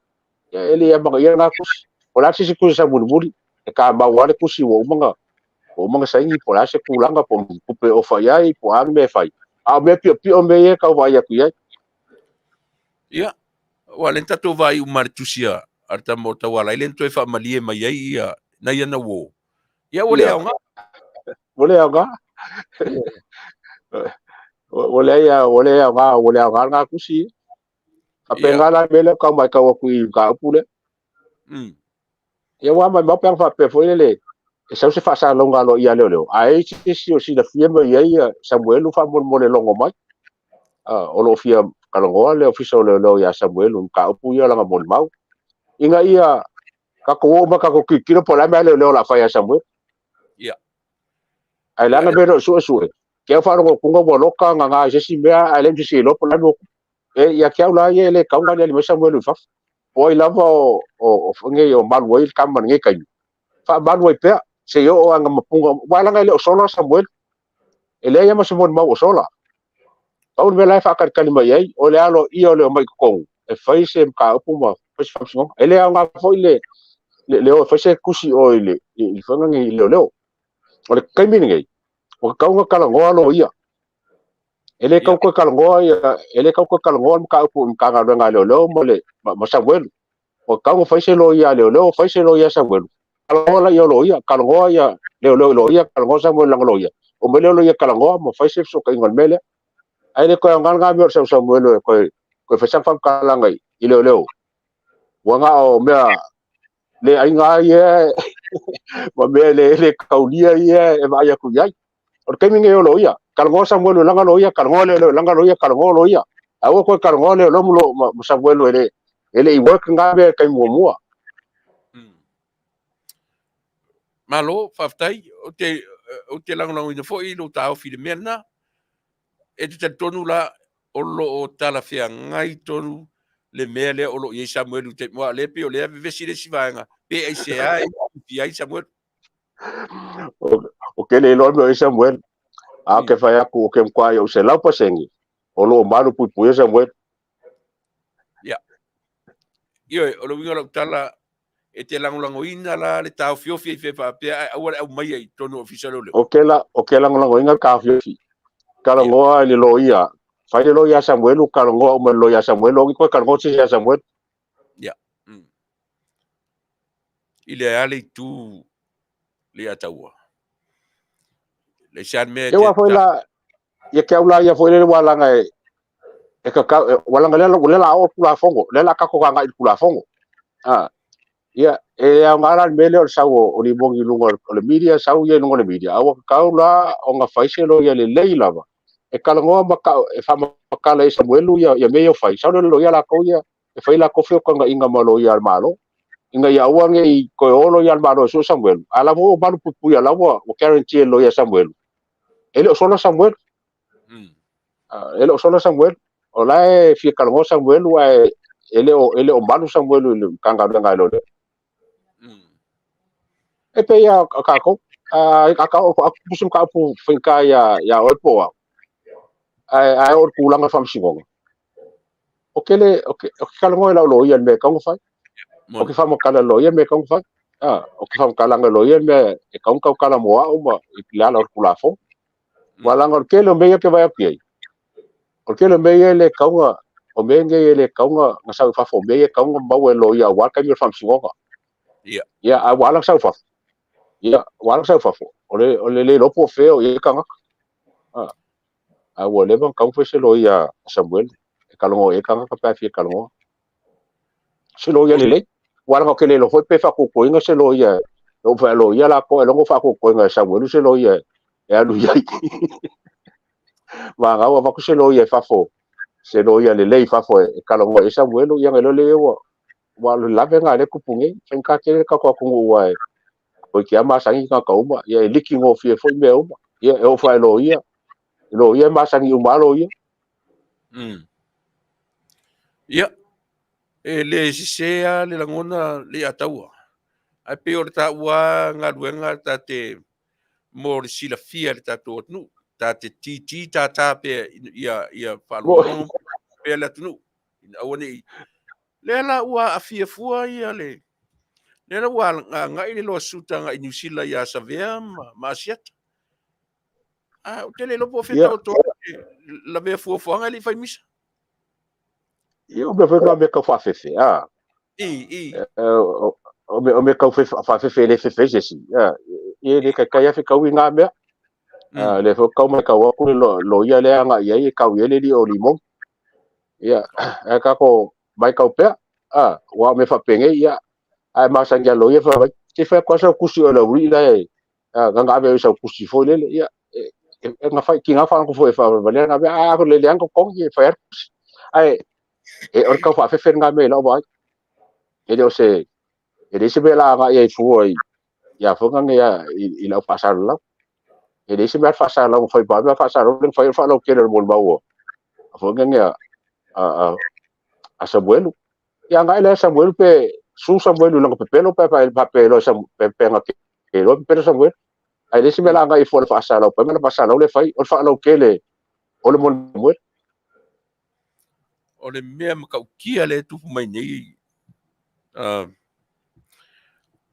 ya ele ya mga ya na kusi ola si kusi sa bulbuli e ka ma wale kusi wo mga sa ngi pola se kulanga po kupe o fa ya i po an me fai a me pio me ye ka wa ya ku ya ia wale tato vai u martusia arta mota wala ile to fa malie mai ia na ia na wo ia wale nga wale nga kusi apenga la mele ka mai ka wa ku ka pule ya wa mai ma pang fa pe fo le e sa se fa sa longa lo ia le ai si o si da fie mai ia Samuel fa mo le longo mai o lo fia ka longo le official le ya Samuel ka pu ia la mo mau inga ia ka ko ma ka ko kikiro po la mai le la fa ya Samuel ia ai la na bero su ke fa ro ko ngo lo ka nga se si mea ai le si lo po la no e ia ke la ye le ka nga le Samuel fa oi lava o nge o Manuia ka man nge kai fa Manuia pe se yo anga mapunga wala ngai le sola Samuel ele ya ma se mon mau sola au me lai fa ka kalima yai o le alo i o le mai ko e fai se ka upuma fa se fa ele anga foi le o fa se kusi o ile i fa ngai le o le kai mi ngai o ka nga kala ngo alo ia ele ka ko kala ngo ia ele ka ko kala ngo ka upu ka nga nga le mo le ma Samuel o kau fai se lo ia leo fai se lo ia Samuel kalongo la ia lo ia kalongo ia leo lo ia kalongo Samuel lang lo ia o me lo ia kalongo mo fai se so kai ngon mele ai le ko ngal nga mi o Samuel ko fai sa fam kalanga i leo wanga o mea le ai nga ia ma me le kaulia ia e vai ku ia o ke minge lo ia kalongo Samuel lang lo ia kalongo le lang lo ia kalongo lo ia au ko kalongo le lo mo Samuel ele I work nga be kai mo malo Faafetai o te lango ina foi lo tau fi de mena e te tonu la o lo o tala fia ngai tonu le mele o lo ye Samuel te mo le pe o le vesi le sivanga pe ai se ai fi ai Samuel o ke le lo me Samuel a ke fai aku o ke mkwai o se lau pasengi o lo maru pui Samuel ya yo o lo winga lo tala e te lango ina la le tau fiofi fe Faapea au mai ai tonu official le o ke lango inga ka fi kala ngoa le lo ia fai le lo ia Samuel o kala ngoa o lo ia Samuel o ko kala ngoa si ia Samuel ya ile ale tu Lei'ataua le san me e wa foi la ye ke ula ia foi le wala ngai e ka wala ngai le la o pula fongo le la ka ko ngai pula fongo ia e a ngara mele o sau o ni bongi lunga o le media sau ye no le media au ka ula o nga fai se lo ia le leila e kala ngoa maka e fa makala e Samuel ia me o fai sau lo ia la ko ia e fai la ko fio ko nga inga malo ia malo inga ia wange I ko olo ia malo so Samuel ala mo balu pupu ia la o guarantee lo ia Samuel ele o solo Samuel ele o solo Samuel o la e fi kala ngoa Samuel wa ele o balu Samuel le kanga nga lo e pe ia ka ko aku pusum ka pu finka ya opo ai or kulanga fam singonga o kala ngoi la lo ia me ka ngofai o ke fam kala lo ia me ka ngofai o ke fam kala lo ia me e ka kala moa o ma I la or kulafo wala ngor ke lo me ke vai api o ke lo me le ka o me nge le ka nga sa fa fo me ka ba lo ia wa ka mi fam singonga ia a wala sa fa ia wala sa fa fo o le lo po feo e ka a wo le ban ka fo se lo ia Samuel e kalongo e ka pa fi kalongo se lo ia le wala ko le lo foi pe fa ko inga se lo ia lo fa lo ia la ko lo fa ko inga Samuel se lo ia e alu ia wa ga wa ko se lo ia fa fo se lo ia le fa fo e kalongo e Samuel ia ngelo le wa lo la venga le kupunge en ka ke ka ko wa o ki ama sangi ka ka uma ia liki ngo fi foi me uma ia e o fa lo ia ma sangi uma lo ia ia e le sisea le langona Lei'ataua ai pe o ta ua ngaluenga ta te mo le silafia le tatou atunu ta te titi ta pe ia falolongo pe le atunu au nei le la ua afiafua ia le la ua ngai le lo suta ngai New Zealand ia savea ma asiata o te le lopo feta o to la ve fuafuanga le fai misa o me foi me ka fa fefe o me ka fa fefe le fefe jesi e le ka ia fe ka winga me le fo ka me ka wa ku lo ia le anga ia ka ia le di o limong ia ka ko mai ka pe wa me fa penge ia ai ma sang ya lo ia fa ti fa ko sa kusi o la wi la nga be sa kusi fo le ia nga fa ki nga fa ko fo fa le nga be ko le ang ko ye fa ai e or ka fa fe nga me lo ba e de se e se be la nga ye fu ya fo nga ya I la pasar la e se me fa sa la foi ba me fa sa lo fa lo ke le mo ba wo fo nga a Samuel ya nga le Samuel pe su Samuel lo pe pelo pe pelo pe nga ke lo pe Samuel ai se me la nga I fo fa sa lo pe me fa sa lo le fai o fa lo ke le o le mo Samuel o le mea makaukia le tupu mai nei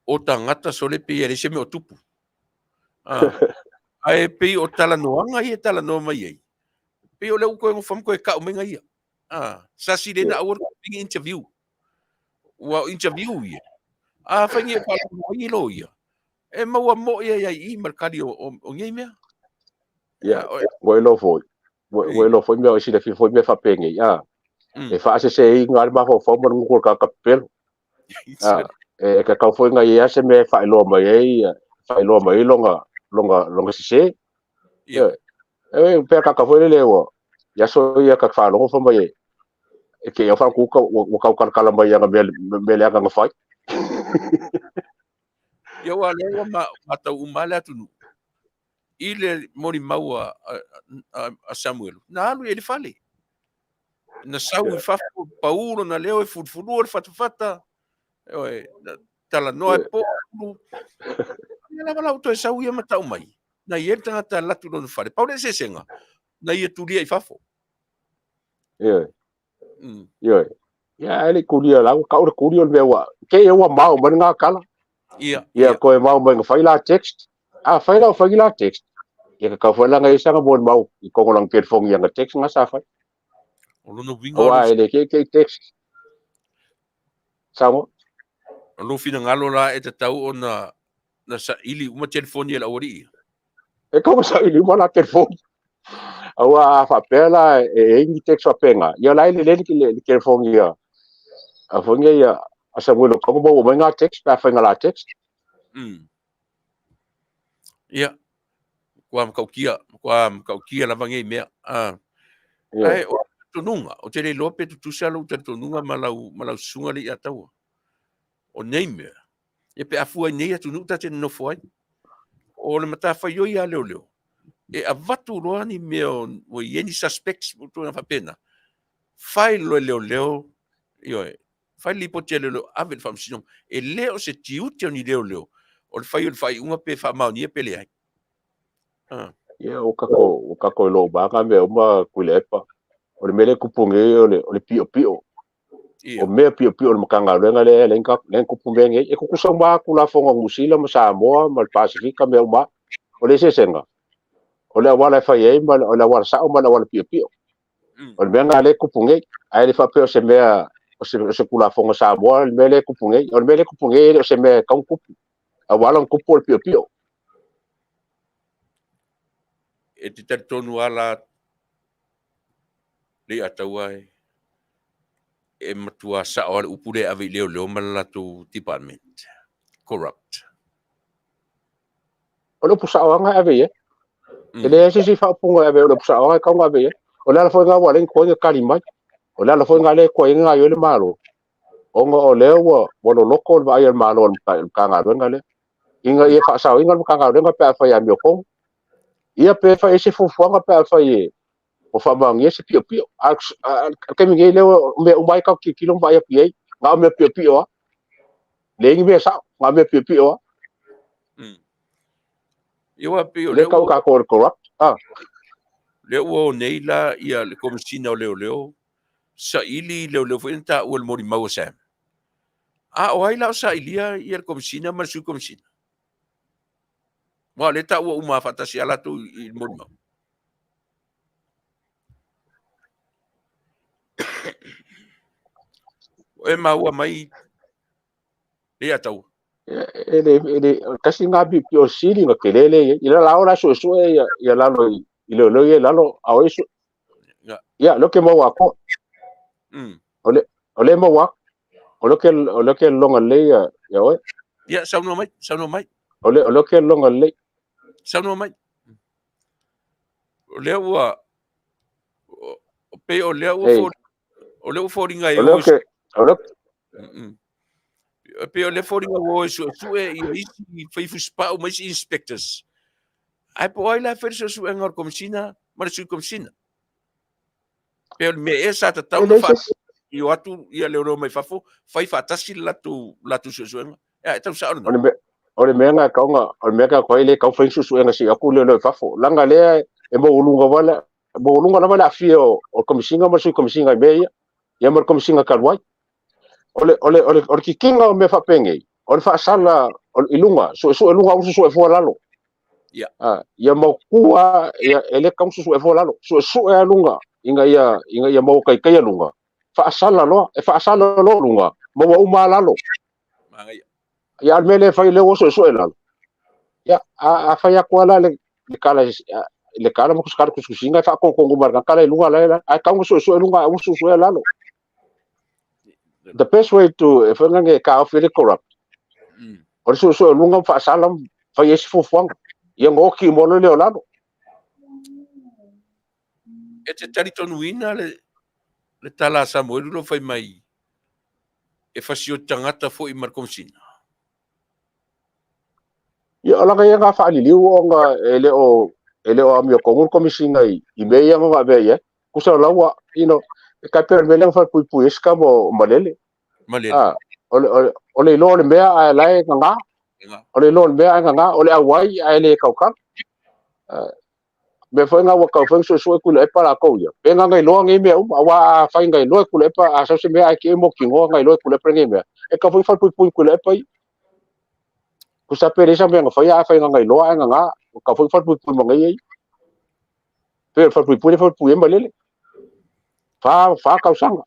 o tangata so le pe ia le se me o tupu ai pe o tala noanga ia tala no mai ai pe o le uko ngo fam ko e ka o menga ia sa si le na awar pingi interview wa interview ia a fangi pa ngi lo ia e mau mo ia i mercado o ngai mea ya wo lo foi me o si le foi me fa penge ya e fa se ngal ma fo mo ngul ka kapel e ka foi ngai ya se me fa lo mai longa se e pe ka foi le wo ya so ya ka fa lo fo mai e ke ya fa ku ka kala mai ya me le nga fai ia wa le ma tau umala tunu ile mori maua a Samuel na alu ele fale na sau i fafu paulo na leo e futfulu le fatufata e tala no e po la bala to sau ia matau mai na ia tanga latu no fale paulo se senga na ia tulia i fafu ya ele kuria la ka o kuria le wa ke e wa mau man nga kala ia ko e mau man fai la text fai la text ia ka foi la ngai sanga bon mau i ko lang ke fong yang text nga sa fai o no winga wa ele ke text samo lo fina ngalo la e te tau ona na sa ili uma telefoni la ori e ko sa ili mo la telefoni awa Faapea e ngi text wa penga ia la ile le telefoni ia a fonga ia asa mo ko mo nga text pa fa nga la text ia kwa mkaukia la vangai mea ai o tonunga o te le lope tu salo te tonunga malau sunga Lei'ataua o nei mea e pe afua nei atu nuta te no foi o le mata fa yo ia leo e avatu roani mea o yeni suspects tu na Faapea fai leo io fai lipo te leo avel fam sino e leo se tiuti ni leo o le fai unga pe fa mau ni pe le ai ia o kako lo ba ka me uma Tuilaepa o le mele kupunge o le pio o me pio le makanga lenga le kupunge e ku kusa ba ku la fonga musila ma Samoa ma Pasifika me uma o le senga o le wala fa ye ma o le wala sa o ma le wala pio o le menga le kupunge ai le Faapea se mea o se ku la fonga Samoa le mele kupunge o se me ka kupu a wala kupu le pio e te tonu ala Lei'ataua e matua sa o upure ave leo malatu department corrupt o le pusa anga ave ye ele se fa punga ave o le pusa anga ka ave ye o la fo nga wala ko nga kalima o la fo nga le ko nga yo le malo o nga o le wo lo loko va ye malo ka nga nga le inga ye fa sa inga ka nga nga pa fa ya mi ko ia pe fa ese fu nga pa fa ye o fa bang ye se pio ka mi le me o mai ka kilo va ya pie nga me pio le ngi me sa nga me pio Iwa pio le ka ko corrupt le o neila ia le komisina o leo sa ili leo foi ta o mori mau sa o ai la sa ilia ia le komisina ma su komisina wa le ta o uma fatasi ala tu il mori mau e mau mai Lei'ataua ele kasi nga bi pio sili nga kelele ila la ora so ya la lo ilo ye la lo a eso ya lo que mo wa ko ole mo wa o lo que longa le ya o ya sauno mai ole que longa le sauno mai le wa pe o le fo ringa e ole pe o le fo ringa o su i fai fu spa o mais inspectors ai po ai la ferso su engor komisina ma su komisina pe me esa ta tau fa i atu ia le ro mai fafo fai fa tasi latu su e tau sa no ole menga ka nga ole menga ko ile ka fai su nga si aku le fafo langa le e mo ulunga wala afio o komisina ma su komisina be ia mo komisina kalwai ole kikinga me fa penge ole fa sala ilunga so ilunga usu e fo lalo ia mo kua ia ele ka usu e fo lalo so e lunga inga ia mo kai lunga fa sala lo lunga mo uma lalo Mangai. ya mele fai le oso so lalo ya a fai akwala le kala mo kuskar kuskusinga fa ko ngumar kala lunga la a ka so lunga usu so lalo. The best way to if nge ka ofile corrupt or so lunga fa salam fa yes fu fang yang oki mo le lalo E te tari tonu ina le tala Samoa lo fai mai e fasio tangata fo i markomsina. ya la ga nga fa li o nga ele o amio ko komisina I me yang nga be ye kusa lawa ka per mele fa pu eska mo malele ole lo le mea a lai nga ole lo le mea nga ole awai a ele kauka me foi nga wa ka foi so ku le para ko ya pe nga ngai lo ngai me wa fa ngai lo ku le pa a so se me a ke mo ki ngo ngai lo ku le pre me e ka foi fa pu ku le pa ku sa pe sa me nga foi a fa ngai lo nga ka foi fa pu mo ngai pe fa pu e malele fa ka sanga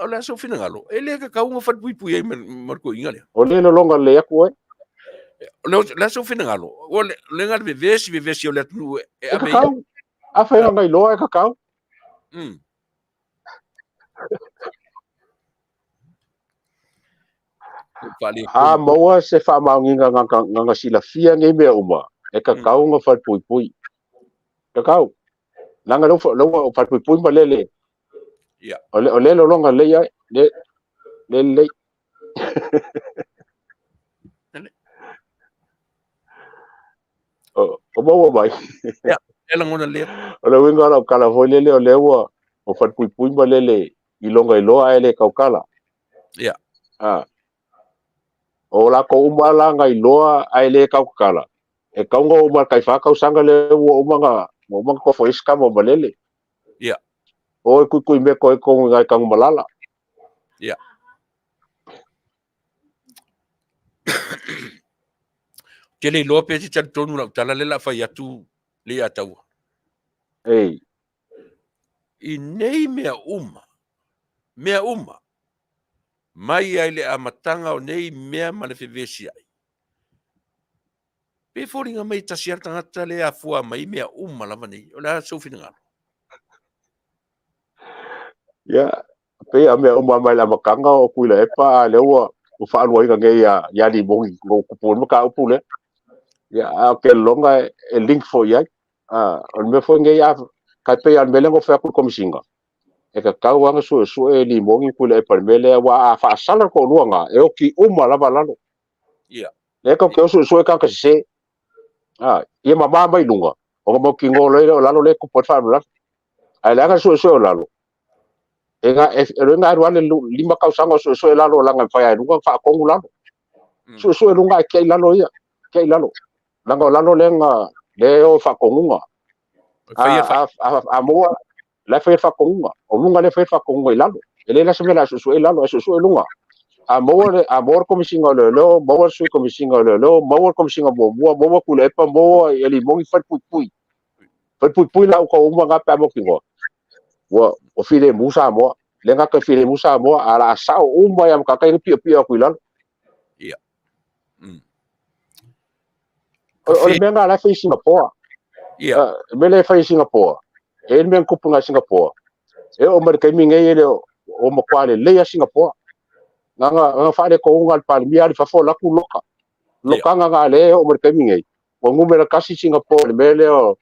Ola so fina ngalo ele ka kaunga fat pui ai marko inga le ole lo longa le ko la so fina ngalo ole le ngal be vesi ole tu e ka ka a fa ngai lo ka ka a maua se fa maunga nga sila fia ngai me uma e ka kaunga fat pui ka ka langa lo fat pui malele ya ole lo longa le ya le o mo mai ya ela ngona le ole winga la kala volele ole wa o fat pui malele I longa I loa ele kaukala ya o la ko umala ngai loa ele kaukala e kaunga uma kai fa ka usanga le wo uma ko fo iska mo malele ya o ku me ko ngai kang malala ya Kele lope te tatu tonu na tala lela fai atu Lei'ataualetaua. I nei mea uma. Mai ai le amatanga o nei mea ma le fevesi ai. Pe fōringa mai tasi tangata le afua mai mea uma lava nei. O la sofina ngalo. ya pe a mea uma mai la makanga o Tuilaepa le wa o fa alwa inga ngai ya di bongi ngo kupon maka upule ya ke longa e link fo ya on me fo ngai ya ka pe an melengo fa ku komisinga e ka wanga so e li bongi Tuilaepa mele wa fa sala ko luanga e o ki uma lava lalo ya le ka ke so e ka se ye mama mai lunga o mo ki ngo le lalo le ku pot fa lalo ai la so lalo enga enga ruale lima kausanga so e lalo langa fa ya lunga fa kongu lalo so e lunga ke lalo ya ke lalo langa lalo lenga le o fa kongunga a mo la fa kongunga o lunga le fa kongunga lalo ele la semela so e lalo so e lunga a mo komisinga le mo so komisinga le mo komisinga mo Tuilaepa mo ele mongi fa pui la ko uma nga pa mo kingo o file musa mo lenga ka file musa mo ala sao uma yam ka kai pia kuilan ya o le menga la fa Singapore ya mele fa Singapore e men kupunga Singapore e o mer kai minga ele o mo kwale le ya Singapore nga fa le ko ungal pal mi ali fa fo la ku loka nga le o mer kai minga o ngumera kasi Singapore mele o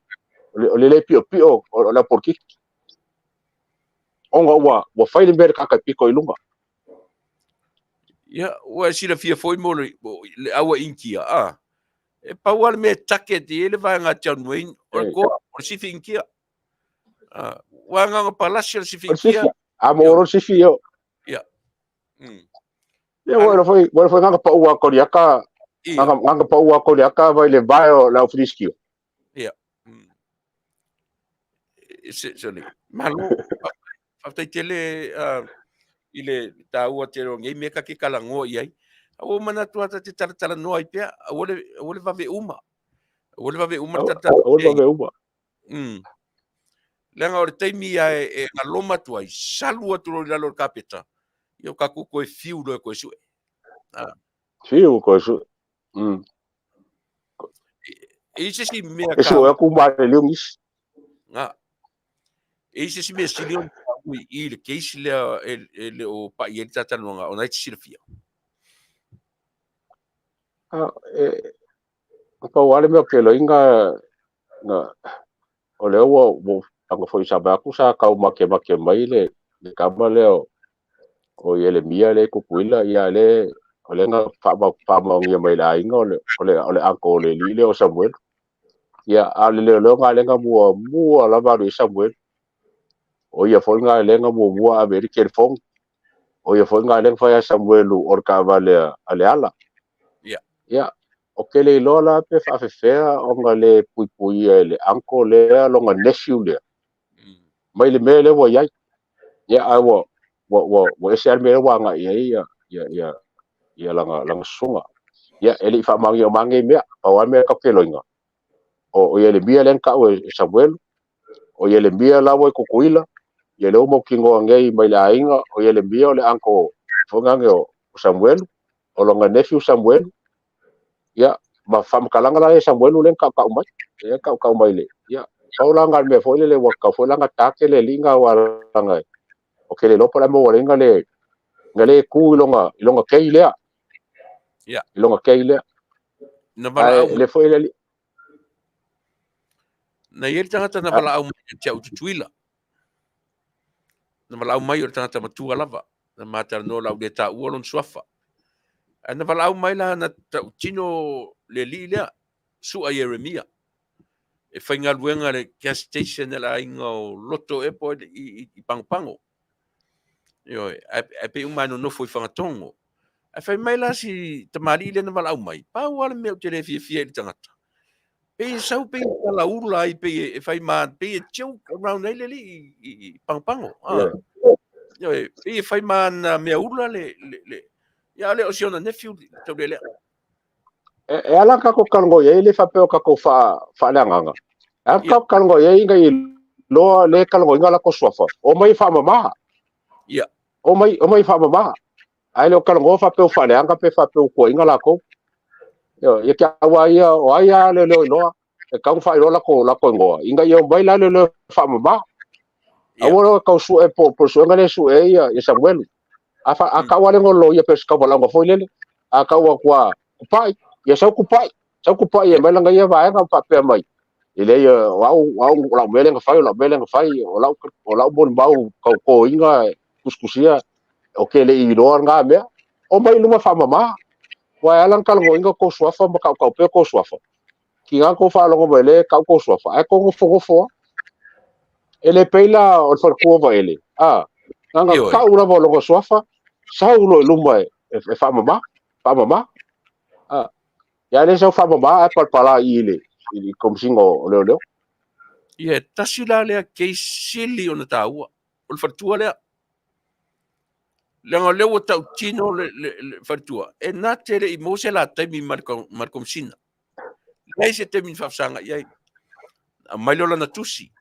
le pio o la porki onga wa fai le mer ka piko I lunga ya wa sila fia foi mo le awa inkia e pa wal me take te ele vai nga Taunuu o si finkia wa nga palasio si finkia a mo ro si fio ya ya wa foi nga pa ua ko yaka nga pa ua ko yaka vai le vai o la friskio ya soli malo after tele ile taua te rongi me ka ki kalango ai o mana tua te tala no ai pe ole va ve uma tata o va ve uma Lenga o le taimi e ngaloma tuai, salu atu lo lalo kapeta. Io ka kuko e fiu lo e koe sue. Fiu ko su. E se si mea E su ka e ku ma le lungis. nga. E se si mea silion ui I le keisi le o pa i e tatanonga o nai tisira fia. Pa wale me ke lo inga na o le o anga foi saba ku sa ka ma ke mai le ka leo o ele mia le kukuila ia le o le nga fa ma ngia mai la inga o le anko le li o Samuel ia a le nga le nga mua la va de Samuel o ia foi nga le nga mua a ver ke fong o ia foi nga le fa Samuel o ka vale ale ala ia o ke le lola pe fa fea o nga le pui le anko le lo nga nephew le mai le mele wo ia ia ai wo ese me wa nga ia langa sunga ia ele fa mangi me o me ka peloinga o ele bia len ka o Samuel o ele bia la wo kukuila ele o mo kingo ngai mai la inga o ele bia o le anko fonga o Samuel o longa nephew Samuel ia ma fam kalanga la Samuel len ka mai ia ka mai le ia paulanga me foi le wa ka foi langa take le linga wa langa o ke le lopo la mo renga le ngale ku ilonga kei le ilonga kei le na bala au le foi le na ia tangata na bala au mai te au tuila. Na bala au mai o tangata matua lava. Na mata no lau le ta uolon swafa. Na bala au mai la na tino le lilea su a Yeremia. E whainga luenga le gas station la inga o loto e po I pangpango. Yo, e pe umano no foi whangatongo. E whai mai la si tamari le na bala au mai. Pa wale mea te le fia le tangata. Pe sau pe la ula I pe e fai ma pe choke around ele I pangpango. Yo pe fai ma na me ula le ya le osiona nephew to le. e ala ka ko kango ye le fa pe ka ko fa langanga a ka kango ye ngai lo le kango ngala ko sofa o mai fa mama ya o mai fa mama ai lo kango fa pe fa langa pe fa pe ko ngala ko yo ye ka wa ya o ya le lo e ka fa lo la ko ngo inga yo mai la le fa mama a wo ka su e po su ngale su e ya Samuel a fa a ka wa le ngolo ye pe ska wala ngo fo le a ka wa kwa pai ya sau kupai ye mai langa ia vai nga Faapea mai ile ia wau la mele nga fai o la bon bau ko inga kuskusia o ke le I roar nga me o mai luma fa mama wa alang kal ngo inga ko swafa ma ka pe ko swafa ki nga ko fa longo mele ka ko swafa ai ko fo ele peila o fa ko va ele nga ka una vo longo swafa sa ulo luma e fa mama ya le so fa mama a pala ile kom singo leo ia tasi la lea kei sili o na tāua o le fatua lea lenga lewa tau tino le fatua e nā tere I mose la taimi markom sina nei se taimi whafsanga iai a mailo na tusi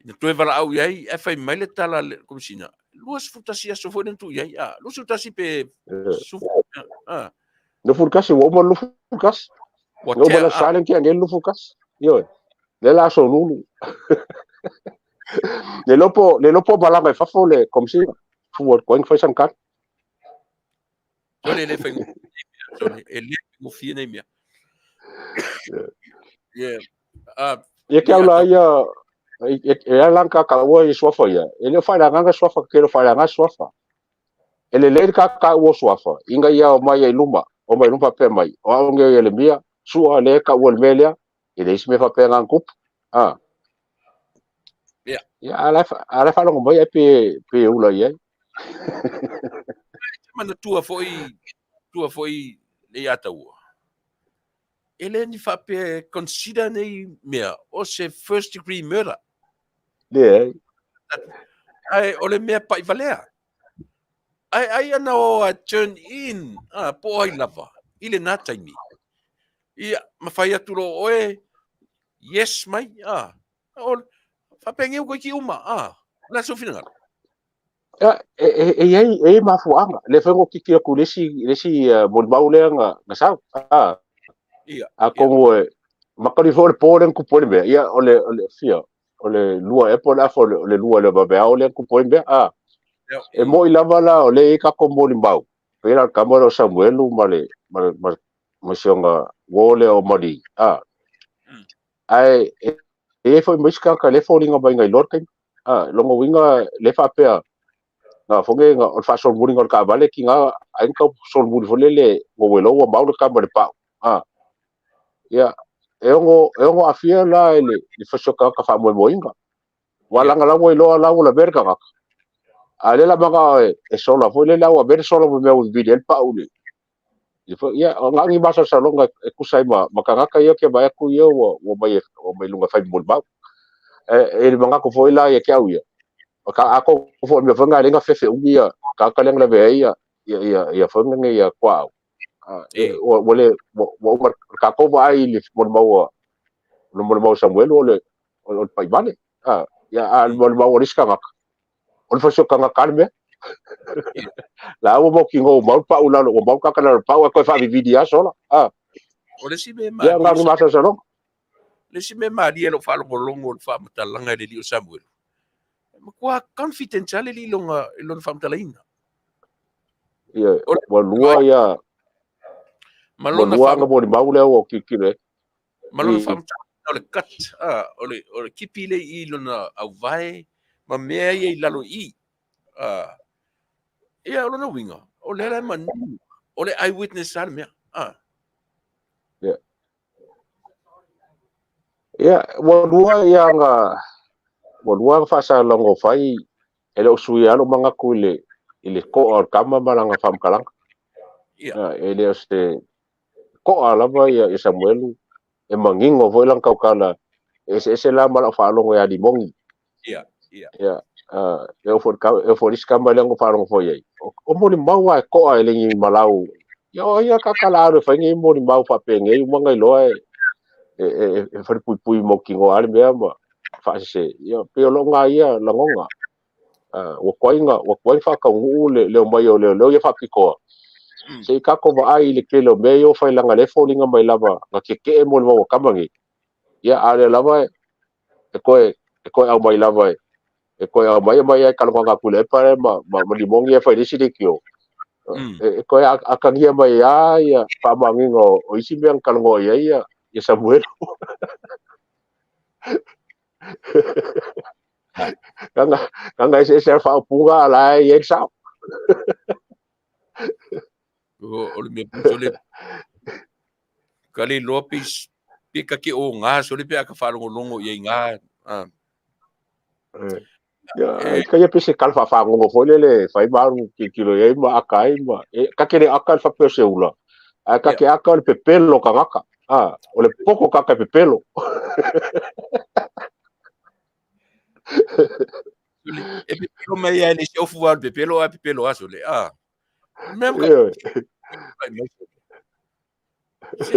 na toe wala au iai e whai maile tala le komsina luas futasi aso fo tu iai luas futasi pe no furkas wo mo no furkas no bala salen ki angel no furkas yo le la so nulu le lopo bala mai fafo le komsina fu ko fai sankat Sole le fai sole ele mo fie nei mea. Ye ke ala ia e lanka ka wo I swafa ia ele fai nga swafa ke fai nga swafa ele le ka wo swafa inga ia o mai luma o mai lumpa pe mai o nge ele mia su ale ka wo melia ele isme fa pe ngan kup ya ala fa lo mai pe ula ia mana tua foi Lei'ataualetaua ele ni Faapea consider nei mea o se first degree murder ai ole mea pai valea ai ana o a turn in po ai lava ile na taimi ia mafai atu lo oe yes mai Faapea ko ki uma la so fina e mafuanga le fengo kiki ku lesi mon baule nga sa ia como makari fo poren ku poren ia ole fia ole lua e pona fo ole lua le babea ole ku poren e mo ilava la ole ka ko mo limbau pera kamera Samuelu male masionga wole o mari ai e foi miska ka le folinga ba ngai lorkai longo winga le Faapea nga fonge nga o fa sol muri ngor ka vale ki nga ai ka sol muri folele o welo o mau ka mare pa ya e ngo afia la ele le fasoka ka fa mo moinga wala nga la wo lo la wo la berka ka ale la baga e sola foi le la o ber sola mo meu video pa ule ya nga ngi basa salonga e kusai makanga ka yo ke ba ku yo wo mai lunga fai mo ba e manga ko foi la ya ke au ya ka ako fo me fanga lenga fefe ugia ka ka lenga ve ya fanga nge ya kwa wole wo ka ko ba ai le mo mau Samuel ole o pai bane ya mo mau riska ngak on fa so kanga kalme la wo mo kingo mau pa ula o mau ka kana pa ko fa vidia sola o le si me ya ngang masa solo le si me mari lo fa lo longo fa matalanga le o Samuel kwa confidence ale li longa lo fa matalaina ya wa lua ya malona fa fa mo mau le o kikire malona fa ole kat ole kipile I lona au vai ma mea I lalo I ia lona winga ole la man ole eyewitness al mea ya wa lua Fasa longo fai ele usui alo manga kule ile ko or kama malanga fam kalang ele este ko ala ba ya Samuel e mangingo foi lang kaukala ese la mala fa longo ya di mongi ya eu for iskamba lang fa longo foi ai o mo mau ai ko ai lengi malau ya kakala ro fa ngi mo mau fa penge manga loe e fa pui mo kingo ale me ma fa se ya pe longa ia langonga o koi fa ka ule le mai o le ya fa piko se ka ko va ai le kelo me yo fa langa le folinga mai lava nga ke mo mo kamangi ya ale lava e ko au mai lava e ko au mai ka longa ku le pare ma limongi fa disi de kio e ko akangia mai ya pa mangi ngo o isi me ka longo ya Samuel kanga ese fa punga la ya sa o le me pusole kali lopis pika ki o nga so le pe ka fa longo ye nga ya kaya pese kalfa fa ngo fo le fai baru kilo ye ma akai ma ka kere akal fa pe seula ka ke akal pe pelo ka ngaka ole poko ka pe pelo e pe pelo mai ya ni se ofu al pe pelo aso le même si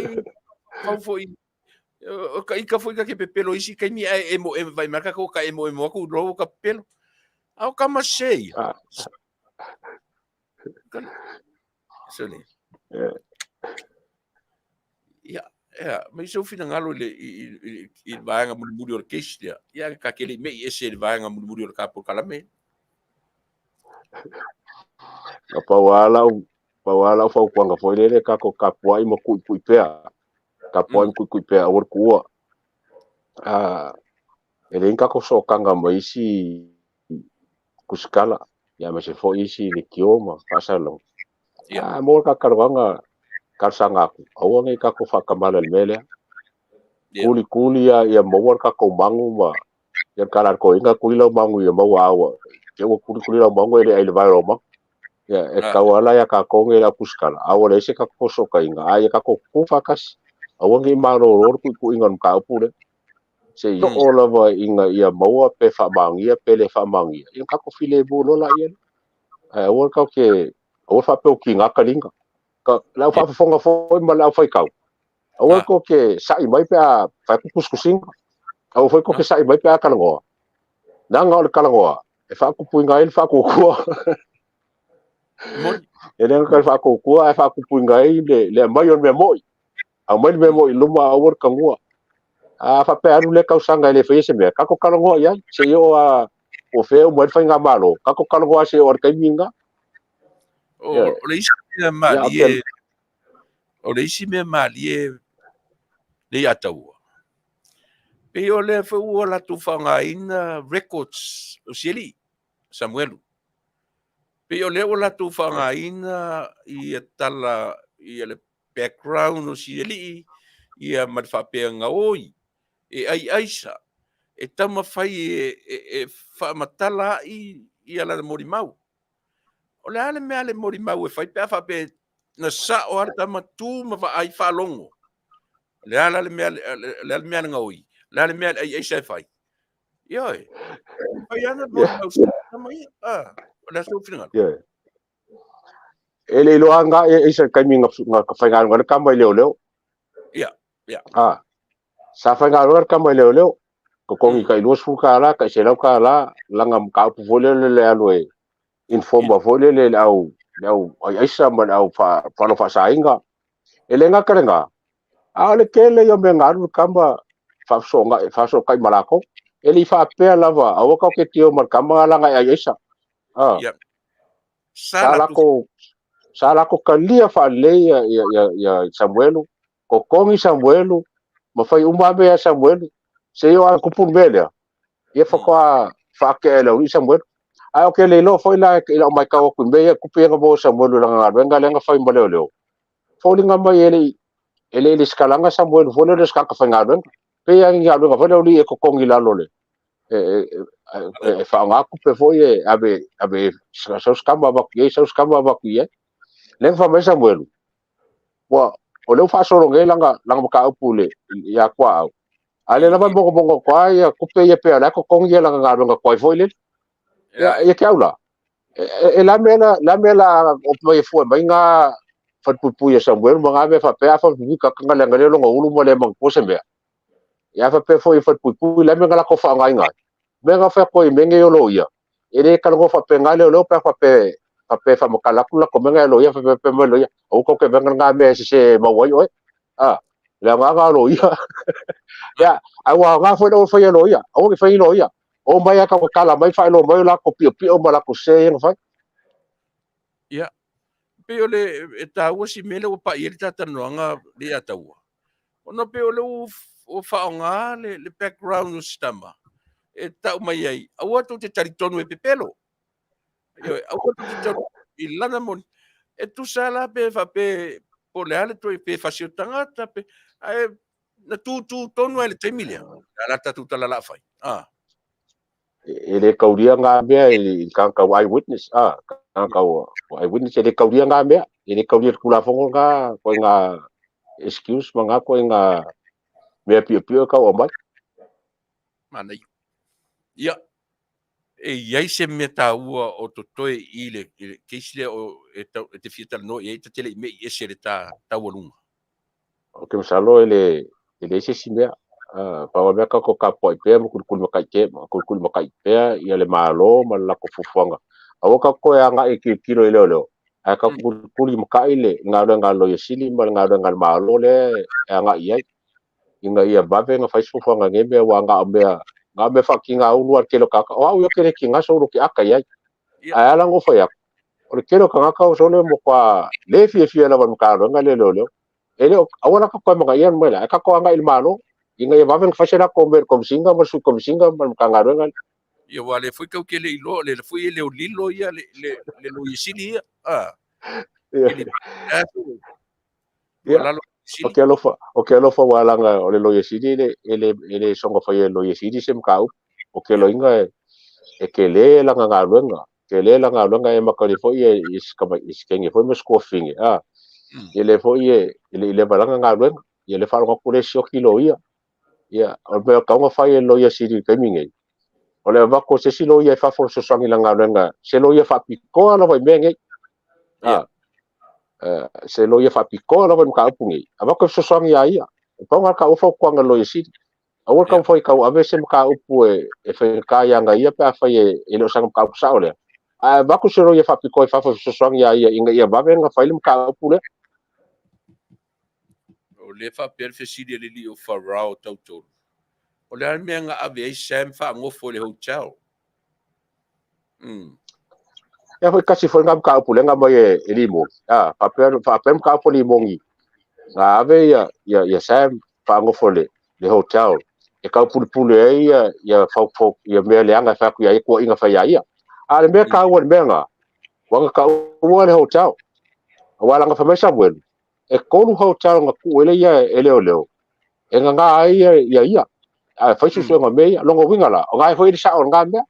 foi ka foi ka ke pe pelo isi ka ni e mo e vai marca ko ka e mo ko ro ka pelo au ka ma sei sole mas eu fina ngalo le I vaanga muri orkestra ia ka kele me ese vaanga muri or ka por kala me Pawala fa kwanga foi le ka ko ka puai mo ku pea ka puai ku pea or kuwa ele ka ko so kanga mo isi kuskala ya me se foi isi le kioma Fasa lo mo ka karwanga karsanga ku awange ka ko fa kamala mele kuli ya mo ka ko mangu ma ya kalar ko inga kulilo mangu ya Vaaaoao ke wo kulilo mangu ele ai vai roma ya e kawala ya ka ko ngela kuskala awole se ka ko so ka inga ai ka ko ku fakas awange maro ror ku inga ka pure se yo ola va inga ia maua pe fa mangia pe le fa mangia in ka ko file bu lo la ien o ka ke o fa pe ki nga kalinga ka la fa fonga fo ma la fa ka o ko ke sai mai pe fa ku kuskusinga o foi ko ke sai mai pe ka ngo nanga o le kalangoa e whaakupuinga e le whaakukua e le ka whaakukua e whaakupuinga e le mai on me moi a mai me moi luma a ور kangua a Faapea aru le kausanga e le whaise mea kako kalangoa ia se yo a o feo mo whainga malo kako kalangoa se o kaiminga o le isi mea mali e o le isi mea mali e Lei'ataua pe o le whau la tu whangaina records o sieli Samuelu pe o le o la tu whangaina i tala i le background o sieli i a Faapea ngaoi e ai aisa e tama whai e whaamatala i ala morimau o le ale mea le morimau e whai pea Faapea na sa o ala tama tu ma ai whalongo le ala le mea ngaoi le ale mea ai aisa e whai ioi whai ana morimau sa tama ia o le aso whingalo e le loanga e isa kaiminga nga whainga ngana kama i leo ia sa whainga ngana kama i leo ko kongi kai luas fuka ala kai se lau ka ala langa ka upu vole le aloe informa vole le au ai aisa man au whano whasainga e le ngaka renga a le kele yo me ngaru kamba whaso kai malako e li Faapea lava a waka ke tio man kamba langa ai aisa sa lako kalia whaalei ya Samuelu ko kongi Samuelu ma whai umame ya Samuelu se yo a kupun belea ia whakoa whaake lau i Samuelu ai oke leilo foi la ila mai ka ku me ku pe ngo Samuelu langa venga lenga fai maleo folinga mai ele skalanga Samuelu fole le skaka fa ngado pe yang ya lo fa le e ko kongi la lole fa nga ku pe foi ave sa skamba ba ku ye len fa mai Samuelu wa o le fa so ronge langa ka upule ya kwa ale la bongo kwa ya ku pe ye pe ala ko kongi langa ngado kwa foi le ya ke aula e la mela o mai fu mai nga fa pupu ya Samuel mga me Faapea fa ka ngale ngale lo ngulu mo le mang posembe ya Faapea foi fa pupu la me ngala ko fa nga me nga fa ko menge yo lo ya ere ka ngo Faapea ngale lo pa Faapea fa makala kula ko menga lo ya Faapea me lo ya o ko ke venga nga me se ma wo yo la nga lo ya ya awa nga foi lo fa lo ya o ke fa lo ya o mai ka kala mai fa lo mai la ko pio ma la ko se fa ia pe o le e tāua si mele o pa i le tatanoanga Lei'ataua ona pe o le o whaonga le background o sistema e tau mai ai aua tu te taritonu e pepelo aua tu te taritonu i lana moni e tu sala pe Faapea po le ale tu pe fasio tangata pe na tu tonu ele temilia ala tatu tala la fai ele kauria nga mea i ka eyewitness ka eyewitness ele kauria nga mea ele kauria kula fongo nga ko nga excuse manga ko nga mea pio ka o mai mana ia iai se mea tāua o totoe i le keisi le o te fiatala no i te tele i me i ese le tāualunga o ke masalo ele se simea pawa mea ka ko ka poi pe mo kul makai pe ia le malo ma la ko fufuanga awa ka ko ya nga e kilo leo a ka kul makai le nga lo yesili ma nga malo le nga ia inga ia bave nga fai fufuanga ngebe wa nga me fakinga ulu ar kelo ka o yo kere kinga so ro ki aka ia ala ngo fa ya o kelo ka ka so le mo kwa le fi la van ka nga le ele awala ka ko mga yan mala ka ko nga il malo inga ia bave nga fai la ko mer kom singa ma ka nga nga ia wale foi kau ke le ilo le foi le lilo ia le lo yesili o ke lo fa wala nga o le lo yesili ele songo fa ye lo yesili sem ka o ke lo inga e ke le la nga luenga e makali foi iskenge foi mo skofinge ele foi ele balanga nga luenga ele fa ngo kule sio kilo ia o me ka ngo fa ye lo yesili kaminge o le va ko se silo ia fa for so sangi la nga luenga se lo ia fa piko ala vai menge se lo ia fa piko ala vai ka pungi ava ko so sangi ia pa nga ka o fa ko nga lo yesili Awal kau foi kau ave sem ka upu e fe ka yanga ia pa fa e lo sang ka sa ole. A ba ku sero ia fa piko fa fa so ia inga ia ba venga fa ilum ka upu le. O le Faapea le fesili le li o Faarao tautolu. O le mea nga ave ai Sam whaangofo le hotel. Ya foi kasi foi ngam ka upu le ngam e limo. Ah, fa pem ka upu limongi. Nga ave ia Sam whaangofo le hotel. E kau pulu ai ia fau ia mea le anga fa ku ia ko inga fa ia. A le mea ka ua le mea nga. Wanga ka ua le hotel. Wala nga fa mai Samuel. E konu hotel nga ku ele ia leo. E nga ai ia. A fa su nga mea longo winga la. Nga foi sa on nga mea.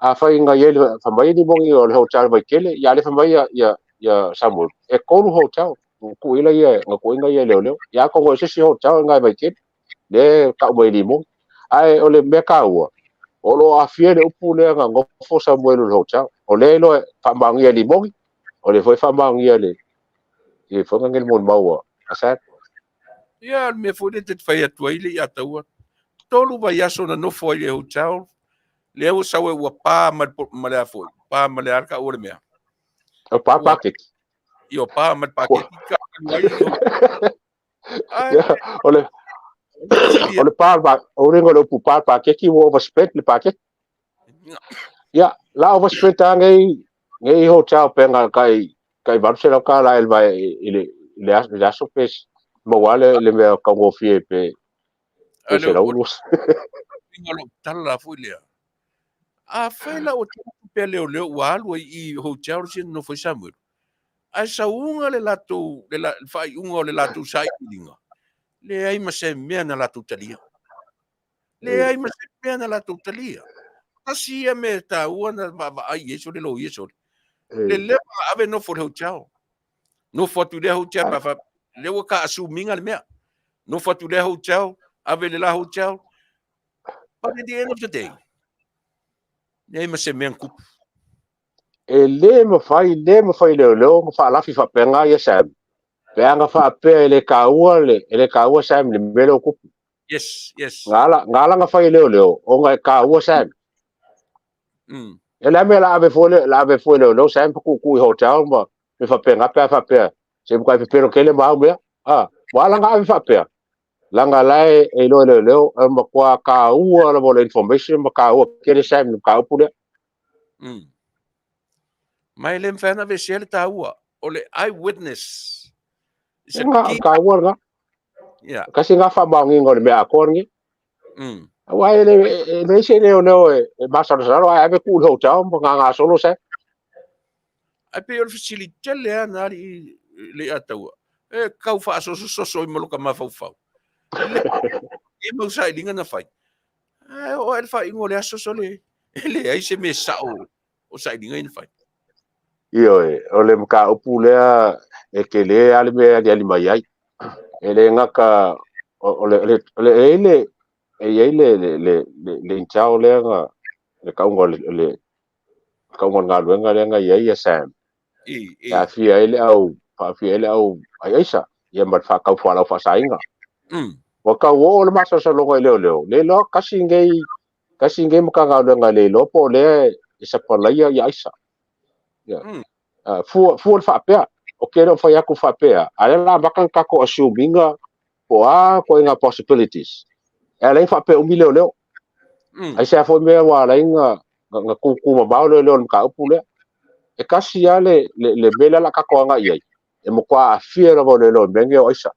A fa inga ia fa mai ni bongi o le hotel vai kele. Ya le fa mai ia Samuel. E konu hotel. Ku ele ia nga ku inga ia leo. Ya ko si hotel nga vai kele. Le ka mai ni mo. Ai ole mea ka ua. O lo afia le upu le nga ngofo Samuel le hotel. O le lo fa mangia ni bongi. O le foi fa mangia le. E foi ngel mon maua. Asa. Ia me foi le te whai atua i Lei'ataua. Tolu vai aso na no foi le hotel. Le au sawe ua pā ma le afoi. Pā ma le arka o le mea. O pa paketi. Io pā ma paketi ka wai yo. Ole pa o ringo le upu pa paketi o overspent le paketi. Ya, la overspent ngai hotel penga kai Barcelona ka la el vai le aso pes mo wale le me ka ngo fie pe se la ulus. Ngalo tala foi le. A faila o te pe leo walu i hotel sin no foi Samuel. Ai sa unga le lato le fai unga le lato sai dinga. Le ai ma se mea na lato talia. Le ai ma se mea na lato talia. Tasi e me ta uana ai yeso le lo yeso. Le ave no for hotel. No for to the hotel pa fa le wa ka assuming al mea. No for to the hotel, ave le la hotel. But at the end of the day, le ma se mea kup. E le ma fai leo ma fa la fi fa penga ia Sam. Penga fa pe le ka ua Sam le melo ku. Yes. Ngala nga fai leo o nga ka ua Sam. E la me la ave foi leo Sam ku hotel ma me fa penga fa pe. Se ko pe pero kele ma me. Ah, wala nga ave fa pe. Langa lai e leo ma kwa ka ua la bola information ma ka ua kele Sam ka pu. Mai lem fana ve sel taua. Ole eyewitness. Ka ua nga. Yeah. Kasi nga fa bangi ngol me akor ngi. Wa ele se leo basta salo ai ave ku hotel nga solo se. Ai pe o facility le ana i Lei'ataua. E kau fa so i maloka ma fau. E mo sai dinga na fai. O el fai ngole aso le. Ele ai se me sao. O sai dinga in fai. Io ole mka upulea e ke le ale me ali mai ai. Ele ngaka ole le inchao le nga le kaunga le kaunga nga ia Sam. Ya fi ele au ai sa ia mat fa kau fa la fa sainga. Wa ka wo le masa sa longo leo. Le lo kasi ngai mka nga le lo po le isa palaya ya isa. Ya. Fu Faapea. Okay no fa yaku Faapea. Ala la bakang kako assuminga ko inga possibilities. Ala Faapea leo. Ai sa fo me wa la inga nga ku ma ba leo ka upule. E kasi ale le bela la kako nga ia. E mo kwa afia la bo leo benge o isa.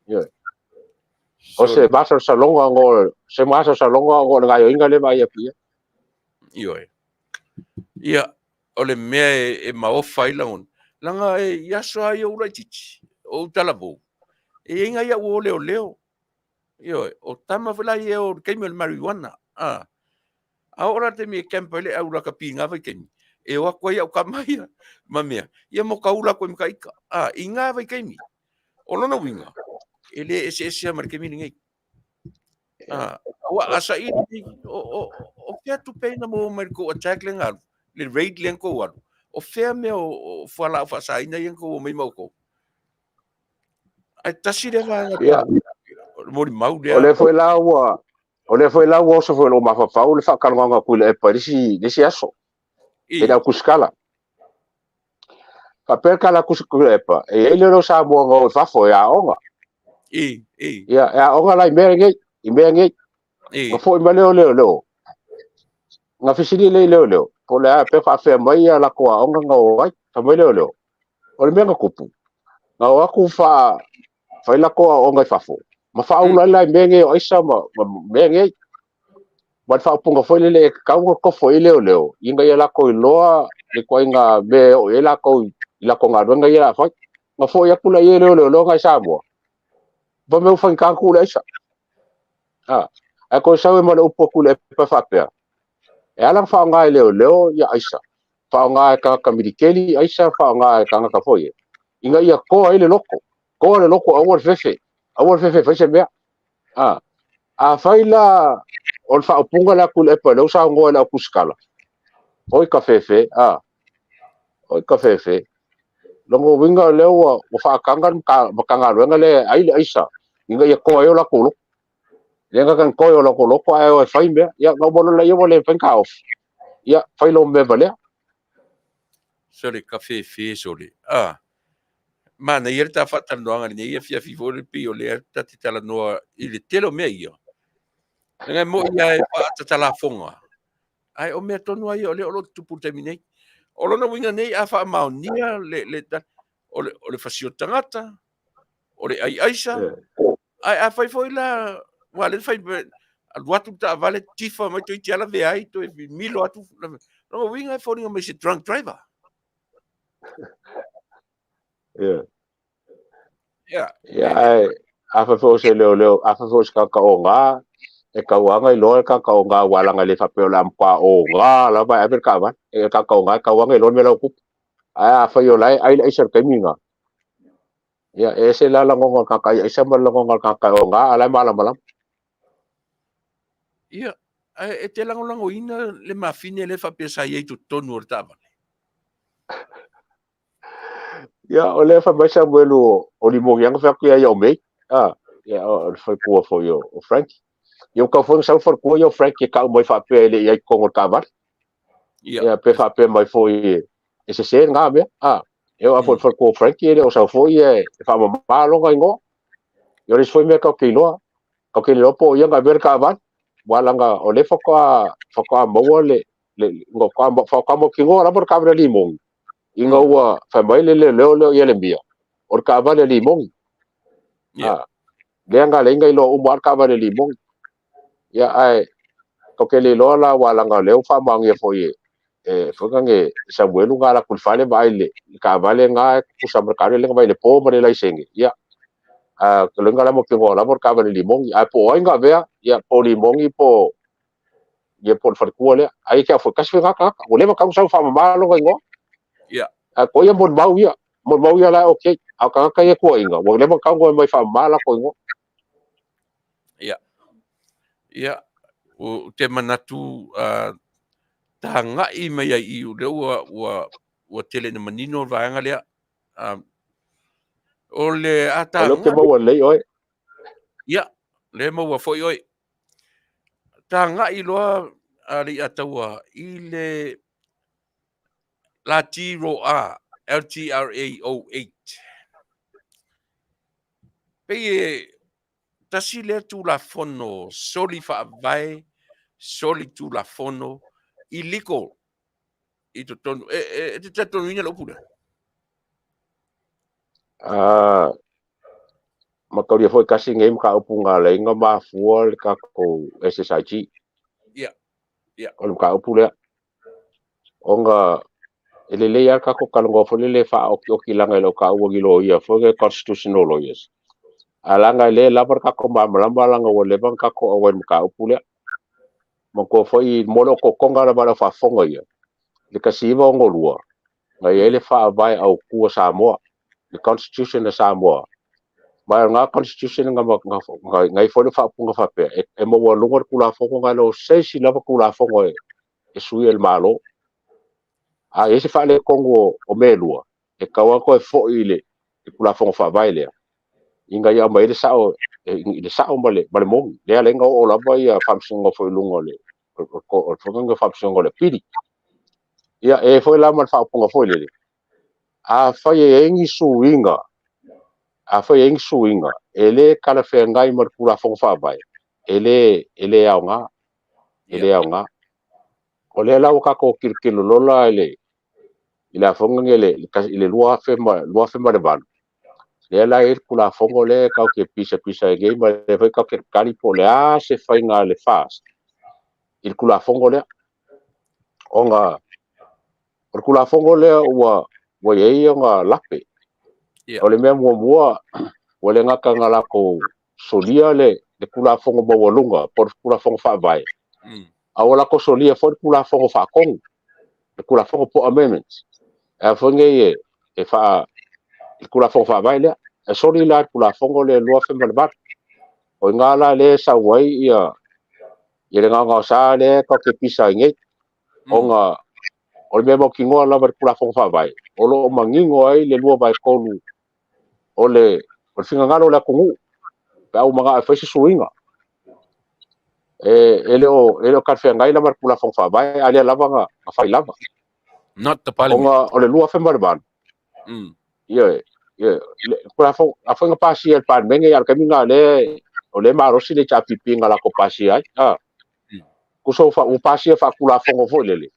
Ya. O se masa sa longa ngo nga yo inga le ba ia pia. Ia ole mea e maofa i langon. Langa e yaso ai o raitichi. O talabo. E inga ia o leo. O tama whala i o keimel marijuana. A ora te me kempa le au raka pinga vai keimi. E o akwa ia o kamaia. Mamea. Ia mo kaula koe mkaika. Inga vai keimi. O lona winga. Ele ese markemi ningai. Wa asa i o fea tu peina mo merko attack le ngalu. Le raid le ko walu. O fea me o fala o fasa ina yen ko mai mauko. Ai tasi le va nga. mo mau o le foi la o so foi lo mafafau le whakalonga ku le epa disi aso e da kuskala ka perkala kuskala epa e ele ro sa mo ngo fafo ya onga ya onga la imenge ngo foi ma leo nga fisini leo po le pe fa fe mai la ko onga ngo ai fa mai leo o le menga kupu nga wa ku fa la ko onga fafo ma fa ula la imenge o isa ma menge wat fa punga foi le ka ko foi leo inga ya ko loa le ko inga be o la ko nga nga ya fa ma foi ya kula ye leo nga Samoa ba me fa ka kula isa ko sa mo le upo kula pa Faapea e ala fa nga leo ya isa fa nga ka kamidikeli isa fa nga ka foi inga ya ko le loko awor fefe fa se me a faila o fa punga la kul e pelo sa ngo la kuskala oi ka fefe longo winga lewa o fa kangan ka makanga wenga le ai aisa inga ya ko yo la kulo lenga kan ko yo la kulo ko ai fa me ya no bono la yo le pen ka off ya failo me vale sole ka fefe sole mana ia ta fata noanga ni ia fia fifo le pio le ta tala noa ile telo me ia nga mo ia e pa tala fonga ai o me tonu ai o le o tupu terminate o lona winga nei a fa maunia le o le fasio tangata o le ai aisa ai a fai foi la wa le fai al watu ta vale tifa mai to tiala ve ai to milo atu no winga foi me se drunk driver ai a fa fo se leo a fa fo ka onga e ka wanga I loa ka onga wala nga le fa pe la mpa onga la ba e ka ba e ka onga ka wanga I loa me la ku a fa yo lai ai ser ka minga ya ese la ngo ka ese ma la ngo ka onga ala mala ia e te lango ina le mafine le fa pe sa ye tu tonu o tava ya o le fa ba sa bueno o li mo yang fa ku ya me ya o fa ku fo yo o Frank yo ka fo sa for ku yo Frank ke ka mo fa pe le ya ko ka ba ya pe fa pe mai fo ese se nga be eu a for ku Frank ele o sa fo ye fa ma ba lo ngo yo ris foi me ka ke lo po yo ga ver ka ba wala nga o le fo ka mo le ngo ka mo ki ngo la por ka bra limong inga ua fa mai le leo ye le bia or ka va le limong le nga le inga lo umar ka va le limong ya ai ko ke le lo la wala nga le fa mang ye fo ye fo nga nge sa buelu nga la kul fale ba ile ka va le nga ku sa mer ka le nga le po mo le la senge ya ko le nga la mo ke ngo la por ka va le limong ai po inga ve ya po limong I po ye por fa ku le ai ka fo ka swe nga ka o le ma ka sa fa ma lo ngo ko ia mon mau ia la okay a ka ia ko inga wo le mo ka ngo mai fa mala ko ngo ia o te manatu tanga I mai I u le wa tele na manino vaanga le o le ata o ke mo le oi ia le mo wa foi oi tanga I loa Lei'ataua I le la tiro LTRA08 pe tasi le tu la fono soli fa vai soli tu la fono illegal I to tonu te tonu ina lo pula ma ka ria foi kasi ngai ka upunga le nga ma fuol ka ko SSIG o ka upule onga ele le ya ka ko kalongo fo le fa o ki langa lo ka o gi lo ia fo ge constitutional lawyers alanga le la par ka ko ma lamba langa o le ban ka ko o wen ka upule mo ko foi mo ko konga la ba fa fonga ia le kasi va ngolua ngai ele fa vai au ku Samoa the constitution of Samoa ma nga constitution ngai fo le fa punga fa pe e mo wa lungo kula fo nga lo se si la kula fo ngo e sui el malo ese fa le kongo o melua e kawa ko e fo ile e kula fo fa vai le inga ia mai le sao le sao male mo le ale nga o la vai function of lungo le o fonga function le pidi ia e foi la man fa ponga foi le a fai engi suinga ele kala fe ngai mar pura fonga fa vai ele aunga o le la o ka ko kirkilo lola ele ila fonga ngele ile lua fe ma le ban le la ir kula fongo le ka ke pisa e ma le vai ka ke kali po le a se fai nga le fast il kula fongo le onga o kula fongo le wa ye nga lape o le me mo o le nga ka nga la ko solia le kula fongo mo walunga por kula fongo fa vai a ola ko solia for kula fongo fa kong le kula fongo po amendments a fonge e fa il kula fongo fa vai le e sori la kula fongo le lua fe malbat o ngala le sa wai ia le nga sa le ko ke pisa ngai onga o le mo kingo la ver kula fongo fa vai o lo mangingo ai le lua vai kolu o le finga ngalo la kungu pa o maga fa se suinga ele o ka fe ngai la ver kula fongo fa vai ale lava nga fa lava not the parliament onga o le lua fe malbat ia kula fongo a fonga pasi el pan menga ya kaminga le o le maro si le chapi pinga la ko pasi ai ku so fa u pasi fa kula fongo fo lele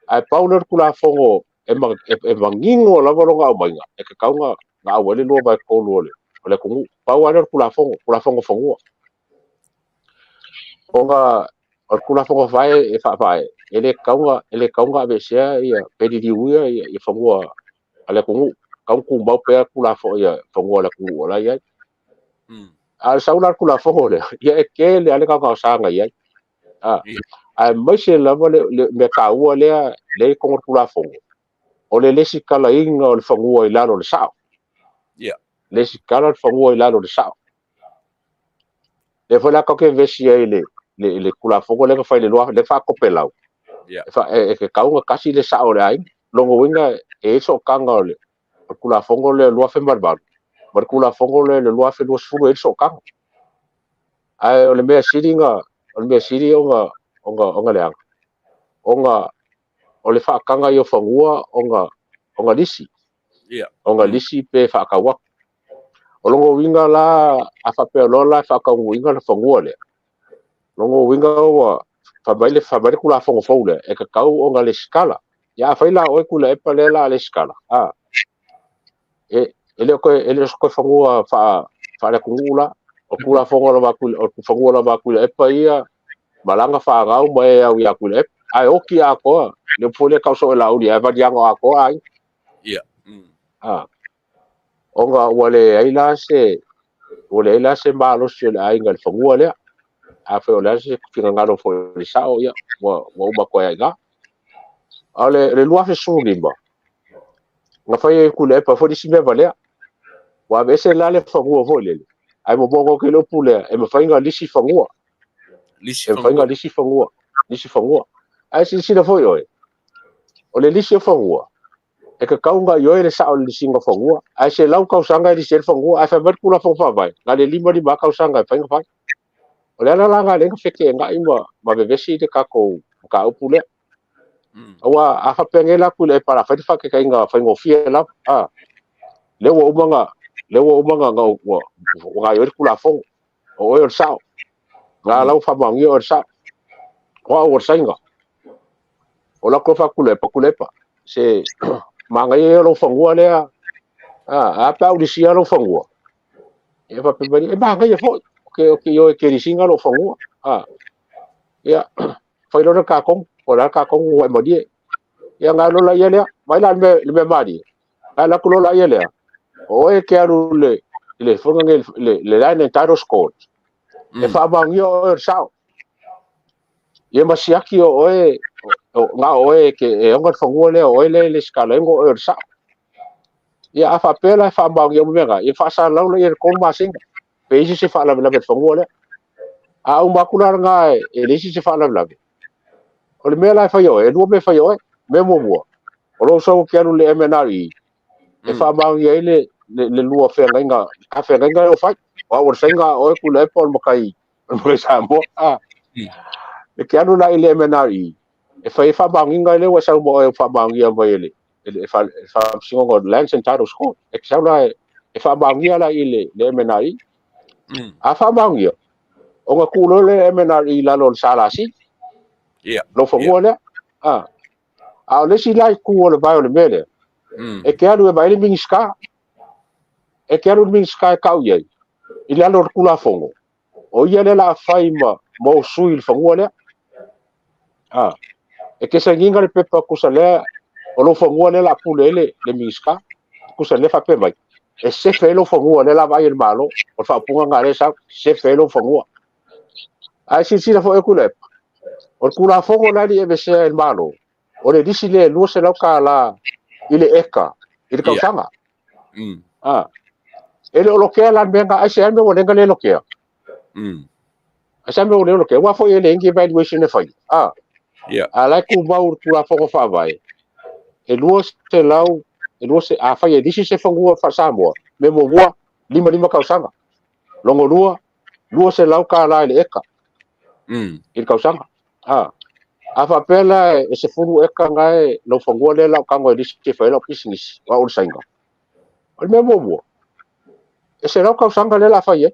ai pauler kula fongo e mangingo la volonga o mainga e ka kaunga nga wele lo ba ko lo le ku pauler kula fongo fongo onga o kula fongo vai e fa vai ele kaunga be sia ia pedi di uia ia fongo ale ku ku ba pe kula fongo ia fongo la ku la ia al sauna kula fongo le ia e ke le ale ka sanga ia ai mai se lava le me kaua le ko kula fongo o le lesi kala inga o le fangua i lalo le sao lesi kala le fangua i lalo le sao le foi la ka ke vesi ai le kula fongo le ka fai le loa le fa ko pelau fa e ke kaunga kasi le sao le ai longo winga e so kanga le kula fongo le loa fe marbar mar kula fongo le loa fe lo sfuru e so kanga ai o le mea siringa o le mea siri onga le onga o le fa kanga yo fangua onga lisi onga lisi pe fa ka wa o longo winga la a fa pe lola fa ka winga la fangua le longo winga wa fa baile kula fongo fole e ka kau onga le skala ya fa ila o kula e pale la le skala ele ko fangua fa le kula o kula fongo la kula o fangua la kula e pa ia malanga fa ga o mai ya kula e ai o ki a ko le fole ka so la o dia va dia ngo a ko ai onga wale aila se malo se ai ngal fangua le a fe ola se finga ngalo fo le sao ya wa ba ko ai ga ale le lua fe su limba nga fa ye kule pa fo di sime vale wa be se la le fangua fo le ai mo bongo ke lo pule e me fa nga lisi fangua ai si da fo yo o le lisi fangua e ka kaunga yo le sao le singa fangua ai se lau ka usanga le se fangua ai fa ber kula fo fa vai nga le lima di ba ka usanga fa nga o le la nga le ka feke nga ima ma be vesi de ka ko ka upule awa a fa pengela kule para fa fa ke ka nga fa ngo fie la le wo umanga nga wa yo kula fo o yo sao nga lau fa bang yo sao wa o sainga o la ko fa kule pa se manga ye lo fangua le a pa udi sia lo fangua e fa pe bani e manga ye fo ke yo ke ri singa lo fangua ya fa lo ka kong o la ka kong wa modi ya nga lo la ye le mai la me mari ala ko lo la ye le o e ke alu le fonga le la ne taro scott e fa bang yo sao ye masiaki o e nga o e ke e nga fangua le o le skala ngo o sao ia afa pela fa bang yo mega e fa sa lau le ko masinga pe se fa la fangua le a un bakula nga e le se fa la o le mela fa yo e do me fa yo me mo o lo so ke alu le MNRI e fa bang ye le lua whengainga, ka whengainga o whai, o senga o e Tuilaepa o makai Samoa, e ke anu na i le MNRE, e whabanginga le wa Samoa e whabangia vai ele, e whasingongo Lands and Titles Court, e ke sauna e whabangia la i le MNRE, a whabangia, o ngā kulo le MNRE lalo le salasi, lo whangua lea, a le si lai kuo le vai o le mele, e ke anu e vai le mingiska, e ke anu le mingiska e kau iei, i le alo le kula fongo, o ia le la whai mo sui le whangua lea, e ke sa nginga le pepa kusa lea, o lo whangua le la pule le mingiska, kusa le whape mai, e se whelo whangua le la vai le malo, o whapunga ngā re sa, se whelo whangua, ai si la fo e Tuilaepa, o kula fongo nani e mesea el malo, o le disi le lua se lau ka la, i le eka, i le kausanga, e le olokea lan menga, ai se ame o nenga le lokea, ai se ame o le lokea, wafo e le ingi evaluation e fai, a lai ku mau kula fongo whaavai, e lua se lau, e lua se, a fai e disi se whangua wha Samoa, me mo mua, lima kausanga, longo lua se lau ka la i le eka, i le kausanga, a Faapea e se furu eka ngai lo whangua le lau kango e disi te whaela pisingis, wa ur sainga. O le mea mua, e se lau kausanga le la whai e.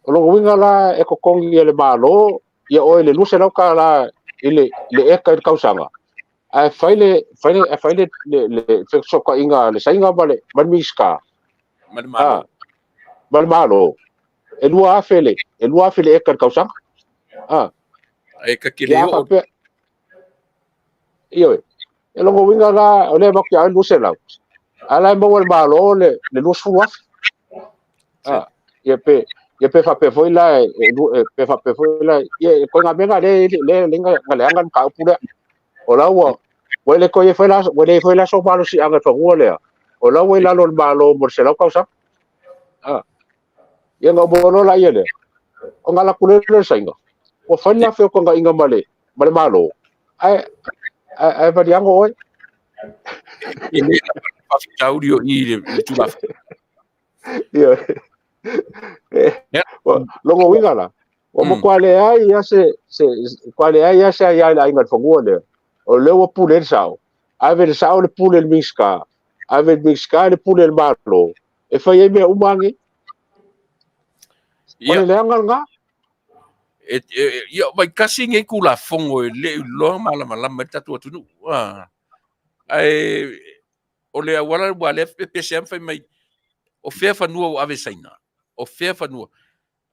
O lo winga la e kokongi e le malo, ia oe le luse lau ka la i le eka i le kausanga. A whaile le wheksoka inga le sainga male miska. Male malo. E lua afele eka i le kausanga. E ka kile o. Iyo e longo winga la o le maki a luse lau. Ala e maua le malo le luse furu afi. Ia pe Faapea foi la pe Faapea foi la ia ko nga menga le nga ka upura o la wa le ko ye foi la so malo si anga to ngole o la wa la lo malo mo se la causa ia nga bono la ia le o nga la kule le sainga o fa la fe ko nga inga male malo ai va diango oi Ini audio i tu la. Ia longo winga la o mo kwale ai ya se kwale ai ya se ya la inga fongua le o le o pule sao ave le sao le pule le miska ave le miska le pule le malo e fa ye me umangi o le nga ia mai kasi ngai kula fongo le lo mala tatu tunu ai o le wala wale pe se fai mai o fea fanua o ave saina o fea fanua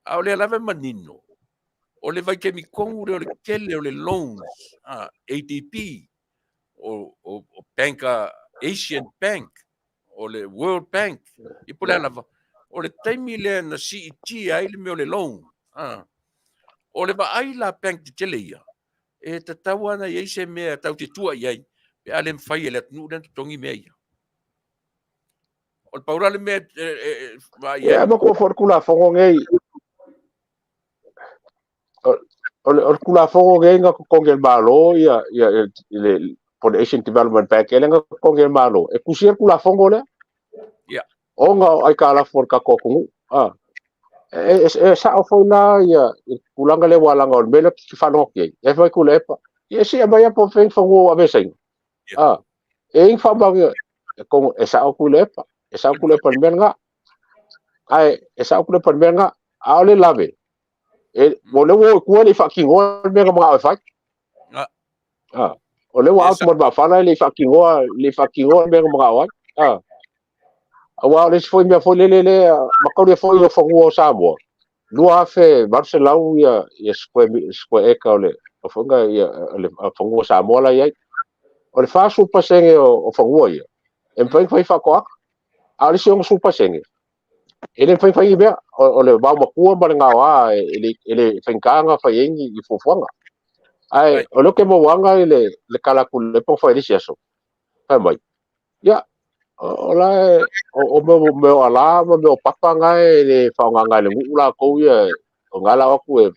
a o le lave manino o le vai ke mi kongu o le kele o le loans ADP o banka Asian Bank o le World Bank i pole lava o le taimi le na CET ai le me o le loan o le va ai la bank te tele ia e te tawana i se mea tau te tua iai pe ale mfai ele atnu den tongi mea ia o le paura le mea ia ma ko for kula fongo ngai o kula fongo ngai nga ko ngel malo ia le for the Asian Development Bank ele nga ko ngel malo e kusia kula fongo le ia o nga ai kala for ka ko kungu sa o fona ia kulanga le wala ngol mele ki fano ki e vai Tuilaepa e si ba ya po fen fongo ave sai e fa ba ko e sa o Tuilaepa men nga ai e sa o Tuilaepa men nga a le lave e mo le wo ku le fa ki ngol me nga ma fa o le wa out mo ba fa le fa ki ngol me nga ma wa awa le foi me foi le ma ko le foi o fongo Samoa lua fe Barcelau ia square eka ole o fonga ia le fongo Samoa la ia o le fa super senge o fongo ia e fai fa ko a le song super senge ele fai be o le ba ma ku ba nga wa ele fenkanga fa yengi i fofonga ai o lo ke mo wanga le kala ku le po fa disi aso fa mai ya ola o me ala me o papa ngai le fa nga le ngula ko ia o ngala wa ku e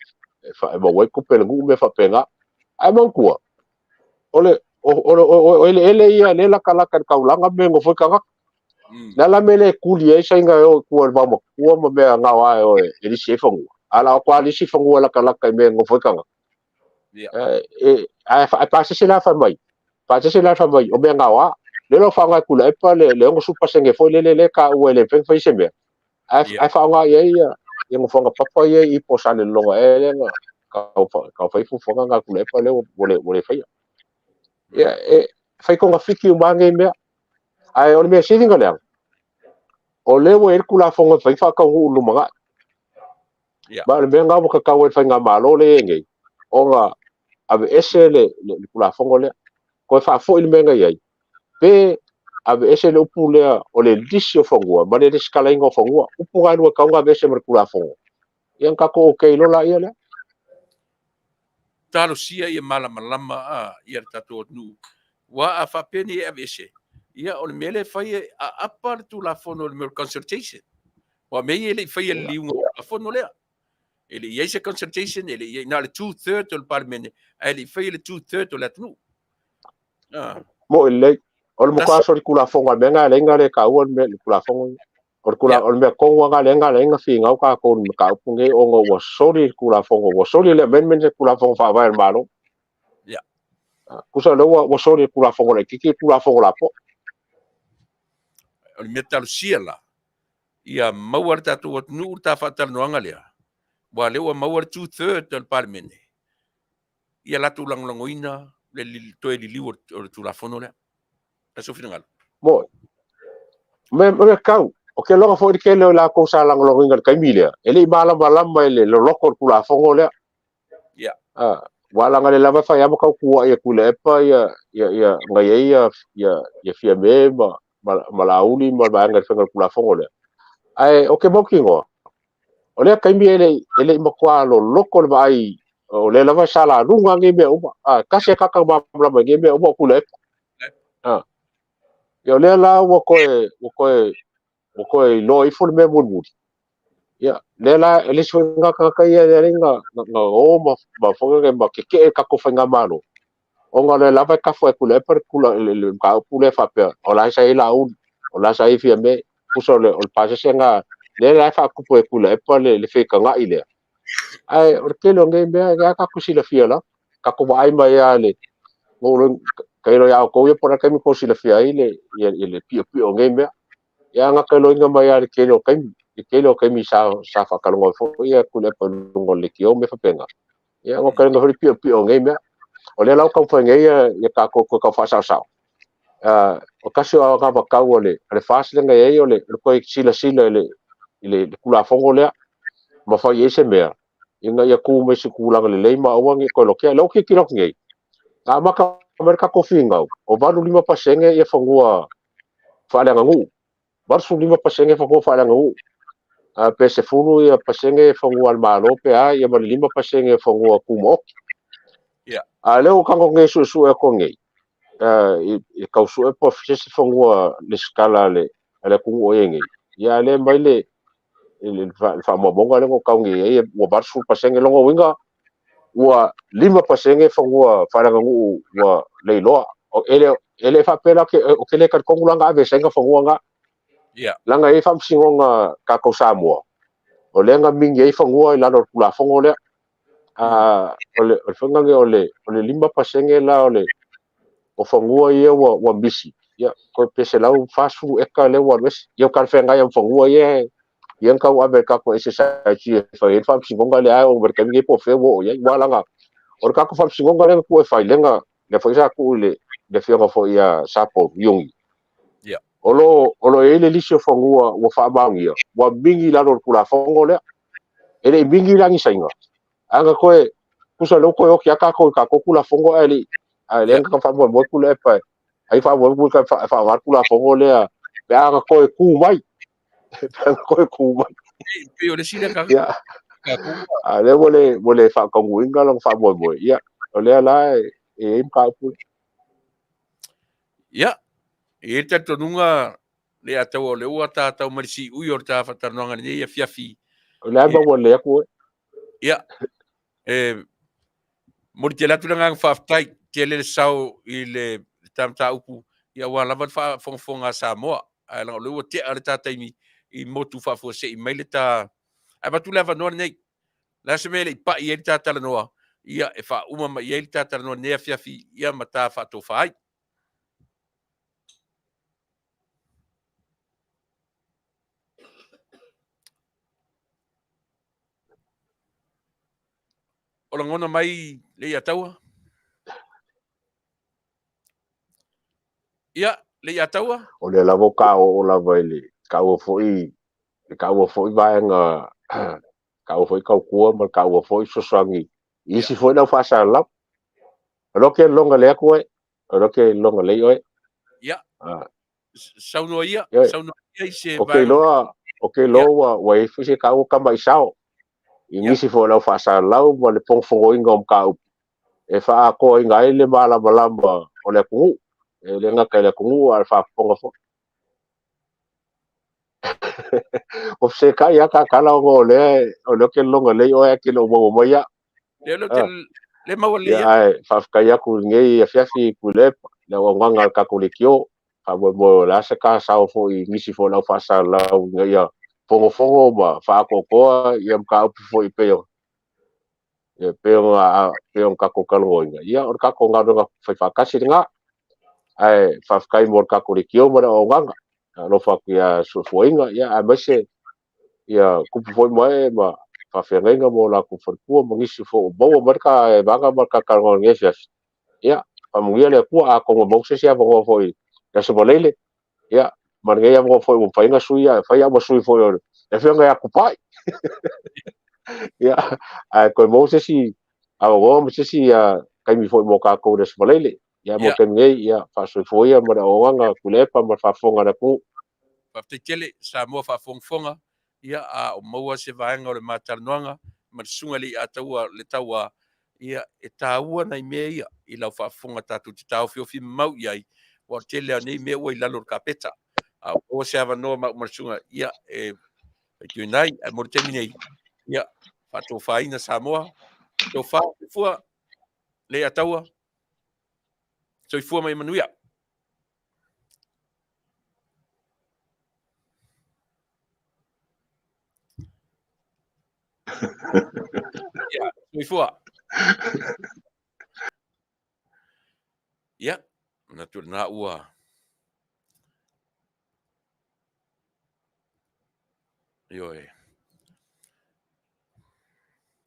fa mo we ku pe ngu me fa penga ai mo ku ole ele ia le la kala ka kaulanga me ngo foi kanga la mele kuli e sai nga o ku va mo ku mo me nga wa o e li se fongu ala kwa li se fongu la kala ka me ngo foi kanga a passa se la fa mai o me nga wa le lo fa nga kula e pa le ngo su passa nge foi le ka o le pen foi se me a fa nga ye ya ngo fa nga papa ye I po sa le lo e le nga ka fa fu fonga nga kula e pa le o le fa ya fa ko nga fiki ma nge me ai o me se dinga le o le wo el kula fonga fa fa ka hu lu manga ba le nga mo ka ka wo fa nga malo le nge o nga ave ese le kula fonga le ko fa fo il menga ye pe ave ese le upu le o le disio fonga ma le skala ingo fonga upu ga no ka nga ave ese mer kula fonga yang ka ko okay lo la ye le talo sia ia malama a ia tato nu wa a Faapea e avese ia o le mele fai a apa tu la fono le consultation wa me ele fai le liunga a fono le ele ia se consultation ele ia na le 2/3 o parlement ele fai le 2/3 o la nu mo le o le mo ka so kula fonga menga le nga le ka o me kula fonga o kula o me ko nga le nga fi nga ka ko ka punge o ngo wa sori kula fonga wa sori le men kula fonga fa va malo kusa le wa sori kula fonga le kiki kula fonga la po o le metal sia la ia mawar tatu o nu ta fatal no angalia wa le wa mawar 2/3 o parlement ia la tu lang langoina le to li liu o tu la fono le aso final mo me kau o ke longa fo ke le la ko sa lang lo ngal kai milia ele bala mai le lo ko kula fongo le wala ngale lava fa ya ka ku ya kulepa ya ngai ya fia me ma lauli ma ba ngal fa kula fongo le ai o ke bokingo o le kai mi ele ma kwa lo loko ba ai o le lava sala runga nge me o ka se ka ka ba nge me o kulepa yo le la wo ko lo I fo me bu ya le la ele so nga ka ya nga o ma fo nga ma ke ka ko fa nga malo o nga le lava ka fo kula per kula le ka pule fa pe o la sai la un o la sai fi me puso le o pase se nga le la fa ku po kula e pa le fe ka nga ile ai o ke lo nge me ga ka ku si la fi la ka ko ai ma ya le o lo ka lo ya ko ye por ka mi ko si la fi ai le pi o nge me ya nga ka lo nga ma ya ke lo ka mi sa fa ka lo fo ya kula pa ngo le ki o me fa penga ya ngo ka ngo pi o nge me o le lau kau whaingai ia ka kau whaasau o kasi o ngā wakau o le Fasa lenga ei o le koe sila le kula fongo lea ma whai ese mea inga ia ku me se kulanga le leima o wangi koe lokia lau ki kirok ngei a maka mereka kofi ngau o varu 5% ia whangua whaaleanga ngu varu 5% whangua whaaleanga ngu pe se furu ia pasenge whangua almalo pe a ia mani 5% whangua kumoki a leo kango ngai su e ko ngai e kau su e po se fongua le skala le ku o ngai ya le mai le fa mo bonga le ko kau ngai e wo bar su pasenge longo winga wa 5% fongua fa nga ngu wa le lo o ele fa pela ke o ke le ka kongulanga ave senga fongua nga langa e fa msingonga ka ko Samoa o le nga mingi e fongua ila no kula fongo le ole fanga nge ole 5% la ole o fangua ia wa bisi ya ko pese lau fasu eka le wa wes yo kan fanga yang fangua ye yang kau Amerika ko SSI fa e fa singonga le ai over kan nge po fe wo ya wala nga or ka ko fa singonga le ko fa lenga le fa sa ku le fe fo ya sapo yungi olo ele lisio fangua wa fa bangia wa bingi la ro kula fango le ele bingi la ngi sainga anga koe kusa lo koe oki aka koe ka kula fongo ali lenga ka fa mo kula pa ai fa mo ka fa kula fongo le pe anga koe ku mai koe ku mai pe o le sila ka ya ale mole fa ko winga lo fa mo ya ole la e ka pu ya e te tonunga le atau le ua tātau marisi ui o tā whatarnoanga ni Afiafi le ba mo le ko ya mori te latu langa Faafetai ke le sau I le tamta upu ia wa lava fa fonga Samoa ai la le te ale taimi I motu fafo se I mai le ta ai batu lava no nei la se mele pa I le tala noa ia e fa uma ma ia le tala noa ne Afiafi ia mata fa to fai o la ngona mai Lei'ataua ia Lei'ataua o le lavo ka o la vai ka o foi vaenga ka o foi ka kua ma ka o foi sosangi isi foi na fasa la roke longa le ko roke longa le oi ia sauno ia I se okay lo wa e fisi ka o kama isao ingisi foi na fasa la ma le pongfongo ingom ka e fa ko inga ile mala malamba o le ku e le nga ka le ku al fa ponga fo o se ka ya ka kala o le ke longa le o ke lo mo ya le mawale ya ai fa ka ya ku ngai Afiafi ku le le o nganga ka ku le kio fa mo la se ka sa o fo I ngisi fo la fa sa la ngai ya fongo ba fa ko ya ka fo I pe e pe on ka ko kalo ya o ka ko nga fa ka si nga ai fa kai mo ka ku le kio mo o nganga no fa ya su fo inga ya a bese ya ku fo mai ma fa fenga mo la ku fo ku mo ngisi fo bo marka e banga marka ka ngo ngesias ya pamuia le ku a ko mo se sia bo fo ya se bolele ya marga ya mo fo mo fa inga suia fa ya mo sui fo e fenga ya ku pai ya a ko mo se si a go mo se si ya kai mi fo mo ka ko de se bolele ya mo ke ngai ya fa sui fo ya mo o wanga ku le pa mo fa fonga na ku fa tele Samoa fa fonga ia a o maua se vaenga o le matalanoanga ma sunga Lei'ataua le taua ia e tāua nei mea ia I lau whaafonga tātou te tāu whio whima mau iai wa tele nei mea ua I lalo ka peta a o se awa noa mau marsunga ia e tui nai a mori temi nei ia whato whaina Samoa tō wha Lei'ataua so I fua mai Manuia ia so I fua ia na tu na ua Ioe.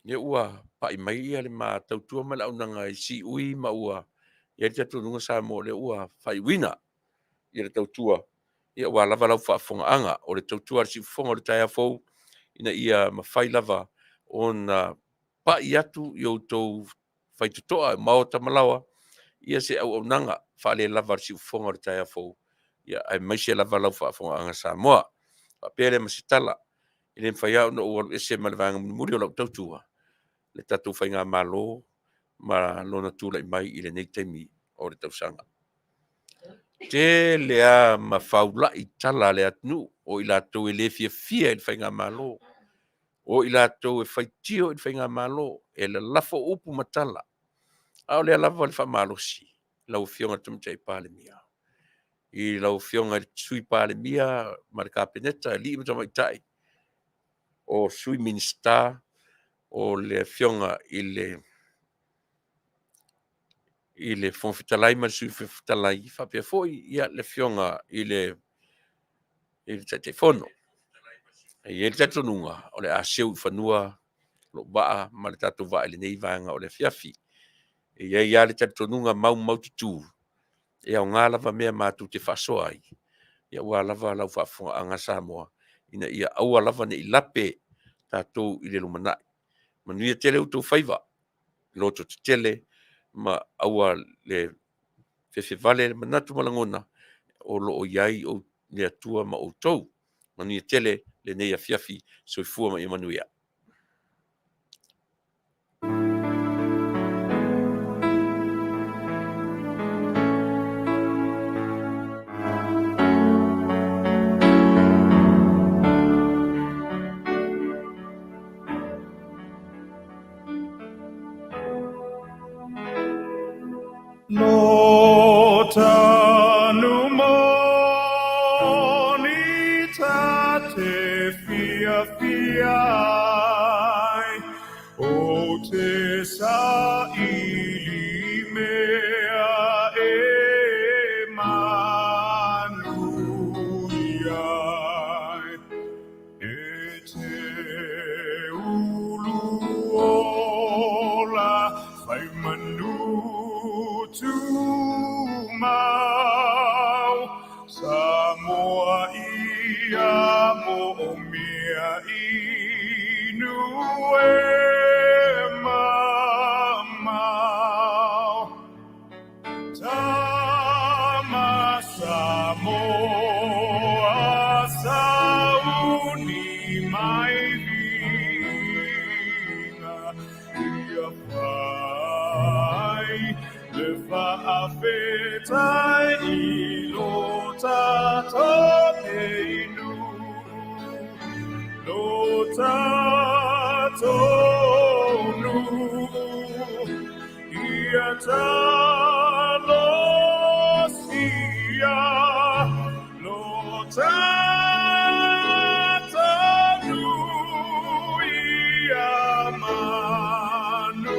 Ia ua pai mai ia le ma tautua ma launanga I si ui ma ua. Ia te atununga Samoa le ua fai wina. Ia le tautua. Ia ua lava lau whaafongaanga o le tautua si fonga o le tai afou. Ina ia ma fai lava o na pai atu I o tau fai tutoa mao tamalawa. Ia se au au nanga whaale lava si fonga o le tai afou. Ia ai mai se lava lau whaafongaanga Samoa. Faapea le masitala. Ile fai au no ua ese malvanga muri o lau tautua. Le tatu fai ngā malo ma lona tūlai mai I le nei taimi o le tausanga. Te lea ma whaula I tala le atnu o I lātou e le fia I fai ngā malo. O I lātou e fai tio I fai ngā malo e le lafo upu matala. Au lea lava le wha malo si. Lau fionga tumtei pāle mia. I lau fionga sui pāle mia ma le kāpeneta li ima tamai tai. O sui minister o le fionga I le fon fetalai ma sui fetalai Faapea foi ia le fionga I le telefono ia le tatonunga o le aseu fanua lo baa ma le tatou va le nei vanga o le Afiafi ia le tatonunga mau tutu ia o ngala va mea matu te fasoa ai ia ua lava lau faafonga anga Samoa ina ia aua lava ne I lape tatou I le lumanai manuia tele utou faiva loto te tele ma aua le Vale manatu malangona o lo iai o le atua ma o tou mani tele le nei Afiafi soifua ma Manuia. Lo Taunuu ai o te saili mea e Manuia e te ulu ola fai manu tu mau Samoa ia mo mea inu e mamau Tama Samoa sauni mai vina ia pai le Faafetai I lo tatokeinu lo tatonuu ia talosia lo tatonuu ia Manuia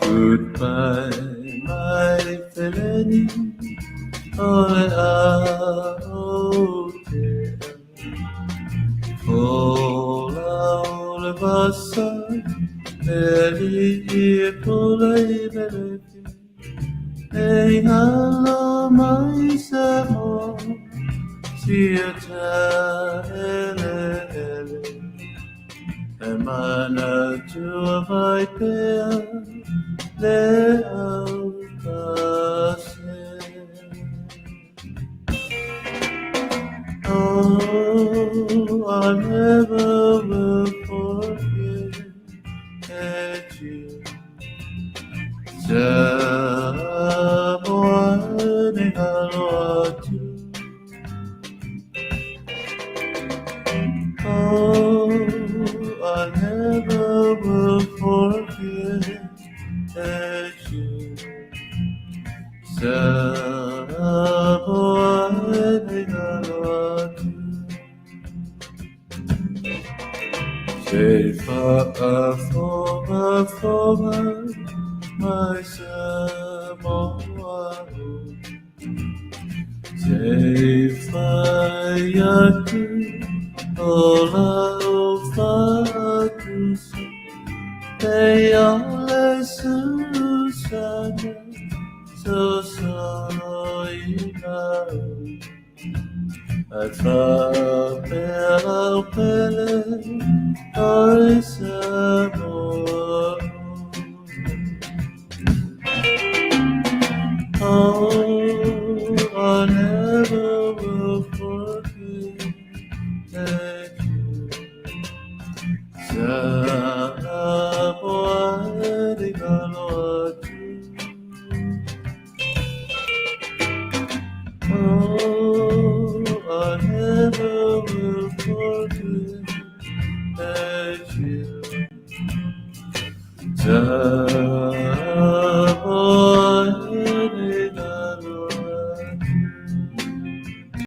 Goodbye, my Feleni, ole Fasa, ei hala mai Samoa, siata ele, e mana tua Faapea, Oh, I never will forget you. Samoa ni Alofipo. Oh, I never will forget you. Samoa ni Alofipo. Say Faafofoga'aga, Te whai atu o lau whātusi, te ole Susuga, so i nau. At Faapea au pele oi Samoa. Oh, I never will forget you. Samoa e ngalo atu. Oh, I never will forget you.